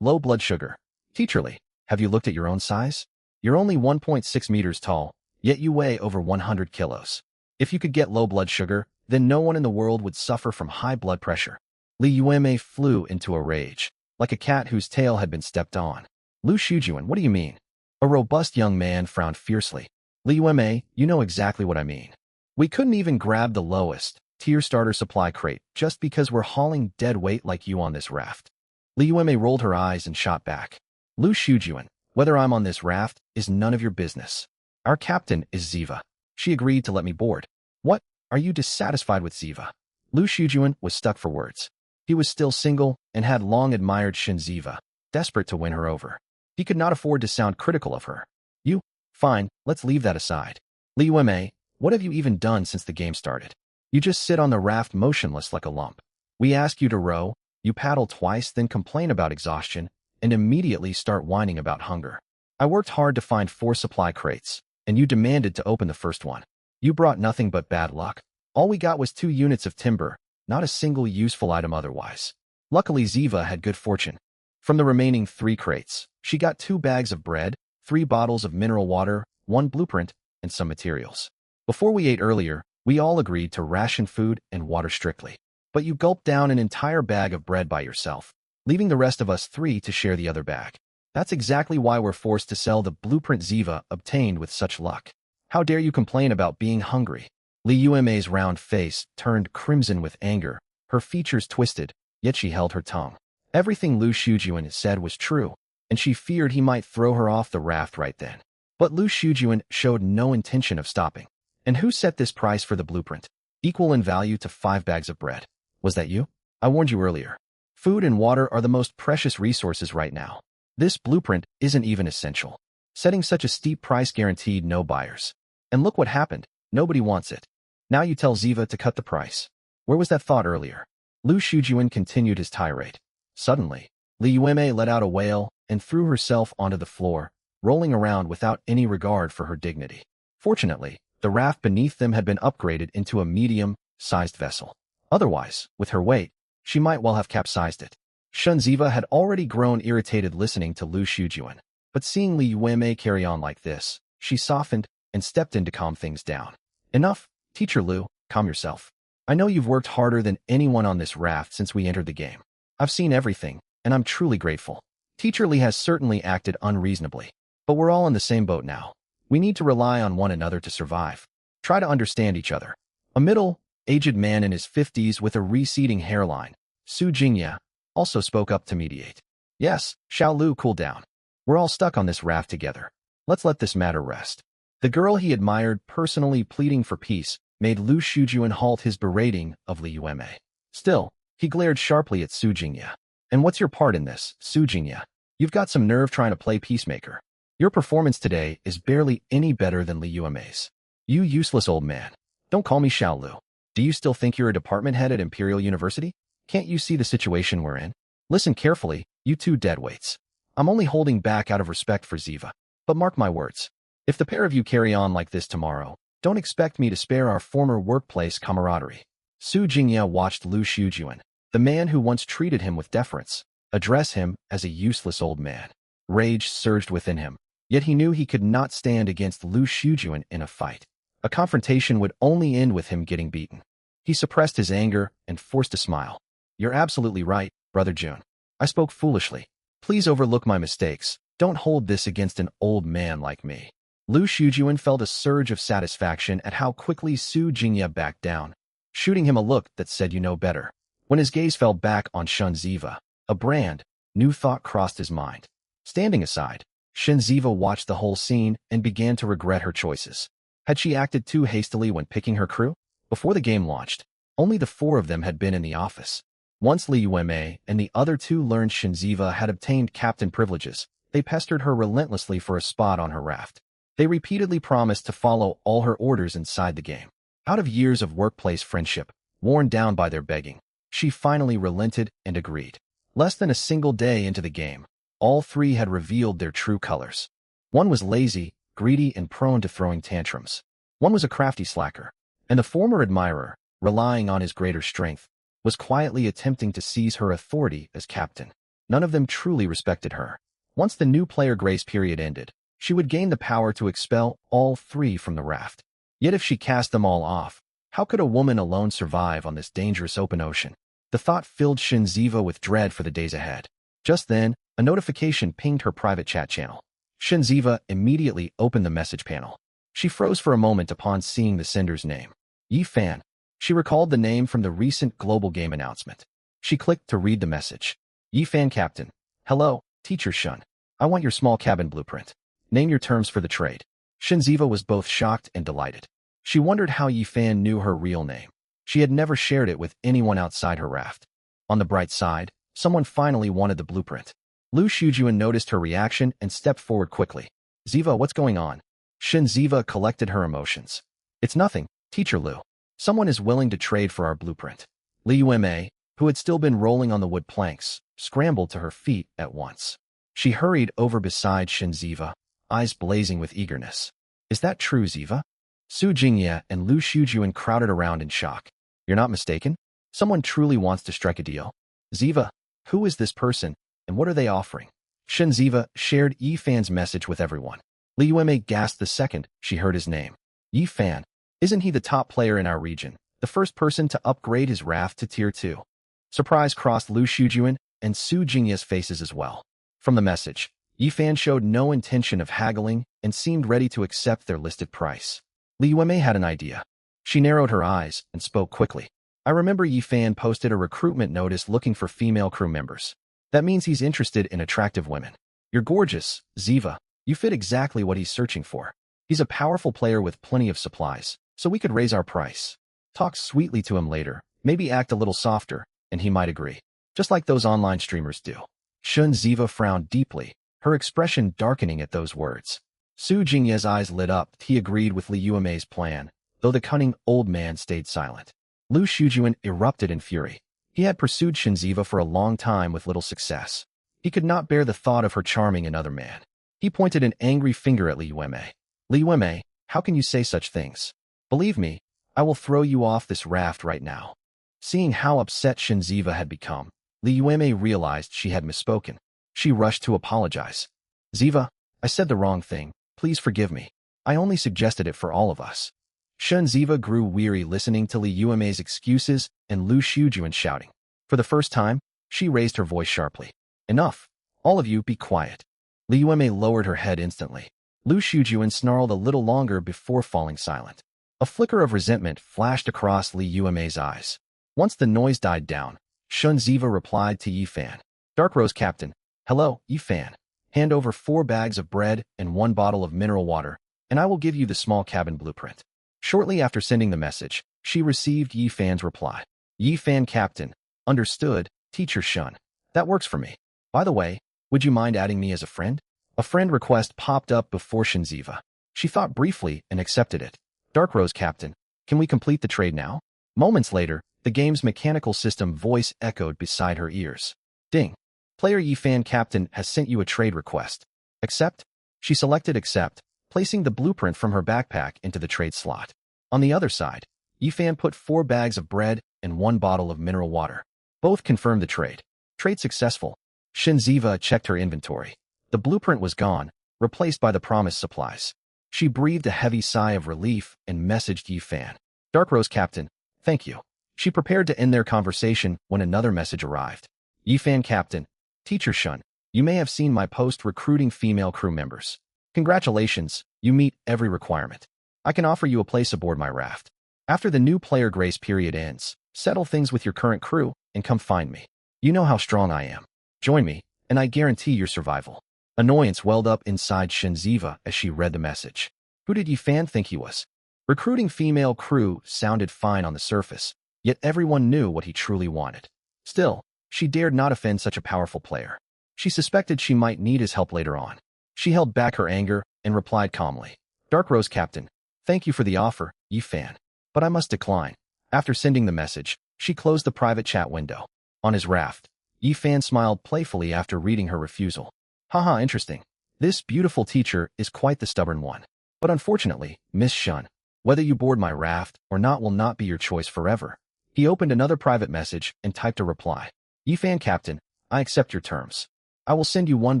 "Low blood sugar. Teacher Li, have you looked at your own size? You're only 1.6 meters tall, yet you weigh over 100 kilos. If you could get low blood sugar, then no one in the world would suffer from high blood pressure." Li Yuemei flew into a rage, like a cat whose tail had been stepped on. "Lu Shujuan, what do you mean?" A robust young man frowned fiercely. "Li Yuemei, you know exactly what I mean. We couldn't even grab the lowest tier starter supply crate just because we're hauling dead weight like you on this raft." Li Yuemei rolled her eyes and shot back. "Lu Shujuan, whether I'm on this raft is none of your business. Our captain is Ziva. She agreed to let me board." "What? Are you dissatisfied with Ziva?" Lu Shujuan was stuck for words. He was still single and had long admired Ziva, desperate to win her over. He could not afford to sound critical of her. "You? Fine, let's leave that aside. Li Yuemei, what have you even done since the game started? You just sit on the raft motionless like a lump. We ask you to row, you paddle twice, then complain about exhaustion, and immediately start whining about hunger. I worked hard to find 4 supply crates, and you demanded to open the first one. You brought nothing but bad luck. All we got was 2 units of timber, not a single useful item otherwise." Luckily, Ziva had good fortune. From the remaining 3 crates, she got 2 bags of bread, 3 bottles of mineral water, 1 blueprint, and some materials. "Before we ate earlier, we all agreed to ration food and water strictly. But you gulped down an entire bag of bread by yourself, leaving the rest of us 3 to share the other bag. That's exactly why we're forced to sell the blueprint Ziva obtained with such luck. How dare you complain about being hungry?" Li Yuemei's round face turned crimson with anger, her features twisted, yet she held her tongue. Everything Lu Shujuan said was true, and she feared he might throw her off the raft right then. But Lu Shujuan showed no intention of stopping. "And who set this price for the blueprint? Equal in value to 5 bags of bread. Was that you? I warned you earlier." Food and water are the most precious resources right now. This blueprint isn't even essential. Setting such a steep price guaranteed no buyers. And look what happened. Nobody wants it. Now you tell Ziva to cut the price. Where was that thought earlier? Lu Shujuan continued his tirade. Suddenly, Li Yueme let out a wail and threw herself onto the floor, rolling around without any regard for her dignity. Fortunately, the raft beneath them had been upgraded into a medium-sized vessel. Otherwise, with her weight, she might well have capsized it. Shun Ziva had already grown irritated listening to Lu Shujuan, but seeing Li Yueme carry on like this, she softened and stepped in to calm things down. Enough, Teacher Lu, calm yourself. I know you've worked harder than anyone on this raft since we entered the game. I've seen everything, and I'm truly grateful. Teacher Li has certainly acted unreasonably, but we're all in the same boat now. We need to rely on one another to survive. Try to understand each other. A middle-aged man in his 50s with a receding hairline, Su Jingya, also spoke up to mediate. Yes, Xiao Lu, cool down. We're all stuck on this raft together. Let's let this matter rest. The girl he admired personally pleading for peace made Lu Shujuan halt his berating of Li Yueme. Still, he glared sharply at Su Jingya. And what's your part in this, Su Jingya? You've got some nerve trying to play peacemaker. Your performance today is barely any better than Li Yueme's. You useless old man. Don't call me Xiao Lu. Do you still think you're a department head at Imperial University? Can't you see the situation we're in? Listen carefully, you two deadweights. I'm only holding back out of respect for Ziva. But mark my words. If the pair of you carry on like this tomorrow, don't expect me to spare our former workplace camaraderie. Su Jingya watched Lu Shujuan, the man who once treated him with deference, address him as a useless old man. Rage surged within him, yet he knew he could not stand against Lu Shujuan in a fight. A confrontation would only end with him getting beaten. He suppressed his anger and forced a smile. You're absolutely right, Brother Jun. I spoke foolishly. Please overlook my mistakes. Don't hold this against an old man like me. Lu Shujuan felt a surge of satisfaction at how quickly Su Jingya backed down, shooting him a look that said you know better. When his gaze fell back on Shun Ziva, a brand new thought crossed his mind. Standing aside, Shun Ziva watched the whole scene and began to regret her choices. Had she acted too hastily when picking her crew? Before the game launched, only the four of them had been in the office. Once Li Yueme and the other two learned Shun Ziva had obtained captain privileges, they pestered her relentlessly for a spot on her raft. They repeatedly promised to follow all her orders inside the game. Out of years of workplace friendship, worn down by their begging, she finally relented and agreed. Less than a single day into the game, all three had revealed their true colors. One was lazy, greedy, and prone to throwing tantrums. One was a crafty slacker, and the former admirer, relying on his greater strength, was quietly attempting to seize her authority as captain. None of them truly respected her. Once the new player grace period ended, she would gain the power to expel all three from the raft. Yet if she cast them all off, how could a woman alone survive on this dangerous open ocean? The thought filled Shun Ziva with dread for the days ahead. Just then, a notification pinged her private chat channel. Shun Ziva immediately opened the message panel. She froze for a moment upon seeing the sender's name. Yi Fan. She recalled the name from the recent global game announcement. She clicked to read the message. Yi Fan Captain. Hello, Teacher Shun. I want your small cabin blueprint. Name your terms for the trade. Shun Ziva was both shocked and delighted. She wondered how Yi Fan knew her real name. She had never shared it with anyone outside her raft. On the bright side, someone finally wanted the blueprint. Lu Shujuan noticed her reaction and stepped forward quickly. Ziva, what's going on? Shun Ziva collected her emotions. It's nothing, Teacher Lu. Someone is willing to trade for our blueprint. Li Yueme, who had still been rolling on the wood planks, scrambled to her feet at once. She hurried over beside Shun Ziva, eyes blazing with eagerness. Is that true, Ziva? Su Jingya and Lu Shujuan crowded around in shock. You're not mistaken? Someone truly wants to strike a deal? Ziva, who is this person, and what are they offering? Shun Ziva shared Yi Fan's message with everyone. Li Yueme gasped the second she heard his name. Yi Fan. Isn't he the top player in our region, the first person to upgrade his raft to Tier 2? Surprise crossed Lu Shujuan and Su Jingya's faces as well. From the message, Yi Fan showed no intention of haggling and seemed ready to accept their listed price. Li Yueme had an idea. She narrowed her eyes and spoke quickly. I remember Yi Fan posted a recruitment notice looking for female crew members. That means he's interested in attractive women. You're gorgeous, Ziva. You fit exactly what he's searching for. He's a powerful player with plenty of supplies, so we could raise our price. Talk sweetly to him later, maybe act a little softer, and he might agree. just like those online streamers do. Shun Ziva frowned deeply, her expression darkening at those words. Su Jingye's eyes lit up. He agreed with Li Yuemei's plan, though the cunning old man stayed silent. Lu Shujuan erupted in fury. He had pursued Shun Ziva for a long time with little success. He could not bear the thought of her charming another man. He pointed an angry finger at Li Yuemei. Li Yuemei, how can you say such things? Believe me, I will throw you off this raft right now. Seeing how upset Shun Ziva had become, Li Yuemei realized she had misspoken. She rushed to apologize. Ziva, I said the wrong thing. Please forgive me. I only suggested it for all of us. Shun Ziva grew weary listening to Li Yuemei's excuses and Lu Shujuan shouting. For the first time, she raised her voice sharply. Enough. All of you be quiet. Li Yuemei lowered her head instantly. Lu Shujuan snarled a little longer before falling silent. A flicker of resentment flashed across Li Yuemei's eyes. Once the noise died down, Shun Ziva replied to Yi Fan. Dark Rose Captain. Hello, Yi Fan. Hand over 4 bags of bread and 1 bottle of mineral water, and I will give you the small cabin blueprint. Shortly after sending the message, she received Yi Fan's reply. Yi Fan Captain. Understood, Teacher Shun. That works for me. By the way, would you mind adding me as a friend? A friend request popped up before Shun Ziva. She thought briefly and accepted it. Dark Rose Captain, can we complete the trade now? Moments later, the game's mechanical system voice echoed beside her ears. Ding. Player Yi Fan Captain has sent you a trade request. Accept? She selected accept, placing the blueprint from her backpack into the trade slot. On the other side, Yi Fan put 4 bags of bread and 1 bottle of mineral water. Both confirmed the trade. Trade successful. Shun Ziva checked her inventory. The blueprint was gone, replaced by the promised supplies. She breathed a heavy sigh of relief and messaged Yi Fan. Dark Rose Captain, thank you. She prepared to end their conversation when another message arrived. Yi Fan Captain, Teacher Shun, you may have seen my post recruiting female crew members. Congratulations, you meet every requirement. I can offer you a place aboard my raft. After the new player grace period ends, settle things with your current crew and come find me. You know how strong I am. Join me, and I guarantee your survival. Annoyance welled up inside Shun Ziva as she read the message. Who did Yi Fan think he was? Recruiting female crew sounded fine on the surface, yet everyone knew what he truly wanted. Still, she dared not offend such a powerful player. She suspected she might need his help later on. She held back her anger and replied calmly. Dark Rose Captain, thank you for the offer, Yi Fan. But I must decline. After sending the message, she closed the private chat window. On his raft, Yi Fan smiled playfully after reading her refusal. Haha, interesting. This beautiful teacher is quite the stubborn one. But unfortunately, Miss Shun, whether you board my raft or not will not be your choice forever. He opened another private message and typed a reply. Yi Fan Captain, I accept your terms. I will send you 1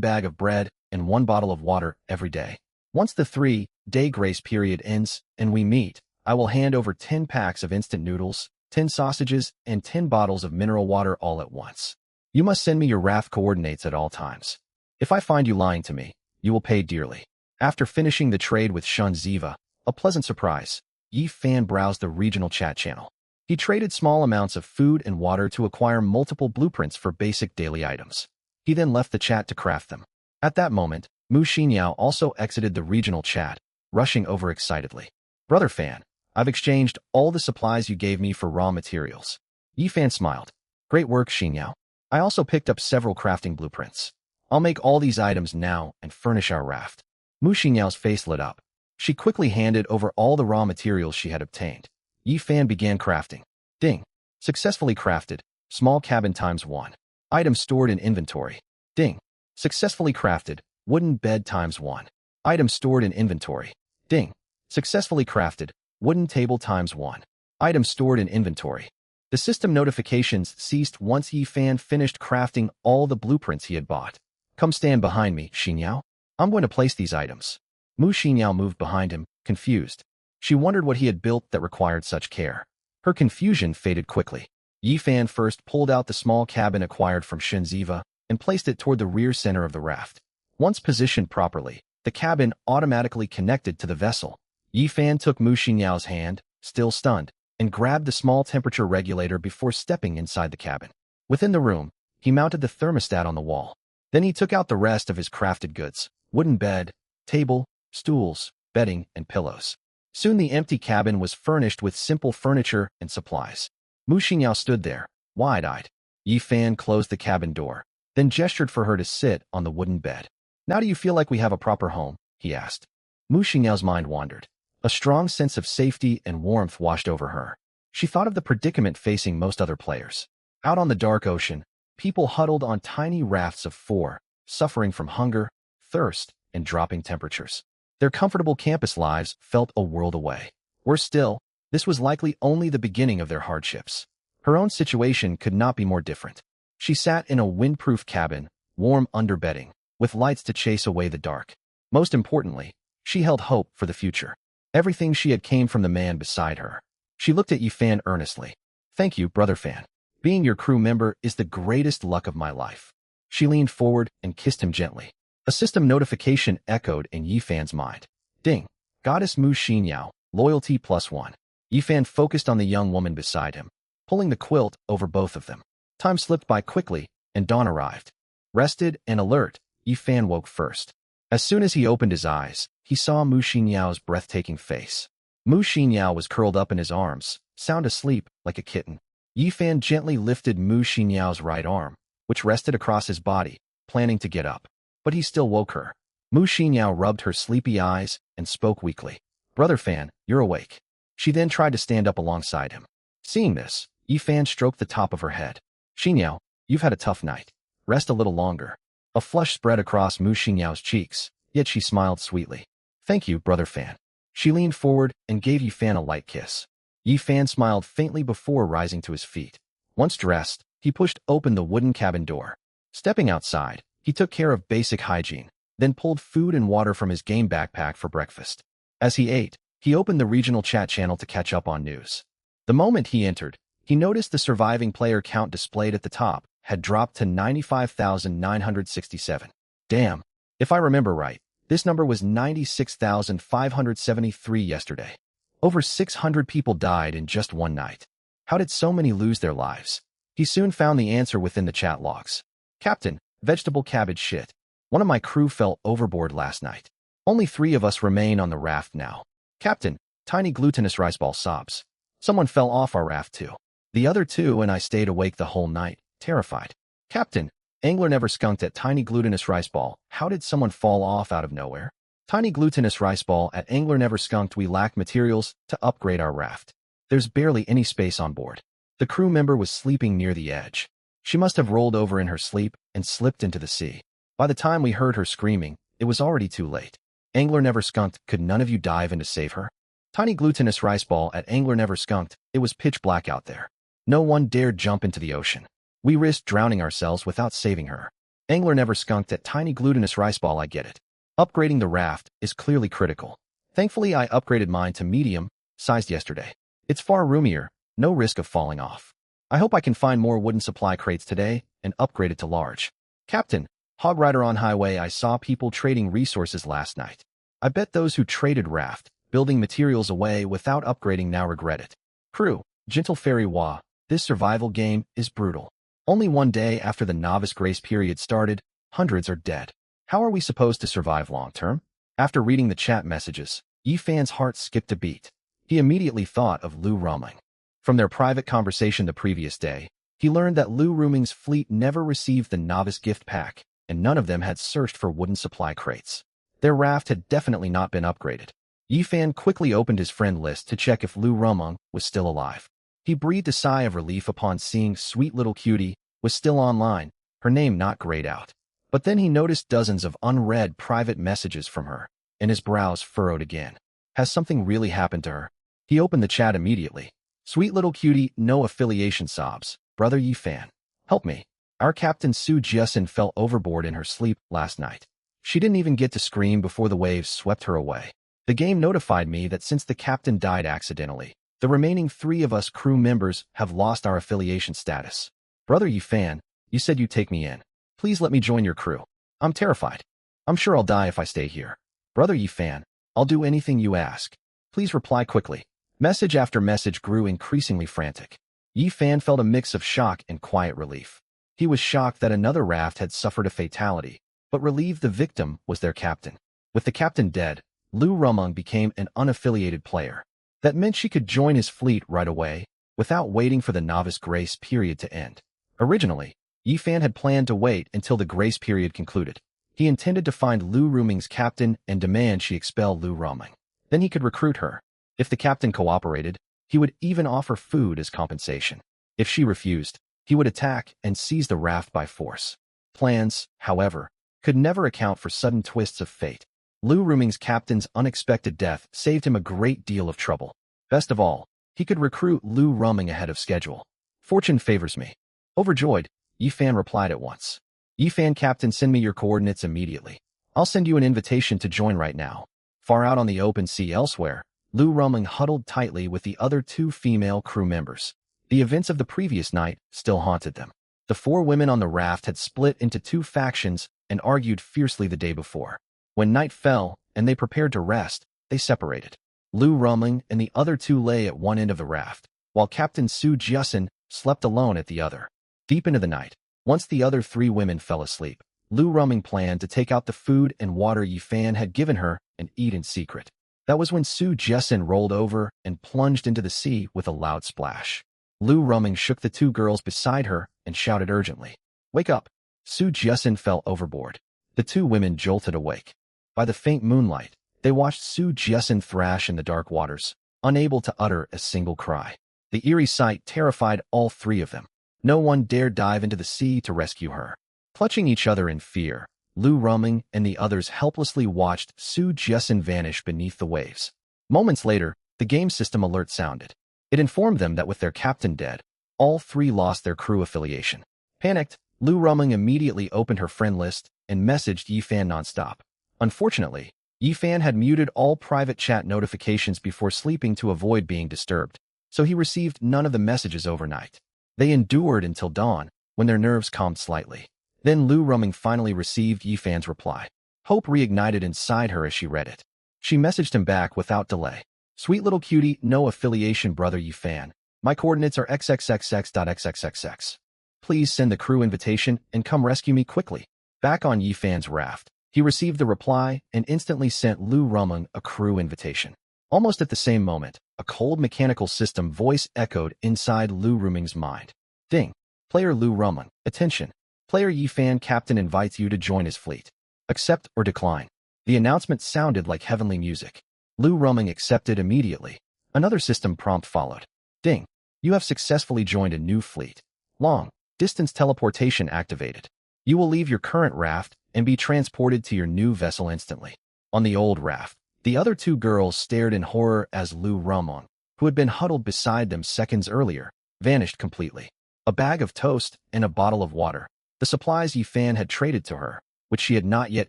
bag of bread and 1 bottle of water every day. Once the 3-day grace period ends and we meet, I will hand over 10 packs of instant noodles, 10 sausages, and 10 bottles of mineral water all at once. You must send me your raft coordinates at all times. If I find you lying to me, you will pay dearly. After finishing the trade with Shun Ziva, a pleasant surprise, Yi Fan browsed the regional chat channel. He traded small amounts of food and water to acquire multiple blueprints for basic daily items. He then left the chat to craft them. At that moment, Mu Xinyao also exited the regional chat, rushing over excitedly. Brother Fan, I've exchanged all the supplies you gave me for raw materials. Yi Fan smiled. Great work, Xinyao. I also picked up several crafting blueprints. I'll make all these items now and furnish our raft. Mu Xinyao's face lit up. She quickly handed over all the raw materials she had obtained. Yi Fan began crafting. Ding. Successfully crafted. Small cabin ×1. Item stored in inventory. Ding. Successfully crafted. Wooden bed ×1. Item stored in inventory. Ding. Successfully crafted. Wooden table ×1. Item stored in inventory. The system notifications ceased once Yi Fan finished crafting all the blueprints he had bought. Come stand behind me, Xinyao. I'm going to place these items. Mu Xinyao moved behind him, confused. She wondered what he had built that required such care. Her confusion faded quickly. Yi Fan first pulled out the small cabin acquired from Shun Ziva and placed it toward the rear center of the raft. Once positioned properly, the cabin automatically connected to the vessel. Yi Fan took Mu Xinyao's hand, still stunned, and grabbed the small temperature regulator before stepping inside the cabin. Within the room, he mounted the thermostat on the wall. Then he took out the rest of his crafted goods, wooden bed, table, stools, bedding, and pillows. Soon the empty cabin was furnished with simple furniture and supplies. Mu Xinyao stood there, wide-eyed. Yi Fan closed the cabin door, then gestured for her to sit on the wooden bed. Now do you feel like we have a proper home? He asked. Mu Xingyao's mind wandered. A strong sense of safety and warmth washed over her. She thought of the predicament facing most other players. Out on the dark ocean, people huddled on tiny rafts of four, suffering from hunger, thirst, and dropping temperatures. Their comfortable campus lives felt a world away. Worse still, this was likely only the beginning of their hardships. Her own situation could not be more different. She sat in a windproof cabin, warm underbedding, with lights to chase away the dark. Most importantly, she held hope for the future. Everything she had came from the man beside her. She looked at Yi Fan earnestly. Thank you, Brother Fan. Being your crew member is the greatest luck of my life. She leaned forward and kissed him gently. A system notification echoed in Yi Fan's mind. Ding. Goddess Mu Xinyao, loyalty +1. Yi Fan focused on the young woman beside him, pulling the quilt over both of them. Time slipped by quickly, and dawn arrived. Rested and alert, Yi Fan woke first. As soon as he opened his eyes, he saw Mu Xinyao's breathtaking face. Mu Xinyao was curled up in his arms, sound asleep like a kitten. Yi Fan gently lifted Mu Xinyao's right arm, which rested across his body, planning to get up. But he still woke her. Mu Xinyao rubbed her sleepy eyes and spoke weakly. Brother Fan, you're awake. She then tried to stand up alongside him. Seeing this, Yi Fan stroked the top of her head. Xinyao, you've had a tough night. Rest a little longer. A flush spread across Mu Xinyao's cheeks, yet she smiled sweetly. Thank you, Brother Fan. She leaned forward and gave Yi Fan a light kiss. Yi Fan smiled faintly before rising to his feet. Once dressed, he pushed open the wooden cabin door. Stepping outside, he took care of basic hygiene, then pulled food and water from his game backpack for breakfast. As he ate, he opened the regional chat channel to catch up on news. The moment he entered, he noticed the surviving player count displayed at the top had dropped to 95,967. Damn. If I remember right, this number was 96,573 yesterday. Over 600 people died in just one night. How did so many lose their lives? He soon found the answer within the chat logs. Captain, vegetable cabbage shit. One of my crew fell overboard last night. Only 3 of us remain on the raft now. Captain, tiny glutinous rice ball sobs. Someone fell off our raft too. The other 2 and I stayed awake the whole night, terrified. Captain, angler never skunked at tiny glutinous rice ball. How did someone fall off out of nowhere? Tiny glutinous rice ball at angler never skunked. We lack materials to upgrade our raft. There's barely any space on board. The crew member was sleeping near the edge. She must have rolled over in her sleep and slipped into the sea. By the time we heard her screaming, it was already too late. Angler never skunked. Could none of you dive in to save her? Tiny glutinous rice ball at angler never skunked. It was pitch black out there. No one dared jump into the ocean. We risked drowning ourselves without saving her. Angler never skunked at tiny glutinous rice ball. I get it. Upgrading the raft is clearly critical. Thankfully, I upgraded mine to medium-sized yesterday. It's far roomier, no risk of falling off. I hope I can find more wooden supply crates today and upgrade it to large. Captain, Hog Rider on highway. I saw people trading resources last night. I bet those who traded raft, building materials away without upgrading now regret it. Crew, Gentle Fairy Wa, this survival game is brutal. Only one day after the novice grace period started, hundreds are dead. How are we supposed to survive long-term? After reading the chat messages, Yi Fan's heart skipped a beat. He immediately thought of Lu Roming. From their private conversation the previous day, he learned that Lu Roming's fleet never received the novice gift pack, and none of them had searched for wooden supply crates. Their raft had definitely not been upgraded. Yi Fan quickly opened his friend list to check if Lu Roming was still alive. He breathed a sigh of relief upon seeing Sweet Little Cutie was still online, her name not grayed out. But then he noticed dozens of unread private messages from her, and his brows furrowed again. Has something really happened to her? He opened the chat immediately. Sweet Little Cutie, no affiliation sobs. Brother Yi Fan, help me. Our Captain Su Jiasin fell overboard in her sleep last night. She didn't even get to scream before the waves swept her away. The game notified me that since the captain died accidentally, the remaining 3 of us crew members have lost our affiliation status. Brother Yi Fan, you said you'd take me in. Please let me join your crew. I'm terrified. I'm sure I'll die if I stay here. Brother Yi Fan, I'll do anything you ask. Please reply quickly. Message after message grew increasingly frantic. Yi Fan felt a mix of shock and quiet relief. He was shocked that another raft had suffered a fatality, but relieved the victim was their captain. With the captain dead, Lu Roming became an unaffiliated player. That meant she could join his fleet right away, without waiting for the novice grace period to end. Originally, Yi Fan had planned to wait until the grace period concluded. He intended to find Lu Ruming's captain and demand she expel Lu Ruming. Then he could recruit her. If the captain cooperated, he would even offer food as compensation. If she refused, he would attack and seize the raft by force. Plans, however, could never account for sudden twists of fate. Lu Ruming's captain's unexpected death saved him a great deal of trouble. Best of all, he could recruit Lu Ruming ahead of schedule. Fortune favors me. Overjoyed, Yi Fan replied at once. Yi Fan, captain, send me your coordinates immediately. I'll send you an invitation to join right now. Far out on the open sea elsewhere, Lu Ruming huddled tightly with the other two female crew members. The events of the previous night still haunted them. The four women on the raft had split into two factions and argued fiercely the day before. When night fell and they prepared to rest, they separated. Lu Ruming and the other two lay at one end of the raft, while Captain Su Jiasen slept alone at the other. Deep into the night, once the other three women fell asleep, Lu Ruming planned to take out the food and water Yi Fan had given her and eat in secret. That was when Su Jiasen rolled over and plunged into the sea with a loud splash. Lu Ruming shook the two girls beside her and shouted urgently, "Wake up!" Su Jiasen fell overboard. The two women jolted awake. By the faint moonlight, they watched Su Jiasen thrash in the dark waters, unable to utter a single cry. The eerie sight terrified all three of them. No one dared dive into the sea to rescue her. Clutching each other in fear, Lu Ruming and the others helplessly watched Su Jiasen vanish beneath the waves. Moments later, the game system alert sounded. It informed them that with their captain dead, all three lost their crew affiliation. Panicked, Lu Ruming immediately opened her friend list and messaged Yi Fan nonstop. Unfortunately, Yi Fan had muted all private chat notifications before sleeping to avoid being disturbed, so he received none of the messages overnight. They endured until dawn, when their nerves calmed slightly. Then Lu Ruming finally received Yi Fan's reply. Hope reignited inside her as she read it. She messaged him back without delay. Sweet little cutie, no affiliation brother Yi Fan. My coordinates are xxxx.xxxx. Please send the crew invitation and come rescue me quickly. Back on Yi Fan's raft, he received the reply and instantly sent Lu Ruming a crew invitation. Almost at the same moment, a cold mechanical system voice echoed inside Lu Ruming's mind. Ding. Player Lu Ruming. Attention. Player Yi Fan captain invites you to join his fleet. Accept or decline. The announcement sounded like heavenly music. Lu Ruming accepted immediately. Another system prompt followed. Ding. You have successfully joined a new fleet. Long distance teleportation activated. You will leave your current raft and be transported to your new vessel instantly. On the old raft, the other two girls stared in horror as Lu Ruming, who had been huddled beside them seconds earlier, vanished completely. A bag of toast and a bottle of water, the supplies Yi Fan had traded to her, which she had not yet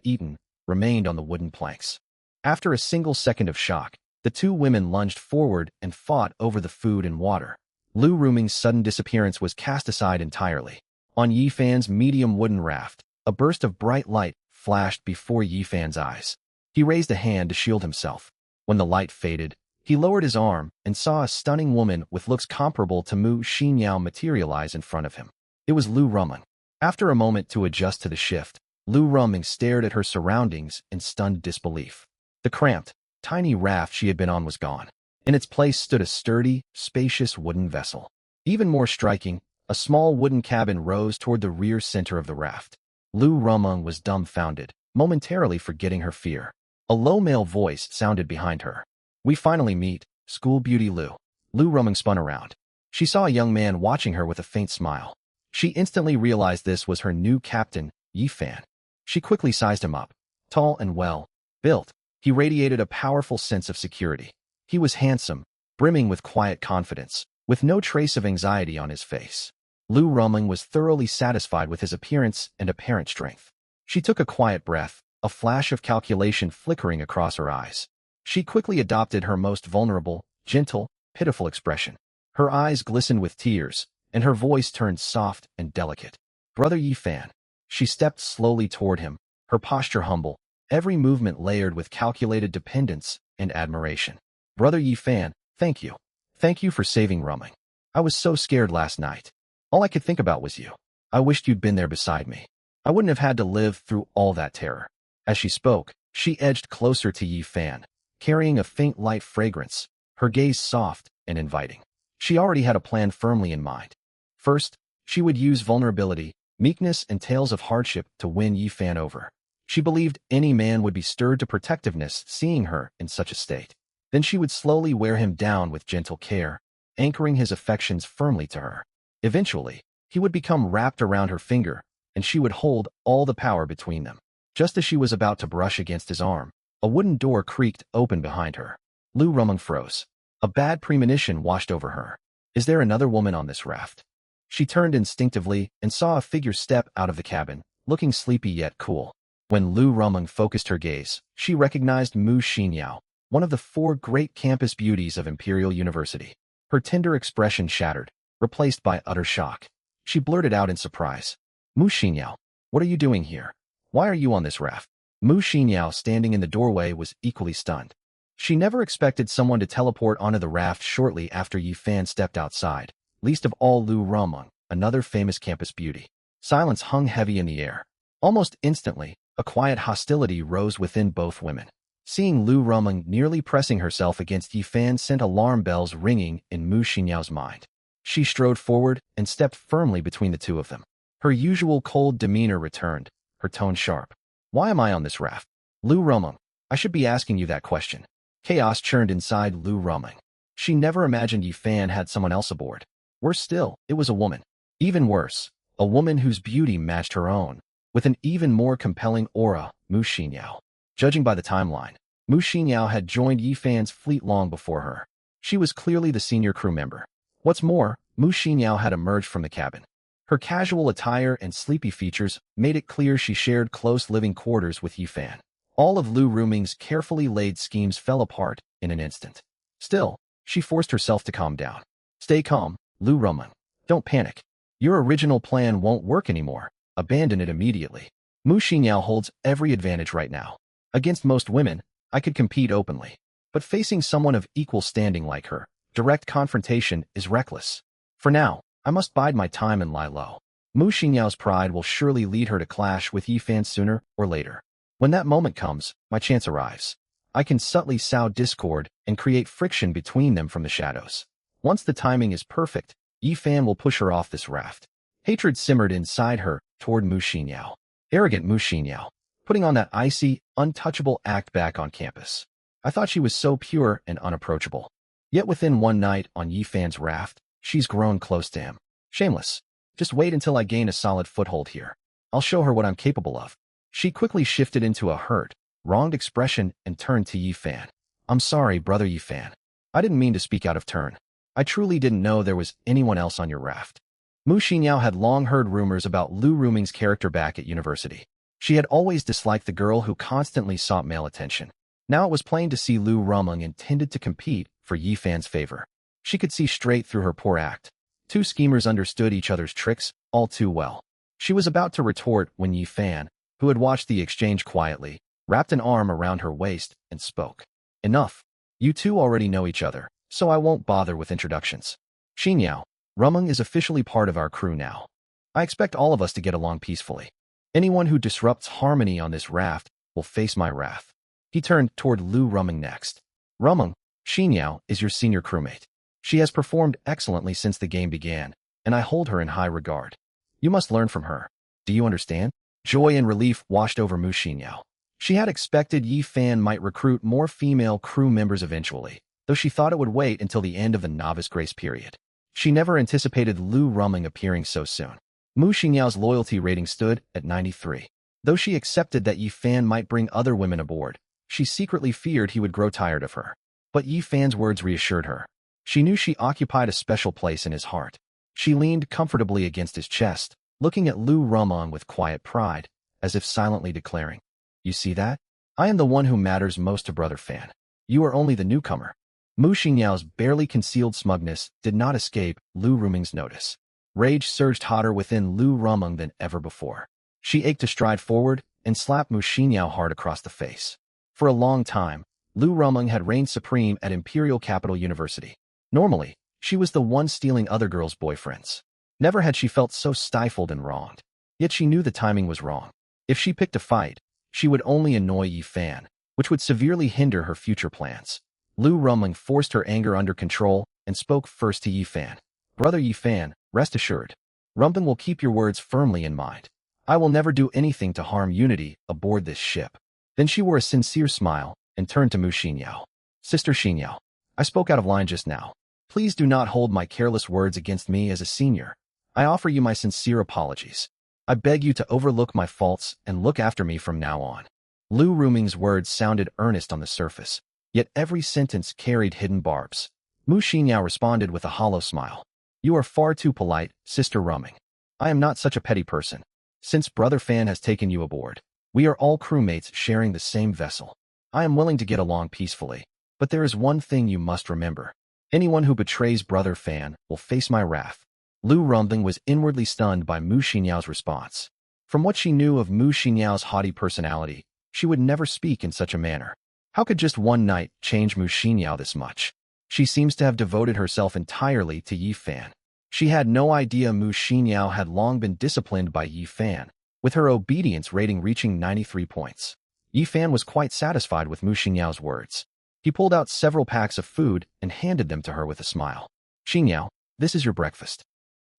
eaten, remained on the wooden planks. After a single second of shock, the two women lunged forward and fought over the food and water. Lu Ruming's sudden disappearance was cast aside entirely. On Yi Fan's medium wooden raft, a burst of bright light flashed before Yi Fan's eyes. He raised a hand to shield himself. When the light faded, he lowered his arm and saw a stunning woman with looks comparable to Mu Xinyao materialize in front of him. It was Lu Ruming. After a moment to adjust to the shift, Lu Ruming stared at her surroundings in stunned disbelief. The cramped, tiny raft she had been on was gone. In its place stood a sturdy, spacious wooden vessel. Even more striking, a small wooden cabin rose toward the rear center of the raft. Lu Ruming was dumbfounded, momentarily forgetting her fear. A low male voice sounded behind her. We finally meet, school beauty Lu. Lu Ruming spun around. She saw a young man watching her with a faint smile. She instantly realized this was her new captain, Yi Fan. She quickly sized him up. Tall and well built, he radiated a powerful sense of security. He was handsome, brimming with quiet confidence, with no trace of anxiety on his face. Lu Ruming was thoroughly satisfied with his appearance and apparent strength. She took a quiet breath, a flash of calculation flickering across her eyes. She quickly adopted her most vulnerable, gentle, pitiful expression. Her eyes glistened with tears, and her voice turned soft and delicate. Brother Yi Fan. She stepped slowly toward him, her posture humble, every movement layered with calculated dependence and admiration. Brother Yi Fan, thank you. Thank you for saving Ruming. I was so scared last night. All I could think about was you. I wished you'd been there beside me. I wouldn't have had to live through all that terror. As she spoke, she edged closer to Yi Fan, carrying a faint light fragrance, her gaze soft and inviting. She already had a plan firmly in mind. First, She would use vulnerability, meekness, and tales of hardship to win Yi Fan over. She believed any man would be stirred to protectiveness seeing her in such a state. Then she would slowly wear him down with gentle care, anchoring his affections firmly to her. Eventually, he would become wrapped around her finger, and she would hold all the power between them. Just as she was about to brush against his arm, a wooden door creaked open behind her. Lu Rumeng froze. A bad premonition washed over her. Is there another woman on this raft? She turned instinctively and saw a figure step out of the cabin, looking sleepy yet cool. When Lu Rumeng focused her gaze, she recognized Mu Xinyao, one of the 4 great campus beauties of Imperial University. Her tender expression shattered, replaced by utter shock. She blurted out in surprise. Mu Xinyao, what are you doing here? Why are you on this raft? Mu Xinyao, standing in the doorway, was equally stunned. She never expected someone to teleport onto the raft shortly after Yi Fan stepped outside, least of all Lu Rumeng, another famous campus beauty. Silence hung heavy in the air. Almost instantly, a quiet hostility rose within both women. Seeing Lu Rumeng nearly pressing herself against Yi Fan sent alarm bells ringing in Mu Xinyao's mind. She strode forward and stepped firmly between the two of them. Her usual cold demeanor returned, her tone sharp. Why am I on this raft? Lu Rumeng, I should be asking you that question. Chaos churned inside Lu Rumeng. She never imagined Yi Fan had someone else aboard. Worse still, it was a woman. Even worse, a woman whose beauty matched her own, with an even more compelling aura, Mu Xinyao. Judging by the timeline, Mu Xinyao had joined Yi Fan's fleet long before her. She was clearly the senior crew member. What's more, Mu Xinyao had emerged from the cabin. Her casual attire and sleepy features made it clear she shared close living quarters with Yi Fan. All of Lu Rumeng's carefully laid schemes fell apart in an instant. Still, she forced herself to calm down. Stay calm, Lu Rumeng. Don't panic. Your original plan won't work anymore. Abandon it immediately. Mu Xinyao holds every advantage right now. Against most women, I could compete openly. But facing someone of equal standing like her, direct confrontation is reckless. For now, I must bide my time and lie low. Mu Xinyao's pride will surely lead her to clash with Yi Fan sooner or later. When that moment comes, my chance arrives. I can subtly sow discord and create friction between them from the shadows. Once the timing is perfect, Yi Fan will push her off this raft. Hatred simmered inside her toward Mu Xinyao. Arrogant Mu Xinyao, putting on that icy, untouchable act back on campus. I thought she was so pure and unapproachable. Yet within one night on Yi Fan's raft, she's grown close to him. Shameless. Just wait until I gain a solid foothold here. I'll show her what I'm capable of. She quickly shifted into a hurt, wronged expression and turned to Yi Fan. I'm sorry, brother Yi Fan. I didn't mean to speak out of turn. I truly didn't know there was anyone else on your raft. Mu Xinyao had long heard rumors about Lu Rumeng's character back at university. She had always disliked the girl who constantly sought male attention. Now it was plain to see Lu Rumeng intended to compete for Yi Fan's favor. She could see straight through her poor act. Two schemers understood each other's tricks all too well. She was about to retort when Yi Fan, who had watched the exchange quietly, wrapped an arm around her waist and spoke. Enough. You two already know each other, so I won't bother with introductions. Xinyao, Rumeng is officially part of our crew now. I expect all of us to get along peacefully. Anyone who disrupts harmony on this raft will face my wrath. He turned toward Lu Rumeng next. Rumeng, Xinyao is your senior crewmate. She has performed excellently since the game began, and I hold her in high regard. You must learn from her. Do you understand? Joy and relief washed over Mu Xinyao. She had expected Yi Fan might recruit more female crew members eventually, though she thought it would wait until the end of the novice grace period. She never anticipated Lu Rumeng appearing so soon. Mu Xinyao's loyalty rating stood at 93. Though she accepted that Yi Fan might bring other women aboard, she secretly feared he would grow tired of her. But Yi Fan's words reassured her. She knew she occupied a special place in his heart. She leaned comfortably against his chest, looking at Lu Rumeng with quiet pride, as if silently declaring, You see that? I am the one who matters most to Brother Fan. You are only the newcomer. Mu Xinyao's barely concealed smugness did not escape Lu Rumeng's notice. Rage surged hotter within Lu Rumeng than ever before. She ached to stride forward and slap Mu Xinyao hard across the face. For a long time, Lu Rumeng had reigned supreme at Imperial Capital University. Normally, she was the one stealing other girls' boyfriends. Never had she felt so stifled and wronged. Yet she knew the timing was wrong. If she picked a fight, she would only annoy Yi Fan, which would severely hinder her future plans. Lu Rumeng forced her anger under control and spoke first to Yi Fan. Brother Yi Fan, rest assured. Rumpen will keep your words firmly in mind. I will never do anything to harm unity aboard this ship. Then she wore a sincere smile and turned to Mu Xinyao. Sister Xinyao, I spoke out of line just now. Please do not hold my careless words against me as a senior. I offer you my sincere apologies. I beg you to overlook my faults and look after me from now on. Lu Ruming's words sounded earnest on the surface, yet every sentence carried hidden barbs. Mu Xinyao responded with a hollow smile. You are far too polite, Sister Ruming. I am not such a petty person. Since Brother Fan has taken you aboard, we are all crewmates sharing the same vessel. I am willing to get along peacefully, but there is one thing you must remember. Anyone who betrays Brother Fan will face my wrath. Lu Ruming was inwardly stunned by Mu Xinyao's response. From what she knew of Mu Xinyao's haughty personality, she would never speak in such a manner. How could just one night change Mu Xinyao this much? She seems to have devoted herself entirely to Yi Fan. She had no idea Mu Xinyao had long been disciplined by Yi Fan, with her obedience rating reaching 93 points. Yi Fan was quite satisfied with Mu Xinyao's words. He pulled out several packs of food and handed them to her with a smile. Xinyao, this is your breakfast.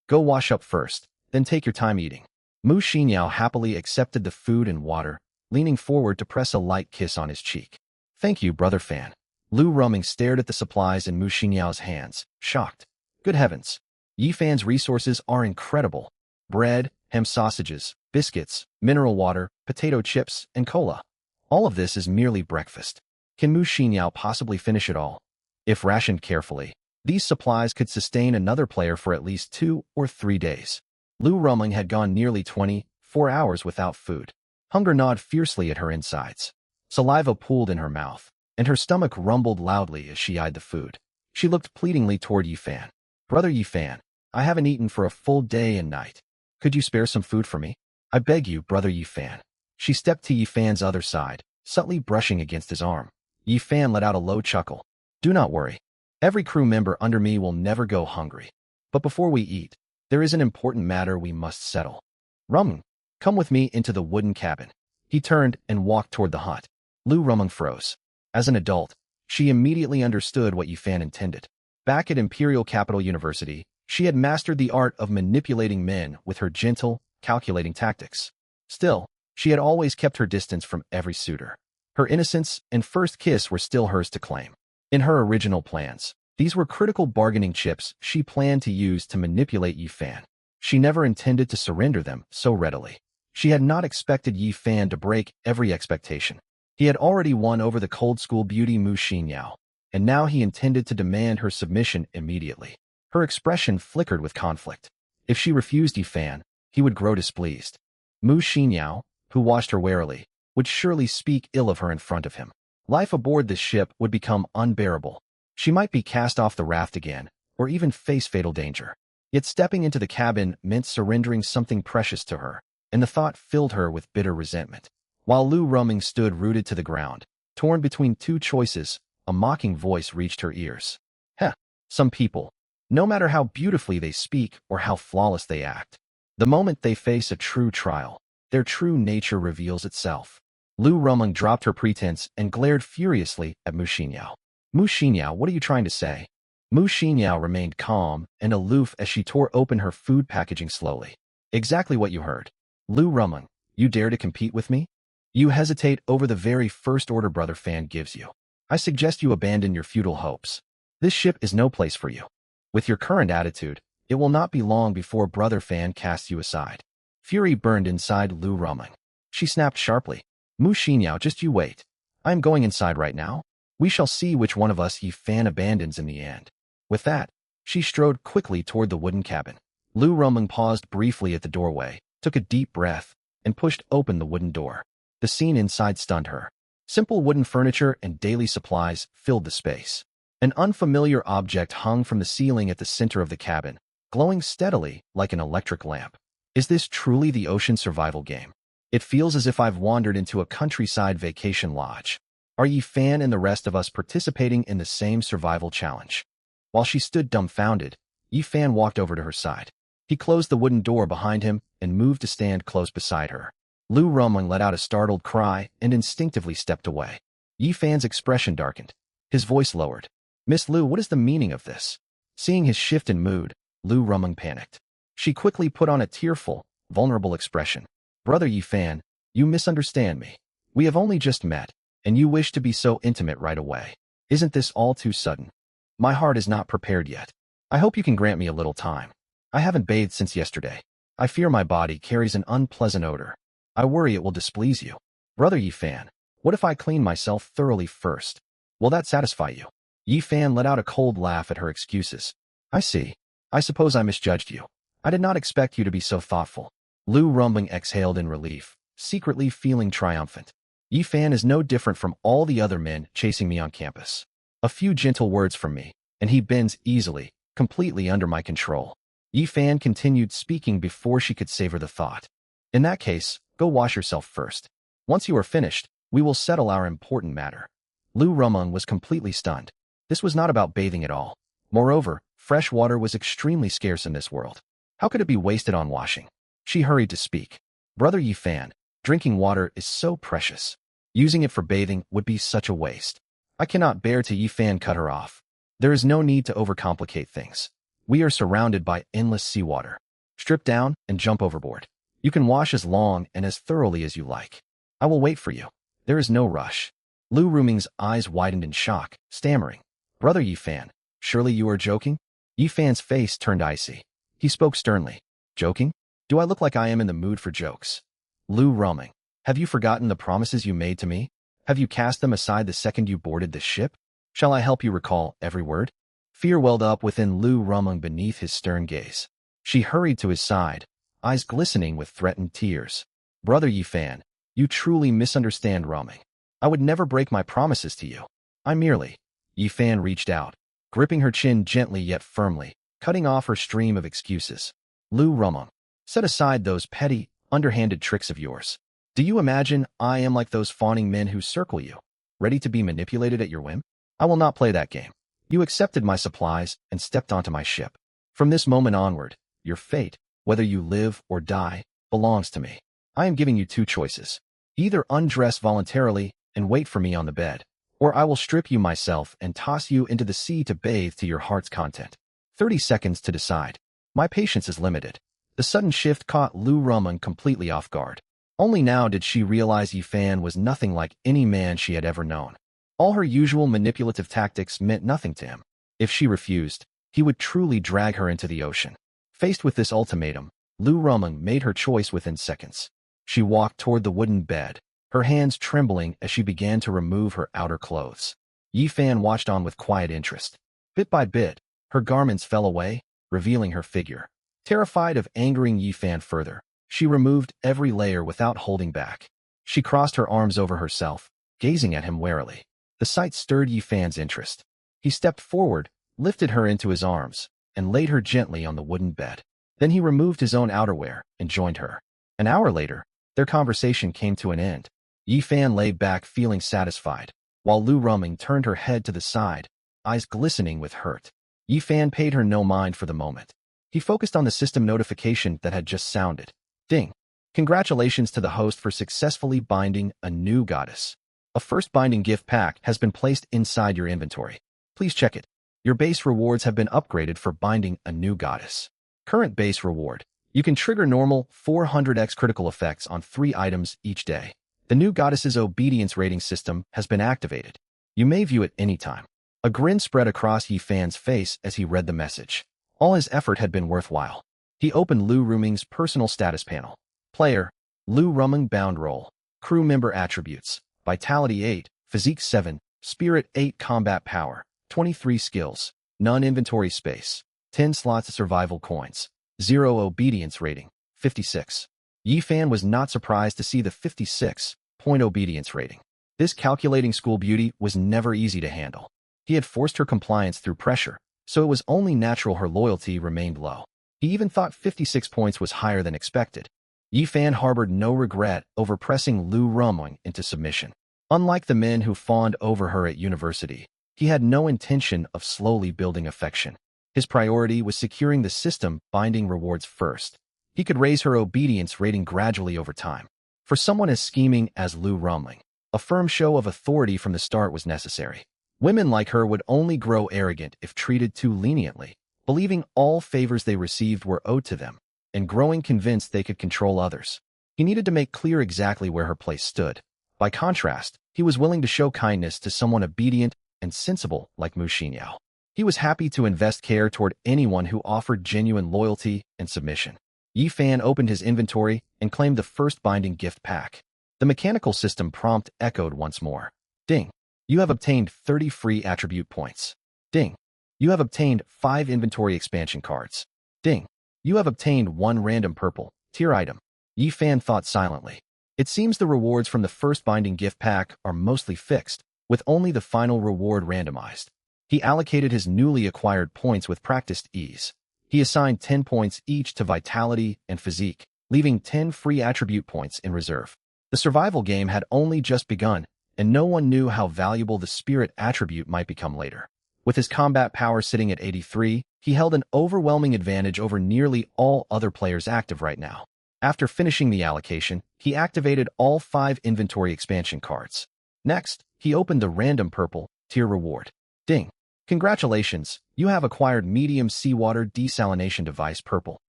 Go wash up first, then take your time eating. Mu Xinyao happily accepted the food and water, leaning forward to press a light kiss on his cheek. Thank you, Brother Fan. Lu Ruming stared at the supplies in Mu Xinyao's hands, shocked. Good heavens. Yi Fan's resources are incredible. Bread, ham sausages, biscuits, mineral water, potato chips, and cola. All of this is merely breakfast. Can Mu Xinyao possibly finish it all? If rationed carefully, these supplies could sustain another player for at least 2 or 3 days. Lu Ruming had gone nearly 24 hours without food. Hunger gnawed fiercely at her insides. Saliva pooled in her mouth, and her stomach rumbled loudly as she eyed the food. She looked pleadingly toward Yi Fan. Brother Yi Fan, I haven't eaten for a full day and night. Could you spare some food for me? I beg you, Brother Yi Fan. She stepped to Yi Fan's other side, subtly brushing against his arm. Yi Fan let out a low chuckle. Do not worry. Every crew member under me will never go hungry. But before we eat, there is an important matter we must settle. Ruming, come with me into the wooden cabin. He turned and walked toward the hut. Lu Ruming froze. As an adult, she immediately understood what Yi Fan intended. Back at Imperial Capital University, she had mastered the art of manipulating men with her gentle, calculating tactics. Still, she had always kept her distance from every suitor. Her innocence and first kiss were still hers to claim. In her original plans, these were critical bargaining chips she planned to use to manipulate Yi Fan. She never intended to surrender them so readily. She had not expected Yi Fan to break every expectation. He had already won over the cold school beauty Mu Xinyao, and now he intended to demand her submission immediately. Her expression flickered with conflict. If she refused Yi Fan, he would grow displeased. Mu Xinyao, who watched her warily, would surely speak ill of her in front of him. Life aboard this ship would become unbearable. She might be cast off the raft again, or even face fatal danger. Yet stepping into the cabin meant surrendering something precious to her, and the thought filled her with bitter resentment. While Lu Ruming stood rooted to the ground, torn between two choices, a mocking voice reached her ears. Heh, some people, no matter how beautifully they speak or how flawless they act, the moment they face a true trial, their true nature reveals itself. Lu Ruming dropped her pretense and glared furiously at Mu Xinyao. Mu Xinyao, what are you trying to say? Mu Xinyao remained calm and aloof as she tore open her food packaging slowly. Exactly what you heard. Lu Ruming, you dare to compete with me? You hesitate over the very first order Brother Fan gives you. I suggest you abandon your futile hopes. This ship is no place for you. With your current attitude, it will not be long before Brother Fan casts you aside. Fury burned inside Lu Ruming. She snapped sharply. Mu Xinyao, just you wait. I am going inside right now. We shall see which one of us Yi Fan abandons in the end. With that, she strode quickly toward the wooden cabin. Lu Ruming paused briefly at the doorway, took a deep breath, and pushed open the wooden door. The scene inside stunned her. Simple wooden furniture and daily supplies filled the space. An unfamiliar object hung from the ceiling at the center of the cabin, glowing steadily like an electric lamp. Is this truly the ocean survival game? It feels as if I've wandered into a countryside vacation lodge. Are Yi Fan and the rest of us participating in the same survival challenge? While she stood dumbfounded, Yi Fan walked over to her side. He closed the wooden door behind him and moved to stand close beside her. Lu Ruming let out a startled cry and instinctively stepped away. Yi Fan's expression darkened. His voice lowered. Miss Lu, what is the meaning of this? Seeing his shift in mood, Lu Ruming panicked. She quickly put on a tearful, vulnerable expression. Brother Yi Fan, you misunderstand me. We have only just met, and you wish to be so intimate right away. Isn't this all too sudden? My heart is not prepared yet. I hope you can grant me a little time. I haven't bathed since yesterday. I fear my body carries an unpleasant odor. I worry it will displease you. Brother Yi Fan, what if I clean myself thoroughly first? Will that satisfy you? Yi Fan let out a cold laugh at her excuses. I see. I suppose I misjudged you. I did not expect you to be so thoughtful. Lu Rumbling exhaled in relief, secretly feeling triumphant. Yi Fan is no different from all the other men chasing me on campus. A few gentle words from me, and he bends easily, completely under my control. Yi Fan continued speaking before she could savor the thought. In that case, go wash yourself first. Once you are finished, we will settle our important matter. Lu Rumung was completely stunned. This was not about bathing at all. Moreover, fresh water was extremely scarce in this world. How could it be wasted on washing? She hurried to speak. Brother Yi Fan, drinking water is so precious. Using it for bathing would be such a waste. I cannot bear to Yi Fan cut her off. There is no need to overcomplicate things. We are surrounded by endless seawater. Strip down and jump overboard. You can wash as long and as thoroughly as you like. I will wait for you. There is no rush. Lu Ruming's eyes widened in shock, stammering. Brother Yi Fan, surely you are joking? Yi Fan's face turned icy. He spoke sternly. Joking? Do I look like I am in the mood for jokes? Lu Ruming, have you forgotten the promises you made to me? Have you cast them aside the second you boarded this ship? Shall I help you recall every word? Fear welled up within Lu Ruming beneath his stern gaze. She hurried to his side, eyes glistening with threatened tears. Brother Yi Fan, you truly misunderstand Ruming. I would never break my promises to you. I merely... Yi Fan reached out, gripping her chin gently yet firmly, cutting off her stream of excuses. Lu Ruming, set aside those petty, underhanded tricks of yours. Do you imagine I am like those fawning men who circle you, ready to be manipulated at your whim? I will not play that game. You accepted my supplies and stepped onto my ship. From this moment onward, your fate, whether you live or die, belongs to me. I am giving you two choices. Either undress voluntarily and wait for me on the bed, or I will strip you myself and toss you into the sea to bathe to your heart's content. 30 seconds to decide. My patience is limited. The sudden shift caught Lu Ruming completely off guard. Only now did she realize Yi Fan was nothing like any man she had ever known. All her usual manipulative tactics meant nothing to him. If she refused, he would truly drag her into the ocean. Faced with this ultimatum, Lu Ruming made her choice within seconds. She walked toward the wooden bed, her hands trembling as she began to remove her outer clothes. Yi Fan watched on with quiet interest. Bit by bit, her garments fell away, revealing her figure. Terrified of angering Yi Fan further, she removed every layer without holding back. She crossed her arms over herself, gazing at him warily. The sight stirred Yi Fan's interest. He stepped forward, lifted her into his arms, and laid her gently on the wooden bed. Then he removed his own outerwear and joined her. An hour later, their conversation came to an end. Yi Fan lay back feeling satisfied, while Lu Ruming turned her head to the side, eyes glistening with hurt. Yi Fan paid her no mind for the moment. He focused on the system notification that had just sounded. Ding! Congratulations to the host for successfully binding a new goddess. A first binding gift pack has been placed inside your inventory. Please check it. Your base rewards have been upgraded for binding a new goddess. Current base reward. You can trigger normal 400x critical effects on 3 items each day. The new goddess's obedience rating system has been activated. You may view it anytime. A grin spread across Yi Fan's face as he read the message. All his effort had been worthwhile. He opened Lu Ruming's personal status panel. Player, Lu Ruming bound role. Crew member attributes. Vitality 8, Physique 7, Spirit 8, Combat Power, 23 skills, none inventory space, 10 slots of survival coins, 0 obedience rating, 56. Yi Fan was not surprised to see the 56-point obedience rating. This calculating school beauty was never easy to handle. He had forced her compliance through pressure, so it was only natural her loyalty remained low. He even thought 56 points was higher than expected. Yi Fan harbored no regret over pressing Lu Ruming into submission. Unlike the men who fawned over her at university, he had no intention of slowly building affection. His priority was securing the system binding rewards first. He could raise her obedience rating gradually over time. For someone as scheming as Lu Ruming, a firm show of authority from the start was necessary. Women like her would only grow arrogant if treated too leniently, believing all favors they received were owed to them. and growing convinced they could control others. He needed to make clear exactly where her place stood. By contrast, he was willing to show kindness to someone obedient and sensible like Mu Xinyao. He was happy to invest care toward anyone who offered genuine loyalty and submission. Yi Fan opened his inventory and claimed the first binding gift pack. The mechanical system prompt echoed once more. Ding. You have obtained 30 free attribute points. Ding. You have obtained 5 inventory expansion cards. Ding. You have obtained 1 random purple tier item. Yi Fan thought silently. It seems the rewards from the first binding gift pack are mostly fixed, with only the final reward randomized. He allocated his newly acquired points with practiced ease. He assigned 10 points each to vitality and physique, leaving 10 free attribute points in reserve. The survival game had only just begun, and no one knew how valuable the spirit attribute might become later. With his combat power sitting at 83, he held an overwhelming advantage over nearly all other players active right now. After finishing the allocation, he activated all 5 inventory expansion cards. Next, he opened the random purple tier reward. Ding. Congratulations, you have acquired Medium Seawater Desalination Device Purple.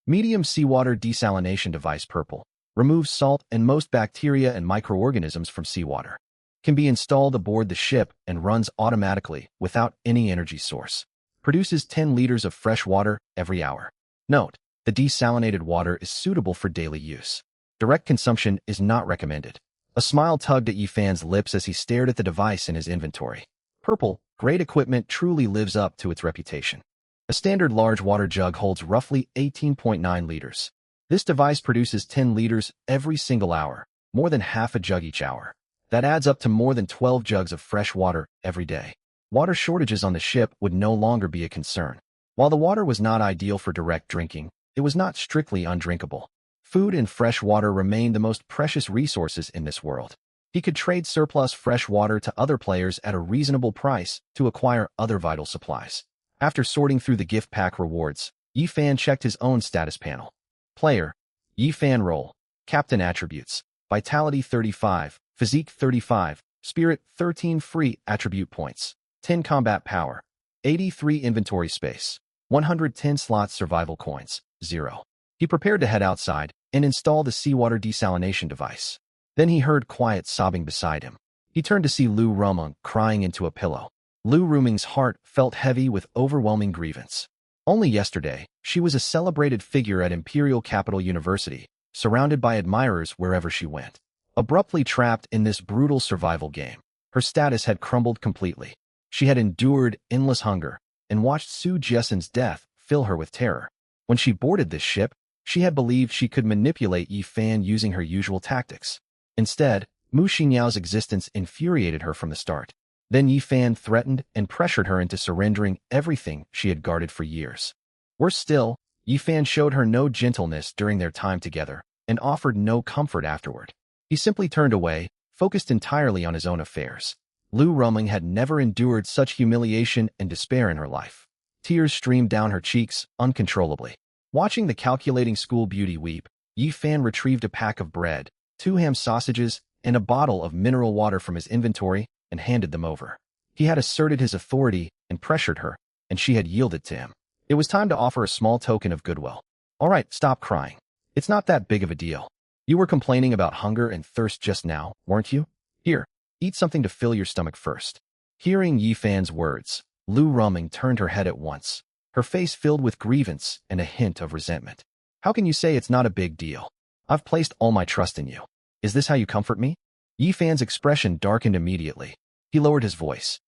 Medium Seawater Desalination Device Purple removes salt and most bacteria and microorganisms from seawater. Can be installed aboard the ship and runs automatically without any energy source. Produces 10 liters of fresh water every hour. Note, the desalinated water is suitable for daily use. Direct consumption is not recommended. A smile tugged at Yi Fan's lips as he stared at the device in his inventory. Purple, great equipment truly lives up to its reputation. A standard large water jug holds roughly 18.9 liters. This device produces 10 liters every single hour, more than half a jug each hour. That adds up to more than 12 jugs of fresh water every day. Water shortages on the ship would no longer be a concern. While the water was not ideal for direct drinking, it was not strictly undrinkable. Food and fresh water remained the most precious resources in this world. He could trade surplus fresh water to other players at a reasonable price to acquire other vital supplies. After sorting through the gift pack rewards, Yi Fan checked his own status panel. Player: Yi Fan role, Captain attributes, Vitality 35, Physique 35, Spirit 13 free attribute points, 10 combat power, 83 inventory space, 110 slots survival coins, 0. He prepared to head outside and install the seawater desalination device. Then he heard quiet sobbing beside him. He turned to see Lu Rumeng crying into a pillow. Lu Rumeng's heart felt heavy with overwhelming grievance. Only yesterday, she was a celebrated figure at Imperial Capital University, surrounded by admirers wherever she went. Abruptly trapped in this brutal survival game, her status had crumbled completely. She had endured endless hunger and watched Su Jessen's death fill her with terror. When she boarded this ship, she had believed she could manipulate Yi Fan using her usual tactics. Instead, Mu Xinyao's existence infuriated her from the start. Then Yi Fan threatened and pressured her into surrendering everything she had guarded for years. Worse still, Yi Fan showed her no gentleness during their time together and offered no comfort afterward. He simply turned away, focused entirely on his own affairs. Lu Rumeng had never endured such humiliation and despair in her life. Tears streamed down her cheeks uncontrollably. Watching the calculating school beauty weep, Yi Fan retrieved a pack of bread, 2 ham sausages, and a bottle of mineral water from his inventory and handed them over. He had asserted his authority and pressured her, and she had yielded to him. It was time to offer a small token of goodwill. All right, stop crying. It's not that big of a deal. You were complaining about hunger and thirst just now, weren't you? Here, eat something to fill your stomach first. Hearing Yi Fan's words, Lu Rumeng turned her head at once, her face filled with grievance and a hint of resentment. How can you say it's not a big deal? I've placed all my trust in you. Is this how you comfort me? Yi Fan's expression darkened immediately. He lowered his voice.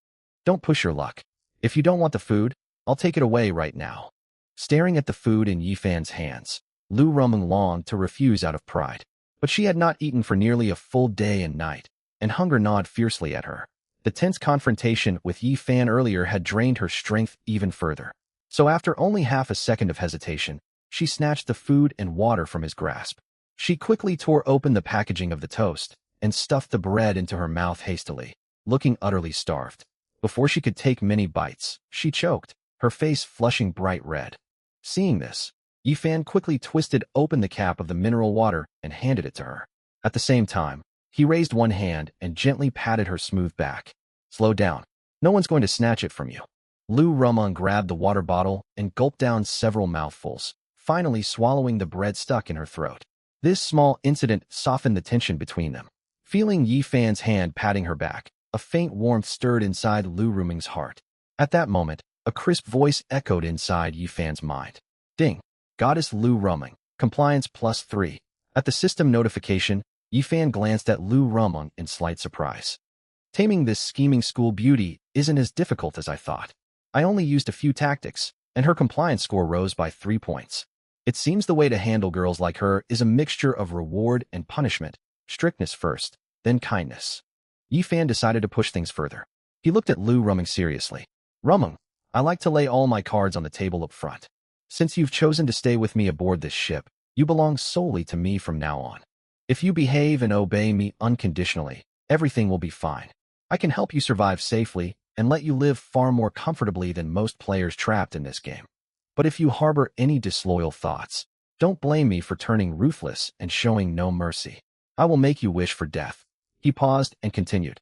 Don't push your luck. If you don't want the food, I'll take it away right now. Staring at the food in Yi Fan's hands, Lu Rumeng longed to refuse out of pride. But she had not eaten for nearly a full day and night, and hunger gnawed fiercely at her. The tense confrontation with Yi Fan earlier had drained her strength even further. So after only half a second of hesitation, she snatched the food and water from his grasp. She quickly tore open the packaging of the toast and stuffed the bread into her mouth hastily, looking utterly starved. Before she could take many bites, she choked, her face flushing bright red. Seeing this, Yi Fan quickly twisted open the cap of the mineral water and handed it to her. At the same time, he raised one hand and gently patted her smooth back. Slow down. No one's going to snatch it from you. Lu Rumeng grabbed the water bottle and gulped down several mouthfuls, finally swallowing the bread stuck in her throat. This small incident softened the tension between them. Feeling Yi Fan's hand patting her back, a faint warmth stirred inside Lu Ruming's heart. At that moment, a crisp voice echoed inside Yi Fan's mind. Ding! Goddess Lu Ruming, compliance +3. At the system notification, Yi Fan glanced at Lu Ruming in slight surprise. Taming this scheming school beauty isn't as difficult as I thought. I only used a few tactics, and her compliance score rose by 3 points. It seems the way to handle girls like her is a mixture of reward and punishment, strictness first, then kindness. Yi Fan decided to push things further. He looked at Lu Ruming seriously. Ruming, I like to lay all my cards on the table up front. Since you've chosen to stay with me aboard this ship, you belong solely to me from now on. If you behave and obey me unconditionally, everything will be fine. I can help you survive safely and let you live far more comfortably than most players trapped in this game. But if you harbor any disloyal thoughts, don't blame me for turning ruthless and showing no mercy. I will make you wish for death. He paused and continued.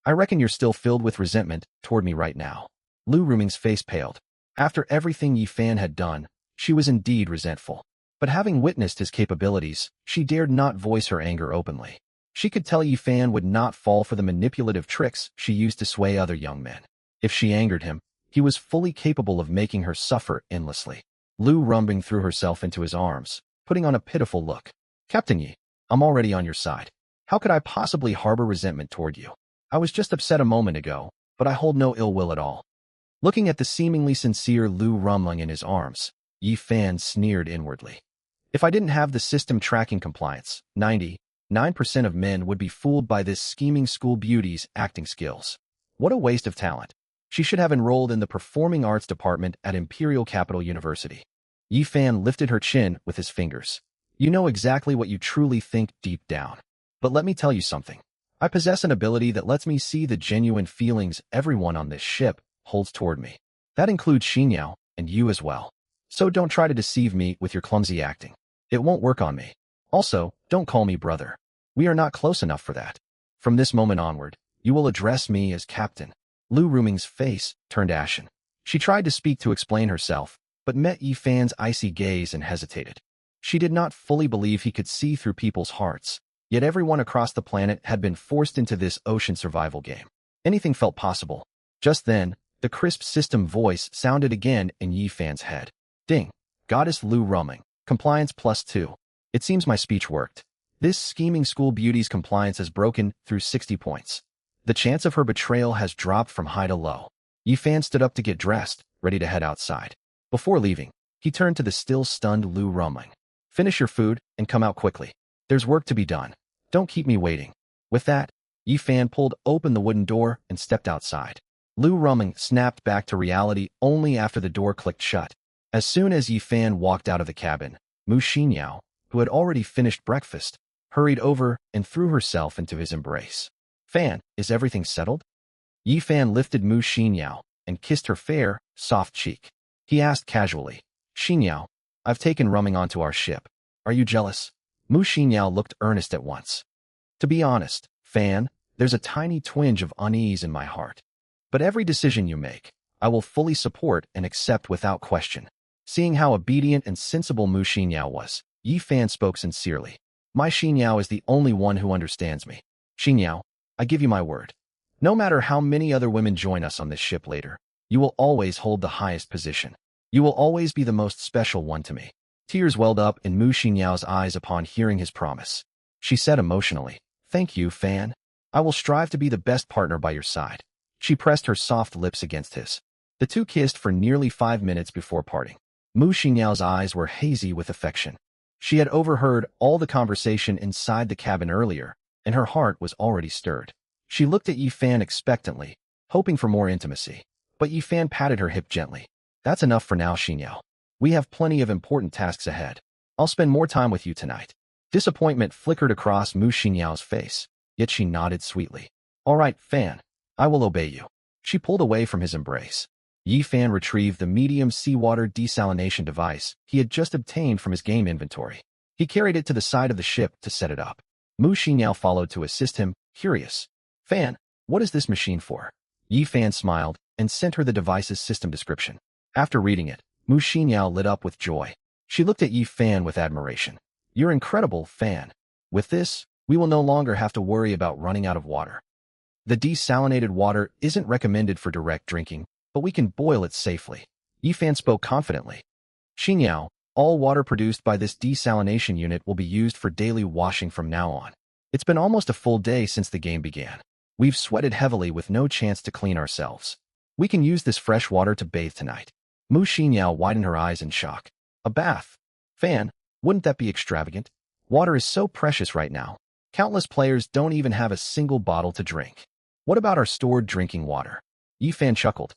I reckon you're still filled with resentment toward me right now. Lu Ruming's face paled. After everything Yi Fan had done, she was indeed resentful. But having witnessed his capabilities, she dared not voice her anger openly. She could tell Yi Fan would not fall for the manipulative tricks she used to sway other young men. If she angered him, he was fully capable of making her suffer endlessly. Lu Ruming threw herself into his arms, putting on a pitiful look. Captain Yi, I'm already on your side. How could I possibly harbor resentment toward you? I was just upset a moment ago, but I hold no ill will at all. Looking at the seemingly sincere Lu Ruming in his arms, Yi Fan sneered inwardly. If I didn't have the system tracking compliance, 99% of men would be fooled by this scheming school beauty's acting skills. What a waste of talent. She should have enrolled in the Performing Arts Department at Imperial Capital University. Yi Fan lifted her chin with his fingers. You know exactly what you truly think deep down. But let me tell you something. I possess an ability that lets me see the genuine feelings everyone on this ship holds toward me. That includes Xinyao and you as well. So don't try to deceive me with your clumsy acting. It won't work on me. Also, don't call me brother. We are not close enough for that. From this moment onward, you will address me as captain. Lu Ruming's face turned ashen. She tried to speak to explain herself, but met Yi Fan's icy gaze and hesitated. She did not fully believe he could see through people's hearts, yet everyone across the planet had been forced into this ocean survival game. Anything felt possible. Just then, the crisp system voice sounded again in Yi Fan's head. Ding! Goddess Lu Ruming, compliance +2. It seems my speech worked. This scheming school beauty's compliance has broken through 60 points. The chance of her betrayal has dropped from high to low. Yi Fan stood up to get dressed, ready to head outside. Before leaving, he turned to the still stunned Lu Ruming. Finish your food and come out quickly. There's work to be done. Don't keep me waiting. With that, Yi Fan pulled open the wooden door and stepped outside. Lu Ruming snapped back to reality only after the door clicked shut. As soon as Yi Fan walked out of the cabin, Mu Xinyao, who had already finished breakfast, hurried over and threw herself into his embrace. Fan, is everything settled? Yi Fan lifted Mu Xinyao and kissed her fair, soft cheek. He asked casually, Xinyao, I've taken Ruming onto our ship. Are you jealous? Mu Xinyao looked earnest at once. To be honest, Fan, there's a tiny twinge of unease in my heart. But every decision you make, I will fully support and accept without question. Seeing how obedient and sensible Mu Xinyao was, Yi Fan spoke sincerely. My Xinyao is the only one who understands me. Xinyao, I give you my word. No matter how many other women join us on this ship later, you will always hold the highest position. You will always be the most special one to me. Tears welled up in Mu Xinyao's eyes upon hearing his promise. She said emotionally, Thank you, Fan. I will strive to be the best partner by your side. She pressed her soft lips against his. The two kissed for nearly 5 minutes before parting. Mu Xinyao's eyes were hazy with affection. She had overheard all the conversation inside the cabin earlier, and her heart was already stirred. She looked at Yi Fan expectantly, hoping for more intimacy. But Yi Fan patted her hip gently. That's enough for now, Xinyao. We have plenty of important tasks ahead. I'll spend more time with you tonight. Disappointment flickered across Mu Xinyao's face, yet she nodded sweetly. All right, Fan. I will obey you. She pulled away from his embrace. Yi Fan retrieved the medium seawater desalination device he had just obtained from his game inventory. He carried it to the side of the ship to set it up. Mu Xinyao followed to assist him, curious. Fan, what is this machine for? Yi Fan smiled and sent her the device's system description. After reading it, Mu Xinyao lit up with joy. She looked at Yi Fan with admiration. You're incredible, Fan. With this, we will no longer have to worry about running out of water. The desalinated water isn't recommended for direct drinking, but we can boil it safely. Yi Fan spoke confidently. Xinyao, all water produced by this desalination unit will be used for daily washing from now on. It's been almost a full day since the game began. We've sweated heavily with no chance to clean ourselves. We can use this fresh water to bathe tonight. Mu Xinyao widened her eyes in shock. A bath? Fan, wouldn't that be extravagant? Water is so precious right now. Countless players don't even have a single bottle to drink. What about our stored drinking water? Yi Fan chuckled.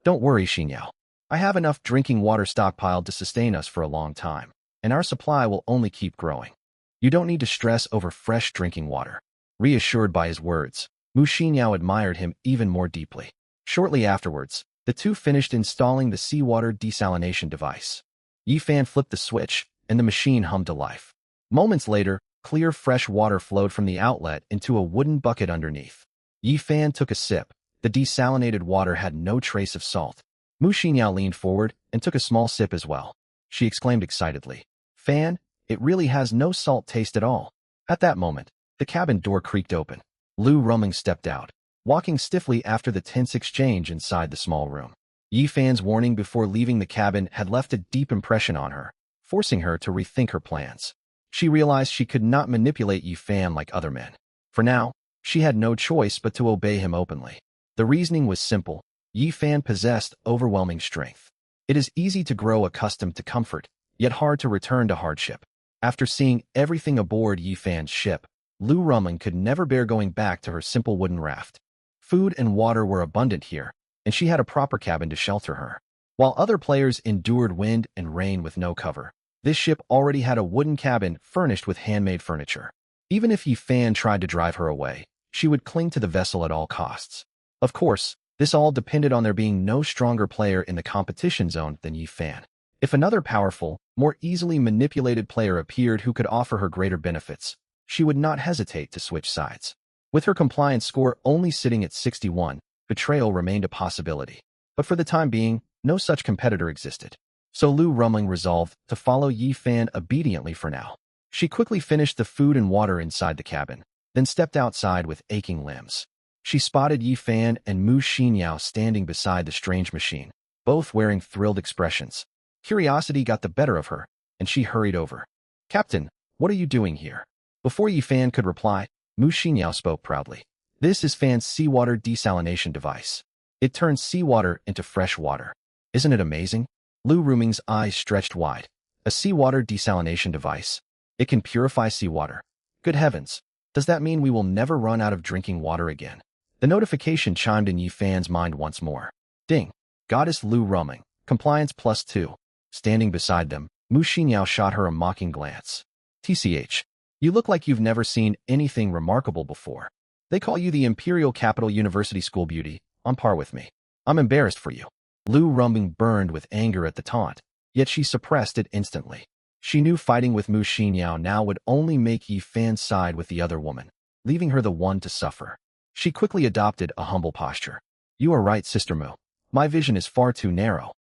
Don't worry, Xinyao. I have enough drinking water stockpiled to sustain us for a long time, and our supply will only keep growing. You don't need to stress over fresh drinking water. Reassured by his words, Mu Xinyao admired him even more deeply. Shortly afterwards, the two finished installing the seawater desalination device. Yi Fan flipped the switch, and the machine hummed to life. Moments later, clear fresh water flowed from the outlet into a wooden bucket underneath. Yi Fan took a sip. The desalinated water had no trace of salt. Mu Xinyao leaned forward and took a small sip as well. She exclaimed excitedly, Fan, it really has no salt taste at all. At that moment, the cabin door creaked open. Lu Ruming stepped out, walking stiffly after the tense exchange inside the small room. Yi Fan's warning before leaving the cabin had left a deep impression on her, forcing her to rethink her plans. She realized she could not manipulate Yi Fan like other men. For now, she had no choice but to obey him openly. The reasoning was simple. Yi Fan possessed overwhelming strength. It is easy to grow accustomed to comfort, yet hard to return to hardship. After seeing everything aboard Yi Fan's ship, Lu Ruming could never bear going back to her simple wooden raft. Food and water were abundant here, and she had a proper cabin to shelter her. While other players endured wind and rain with no cover, this ship already had a wooden cabin furnished with handmade furniture. Even if Yi Fan tried to drive her away, she would cling to the vessel at all costs. Of course, this all depended on there being no stronger player in the competition zone than Yi Fan. If another powerful, more easily manipulated player appeared who could offer her greater benefits, she would not hesitate to switch sides. With her compliance score only sitting at 61, betrayal remained a possibility. But for the time being, no such competitor existed. So Lu Ruming resolved to follow Yi Fan obediently for now. She quickly finished the food and water inside the cabin, then stepped outside with aching limbs. She spotted Yi Fan and Mu Xinyao standing beside the strange machine, both wearing thrilled expressions. Curiosity got the better of her, and she hurried over. Captain, what are you doing here? Before Yi Fan could reply, Mu Xinyao spoke proudly. This is Fan's seawater desalination device. It turns seawater into fresh water. Isn't it amazing? Lu Ruming's eyes stretched wide. A seawater desalination device. It can purify seawater. Good heavens, does that mean we will never run out of drinking water again? The notification chimed in Yi Fan's mind once more. Ding! Goddess Lu Ruming, compliance +2. Standing beside them, Mu Xinyao shot her a mocking glance. TCH, you look like you've never seen anything remarkable before. They call you the Imperial Capital University School Beauty, on par with me. I'm embarrassed for you. Lu Ruming burned with anger at the taunt, yet she suppressed it instantly. She knew fighting with Mu Xinyao now would only make Yi Fan side with the other woman, leaving her the one to suffer. She quickly adopted a humble posture. You are right, Sister Mu. My vision is far too narrow.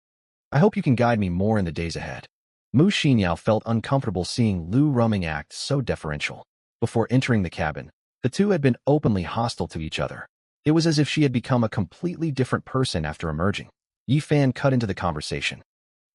I hope you can guide me more in the days ahead. Mu Xinyao felt uncomfortable seeing Lu Ruming act so deferential. Before entering the cabin, the two had been openly hostile to each other. It was as if she had become a completely different person after emerging. Yi Fan cut into the conversation.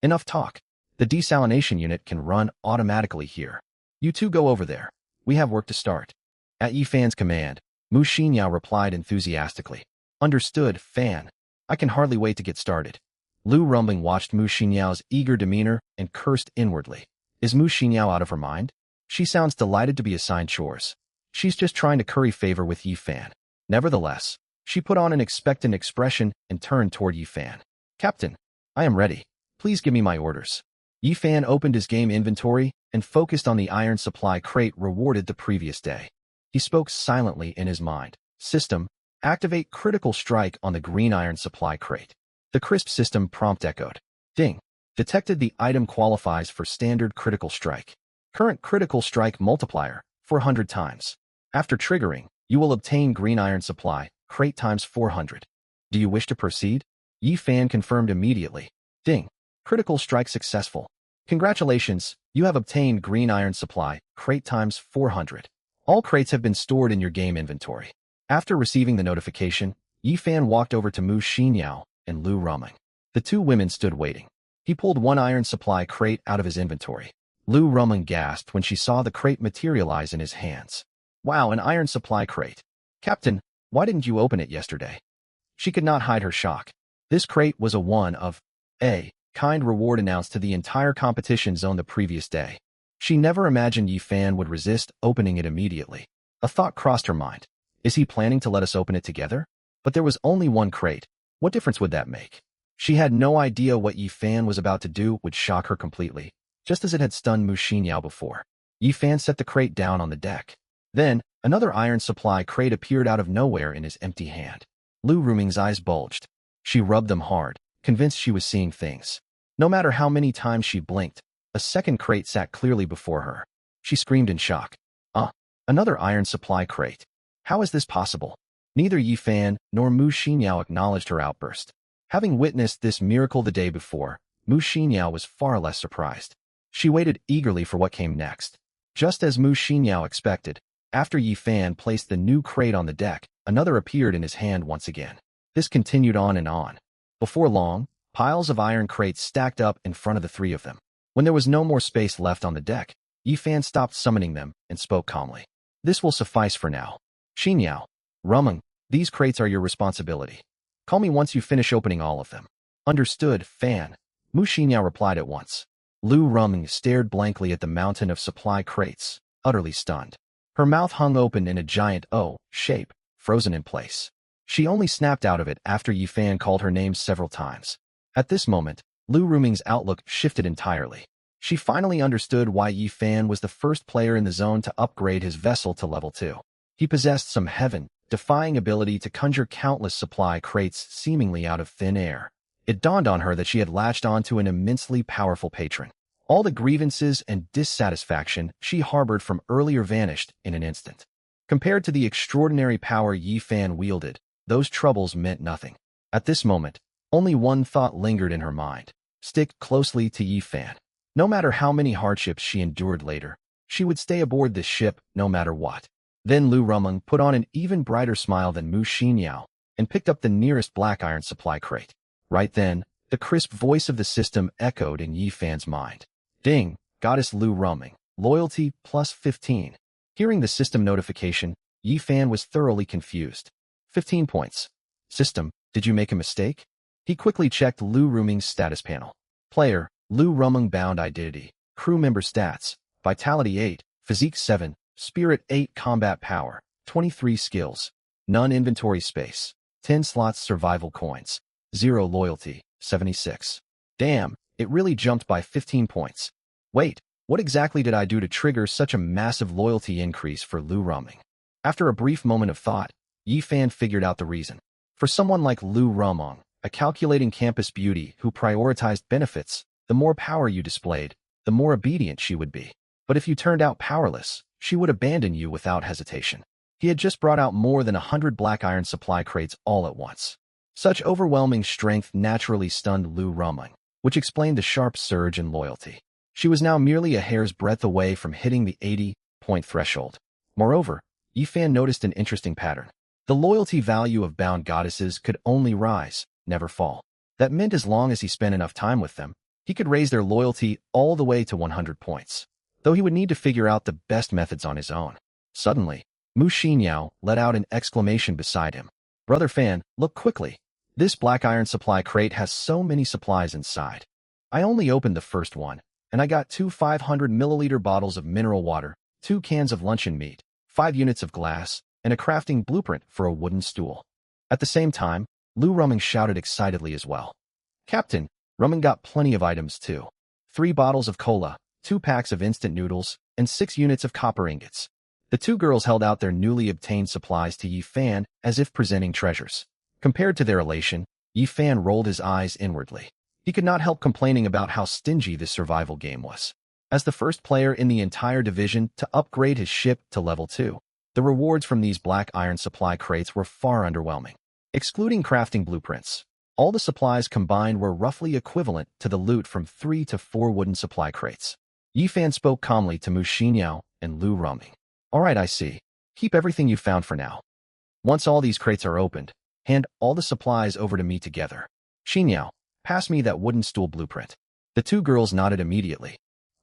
Enough talk. The desalination unit can run automatically here. You two go over there. We have work to start. At Yi Fan's command, Mu Xinyao replied enthusiastically. Understood, Fan. I can hardly wait to get started. Lu Ruming watched Mu Xinyao's eager demeanor and cursed inwardly. Is Mu Xinyao out of her mind? She sounds delighted to be assigned chores. She's just trying to curry favor with Yi Fan. Nevertheless, she put on an expectant expression and turned toward Yi Fan. Captain, I am ready. Please give me my orders. Yi Fan opened his game inventory and focused on the iron supply crate rewarded the previous day. He spoke silently in his mind. System, activate critical strike on the green iron supply crate. The crisp system prompt echoed. Ding. Detected the item qualifies for standard critical strike. Current critical strike multiplier, 400 times. After triggering, you will obtain green iron supply, crate times 400. Do you wish to proceed? Yi Fan confirmed immediately. Ding. Critical strike successful. Congratulations, you have obtained green iron supply, crate times 400. All crates have been stored in your game inventory. After receiving the notification, Yifan walked over to Mu Xinyao and Lu Ruming. The two women stood waiting. He pulled one iron supply crate out of his inventory. Lu Ruming gasped when she saw the crate materialize in his hands. Wow, an iron supply crate. Captain, why didn't you open it yesterday? She could not hide her shock. This crate was a one-of-a-kind reward announced to the entire competition zone the previous day. She never imagined Yifan would resist opening it immediately. A thought crossed her mind. Is he planning to let us open it together? But there was only one crate. What difference would that make? She had no idea what Yifan was about to do would shock her completely, just as it had stunned Mu Xinyao before. Yifan set the crate down on the deck. Then, another iron supply crate appeared out of nowhere in his empty hand. Lu Ruming's eyes bulged. She rubbed them hard, convinced she was seeing things. No matter how many times she blinked, a second crate sat clearly before her. She screamed in shock. Another iron supply crate. How is this possible? Neither Yifan nor Mu Xinyao acknowledged her outburst. Having witnessed this miracle the day before, Mu Xinyao was far less surprised. She waited eagerly for what came next. Just as Mu Xinyao expected, after Yifan placed the new crate on the deck, another appeared in his hand once again. This continued on and on. Before long, piles of iron crates stacked up in front of the three of them. When there was no more space left on the deck, Yifan stopped summoning them and spoke calmly. This will suffice for now. Xinyao, Ruming, these crates are your responsibility. Call me once you finish opening all of them. Understood, Fan. Mu Xinyao replied at once. Lu Ruming stared blankly at the mountain of supply crates, utterly stunned. Her mouth hung open in a giant O shape, frozen in place. She only snapped out of it after Yifan called her name several times. At this moment, Lu Ruming's outlook shifted entirely. She finally understood why Yifan was the first player in the zone to upgrade his vessel to level 2. He possessed some heaven-defying ability to conjure countless supply crates seemingly out of thin air. It dawned on her that she had latched onto an immensely powerful patron. All the grievances and dissatisfaction she harbored from earlier vanished in an instant. Compared to the extraordinary power Yifan wielded, those troubles meant nothing. At this moment, only one thought lingered in her mind. Stick closely to Yifan. No matter how many hardships she endured later, she would stay aboard this ship no matter what. Then Lu Ruming put on an even brighter smile than Mu Xinyao and picked up the nearest black iron supply crate. Right then, the crisp voice of the system echoed in Yifan's mind. Ding, Goddess Lu Ruming, loyalty plus 15. Hearing the system notification, Yifan was thoroughly confused. 15 points. System, did you make a mistake? He quickly checked Lu Ruming's status panel. Player, Lu Ruming bound identity, crew member stats, vitality 8, physique 7, spirit 8, combat power, 23 skills, none inventory space, 10 slots survival coins, 0 loyalty, 76. Damn, it really jumped by 15 points. Wait, what exactly did I do to trigger such a massive loyalty increase for Lu Ruming? After a brief moment of thought, Yifan figured out the reason. For someone like Lu Ruming, a calculating campus beauty who prioritized benefits, the more power you displayed, the more obedient she would be. But if you turned out powerless, she would abandon you without hesitation. He had just brought out more than 100 black iron supply crates all at once. Such overwhelming strength naturally stunned Lu Ruming, which explained the sharp surge in loyalty. She was now merely a hair's breadth away from hitting the 80-point threshold. Moreover, Yifan noticed an interesting pattern. The loyalty value of bound goddesses could only rise, never fall. That meant as long as he spent enough time with them, he could raise their loyalty all the way to 100 points. Though he would need to figure out the best methods on his own. Suddenly, Mu Xinyao let out an exclamation beside him. Brother Fan, look quickly. This black iron supply crate has so many supplies inside. I only opened the first one, and I got 2 500-milliliter bottles of mineral water, 2 cans of luncheon meat, 5 units of glass, and a crafting blueprint for a wooden stool. At the same time, Lu Ruming shouted excitedly as well. Captain, Ruming got plenty of items too. 3 bottles of cola, 2 packs of instant noodles, and 6 units of copper ingots. The two girls held out their newly obtained supplies to Yifan as if presenting treasures. Compared to their elation, Yifan rolled his eyes inwardly. He could not help complaining about how stingy this survival game was. As the first player in the entire division to upgrade his ship to level 2, the rewards from these black iron supply crates were far underwhelming. Excluding crafting blueprints, All the supplies combined were roughly equivalent to the loot from 3 to 4 wooden supply crates. Yifan spoke calmly to Mu Xinyao and Lu Roming. All right, I see. Keep everything you found for now. Once all these crates are opened, hand all the supplies over to me together. Xinyao, pass me that wooden stool blueprint. The two girls nodded immediately.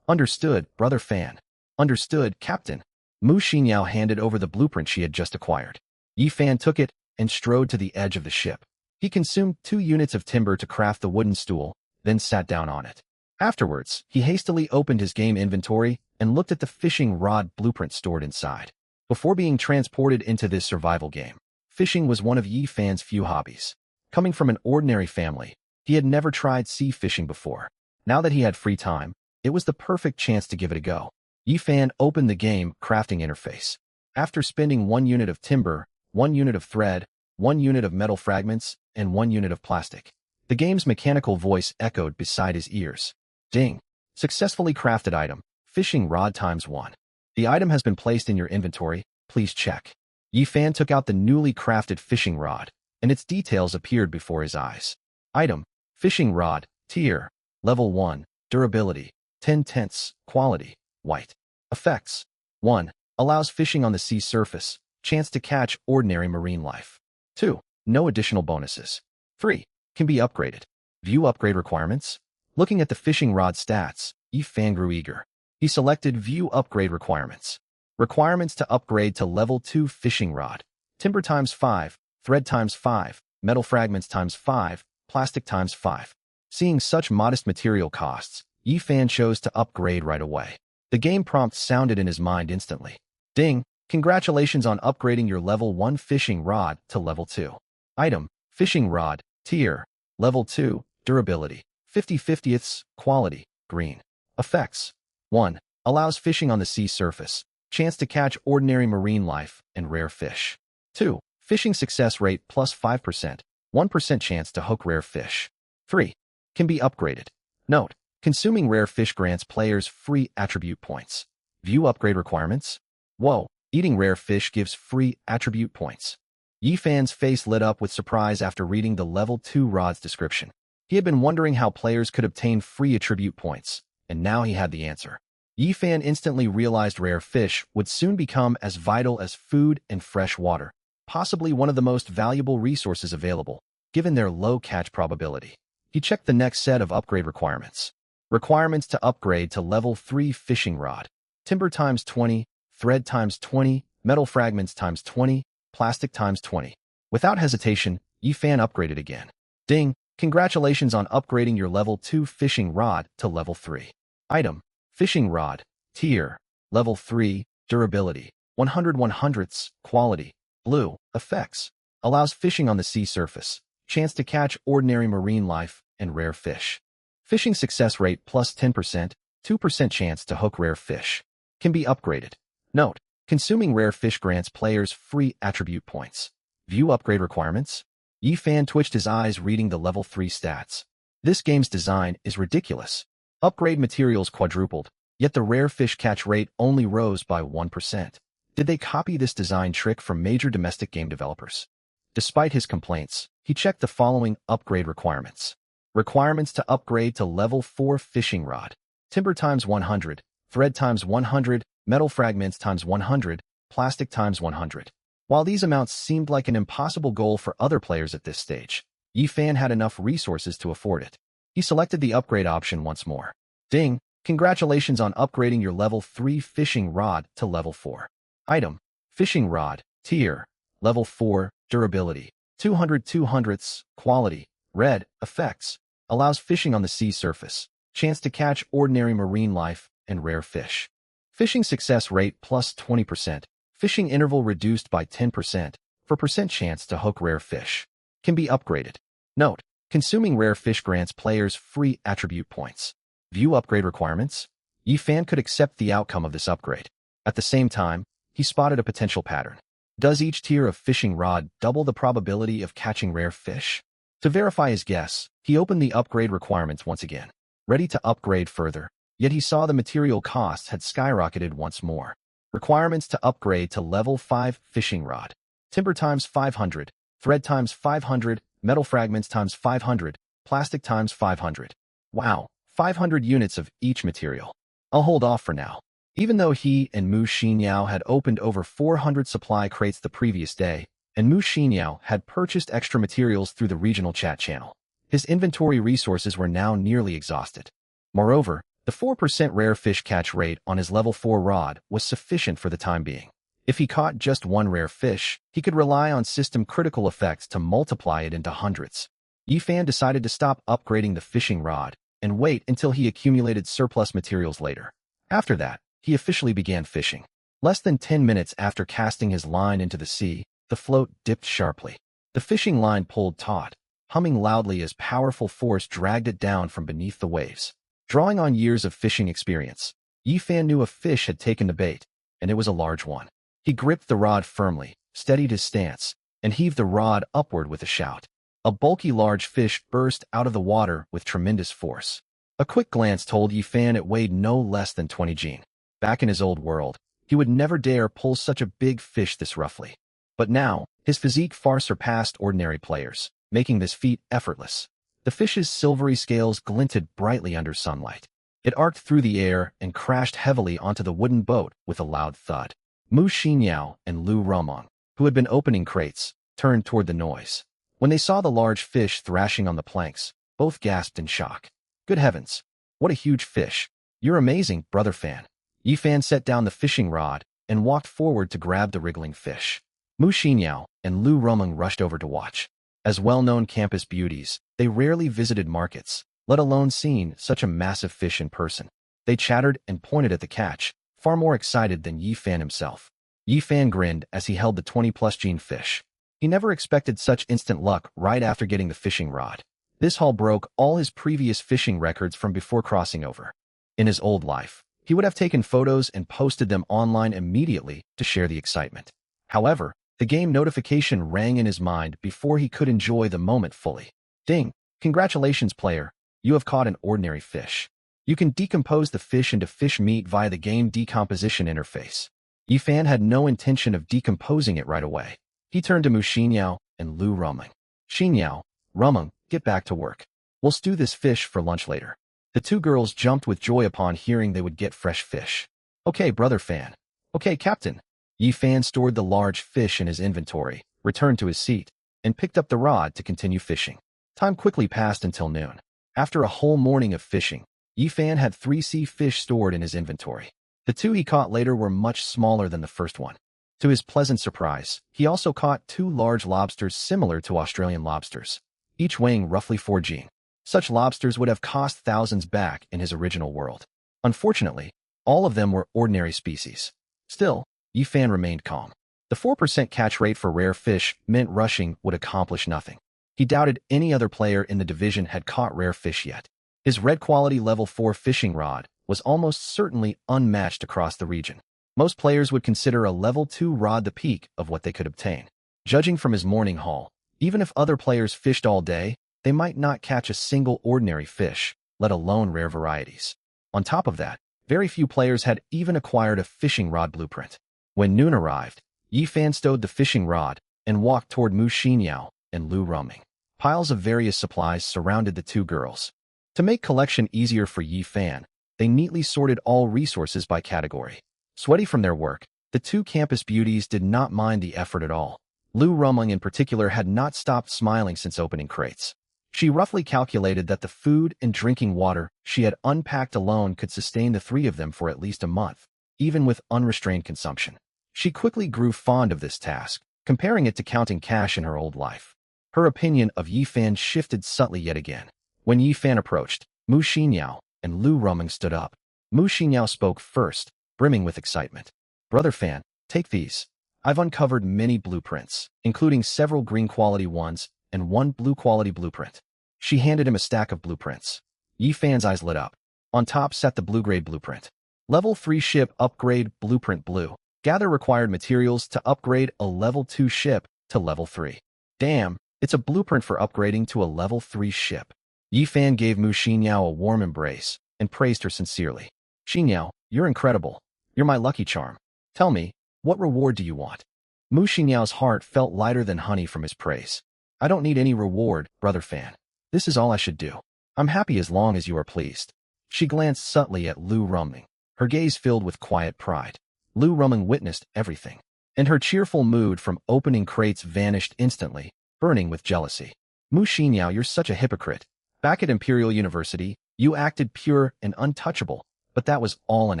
Understood, Brother Fan. Understood, Captain. Mu Xinyao handed over the blueprint she had just acquired. Yifan took it and strode to the edge of the ship. He consumed 2 units of timber to craft the wooden stool, then sat down on it. Afterwards, he hastily opened his game inventory and looked at the fishing rod blueprint stored inside. Before being transported into this survival game, fishing was one of Yifan's few hobbies. Coming from an ordinary family, he had never tried sea fishing before. Now that he had free time, it was the perfect chance to give it a go. Yifan opened the game crafting interface. After spending 1 unit of timber, 1 unit of thread, 1 unit of metal fragments, and 1 unit of plastic, the game's mechanical voice echoed beside his ears. Ding! Successfully crafted item, fishing rod ×1. The item has been placed in your inventory, please check. Yifan took out the newly crafted fishing rod, and its details appeared before his eyes. Item, fishing rod, tier, level 1, durability, 10/10, quality, white. Effects, 1. Allows fishing on the sea surface, chance to catch ordinary marine life. 2. No additional bonuses. 3. Can be upgraded. View upgrade requirements. Looking at the fishing rod stats, Yifan grew eager. He selected View Upgrade Requirements. Requirements to upgrade to Level 2 Fishing Rod. Timber ×5, Thread ×5, Metal Fragments ×5, Plastic ×5. Seeing such modest material costs, Yifan chose to upgrade right away. The game prompt sounded in his mind instantly. Ding! Congratulations on upgrading your Level 1 Fishing Rod to Level 2. Item, Fishing Rod, Tier, Level 2, Durability, 50/50ths, Quality, Green. Effects, 1. Allows fishing on the sea surface, chance to catch ordinary marine life and rare fish. 2. Fishing success rate +5%, 1% chance to hook rare fish. 3. Can be upgraded. Note, consuming rare fish grants players free attribute points. View upgrade requirements. Whoa, eating rare fish gives free attribute points. Yifan's face lit up with surprise after reading the Level 2 rod's description. He had been wondering how players could obtain free attribute points, and now he had the answer. Yifan instantly realized rare fish would soon become as vital as food and fresh water, possibly one of the most valuable resources available, given their low catch probability. He checked the next set of upgrade requirements. Requirements to upgrade to Level 3 Fishing Rod. Timber ×20, Thread ×20, Metal Fragments ×20, Plastic ×20. Without hesitation, Yifan upgraded again. Ding! Congratulations on upgrading your Level 2 Fishing Rod to Level 3. Item, Fishing Rod, Tier, Level 3, Durability, 100/100ths, Quality, Blue. Effects, allows fishing on the sea surface, chance to catch ordinary marine life and rare fish. Fishing success rate +10%, 2% chance to hook rare fish. Can be upgraded. Note, consuming rare fish grants players free attribute points. View upgrade requirements. Yifan twitched his eyes reading the Level 3 stats. This game's design is ridiculous. Upgrade materials quadrupled, yet the rare fish catch rate only rose by 1%. Did they copy this design trick from major domestic game developers? Despite his complaints, he checked the following upgrade requirements. Requirements to upgrade to Level 4 Fishing Rod. Timber ×100, Thread ×100, Metal Fragments ×100, Plastic ×100. While these amounts seemed like an impossible goal for other players at this stage, Yifan had enough resources to afford it. He selected the upgrade option once more. Ding! Congratulations on upgrading your Level 3 Fishing Rod to Level 4. Item, Fishing Rod, Tier, Level 4, Durability, 200/200ths, Quality, Red. Effects, allows fishing on the sea surface, chance to catch ordinary marine life and rare fish. Fishing success rate +20%, fishing interval reduced by 10%, for percent chance to hook rare fish. Can be upgraded. Note, consuming rare fish grants players free attribute points. View upgrade requirements. Yifan could accept the outcome of this upgrade. At the same time, he spotted a potential pattern. Does each tier of fishing rod double the probability of catching rare fish? To verify his guess, he opened the upgrade requirements once again, ready to upgrade further, yet he saw the material costs had skyrocketed once more. Requirements to upgrade to Level 5 Fishing Rod. Timber ×500, Thread ×500, metal fragments times 500, plastic times 500. Wow, 500 units of each material. I'll hold off for now. Even though he and Mu Xinyao had opened over 400 supply crates the previous day, and Mu Xinyao had purchased extra materials through the regional chat channel, his inventory resources were now nearly exhausted. Moreover, the 4% rare fish catch rate on his level 4 rod was sufficient for the time being. If he caught just one rare fish, he could rely on system critical effects to multiply it into hundreds. Yifan decided to stop upgrading the fishing rod and wait until he accumulated surplus materials later. After that, he officially began fishing. Less than 10 minutes after casting his line into the sea, the float dipped sharply. The fishing line pulled taut, humming loudly as powerful force dragged it down from beneath the waves. Drawing on years of fishing experience, Yifan knew a fish had taken the bait, and it was a large one. He gripped the rod firmly, steadied his stance, and heaved the rod upward with a shout. A bulky large fish burst out of the water with tremendous force. A quick glance told Yifan it weighed no less than 20 jin. Back in his old world, he would never dare pull such a big fish this roughly. But now, his physique far surpassed ordinary players, making this feat effortless. The fish's silvery scales glinted brightly under sunlight. It arced through the air and crashed heavily onto the wooden boat with a loud thud. Mu Xinyao and Lu Romong, who had been opening crates, turned toward the noise. When they saw the large fish thrashing on the planks, both gasped in shock. Good heavens! What a huge fish! You're amazing, brother Fan. Yifan set down the fishing rod and walked forward to grab the wriggling fish. Mu Xinyao and Lu Romong rushed over to watch. As well-known campus beauties, they rarely visited markets, let alone seen such a massive fish in person. They chattered and pointed at the catch, far more excited than Yifan himself. Yifan grinned as he held the 20-plus gene fish. He never expected such instant luck right after getting the fishing rod. This haul broke all his previous fishing records from before crossing over. In his old life, he would have taken photos and posted them online immediately to share the excitement. However, the game notification rang in his mind before he could enjoy the moment fully. Ding! Congratulations, player. You have caught an ordinary fish. You can decompose the fish into fish meat via the game decomposition interface. Yifan had no intention of decomposing it right away. He turned to Mu Xinyao and Lu Romong. Xinyao, Romong, get back to work. We'll stew this fish for lunch later. The two girls jumped with joy upon hearing they would get fresh fish. Okay, brother Fan. Okay, Captain. Yifan stored the large fish in his inventory, returned to his seat, and picked up the rod to continue fishing. Time quickly passed until noon. After a whole morning of fishing, Yifan had 3 sea fish stored in his inventory. The 2 he caught later were much smaller than the first one. To his pleasant surprise, he also caught 2 large lobsters similar to Australian lobsters, each weighing roughly 4 jin. Such lobsters would have cost thousands back in his original world. Unfortunately, all of them were ordinary species. Still, Yifan remained calm. The 4% catch rate for rare fish meant rushing would accomplish nothing. He doubted any other player in the division had caught rare fish yet. His red quality level 4 fishing rod was almost certainly unmatched across the region. Most players would consider a level 2 rod the peak of what they could obtain. Judging from his morning haul, even if other players fished all day, they might not catch a single ordinary fish, let alone rare varieties. On top of that, very few players had even acquired a fishing rod blueprint. When noon arrived, Yifan stowed the fishing rod and walked toward Mu Xinyao and Lu Romong. Piles of various supplies surrounded the 2 girls. To make collection easier for Yifan, they neatly sorted all resources by category. Sweaty from their work, the 2 campus beauties did not mind the effort at all. Lu Romong in particular had not stopped smiling since opening crates. She roughly calculated that the food and drinking water she had unpacked alone could sustain the 3 of them for at least a month, even with unrestrained consumption. She quickly grew fond of this task, comparing it to counting cash in her old life. Her opinion of Yifan shifted subtly yet again. When Yifan approached, Mu Xinyao and Lu Romong stood up. Mu Xinyao spoke first, brimming with excitement. Brother Fan, take these. I've uncovered many blueprints, including several green quality ones and 1 blue quality blueprint. She handed him a stack of blueprints. Yifan's eyes lit up. On top sat the blue-grade blueprint. Level 3 ship upgrade blueprint blue. Gather required materials to upgrade a level 2 ship to level 3. Damn, it's a blueprint for upgrading to a level 3 ship. Yifan gave Mu Xinyao a warm embrace and praised her sincerely. Xinyao, you're incredible. You're my lucky charm. Tell me, what reward do you want? Mu Xinyao's heart felt lighter than honey from his praise. I don't need any reward, brother Fan. This is all I should do. I'm happy as long as you are pleased. She glanced subtly at Lu Ruming, her gaze filled with quiet pride. Lu Ruming witnessed everything, and her cheerful mood from opening crates vanished instantly, burning with jealousy. Mu Xinyao, you're such a hypocrite. Back at Imperial University, you acted pure and untouchable, but that was all an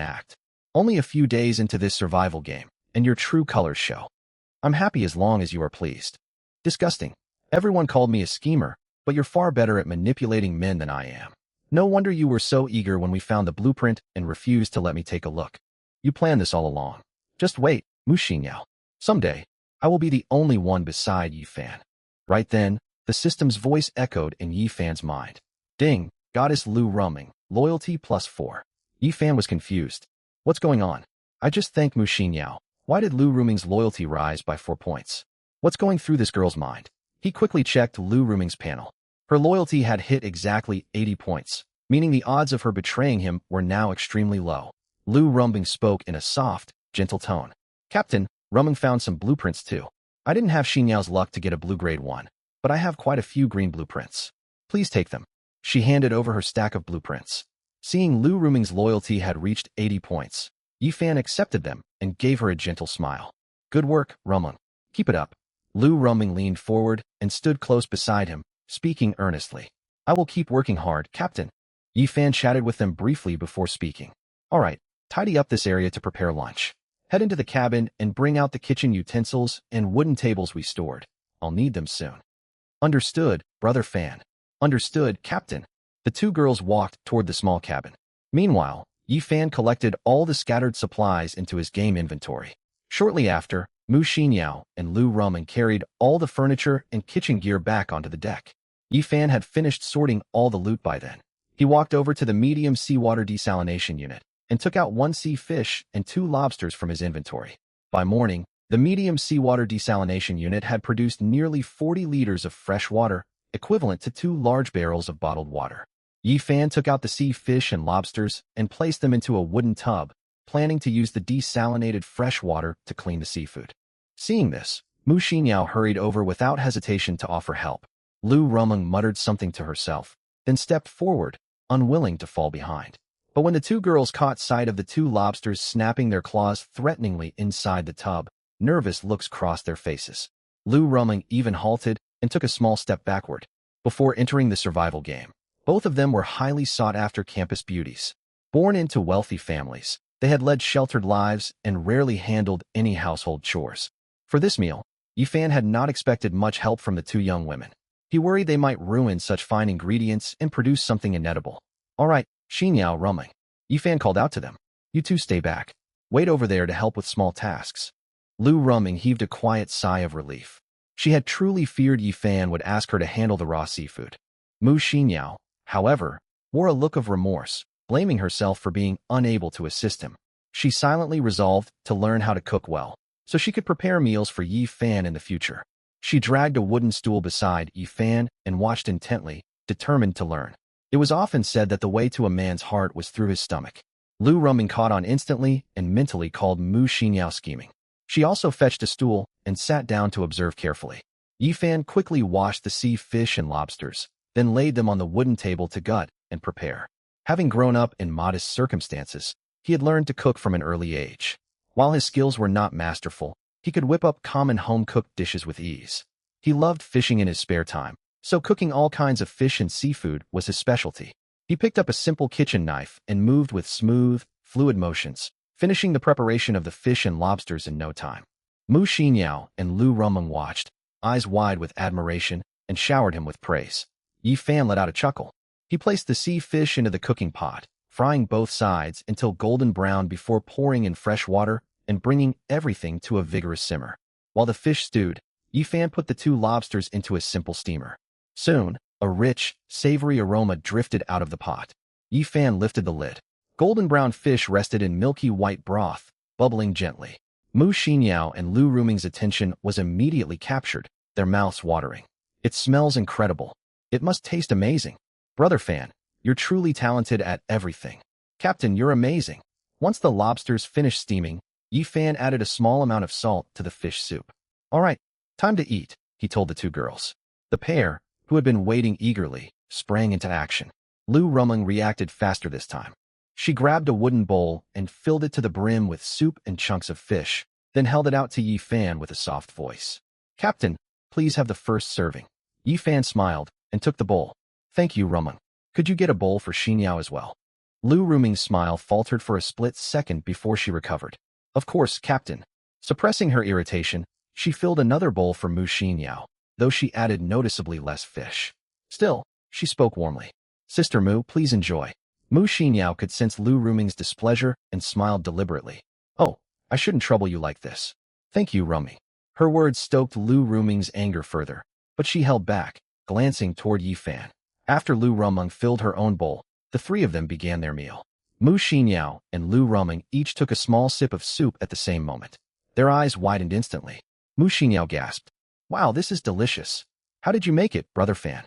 act. Only a few days into this survival game, and your true colors show. I'm happy as long as you are pleased. Disgusting. Everyone called me a schemer, but you're far better at manipulating men than I am. No wonder you were so eager when we found the blueprint and refused to let me take a look. You planned this all along. Just wait, Mu Xinyao. Someday, I will be the only one beside Yi Fan. Right then, the system's voice echoed in Yi Fan's mind. Ding, Goddess Lu Ruming, loyalty +4. Yi Fan was confused. What's going on? I just thanked Mu Xinyao. Why did Lu Ruming's loyalty rise by 4 points? What's going through this girl's mind? He quickly checked Lu Ruming's panel. Her loyalty had hit exactly 80 points, meaning the odds of her betraying him were now extremely low. Lu Ruming spoke in a soft, gentle tone. Captain, Ruming found some blueprints too. I didn't have Xinyao's luck to get a blue grade 1, but I have quite a few green blueprints. Please take them. She handed over her stack of blueprints. Seeing Lu Ruming's loyalty had reached 80 points, Yi Fan accepted them and gave her a gentle smile. Good work, Ruming. Keep it up. Lu Ruming leaned forward and stood close beside him, speaking earnestly. I will keep working hard, Captain. Yi Fan chatted with them briefly before speaking. All right, tidy up this area to prepare lunch. Head into the cabin and bring out the kitchen utensils and wooden tables we stored. I'll need them soon. Understood, Brother Fan. Understood, Captain. The two girls walked toward the small cabin. Meanwhile, Yi Fan collected all the scattered supplies into his game inventory. Shortly after, Mu Xinyao and Lu Ruming carried all the furniture and kitchen gear back onto the deck. Yi Fan had finished sorting all the loot by then. He walked over to the medium seawater desalination unit and took out 1 sea fish and 2 lobsters from his inventory. By morning, the medium seawater desalination unit had produced nearly 40 liters of fresh water, equivalent to 2 large barrels of bottled water. Yi Fan took out the sea fish and lobsters and placed them into a wooden tub, planning to use the desalinated fresh water to clean the seafood. Seeing this, Mu Xinyao hurried over without hesitation to offer help. Lu Ruming muttered something to herself, then stepped forward, unwilling to fall behind. But when the two girls caught sight of the 2 lobsters snapping their claws threateningly inside the tub, nervous looks crossed their faces. Lu Ruming even halted and took a small step backward. Before entering the survival game, both of them were highly sought-after campus beauties. Born into wealthy families, they had led sheltered lives and rarely handled any household chores. For this meal, Yi Fan had not expected much help from the 2 young women. He worried they might ruin such fine ingredients and produce something inedible. All right, Xinyao, Ruming. Yi Fan called out to them. You two stay back. Wait over there to help with small tasks. Lu Ruming heaved a quiet sigh of relief. She had truly feared Yi Fan would ask her to handle the raw seafood. Mu Xinyao, however, wore a look of remorse, blaming herself for being unable to assist him. She silently resolved to learn how to cook well, so she could prepare meals for Yi Fan in the future. She dragged a wooden stool beside Yi Fan and watched intently, determined to learn. It was often said that the way to a man's heart was through his stomach. Lu Ruming caught on instantly and mentally called Mu Xinyao scheming. She also fetched a stool and sat down to observe carefully. Yi Fan quickly washed the sea fish and lobsters, then laid them on the wooden table to gut and prepare. Having grown up in modest circumstances, he had learned to cook from an early age. While his skills were not masterful, he could whip up common home-cooked dishes with ease. He loved fishing in his spare time, so cooking all kinds of fish and seafood was his specialty. He picked up a simple kitchen knife and moved with smooth, fluid motions, finishing the preparation of the fish and lobsters in no time. Mu Xinyao and Lu Ruming watched, eyes wide with admiration, and showered him with praise. Yi Fan let out a chuckle. He placed the sea fish into the cooking pot, frying both sides until golden brown before pouring in fresh water and bringing everything to a vigorous simmer. While the fish stewed, Yi Fan put the 2 lobsters into a simple steamer. Soon, a rich, savory aroma drifted out of the pot. Yi Fan lifted the lid. Golden brown fish rested in milky white broth, bubbling gently. Mu Xinyao and Lu Ruming's attention was immediately captured, their mouths watering. It smells incredible. It must taste amazing. Brother Fan, you're truly talented at everything. Captain, you're amazing. Once the lobsters finished steaming, Yi Fan added a small amount of salt to the fish soup. All right, time to eat, he told the 2 girls. The pair, who had been waiting eagerly, sprang into action. Lu Rumeng reacted faster this time. She grabbed a wooden bowl and filled it to the brim with soup and chunks of fish, then held it out to Yi Fan with a soft voice. "Captain, please have the first serving." Yi Fan smiled and took the bowl. "Thank you, Rumeng. Could you get a bowl for Xinyao as well?" Lu Rumeng's smile faltered for a split second before she recovered. "Of course, Captain." Suppressing her irritation, she filled another bowl for Mu Xinyao, though she added noticeably less fish. Still, she spoke warmly. "Sister Mu, please enjoy." Mu Xinyao could sense Lu Rumeng's displeasure and smiled deliberately. "Oh, I shouldn't trouble you like this. Thank you, Rumeng." Her words stoked Lu Rumeng's anger further, but she held back, glancing toward Yi Fan. After Lu Rumeng filled her own bowl, the three of them began their meal. Mu Xinyao and Lu Rumeng each took a small sip of soup at the same moment. Their eyes widened instantly. Mu Xinyao gasped, "Wow, this is delicious. How did you make it, Brother Fan?"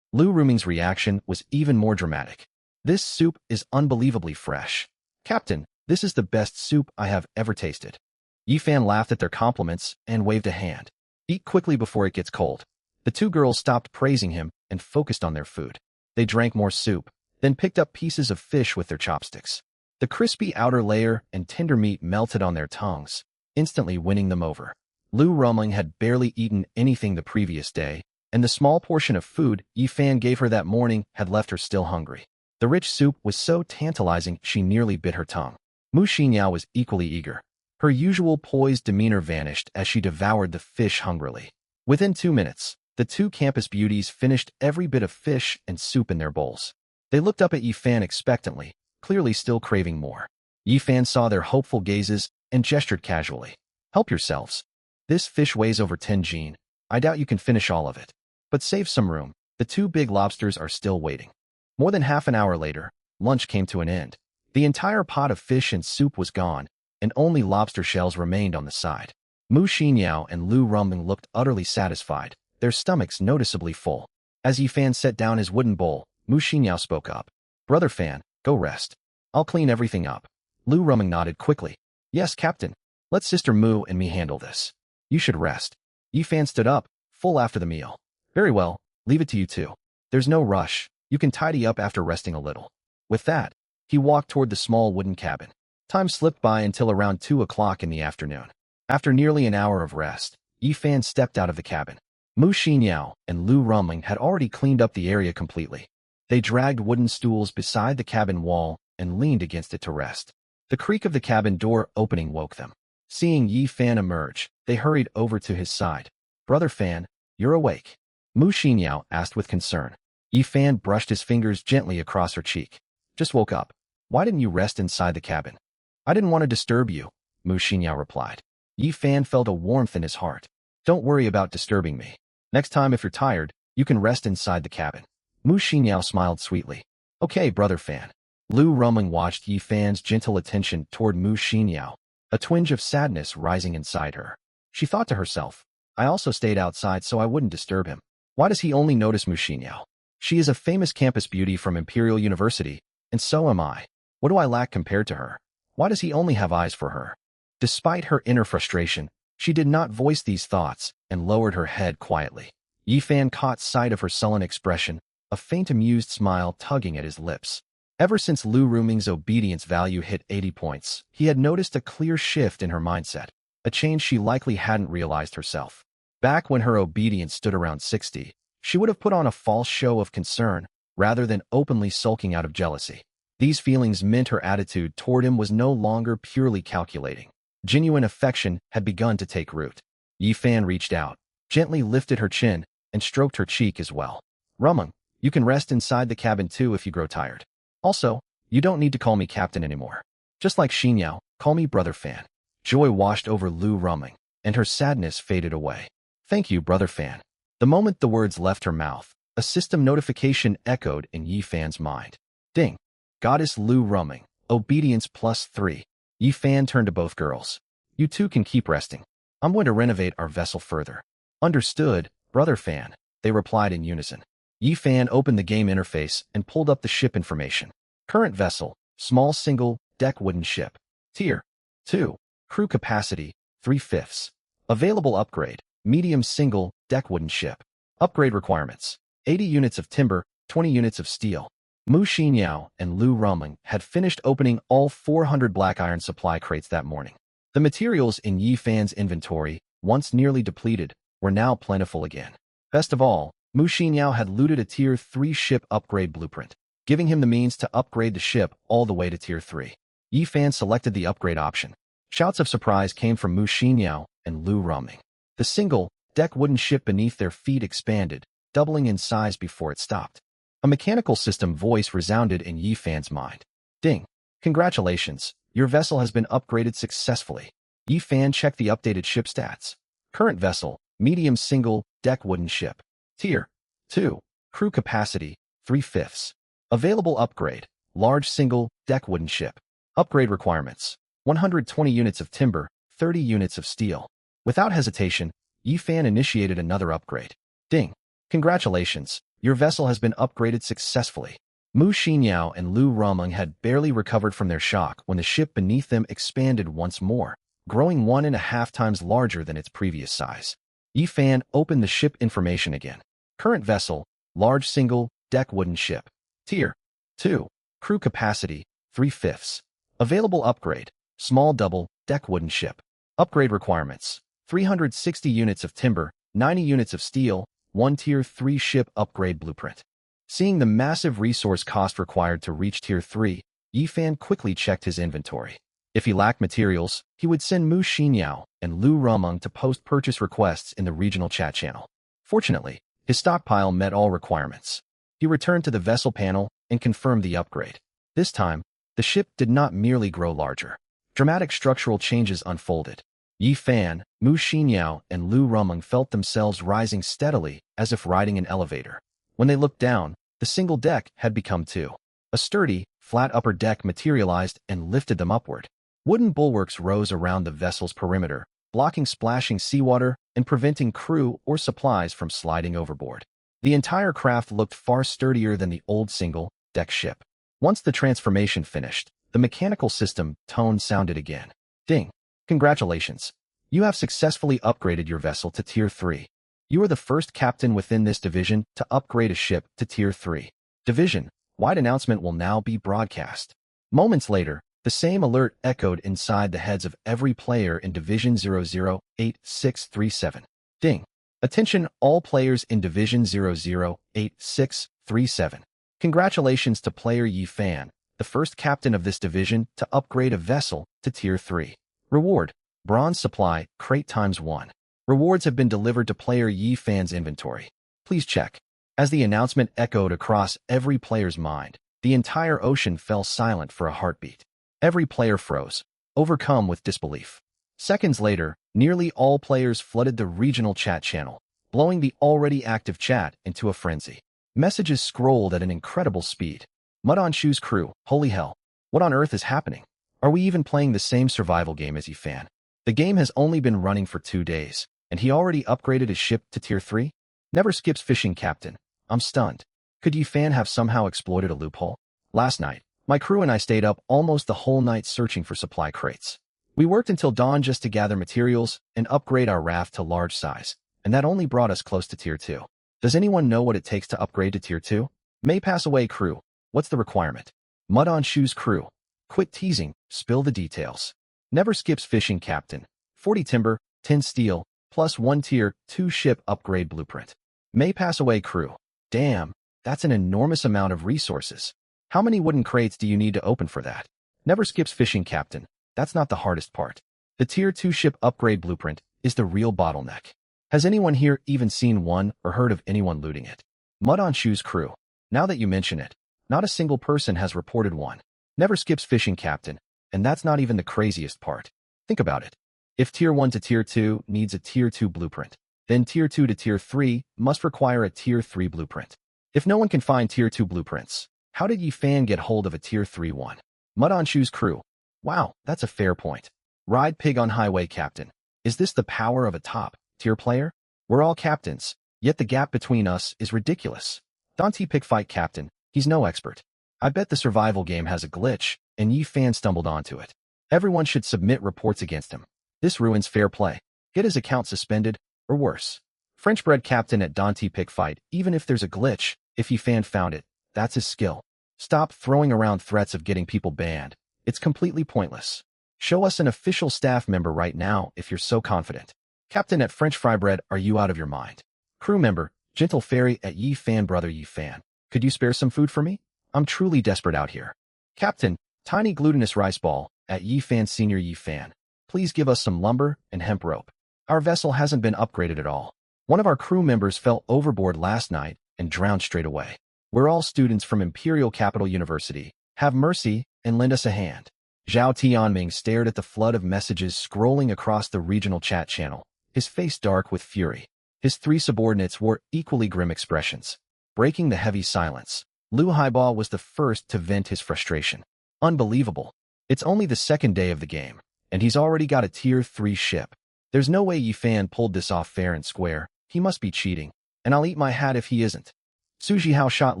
Lu Rumeng's reaction was even more dramatic. "This soup is unbelievably fresh. Captain, this is the best soup I have ever tasted." Yi Fan laughed at their compliments and waved a hand. "Eat quickly before it gets cold." The two girls stopped praising him and focused on their food. They drank more soup, then picked up pieces of fish with their chopsticks. The crispy outer layer and tender meat melted on their tongues, instantly winning them over. Lu Rumeng had barely eaten anything the previous day, and the small portion of food Yi Fan gave her that morning had left her still hungry. The rich soup was so tantalizing she nearly bit her tongue. Mu Xinyao was equally eager. Her usual poised demeanor vanished as she devoured the fish hungrily. Within 2 minutes, the two campus beauties finished every bit of fish and soup in their bowls. They looked up at Yi Fan expectantly, clearly still craving more. Yi Fan saw their hopeful gazes and gestured casually. "Help yourselves. This fish weighs over 10 jin. I doubt you can finish all of it. But save some room. The two big lobsters are still waiting." More than half an hour later, lunch came to an end. The entire pot of fish and soup was gone, and only lobster shells remained on the side. Mu Xinyao and Lu Rumeng looked utterly satisfied, their stomachs noticeably full. As Yi Fan set down his wooden bowl, Mu Xinyao spoke up. "Brother Fan, go rest. I'll clean everything up." Lu Rumeng nodded quickly. "Yes, Captain. Let Sister Mu and me handle this. You should rest." Yi Fan stood up, full after the meal. "Very well, leave it to you two. There's no rush. You can tidy up after resting a little." With that, he walked toward the small wooden cabin. Time slipped by until around 2 o'clock in the afternoon. After nearly an hour of rest, Yi Fan stepped out of the cabin. Mu Xinyao and Lu Rumeng had already cleaned up the area completely. They dragged wooden stools beside the cabin wall and leaned against it to rest. The creak of the cabin door opening woke them. Seeing Yi Fan emerge, they hurried over to his side. "Brother Fan, you're awake?" Mu Xinyao asked with concern. Yi Fan brushed his fingers gently across her cheek. "Just woke up. Why didn't you rest inside the cabin?" "I didn't want to disturb you," Mu Xinyao replied. Yi Fan felt a warmth in his heart. "Don't worry about disturbing me. Next time if you're tired, you can rest inside the cabin." Mu Xinyao smiled sweetly. "Okay, Brother Fan." Lu Rumeng watched Yi Fan's gentle attention toward Mu Xinyao, a twinge of sadness rising inside her. She thought to herself, "I also stayed outside so I wouldn't disturb him. Why does he only notice Mu Xinyao? She is a famous campus beauty from Imperial University, and so am I. What do I lack compared to her? Why does he only have eyes for her?" Despite her inner frustration, she did not voice these thoughts and lowered her head quietly. Yi Fan caught sight of her sullen expression, a faint amused smile tugging at his lips. Ever since Lu Rumeng's obedience value hit 80 points, he had noticed a clear shift in her mindset, a change she likely hadn't realized herself. Back when her obedience stood around 60, she would have put on a false show of concern rather than openly sulking out of jealousy. These feelings meant her attitude toward him was no longer purely calculating. Genuine affection had begun to take root. Yi Fan reached out, gently lifted her chin, and stroked her cheek as well. "Rumeng, you can rest inside the cabin too if you grow tired. Also, you don't need to call me Captain anymore. Just like Xinyao, call me Brother Fan." Joy washed over Lu Rumeng, and her sadness faded away. "Thank you, Brother Fan." The moment the words left her mouth, a system notification echoed in Yi Fan's mind. Ding! Goddess Lu Rumeng, obedience +3. Yi Fan turned to both girls. "You two can keep resting. I'm going to renovate our vessel further." "Understood, Brother Fan," they replied in unison. Yi Fan opened the game interface and pulled up the ship information. Current vessel, small single-deck wooden ship. Tier 2. Crew capacity, 3/5. Available upgrade, medium single-deck wooden ship. Upgrade requirements. 80 units of timber, 20 units of steel. Mu Xinyao and Lu Rumeng had finished opening all 400 black iron supply crates that morning. The materials in Yi Fan's inventory, once nearly depleted, were now plentiful again. Best of all, Mu Xinyao had looted a Tier 3 ship upgrade blueprint, giving him the means to upgrade the ship all the way to Tier 3. Yi Fan selected the upgrade option. Shouts of surprise came from Mu Xinyao and Lu Rumeng. The single-deck wooden ship beneath their feet expanded, doubling in size before it stopped. A mechanical system voice resounded in Yi Fan's mind. Ding! Congratulations, your vessel has been upgraded successfully. Yi Fan checked the updated ship stats. Current vessel, medium single-deck wooden ship. Tier 2. Crew capacity, 3/5. Available upgrade, large single-deck wooden ship. Upgrade requirements, 120 units of timber, 30 units of steel. Without hesitation, Yi Fan initiated another upgrade. Ding! Congratulations, your vessel has been upgraded successfully. Mu Xinyao and Lu Rumeng had barely recovered from their shock when the ship beneath them expanded once more, growing 1.5 times larger than its previous size. Yi Fan opened the ship information again. Current vessel, large single-deck wooden ship. Tier 2. Crew capacity, 3/5. Available upgrade, small double-deck wooden ship. Upgrade requirements, 360 units of timber, 90 units of steel, 1 Tier 3 ship upgrade blueprint. Seeing the massive resource cost required to reach Tier 3, Yi Fan quickly checked his inventory. If he lacked materials, he would send Mu Xinyao and Lu Rumeng to post purchase requests in the regional chat channel. Fortunately, his stockpile met all requirements. He returned to the vessel panel and confirmed the upgrade. This time, the ship did not merely grow larger. Dramatic structural changes unfolded. Yi Fan, Mu Xinyao, and Lu Rumeng felt themselves rising steadily as if riding an elevator. When they looked down, the single deck had become two. A sturdy, flat upper deck materialized and lifted them upward. Wooden bulwarks rose around the vessel's perimeter, blocking splashing seawater and preventing crew or supplies from sliding overboard. The entire craft looked far sturdier than the old single-deck ship. Once the transformation finished, the mechanical system tone sounded again. Ding! Congratulations! You have successfully upgraded your vessel to Tier 3. You are the first captain within this division to upgrade a ship to Tier 3. Division-wide announcement will now be broadcast. Moments later, the same alert echoed inside the heads of every player in Division 008637. Ding! Attention all players in Division 008637. Congratulations to player Yi Fan, the first captain of this division to upgrade a vessel to Tier 3. Reward: Bronze Supply, Crate ×1. Rewards have been delivered to player Yi Fan's inventory. Please check. As the announcement echoed across every player's mind, the entire ocean fell silent for a heartbeat. Every player froze, overcome with disbelief. Seconds later, nearly all players flooded the regional chat channel, blowing the already active chat into a frenzy. Messages scrolled at an incredible speed. Mud on Shoes crew, holy hell. What on earth is happening? Are we even playing the same survival game as Yi Fan? The game has only been running for 2 days, and he already upgraded his ship to Tier 3? Never skips fishing captain. I'm stunned. Could Yi Fan have somehow exploited a loophole? Last night, my crew and I stayed up almost the whole night searching for supply crates. We worked until dawn just to gather materials and upgrade our raft to large size, and that only brought us close to Tier 2. Does anyone know what it takes to upgrade to Tier 2? May pass away crew. What's the requirement? Mud on Shoes crew. Quit teasing, spill the details. Never skips fishing captain. 40 timber, 10 steel, plus 1 Tier 2 ship upgrade blueprint. May pass away crew. Damn, that's an enormous amount of resources. How many wooden crates do you need to open for that? Never skips fishing captain. That's not the hardest part. The Tier 2 ship upgrade blueprint is the real bottleneck. Has anyone here even seen one or heard of anyone looting it? Mud on Shoes crew. Now that you mention it, not a single person has reported one. Never skips fishing captain, and that's not even the craziest part. Think about it. If Tier 1 to Tier 2 needs a Tier 2 blueprint, then Tier 2 to Tier 3 must require a Tier 3 blueprint. If no one can find Tier 2 blueprints, how did Yi Fan get hold of a Tier 3 one? Mud on Shoes crew. Wow, that's a fair point. Ride Pig on Highway captain. Is this the power of a top-tier player? We're all captains, yet the gap between us is ridiculous. Dante Pick Fight captain. He's no expert. I bet the survival game has a glitch, and Yi Fan stumbled onto it. Everyone should submit reports against him. This ruins fair play. Get his account suspended, or worse. French bred captain at Dante pick fight, even if there's a glitch, if Yifan found it, that's his skill. Stop throwing around threats of getting people banned. It's completely pointless. Show us an official staff member right now if you're so confident. Captain at French fry bread, are you out of your mind? Crew member, Gentle Fairy at Yifan brother Yifan. Could you spare some food for me? I'm truly desperate out here. Captain, Tiny Glutinous Rice Ball at Yifan Senior Yifan. Please give us some lumber and hemp rope. Our vessel hasn't been upgraded at all. One of our crew members fell overboard last night and drowned straight away. We're all students from Imperial Capital University. Have mercy and lend us a hand. Zhao Tianming stared at the flood of messages scrolling across the regional chat channel, his face dark with fury. His three subordinates wore equally grim expressions. Breaking the heavy silence, Lu Haiba was the first to vent his frustration. Unbelievable. It's only the second day of the game, and he's already got a Tier 3 ship. There's no way Yifan pulled this off fair and square. He must be cheating, and I'll eat my hat if he isn't. Su Jihao shot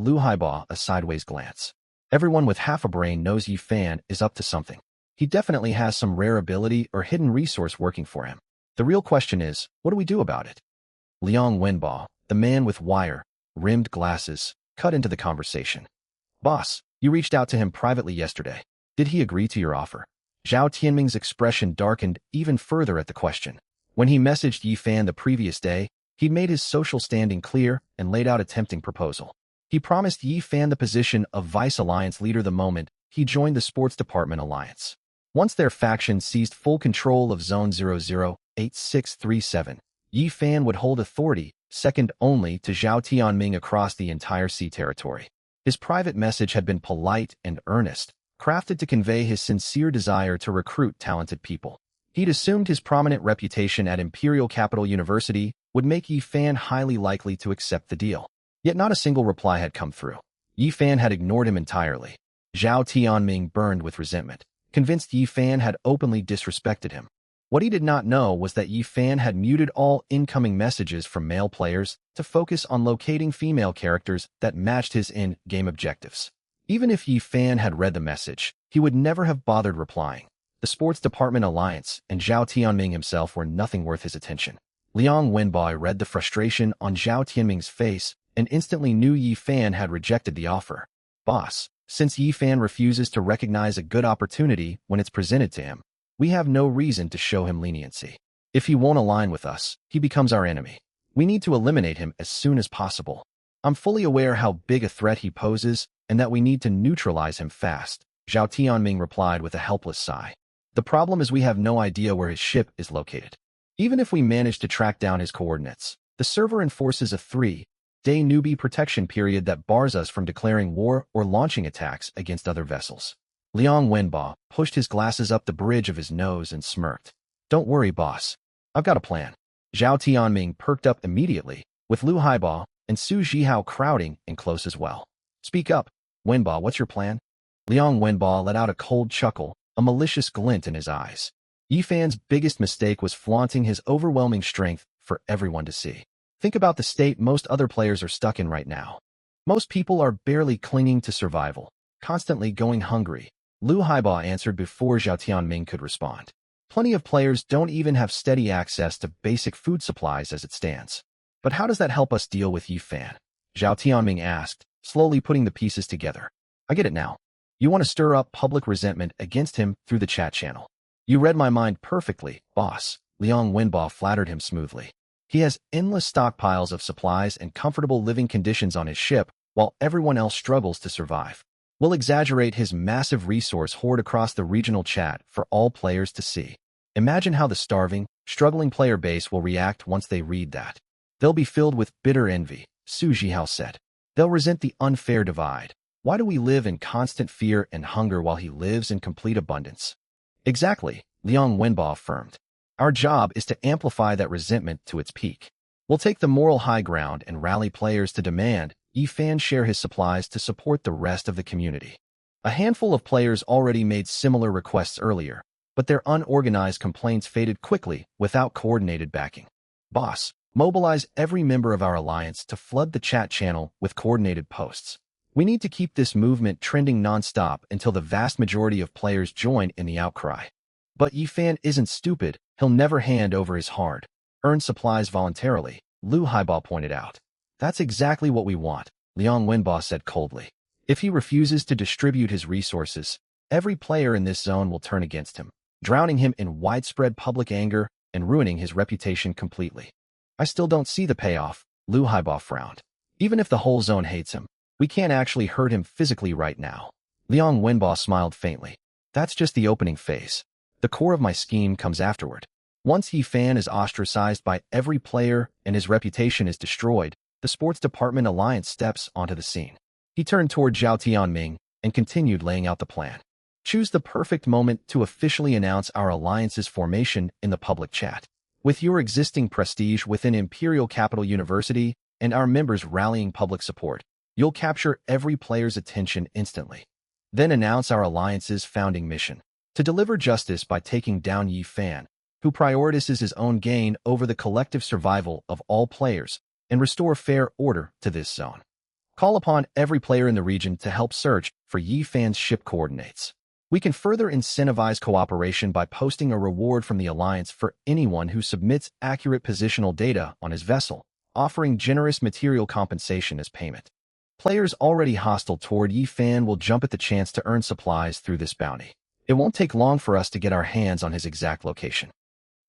Lu Haiba a sideways glance. Everyone with half a brain knows Yifan is up to something. He definitely has some rare ability or hidden resource working for him. The real question is, what do we do about it? Liang Wenba, the man with wire-rimmed glasses, cut into the conversation. Boss, you reached out to him privately yesterday. Did he agree to your offer? Zhao Tianming's expression darkened even further at the question. When he messaged Yifan the previous day, he'd made his social standing clear and laid out a tempting proposal. He promised Yifan the position of Vice Alliance leader the moment he joined the Sports Department Alliance. Once their faction seized full control of Zone 008637, Yifan would hold authority, second only to Zhao Tianming across the entire sea territory. His private message had been polite and earnest, crafted to convey his sincere desire to recruit talented people. He'd assumed his prominent reputation at Imperial Capital University would make Yifan highly likely to accept the deal. Yet not a single reply had come through. Yifan had ignored him entirely. Zhao Tianming burned with resentment, convinced Yifan had openly disrespected him. What he did not know was that Yifan had muted all incoming messages from male players to focus on locating female characters that matched his in-game objectives. Even if Yifan had read the message, he would never have bothered replying. The Sports Department Alliance and Zhao Tianming himself were nothing worth his attention. Liang Wenbai read the frustration on Zhao Tianming's face and instantly knew Yifan had rejected the offer. Boss, since Yifan refuses to recognize a good opportunity when it's presented to him, we have no reason to show him leniency. If he won't align with us, he becomes our enemy. We need to eliminate him as soon as possible. I'm fully aware how big a threat he poses and that we need to neutralize him fast, Zhao Tianming replied with a helpless sigh. The problem is we have no idea where his ship is located. Even if we manage to track down his coordinates, the server enforces a 3-day newbie protection period that bars us from declaring war or launching attacks against other vessels. Liang Wenba pushed his glasses up the bridge of his nose and smirked. Don't worry, boss. I've got a plan. Zhao Tianming perked up immediately, with Lu Haiba and Su Jihao crowding in close as well. Speak up, Wenba, what's your plan? Liang Wenba let out a cold chuckle, a malicious glint in his eyes. Yifan's biggest mistake was flaunting his overwhelming strength for everyone to see. Think about the state most other players are stuck in right now. Most people are barely clinging to survival, constantly going hungry. Lu Haiba answered before Zhao Tianming could respond. Plenty of players don't even have steady access to basic food supplies as it stands. But how does that help us deal with Yifan? Zhao Tianming asked, slowly putting the pieces together. I get it now. You want to stir up public resentment against him through the chat channel. You read my mind perfectly, boss. Liang Wenba flattered him smoothly. He has endless stockpiles of supplies and comfortable living conditions on his ship, while everyone else struggles to survive. We'll exaggerate his massive resource hoard across the regional chat for all players to see. Imagine how the starving, struggling player base will react once they read that. They'll be filled with bitter envy, Su Jihao said. They'll resent the unfair divide. Why do we live in constant fear and hunger while he lives in complete abundance? Exactly, Liang Wenba affirmed. Our job is to amplify that resentment to its peak. We'll take the moral high ground and rally players to demand Yifan share his supplies to support the rest of the community. A handful of players already made similar requests earlier, but their unorganized complaints faded quickly without coordinated backing. Boss, mobilize every member of our alliance to flood the chat channel with coordinated posts. We need to keep this movement trending nonstop until the vast majority of players join in the outcry. But Yifan isn't stupid. He'll never hand over his hard-earned supplies voluntarily, Lu Haibao pointed out. That's exactly what we want, Liang Wenbo said coldly. If he refuses to distribute his resources, every player in this zone will turn against him, drowning him in widespread public anger and ruining his reputation completely. I still don't see the payoff, Lu Haibao frowned. Even if the whole zone hates him, we can't actually hurt him physically right now. Liang Wenbo smiled faintly. That's just the opening phase. The core of my scheme comes afterward. Once Yi Fan is ostracized by every player and his reputation is destroyed, the sports department alliance steps onto the scene. He turned toward Zhao Tianming and continued laying out the plan. Choose the perfect moment to officially announce our alliance's formation in the public chat. With your existing prestige within Imperial Capital University and our members rallying public support, you'll capture every player's attention instantly. Then announce our alliance's founding mission: to deliver justice by taking down Yi Fan, who prioritizes his own gain over the collective survival of all players, and restore fair order to this zone. Call upon every player in the region to help search for Yi Fan's ship coordinates. We can further incentivize cooperation by posting a reward from the Alliance for anyone who submits accurate positional data on his vessel, offering generous material compensation as payment. Players already hostile toward Yi Fan will jump at the chance to earn supplies through this bounty. It won't take long for us to get our hands on his exact location.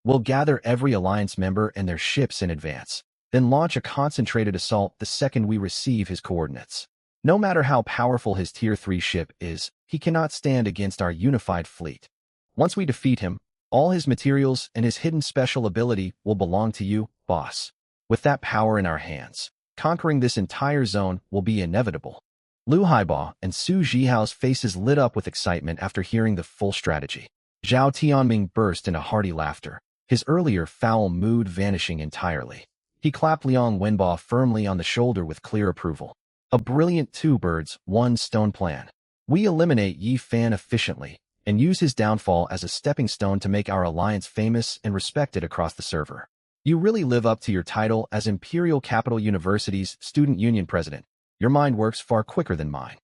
We'll gather every Alliance member and their ships in advance, then launch a concentrated assault the second we receive his coordinates. No matter how powerful his Tier 3 ship is, he cannot stand against our unified fleet. Once we defeat him, all his materials and his hidden special ability will belong to you, boss. With that power in our hands, conquering this entire zone will be inevitable. Lu Haibao and Su Jihao's faces lit up with excitement after hearing the full strategy. Zhao Tianming burst into hearty laughter, his earlier foul mood vanishing entirely. He clapped Liang Wenbo firmly on the shoulder with clear approval. A brilliant two birds, one stone plan. We eliminate Yi Fan efficiently and use his downfall as a stepping stone to make our alliance famous and respected across the server. You really live up to your title as Imperial Capital University's Student Union President. Your mind works far quicker than mine.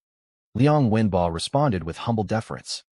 Liang Wenbo responded with humble deference.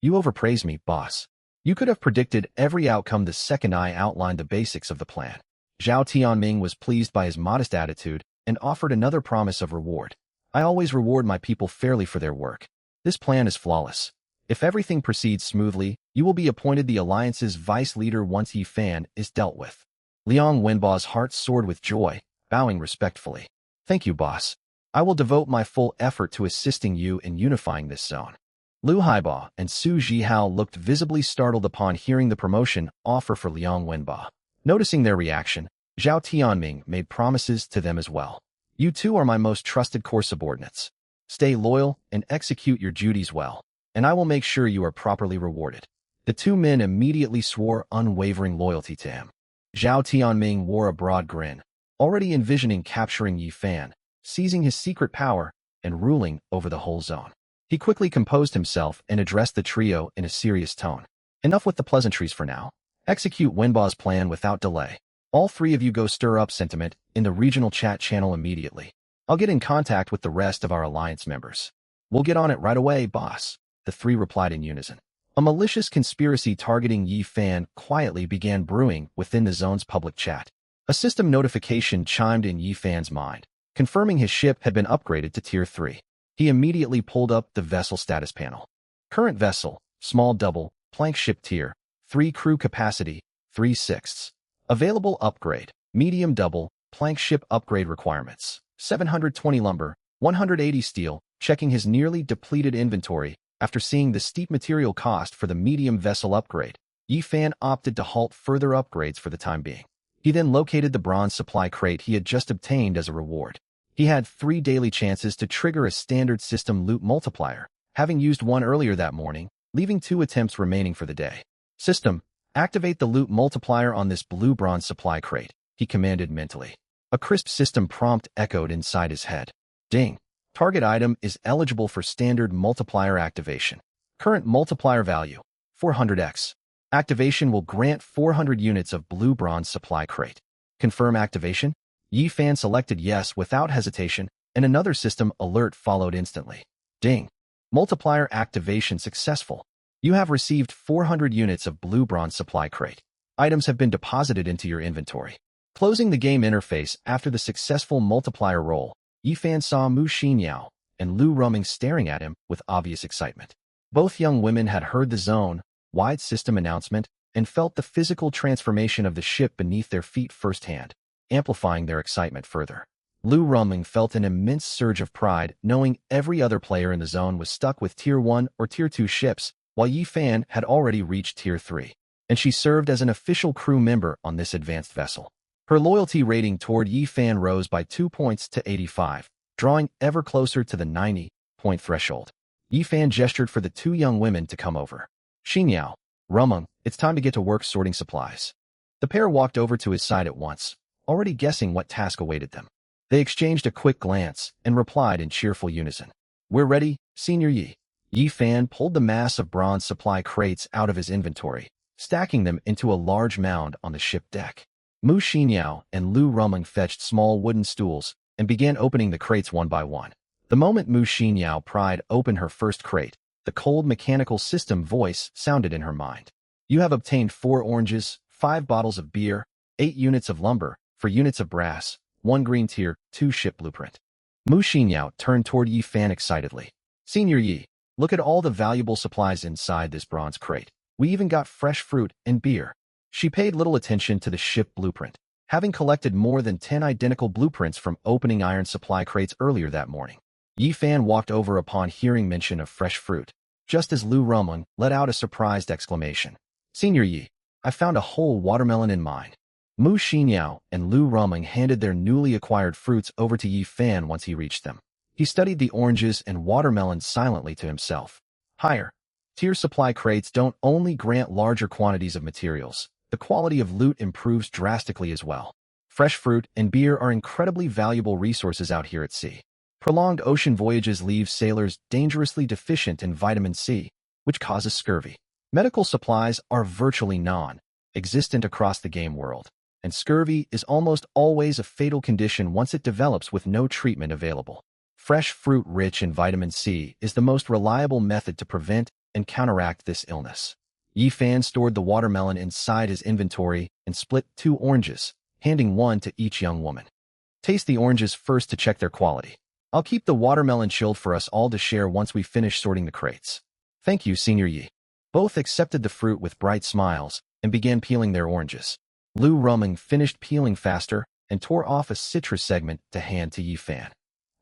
You overpraise me, boss. You could have predicted every outcome the second I outlined the basics of the plan. Zhao Tianming was pleased by his modest attitude and offered another promise of reward. I always reward my people fairly for their work. This plan is flawless. If everything proceeds smoothly, you will be appointed the Alliance's vice leader once Yi Fan is dealt with. Liang Wenbo's heart soared with joy, bowing respectfully. Thank you, boss. I will devote my full effort to assisting you in unifying this zone. Lu Haibao and Su Jihao looked visibly startled upon hearing the promotion offer for Liang Wenbo. Noticing their reaction, Zhao Tianming made promises to them as well. You two are my most trusted core subordinates. Stay loyal and execute your duties well, and I will make sure you are properly rewarded. The two men immediately swore unwavering loyalty to him. Zhao Tianming wore a broad grin, already envisioning capturing Yi Fan, seizing his secret power, and ruling over the whole zone. He quickly composed himself and addressed the trio in a serious tone. Enough with the pleasantries for now. Execute Wenbo's plan without delay. All three of you go stir up sentiment in the regional chat channel immediately. I'll get in contact with the rest of our alliance members. We'll get on it right away, boss, the three replied in unison. A malicious conspiracy targeting Yi Fan quietly began brewing within the zone's public chat. A system notification chimed in Yi Fan's mind, confirming his ship had been upgraded to Tier 3. He immediately pulled up the vessel status panel. Current vessel, small double, plank ship Tier 3, crew capacity, 3/6. Available upgrade, medium double, plank ship upgrade requirements, 720 lumber, 180 steel. Checking his nearly depleted inventory, after seeing the steep material cost for the medium vessel upgrade, Yi Fan opted to halt further upgrades for the time being. He then located the bronze supply crate he had just obtained as a reward. He had 3 daily chances to trigger a standard system loot multiplier, having used one earlier that morning, leaving 2 attempts remaining for the day. System, activate the loot multiplier on this blue bronze supply crate, he commanded mentally. A crisp system prompt echoed inside his head. Ding. Target item is eligible for standard multiplier activation. Current multiplier value, 400x. Activation will grant 400 units of blue bronze supply crate. Confirm activation? Yi Fan selected yes without hesitation, and another system alert followed instantly. Ding. Multiplier activation successful. You have received 400 units of blue bronze supply crate. Items have been deposited into your inventory. Closing the game interface after the successful multiplier roll, Yifan saw Mu Xinyao and Lu Ruming staring at him with obvious excitement. Both young women had heard the zone-wide system announcement and felt the physical transformation of the ship beneath their feet firsthand, amplifying their excitement further. Lu Ruming felt an immense surge of pride knowing every other player in the zone was stuck with Tier 1 or Tier 2 ships, while Yifan had already reached Tier 3, and she served as an official crew member on this advanced vessel. Her loyalty rating toward Yifan rose by 2 points to 85, drawing ever closer to the 90-point threshold. Yifan gestured for the two young women to come over. Xinyao, Ruming, it's time to get to work sorting supplies. The pair walked over to his side at once, already guessing what task awaited them. They exchanged a quick glance and replied in cheerful unison. We're ready, Senior Yi. Yifan pulled the mass of bronze supply crates out of his inventory, stacking them into a large mound on the ship deck. Mu Xinyao and Lu Ruming fetched small wooden stools and began opening the crates one by one. The moment Mu Xinyao pried open her first crate, the cold mechanical system voice sounded in her mind. You have obtained 4 oranges, 5 bottles of beer, 8 units of lumber, 4 units of brass, 1 green tier, 2 ship blueprint. Mu Xinyao turned toward Yifan excitedly. Senior Yi, look at all the valuable supplies inside this bronze crate. We even got fresh fruit and beer. She paid little attention to the ship blueprint, having collected more than 10 identical blueprints from opening iron supply crates earlier that morning. Yifan walked over upon hearing mention of fresh fruit, just as Lu Ruming let out a surprised exclamation. Senior Yi, I found a whole watermelon in mine. Mu Xinyao and Lu Ruming handed their newly acquired fruits over to Yifan once he reached them. He studied the oranges and watermelons silently to himself. Higher tier supply crates don't only grant larger quantities of materials, the quality of loot improves drastically as well. Fresh fruit and beer are incredibly valuable resources out here at sea. Prolonged ocean voyages leave sailors dangerously deficient in vitamin C, which causes scurvy. Medical supplies are virtually non-existent across the game world, and scurvy is almost always a fatal condition once it develops with no treatment available. Fresh fruit rich in vitamin C is the most reliable method to prevent and counteract this illness. Yifan stored the watermelon inside his inventory and split 2 oranges, handing 1 to each young woman. Taste the oranges first to check their quality. I'll keep the watermelon chilled for us all to share once we finish sorting the crates. Thank you, Senior Yi. Both accepted the fruit with bright smiles and began peeling their oranges. Lu Ruming finished peeling faster and tore off a citrus segment to hand to Yifan.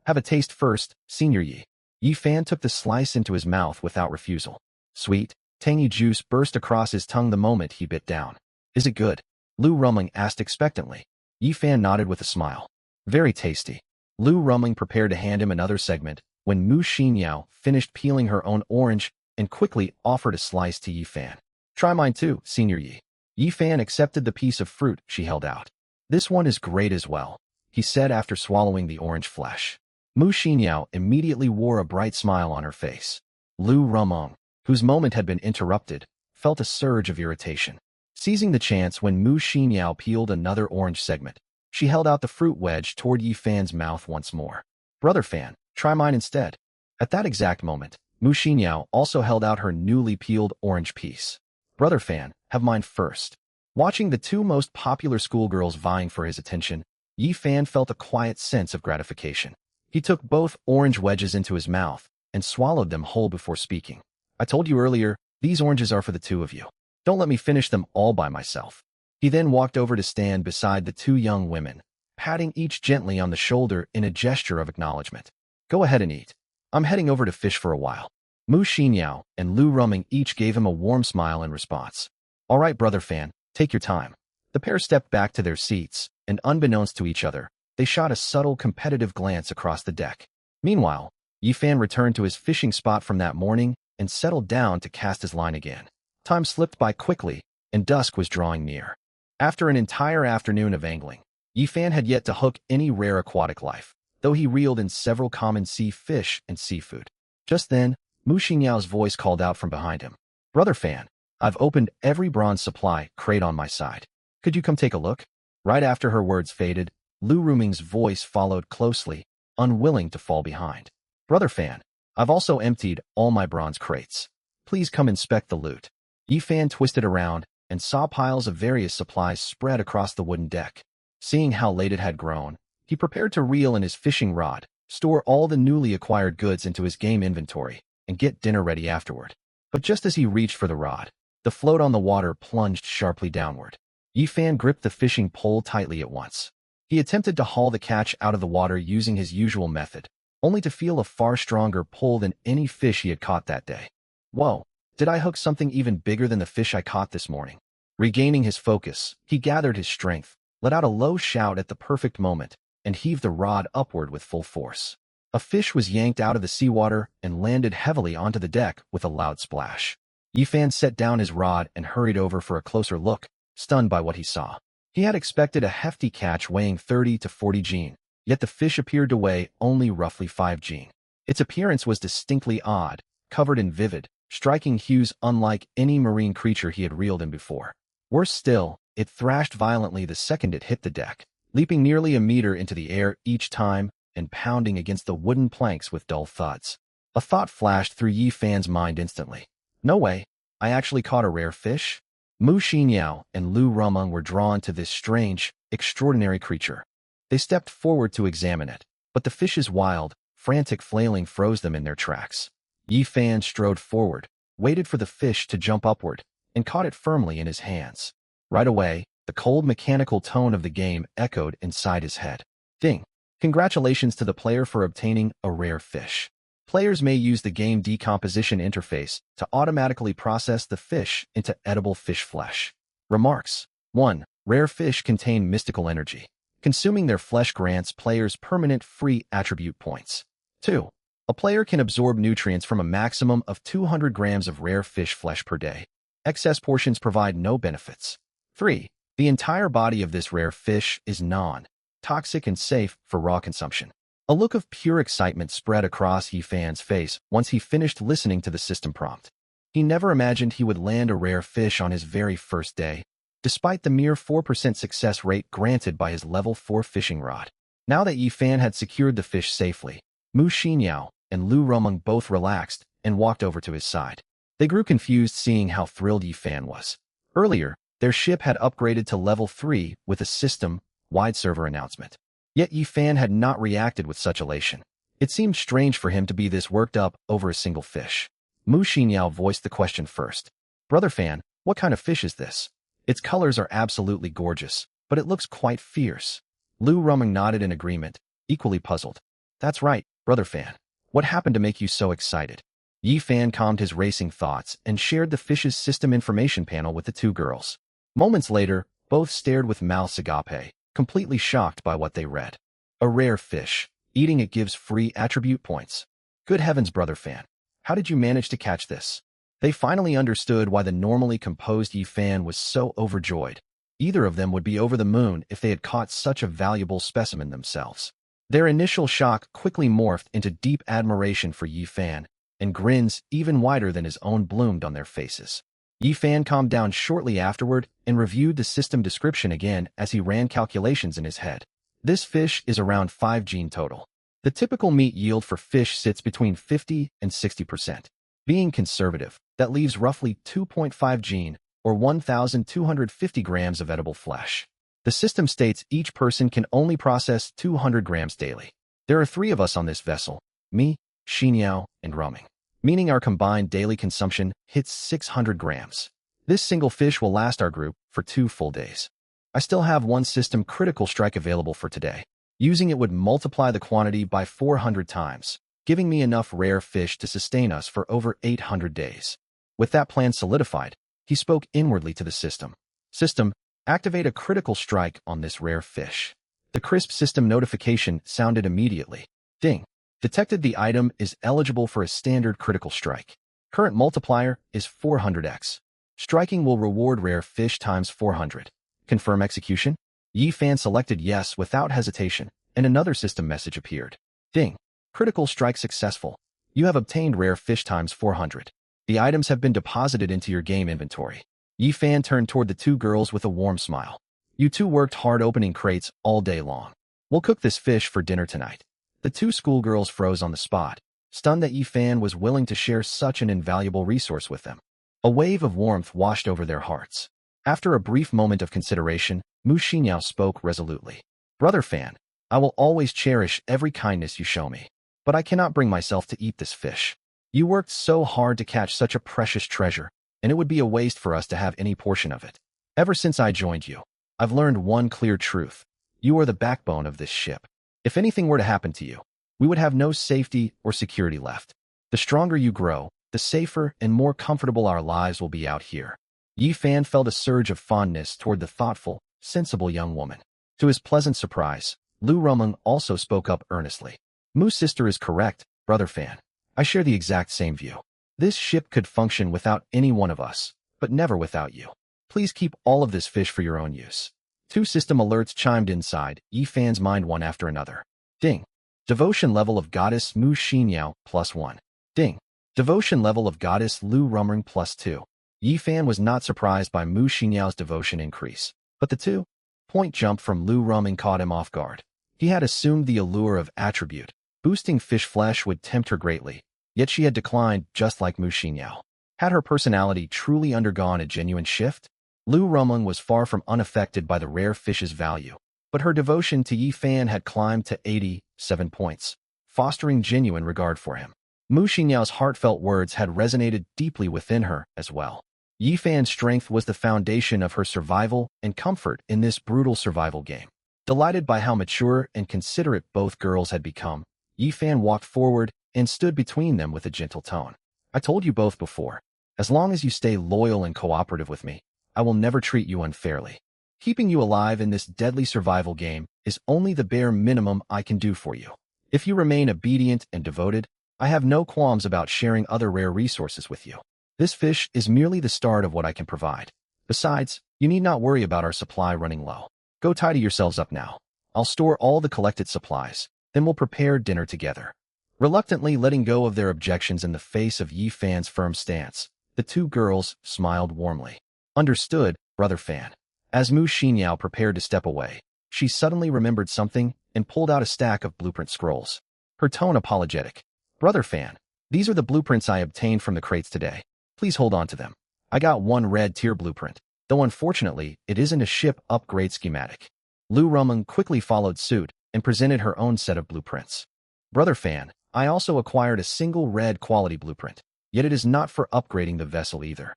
Have a taste first, Senior Yi. Yifan took the slice into his mouth without refusal. Sweet, tangy juice burst across his tongue the moment he bit down. Is it good? Lu Ruming asked expectantly. Yifan nodded with a smile. Very tasty. Lu Ruming prepared to hand him another segment when Mu Xinyao finished peeling her own orange and quickly offered a slice to Yifan. Try mine too, Senior Yi. Yifan accepted the piece of fruit she held out. This one is great as well, he said after swallowing the orange flesh. Mu Xinyao immediately wore a bright smile on her face. Lu Ruming, whose moment had been interrupted, felt a surge of irritation. Seizing the chance when Mu Xinyao peeled another orange segment, she held out the fruit wedge toward Yifan's mouth once more. Brother Fan, try mine instead. At that exact moment, Mu Xinyao also held out her newly peeled orange piece. Brother Fan, have mine first. Watching the two most popular schoolgirls vying for his attention, Yifan felt a quiet sense of gratification. He took both orange wedges into his mouth and swallowed them whole before speaking. I told you earlier, these oranges are for the two of you. Don't let me finish them all by myself. He then walked over to stand beside the two young women, patting each gently on the shoulder in a gesture of acknowledgement. Go ahead and eat. I'm heading over to fish for a while. Mu Xinyao and Lu Ruming each gave him a warm smile in response. All right, Brother Fan, take your time. The pair stepped back to their seats, and unbeknownst to each other, they shot a subtle competitive glance across the deck. Meanwhile, Yifan returned to his fishing spot from that morning and settled down to cast his line again. Time slipped by quickly, and dusk was drawing near. After an entire afternoon of angling, Yifan had yet to hook any rare aquatic life, though he reeled in several common sea fish and seafood. Just then, Mu Xinyao's voice called out from behind him. Brother Fan, I've opened every bronze supply crate on my side. Could you come take a look? Right after her words faded, Lu Ruming's voice followed closely, unwilling to fall behind. Brother Fan, I've also emptied all my bronze crates. Please come inspect the loot. Yifan twisted around and saw piles of various supplies spread across the wooden deck. Seeing how late it had grown, he prepared to reel in his fishing rod, store all the newly acquired goods into his game inventory, and get dinner ready afterward. But just as he reached for the rod, the float on the water plunged sharply downward. Yifan gripped the fishing pole tightly at once. He attempted to haul the catch out of the water using his usual method, only to feel a far stronger pull than any fish he had caught that day. Whoa, did I hook something even bigger than the fish I caught this morning? Regaining his focus, he gathered his strength, let out a low shout at the perfect moment, and heaved the rod upward with full force. A fish was yanked out of the seawater and landed heavily onto the deck with a loud splash. Yifan set down his rod and hurried over for a closer look, stunned by what he saw. He had expected a hefty catch weighing 30 to 40 jin, yet the fish appeared to weigh only roughly 5 jin. Its appearance was distinctly odd, covered in vivid, striking hues unlike any marine creature he had reeled in before. Worse still, it thrashed violently the second it hit the deck, leaping nearly a meter into the air each time and pounding against the wooden planks with dull thuds. A thought flashed through Yifan's mind instantly. No way, I actually caught a rare fish? Mu Xinyao and Lu Rumeng were drawn to this strange, extraordinary creature. They stepped forward to examine it, but the fish's wild, frantic flailing froze them in their tracks. Yifan strode forward, waited for the fish to jump upward, and caught it firmly in his hands. Right away, the cold mechanical tone of the game echoed inside his head. Ding! Congratulations to the player for obtaining a rare fish. Players may use the game decomposition interface to automatically process the fish into edible fish flesh. Remarks. 1. Rare fish contain mystical energy. Consuming their flesh grants players permanent free attribute points. 2. A player can absorb nutrients from a maximum of 200 grams of rare fish flesh per day. Excess portions provide no benefits. 3. The entire body of this rare fish is non-toxic and safe for raw consumption. A look of pure excitement spread across Yifan's face once he finished listening to the system prompt. He never imagined he would land a rare fish on his very first day, despite the mere 4% success rate granted by his level 4 fishing rod. Now that Yifan had secured the fish safely, Mu Xinyao and Lu Rumeng both relaxed and walked over to his side. They grew confused seeing how thrilled Yifan was. Earlier, their ship had upgraded to level 3 with a system-wide server announcement. Yet Yifan had not reacted with such elation. It seemed strange for him to be this worked up over a single fish. Mu Xinyao voiced the question first. Brother Fan, what kind of fish is this? Its colors are absolutely gorgeous, but it looks quite fierce. Lu Rumeng nodded in agreement, equally puzzled. That's right, Brother Fan. What happened to make you so excited? Yifan calmed his racing thoughts and shared the fish's system information panel with the two girls. Moments later, both stared with mouths agape, completely shocked by what they read. A rare fish. Eating it gives free attribute points. Good heavens, Brother Fan. How did you manage to catch this? They finally understood why the normally composed Yifan was so overjoyed. Either of them would be over the moon if they had caught such a valuable specimen themselves. Their initial shock quickly morphed into deep admiration for Yifan, and grins even wider than his own bloomed on their faces. Yifan calmed down shortly afterward and reviewed the system description again as he ran calculations in his head. This fish is around 5 jin total. The typical meat yield for fish sits between 50 and 60%. Being conservative, that leaves roughly 2.5 jin, or 1,250 grams of edible flesh. The system states each person can only process 200 grams daily. There are 3 of us on this vessel, me, Xinyao, and Rumeng, meaning our combined daily consumption hits 600 grams. This single fish will last our group for 2 full days. I still have 1 system critical strike available for today. Using it would multiply the quantity by 400 times, giving me enough rare fish to sustain us for over 800 days. With that plan solidified, he spoke inwardly to the system. System, activate a critical strike on this rare fish. The crisp system notification sounded immediately. Ding. Detected the item is eligible for a standard critical strike. Current multiplier is 400x. Striking will reward rare fish times 400. Confirm execution? Yifan selected yes without hesitation, and another system message appeared. Ding. Critical strike successful. You have obtained rare fish times 400. The items have been deposited into your game inventory. Yifan turned toward the 2 girls with a warm smile. You 2 worked hard opening crates all day long. We'll cook this fish for dinner tonight. The 2 schoolgirls froze on the spot, stunned that Yifan was willing to share such an invaluable resource with them. A wave of warmth washed over their hearts. After a brief moment of consideration, Mu Xinyao spoke resolutely. Brother Fan, I will always cherish every kindness you show me, but I cannot bring myself to eat this fish. You worked so hard to catch such a precious treasure, and it would be a waste for us to have any portion of it. Ever since I joined you, I've learned one clear truth. You are the backbone of this ship. If anything were to happen to you, we would have no safety or security left. The stronger you grow, the safer and more comfortable our lives will be out here. Yi Fan felt a surge of fondness toward the thoughtful, sensible young woman. To his pleasant surprise, Lu Rumeng also spoke up earnestly. Mu's sister is correct, Brother Fan. I share the exact same view. This ship could function without any one of us, but never without you. Please keep all of this fish for your own use. 2 system alerts chimed inside Yi Fan's mind one after another. Ding. Devotion level of Goddess Mu Xinyao +1. Ding. Devotion level of Goddess Lu Rumeng +2. Yi Fan was not surprised by Mu Xinyao's devotion increase, but the 2-point jump from Lu Rumeng caught him off guard. He had assumed the allure of attribute, boosting fish flesh would tempt her greatly, yet she had declined just like Mu Xinyao. Had her personality truly undergone a genuine shift? Lu Rumeng was far from unaffected by the rare fish's value, but her devotion to Yi Fan had climbed to 87 points, fostering genuine regard for him. Mu Xinyao's heartfelt words had resonated deeply within her as well. Yi Fan's strength was the foundation of her survival and comfort in this brutal survival game. Delighted by how mature and considerate both girls had become, Yi Fan walked forward and stood between them with a gentle tone. I told you both before, as long as you stay loyal and cooperative with me, I will never treat you unfairly. Keeping you alive in this deadly survival game is only the bare minimum I can do for you. If you remain obedient and devoted, I have no qualms about sharing other rare resources with you. This fish is merely the start of what I can provide. Besides, you need not worry about our supply running low. Go tidy yourselves up now. I'll store all the collected supplies, then we'll prepare dinner together. Reluctantly letting go of their objections in the face of Yi Fan's firm stance, the 2 girls smiled warmly. Understood, Brother Fan. As Mu Xinyao prepared to step away, she suddenly remembered something and pulled out a stack of blueprint scrolls. Her tone apologetic. Brother Fan, these are the blueprints I obtained from the crates today. Please hold on to them. I got one red tier blueprint, though unfortunately it isn't a ship upgrade schematic. Lu Rumeng quickly followed suit and presented her own set of blueprints. Brother Fan, I also acquired a single red quality blueprint, yet it is not for upgrading the vessel either.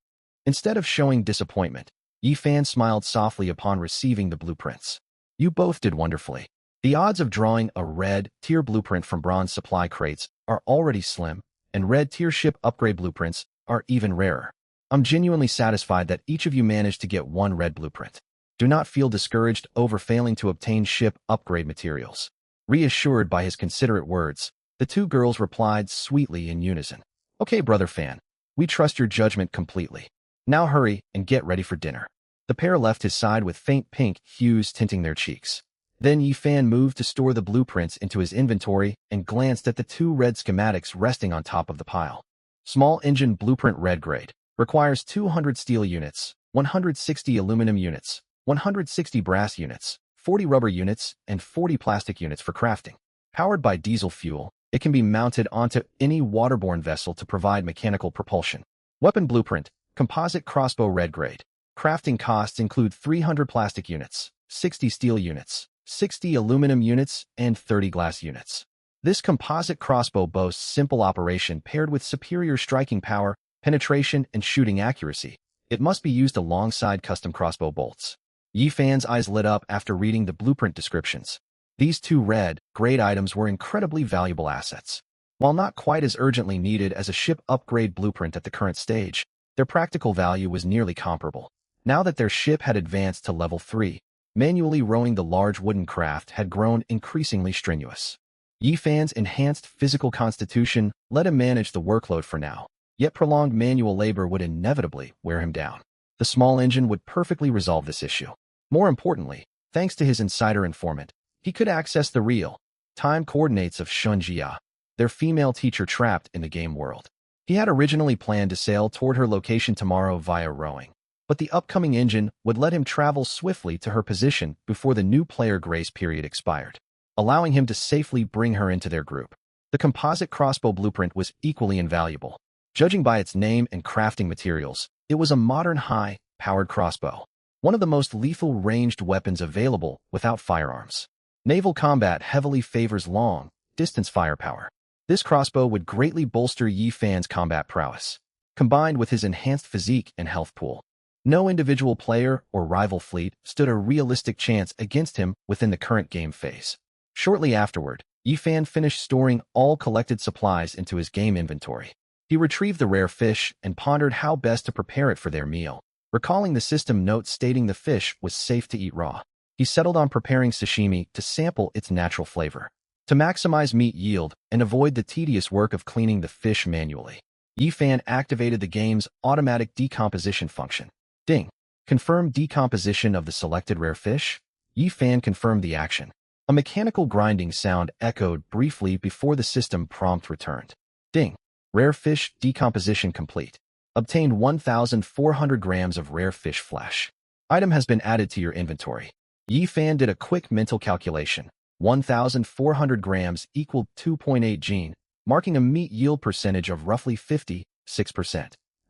Instead of showing disappointment, Yi Fan smiled softly upon receiving the blueprints. You both did wonderfully. The odds of drawing a red tier blueprint from bronze supply crates are already slim, and red tier ship upgrade blueprints are even rarer. I'm genuinely satisfied that each of you managed to get one red blueprint. Do not feel discouraged over failing to obtain ship upgrade materials. Reassured by his considerate words, the 2 girls replied sweetly in unison. Okay, Brother Fan, we trust your judgment completely. Now hurry and get ready for dinner. The pair left his side with faint pink hues tinting their cheeks. Then Yi Fan moved to store the blueprints into his inventory and glanced at the 2 red schematics resting on top of the pile. Small engine blueprint red grade. Requires 200 steel units, 160 aluminum units, 160 brass units, 40 rubber units, and 40 plastic units for crafting. Powered by diesel fuel, it can be mounted onto any waterborne vessel to provide mechanical propulsion. Weapon blueprint. Composite crossbow red grade. Crafting costs include 300 plastic units, 60 steel units, 60 aluminum units, and 30 glass units. This composite crossbow boasts simple operation paired with superior striking power, penetration, and shooting accuracy. It must be used alongside custom crossbow bolts. Yi Fan's eyes lit up after reading the blueprint descriptions. These 2 red grade items were incredibly valuable assets. While not quite as urgently needed as a ship upgrade blueprint at the current stage, their practical value was nearly comparable. Now that their ship had advanced to level 3, manually rowing the large wooden craft had grown increasingly strenuous. Yi Fan's enhanced physical constitution let him manage the workload for now, yet prolonged manual labor would inevitably wear him down. The small engine would perfectly resolve this issue. More importantly, thanks to his insider informant, he could access the real-time coordinates of Shunjia, their female teacher trapped in the game world. He had originally planned to sail toward her location tomorrow via rowing, but the upcoming engine would let him travel swiftly to her position before the new player grace period expired, allowing him to safely bring her into their group. The composite crossbow blueprint was equally invaluable. Judging by its name and crafting materials, it was a modern high-powered crossbow. one of the most lethal ranged weapons available without firearms. Naval combat heavily favors long, distance firepower. This crossbow would greatly bolster Yi Fan's combat prowess, combined with his enhanced physique and health pool. No individual player or rival fleet stood a realistic chance against him within the current game phase. Shortly afterward, Yi Fan finished storing all collected supplies into his game inventory. He retrieved the rare fish and pondered how best to prepare it for their meal. Recalling the system note stating the fish was safe to eat raw, he settled on preparing sashimi to sample its natural flavor. To maximize meat yield and avoid the tedious work of cleaning the fish manually, Yi Fan activated the game's automatic decomposition function. Ding. Confirm decomposition of the selected rare fish. Yi Fan confirmed the action. A mechanical grinding sound echoed briefly before the system prompt returned. Ding. Rare fish decomposition complete. Obtained 1,400 grams of rare fish flesh. Item has been added to your inventory. Yi Fan did a quick mental calculation. 1,400 grams equaled 2.8 gene, marking a meat yield percentage of roughly 56%,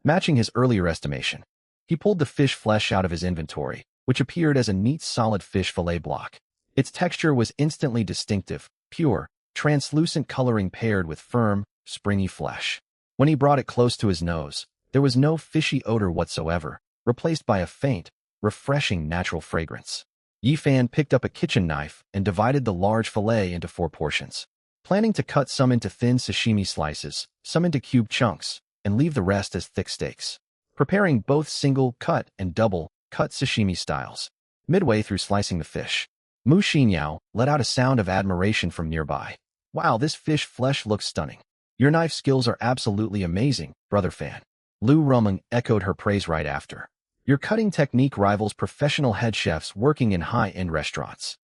matching his earlier estimation. He pulled the fish flesh out of his inventory, which appeared as a neat solid fish fillet block. Its texture was instantly distinctive, pure, translucent coloring paired with firm, springy flesh. When he brought it close to his nose, there was no fishy odor whatsoever, replaced by a faint, refreshing natural fragrance. Yi Fan picked up a kitchen knife and divided the large fillet into 4 portions, planning to cut some into thin sashimi slices, some into cube chunks, and leave the rest as thick steaks. Preparing both single-cut and double-cut sashimi styles. Midway through slicing the fish, Mu Xinyao let out a sound of admiration from nearby. Wow, this fish flesh looks stunning. Your knife skills are absolutely amazing, brother Fan. Lu Rumeng echoed her praise right after. Your cutting technique rivals professional head chefs working in high-end restaurants.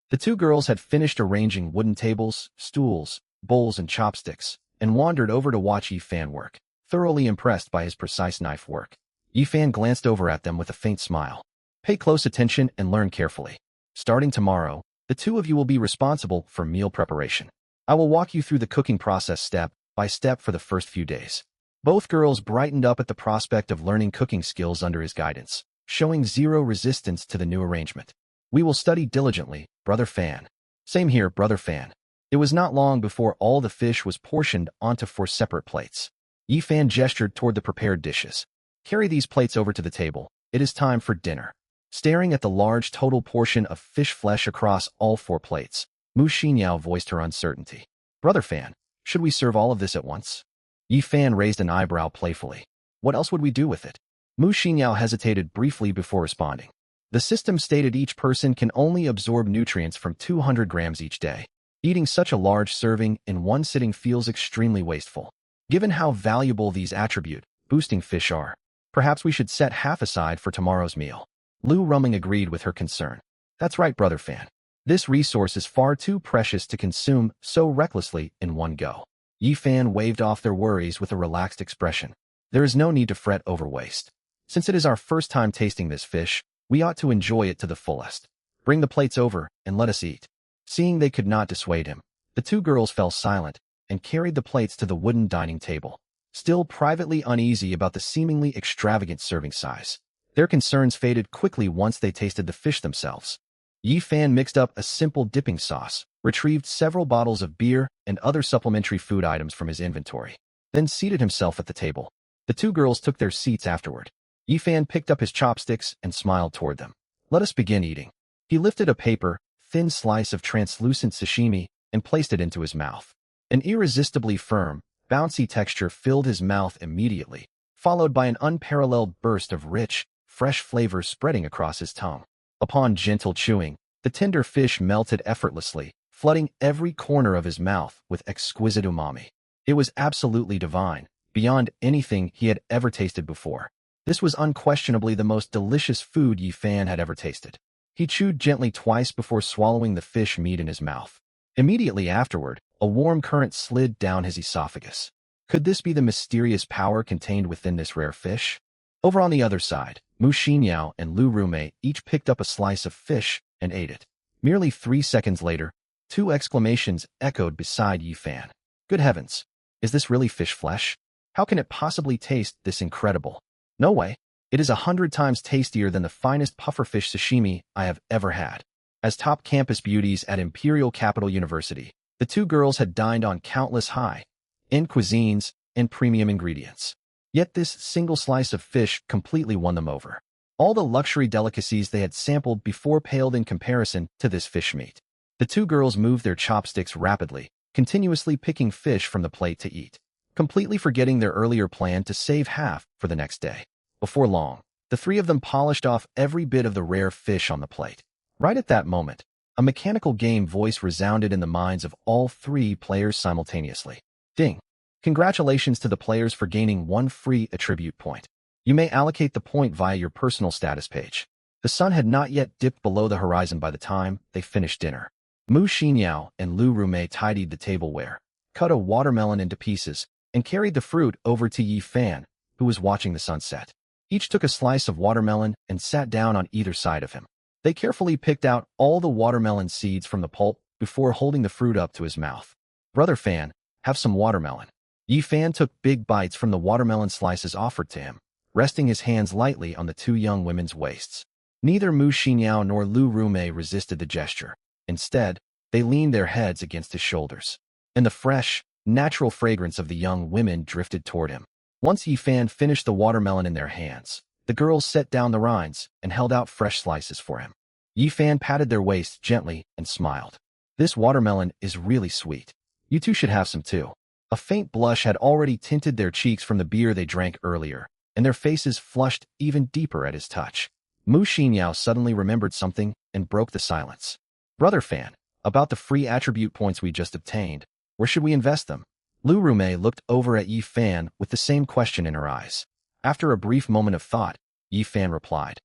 The two girls had finished arranging wooden tables, stools, bowls, and chopsticks, and wandered over to watch Yi Fan work, thoroughly impressed by his precise knife work. Yi Fan glanced over at them with a faint smile. Pay close attention and learn carefully. Starting tomorrow, the two of you will be responsible for meal preparation. I will walk you through the cooking process step by step for the first few days. Both girls brightened up at the prospect of learning cooking skills under his guidance, showing zero resistance to the new arrangement. We will study diligently, brother Fan. Same here, brother Fan. It was not long before all the fish was portioned onto 4 separate plates. Yi Fan gestured toward the prepared dishes. Carry these plates over to the table. It is time for dinner. Staring at the large total portion of fish flesh across all 4 plates, Mu Xinyao voiced her uncertainty. Brother Fan, should we serve all of this at once? Yi Fan raised an eyebrow playfully. What else would we do with it? Mu Xinyao hesitated briefly before responding. The system stated each person can only absorb nutrients from 200 grams each day. Eating such a large serving in one sitting feels extremely wasteful. Given how valuable these attribute-boosting fish are, perhaps we should set half aside for tomorrow's meal. Lu Rumeng agreed with her concern. That's right, brother Fan. This resource is far too precious to consume so recklessly in one go. Yi Fan waved off their worries with a relaxed expression. There is no need to fret over waste. Since it is our first time tasting this fish, we ought to enjoy it to the fullest. Bring the plates over and let us eat. Seeing they could not dissuade him, the two girls fell silent and carried the plates to the wooden dining table, still privately uneasy about the seemingly extravagant serving size. Their concerns faded quickly once they tasted the fish themselves. Yi Fan mixed up a simple dipping sauce, retrieved several bottles of beer and other supplementary food items from his inventory, then seated himself at the table. The two girls took their seats afterward. Yi Fan picked up his chopsticks and smiled toward them. Let us begin eating. He lifted a thin slice of translucent sashimi and placed it into his mouth. An irresistibly firm, bouncy texture filled his mouth immediately, followed by an unparalleled burst of rich, fresh flavor spreading across his tongue. Upon gentle chewing, the tender fish melted effortlessly, flooding every corner of his mouth with exquisite umami. It was absolutely divine, beyond anything he had ever tasted before. This was unquestionably the most delicious food Yi Fan had ever tasted. He chewed gently twice before swallowing the fish meat in his mouth. Immediately afterward, a warm current slid down his esophagus. Could this be the mysterious power contained within this rare fish? Over on the other side, Mu Xinyao and Lu Rumeng each picked up a slice of fish and ate it. Merely 3 seconds later, 2 exclamations echoed beside Yi Fan. Good heavens! Is this really fish flesh? How can it possibly taste this incredible? No way. It is 100 times tastier than the finest pufferfish sashimi I have ever had. As top campus beauties at Imperial Capital University, the two girls had dined on countless high-end cuisines and premium ingredients. Yet this single slice of fish completely won them over. All the luxury delicacies they had sampled before paled in comparison to this fish meat. The two girls moved their chopsticks rapidly, continuously picking fish from the plate to eat, completely forgetting their earlier plan to save half for the next day. Before long, the three of them polished off every bit of the rare fish on the plate. Right at that moment, a mechanical game voice resounded in the minds of all three players simultaneously. Ding! Congratulations to the players for gaining one free attribute point. You may allocate the point via your personal status page. The sun had not yet dipped below the horizon by the time they finished dinner. Mu Xinyao and Lu Rumei tidied the tableware, cut a watermelon into pieces, and carried the fruit over to Yi Fan, who was watching the sunset. Each took a slice of watermelon and sat down on either side of him. They carefully picked out all the watermelon seeds from the pulp before holding the fruit up to his mouth. Brother Fan, have some watermelon. Yi Fan took big bites from the watermelon slices offered to him, resting his hands lightly on the two young women's waists. Neither Mu Xinyao nor Lu Rumei resisted the gesture. Instead, they leaned their heads against his shoulders, and the fresh, natural fragrance of the young women drifted toward him. Once Yi Fan finished the watermelon in their hands, the girls set down the rinds and held out fresh slices for him. Yi Fan patted their waists gently and smiled. This watermelon is really sweet. You two should have some too. A faint blush had already tinted their cheeks from the beer they drank earlier, and their faces flushed even deeper at his touch. Mu Xinyao suddenly remembered something and broke the silence. Brother Fan, about the free attribute points we just obtained, where should we invest them? Lu Rumei looked over at Yi Fan with the same question in her eyes. After a brief moment of thought, Yi Fan replied,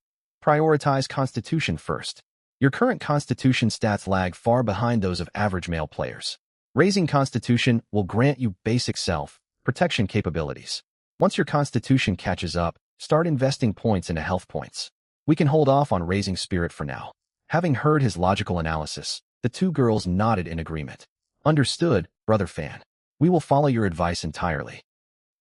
prioritize Constitution first. Your current Constitution stats lag far behind those of average male players. Raising Constitution will grant you basic self-protection capabilities. Once your Constitution catches up, start investing points into health points. We can hold off on raising spirit for now. Having heard his logical analysis, the two girls nodded in agreement. Understood, Brother Fan. We will follow your advice entirely.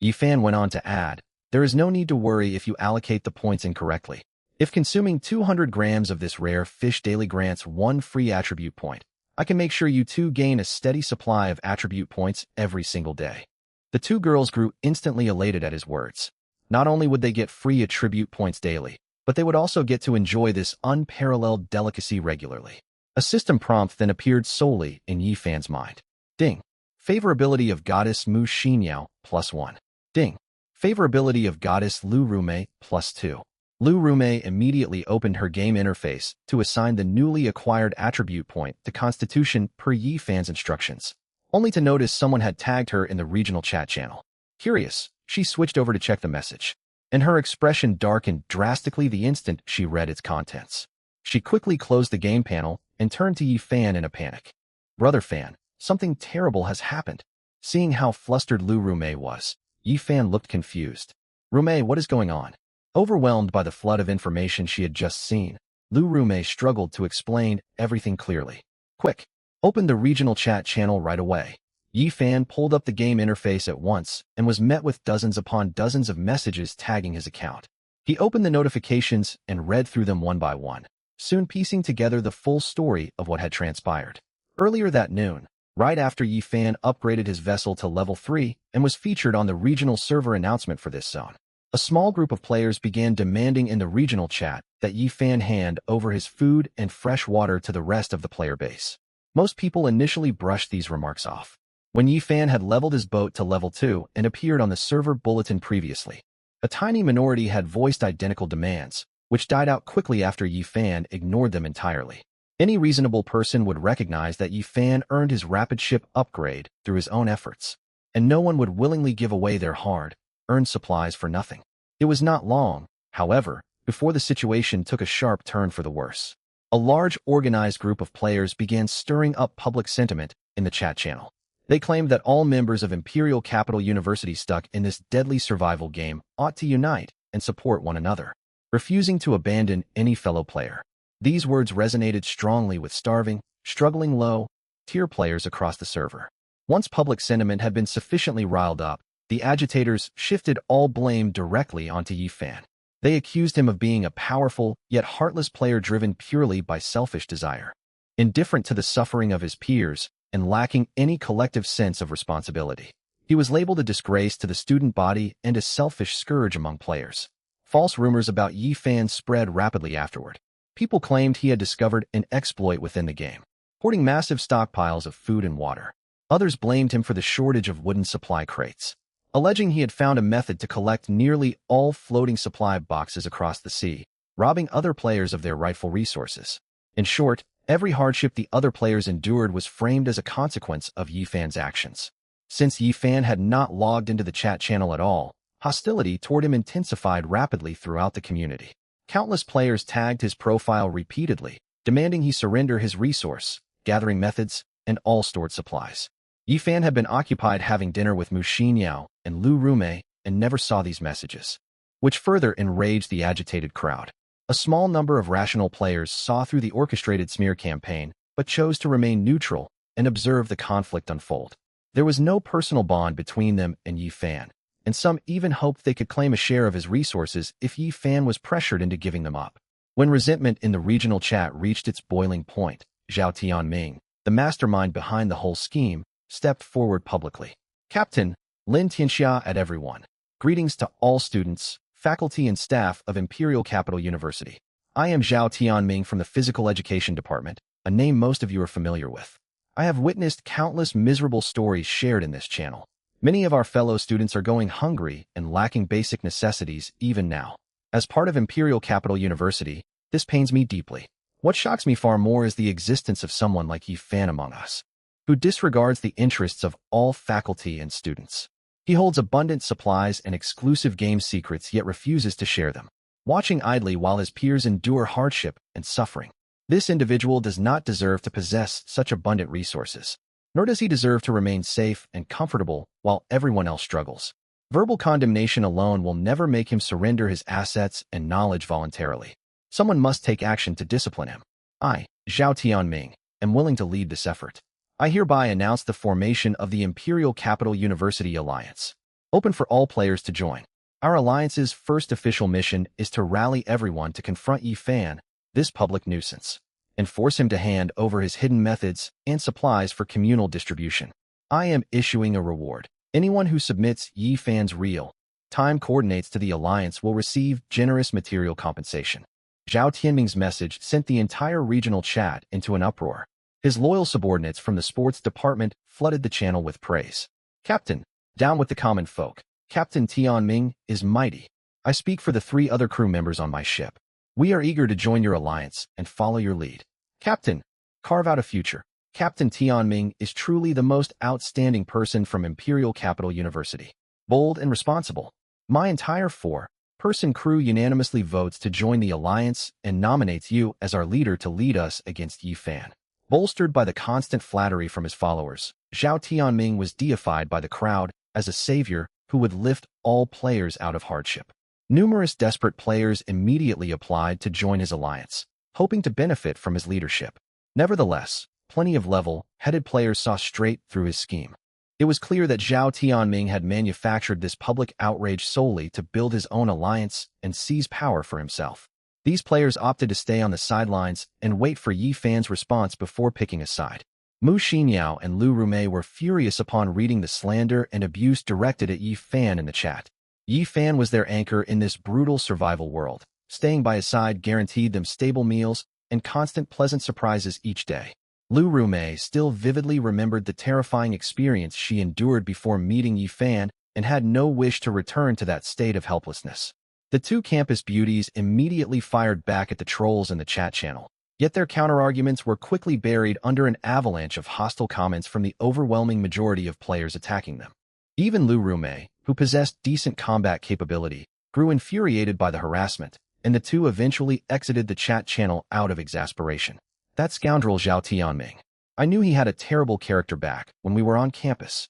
Yi Fan went on to add, there is no need to worry if you allocate the points incorrectly. If consuming 200 grams of this rare fish daily grants one free attribute point, I can make sure you two gain a steady supply of attribute points every single day. The two girls grew instantly elated at his words. Not only would they get free attribute points daily, but they would also get to enjoy this unparalleled delicacy regularly. A system prompt then appeared solely in Yi Fan's mind. Ding. Favorability of Goddess Mu Xinyao, +1. Ding. Favorability of Goddess Lu Rumei, +2. Lu Rumei immediately opened her game interface to assign the newly acquired attribute point to Constitution per Yi Fan's instructions, only to notice someone had tagged her in the regional chat channel. Curious, she switched over to check the message, and her expression darkened drastically the instant she read its contents. She quickly closed the game panel and turned to Yi Fan in a panic. Brother Fan, something terrible has happened. Seeing how flustered Lu Rumei was, Yi Fan looked confused. Rumei, what is going on? Overwhelmed by the flood of information she had just seen, Lu Rumei struggled to explain everything clearly. Quick, open the regional chat channel right away. Yi Fan pulled up the game interface at once and was met with dozens upon dozens of messages tagging his account. He opened the notifications and read through them one by one, soon piecing together the full story of what had transpired. Earlier that noon, right after Yi Fan upgraded his vessel to level 3 and was featured on the regional server announcement for this zone, a small group of players began demanding in the regional chat that Yi Fan hand over his food and fresh water to the rest of the player base. Most people initially brushed these remarks off. When Yi Fan had leveled his boat to level 2 and appeared on the server bulletin previously, a tiny minority had voiced identical demands, which died out quickly after Yi Fan ignored them entirely. Any reasonable person would recognize that Yi Fan earned his rapid ship upgrade through his own efforts, and no one would willingly give away their hard-earned supplies for nothing. It was not long, however, before the situation took a sharp turn for the worse. A large organized group of players began stirring up public sentiment in the chat channel. They claimed that all members of Imperial Capital University stuck in this deadly survival game ought to unite and support one another, refusing to abandon any fellow player. These words resonated strongly with starving, struggling low-tier players across the server. Once public sentiment had been sufficiently riled up, the agitators shifted all blame directly onto Yi Fan. They accused him of being a powerful, yet heartless player driven purely by selfish desire, indifferent to the suffering of his peers, and lacking any collective sense of responsibility. He was labeled a disgrace to the student body and a selfish scourge among players. False rumors about Yi Fan spread rapidly afterward. People claimed he had discovered an exploit within the game, hoarding massive stockpiles of food and water. Others blamed him for the shortage of wooden supply crates, alleging he had found a method to collect nearly all floating supply boxes across the sea, robbing other players of their rightful resources. In short, every hardship the other players endured was framed as a consequence of Yi Fan's actions. Since Yi Fan had not logged into the chat channel at all, hostility toward him intensified rapidly throughout the community. Countless players tagged his profile repeatedly, demanding he surrender his resource, gathering methods, and all stored supplies. Yi Fan had been occupied having dinner with Mu Xinyao and Lu Rumei and never saw these messages, which further enraged the agitated crowd. A small number of rational players saw through the orchestrated smear campaign, but chose to remain neutral and observe the conflict unfold. There was no personal bond between them and Yi Fan, and some even hoped they could claim a share of his resources if Yi Fan was pressured into giving them up. When resentment in the regional chat reached its boiling point, Zhao Tianming, the mastermind behind the whole scheme, stepped forward publicly. Captain Lin Tianxia at everyone. Greetings to all students, faculty and staff of Imperial Capital University. I am Zhao Tianming from the Physical Education Department, a name most of you are familiar with. I have witnessed countless miserable stories shared in this channel. Many of our fellow students are going hungry and lacking basic necessities even now. As part of Imperial Capital University, this pains me deeply. What shocks me far more is the existence of someone like Yi Fan among us, who disregards the interests of all faculty and students. He holds abundant supplies and exclusive game secrets yet refuses to share them, watching idly while his peers endure hardship and suffering. This individual does not deserve to possess such abundant resources, nor does he deserve to remain safe and comfortable while everyone else struggles. Verbal condemnation alone will never make him surrender his assets and knowledge voluntarily. Someone must take action to discipline him. I, Zhao Tianming, am willing to lead this effort. I hereby announce the formation of the Imperial Capital University Alliance, open for all players to join. Our alliance's first official mission is to rally everyone to confront Yi Fan, this public nuisance, and force him to hand over his hidden methods and supplies for communal distribution. I am issuing a reward. Anyone who submits Yi Fan's real-time coordinates to the alliance will receive generous material compensation. Zhao Tianming's message sent the entire regional chat into an uproar. His loyal subordinates from the sports department flooded the channel with praise. Captain, down with the common folk. Captain Tianming is mighty. I speak for the 3 other crew members on my ship. We are eager to join your alliance and follow your lead. Captain, carve out a future. Captain Tianming is truly the most outstanding person from Imperial Capital University. Bold and responsible. My entire 4-person crew unanimously votes to join the alliance and nominates you as our leader to lead us against Yi Fan. Bolstered by the constant flattery from his followers, Zhao Tianming was deified by the crowd as a savior who would lift all players out of hardship. Numerous desperate players immediately applied to join his alliance, hoping to benefit from his leadership. Nevertheless, plenty of level-headed players saw straight through his scheme. It was clear that Zhao Tianming had manufactured this public outrage solely to build his own alliance and seize power for himself. These players opted to stay on the sidelines and wait for Yi Fan's response before picking a side. Mu Xinyao and Lu Rumei were furious upon reading the slander and abuse directed at Yi Fan in the chat. Yi Fan was their anchor in this brutal survival world. Staying by his side guaranteed them stable meals and constant pleasant surprises each day. Lu Rumei still vividly remembered the terrifying experience she endured before meeting Yi Fan and had no wish to return to that state of helplessness. The 2 campus beauties immediately fired back at the trolls in the chat channel, yet their counterarguments were quickly buried under an avalanche of hostile comments from the overwhelming majority of players attacking them. Even Lu Rumei, who possessed decent combat capability, grew infuriated by the harassment, and the 2 eventually exited the chat channel out of exasperation. That scoundrel Zhao Tianming. I knew he had a terrible character back when we were on campus.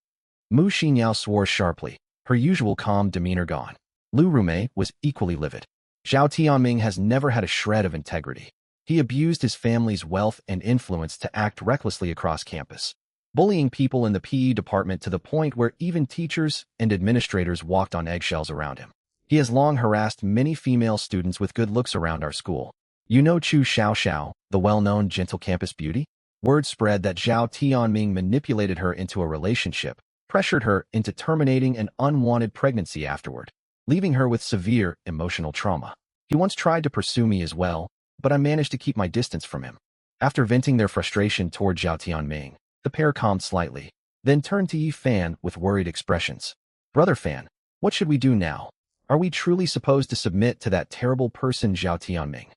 Mu Xinyao swore sharply, her usual calm demeanor gone. Lu Rumei was equally livid. Zhao Tianming has never had a shred of integrity. He abused his family's wealth and influence to act recklessly across campus, bullying people in the PE department to the point where even teachers and administrators walked on eggshells around him. He has long harassed many female students with good looks around our school. You know Chu Xiaoxiao, the well-known gentle campus beauty? Word spread that Zhao Tianming manipulated her into a relationship, pressured her into terminating an unwanted pregnancy afterward, leaving her with severe emotional trauma. He once tried to pursue me as well, but I managed to keep my distance from him. After venting their frustration toward Zhao Tianming, the pair calmed slightly, then turned to Yi Fan with worried expressions. Brother Fan, what should we do now? Are we truly supposed to submit to that terrible person Zhao Tianming?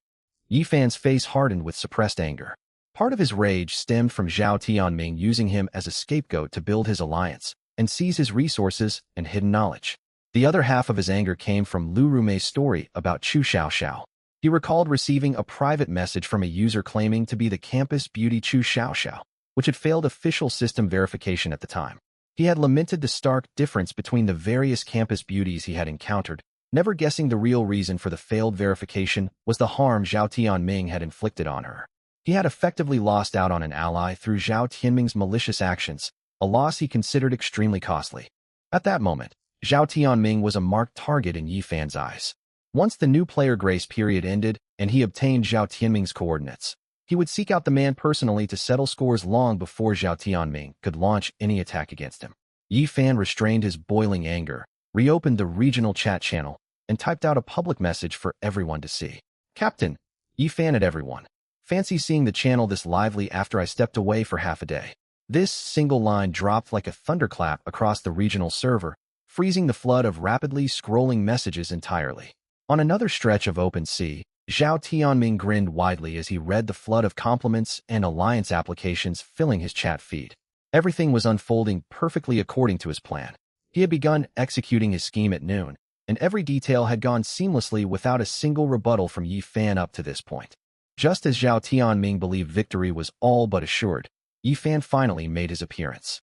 Yi Fan's face hardened with suppressed anger. Part of his rage stemmed from Zhao Tianming using him as a scapegoat to build his alliance and seize his resources and hidden knowledge. The other half of his anger came from Lu Rumei's story about Chu Xiaoxiao. He recalled receiving a private message from a user claiming to be the campus beauty Chu Xiaoxiao, which had failed official system verification at the time. He had lamented the stark difference between the various campus beauties he had encountered, never guessing the real reason for the failed verification was the harm Zhao Tianming had inflicted on her. He had effectively lost out on an ally through Zhao Tianming's malicious actions, a loss he considered extremely costly. At that moment, Zhao Tianming was a marked target in Yi Fan's eyes. Once the new player grace period ended and he obtained Zhao Tianming's coordinates, he would seek out the man personally to settle scores long before Zhao Tianming could launch any attack against him. Yi Fan restrained his boiling anger, reopened the regional chat channel, and typed out a public message for everyone to see. Captain, Yi Fan at everyone. Fancy seeing the channel this lively after I stepped away for half a day. This single line dropped like a thunderclap across the regional server, freezing the flood of rapidly scrolling messages entirely. On another stretch of open sea, Zhao Tianming grinned widely as he read the flood of compliments and alliance applications filling his chat feed. Everything was unfolding perfectly according to his plan. He had begun executing his scheme at noon, and every detail had gone seamlessly without a single rebuttal from Yi Fan up to this point. Just as Zhao Tianming believed victory was all but assured, Yi Fan finally made his appearance.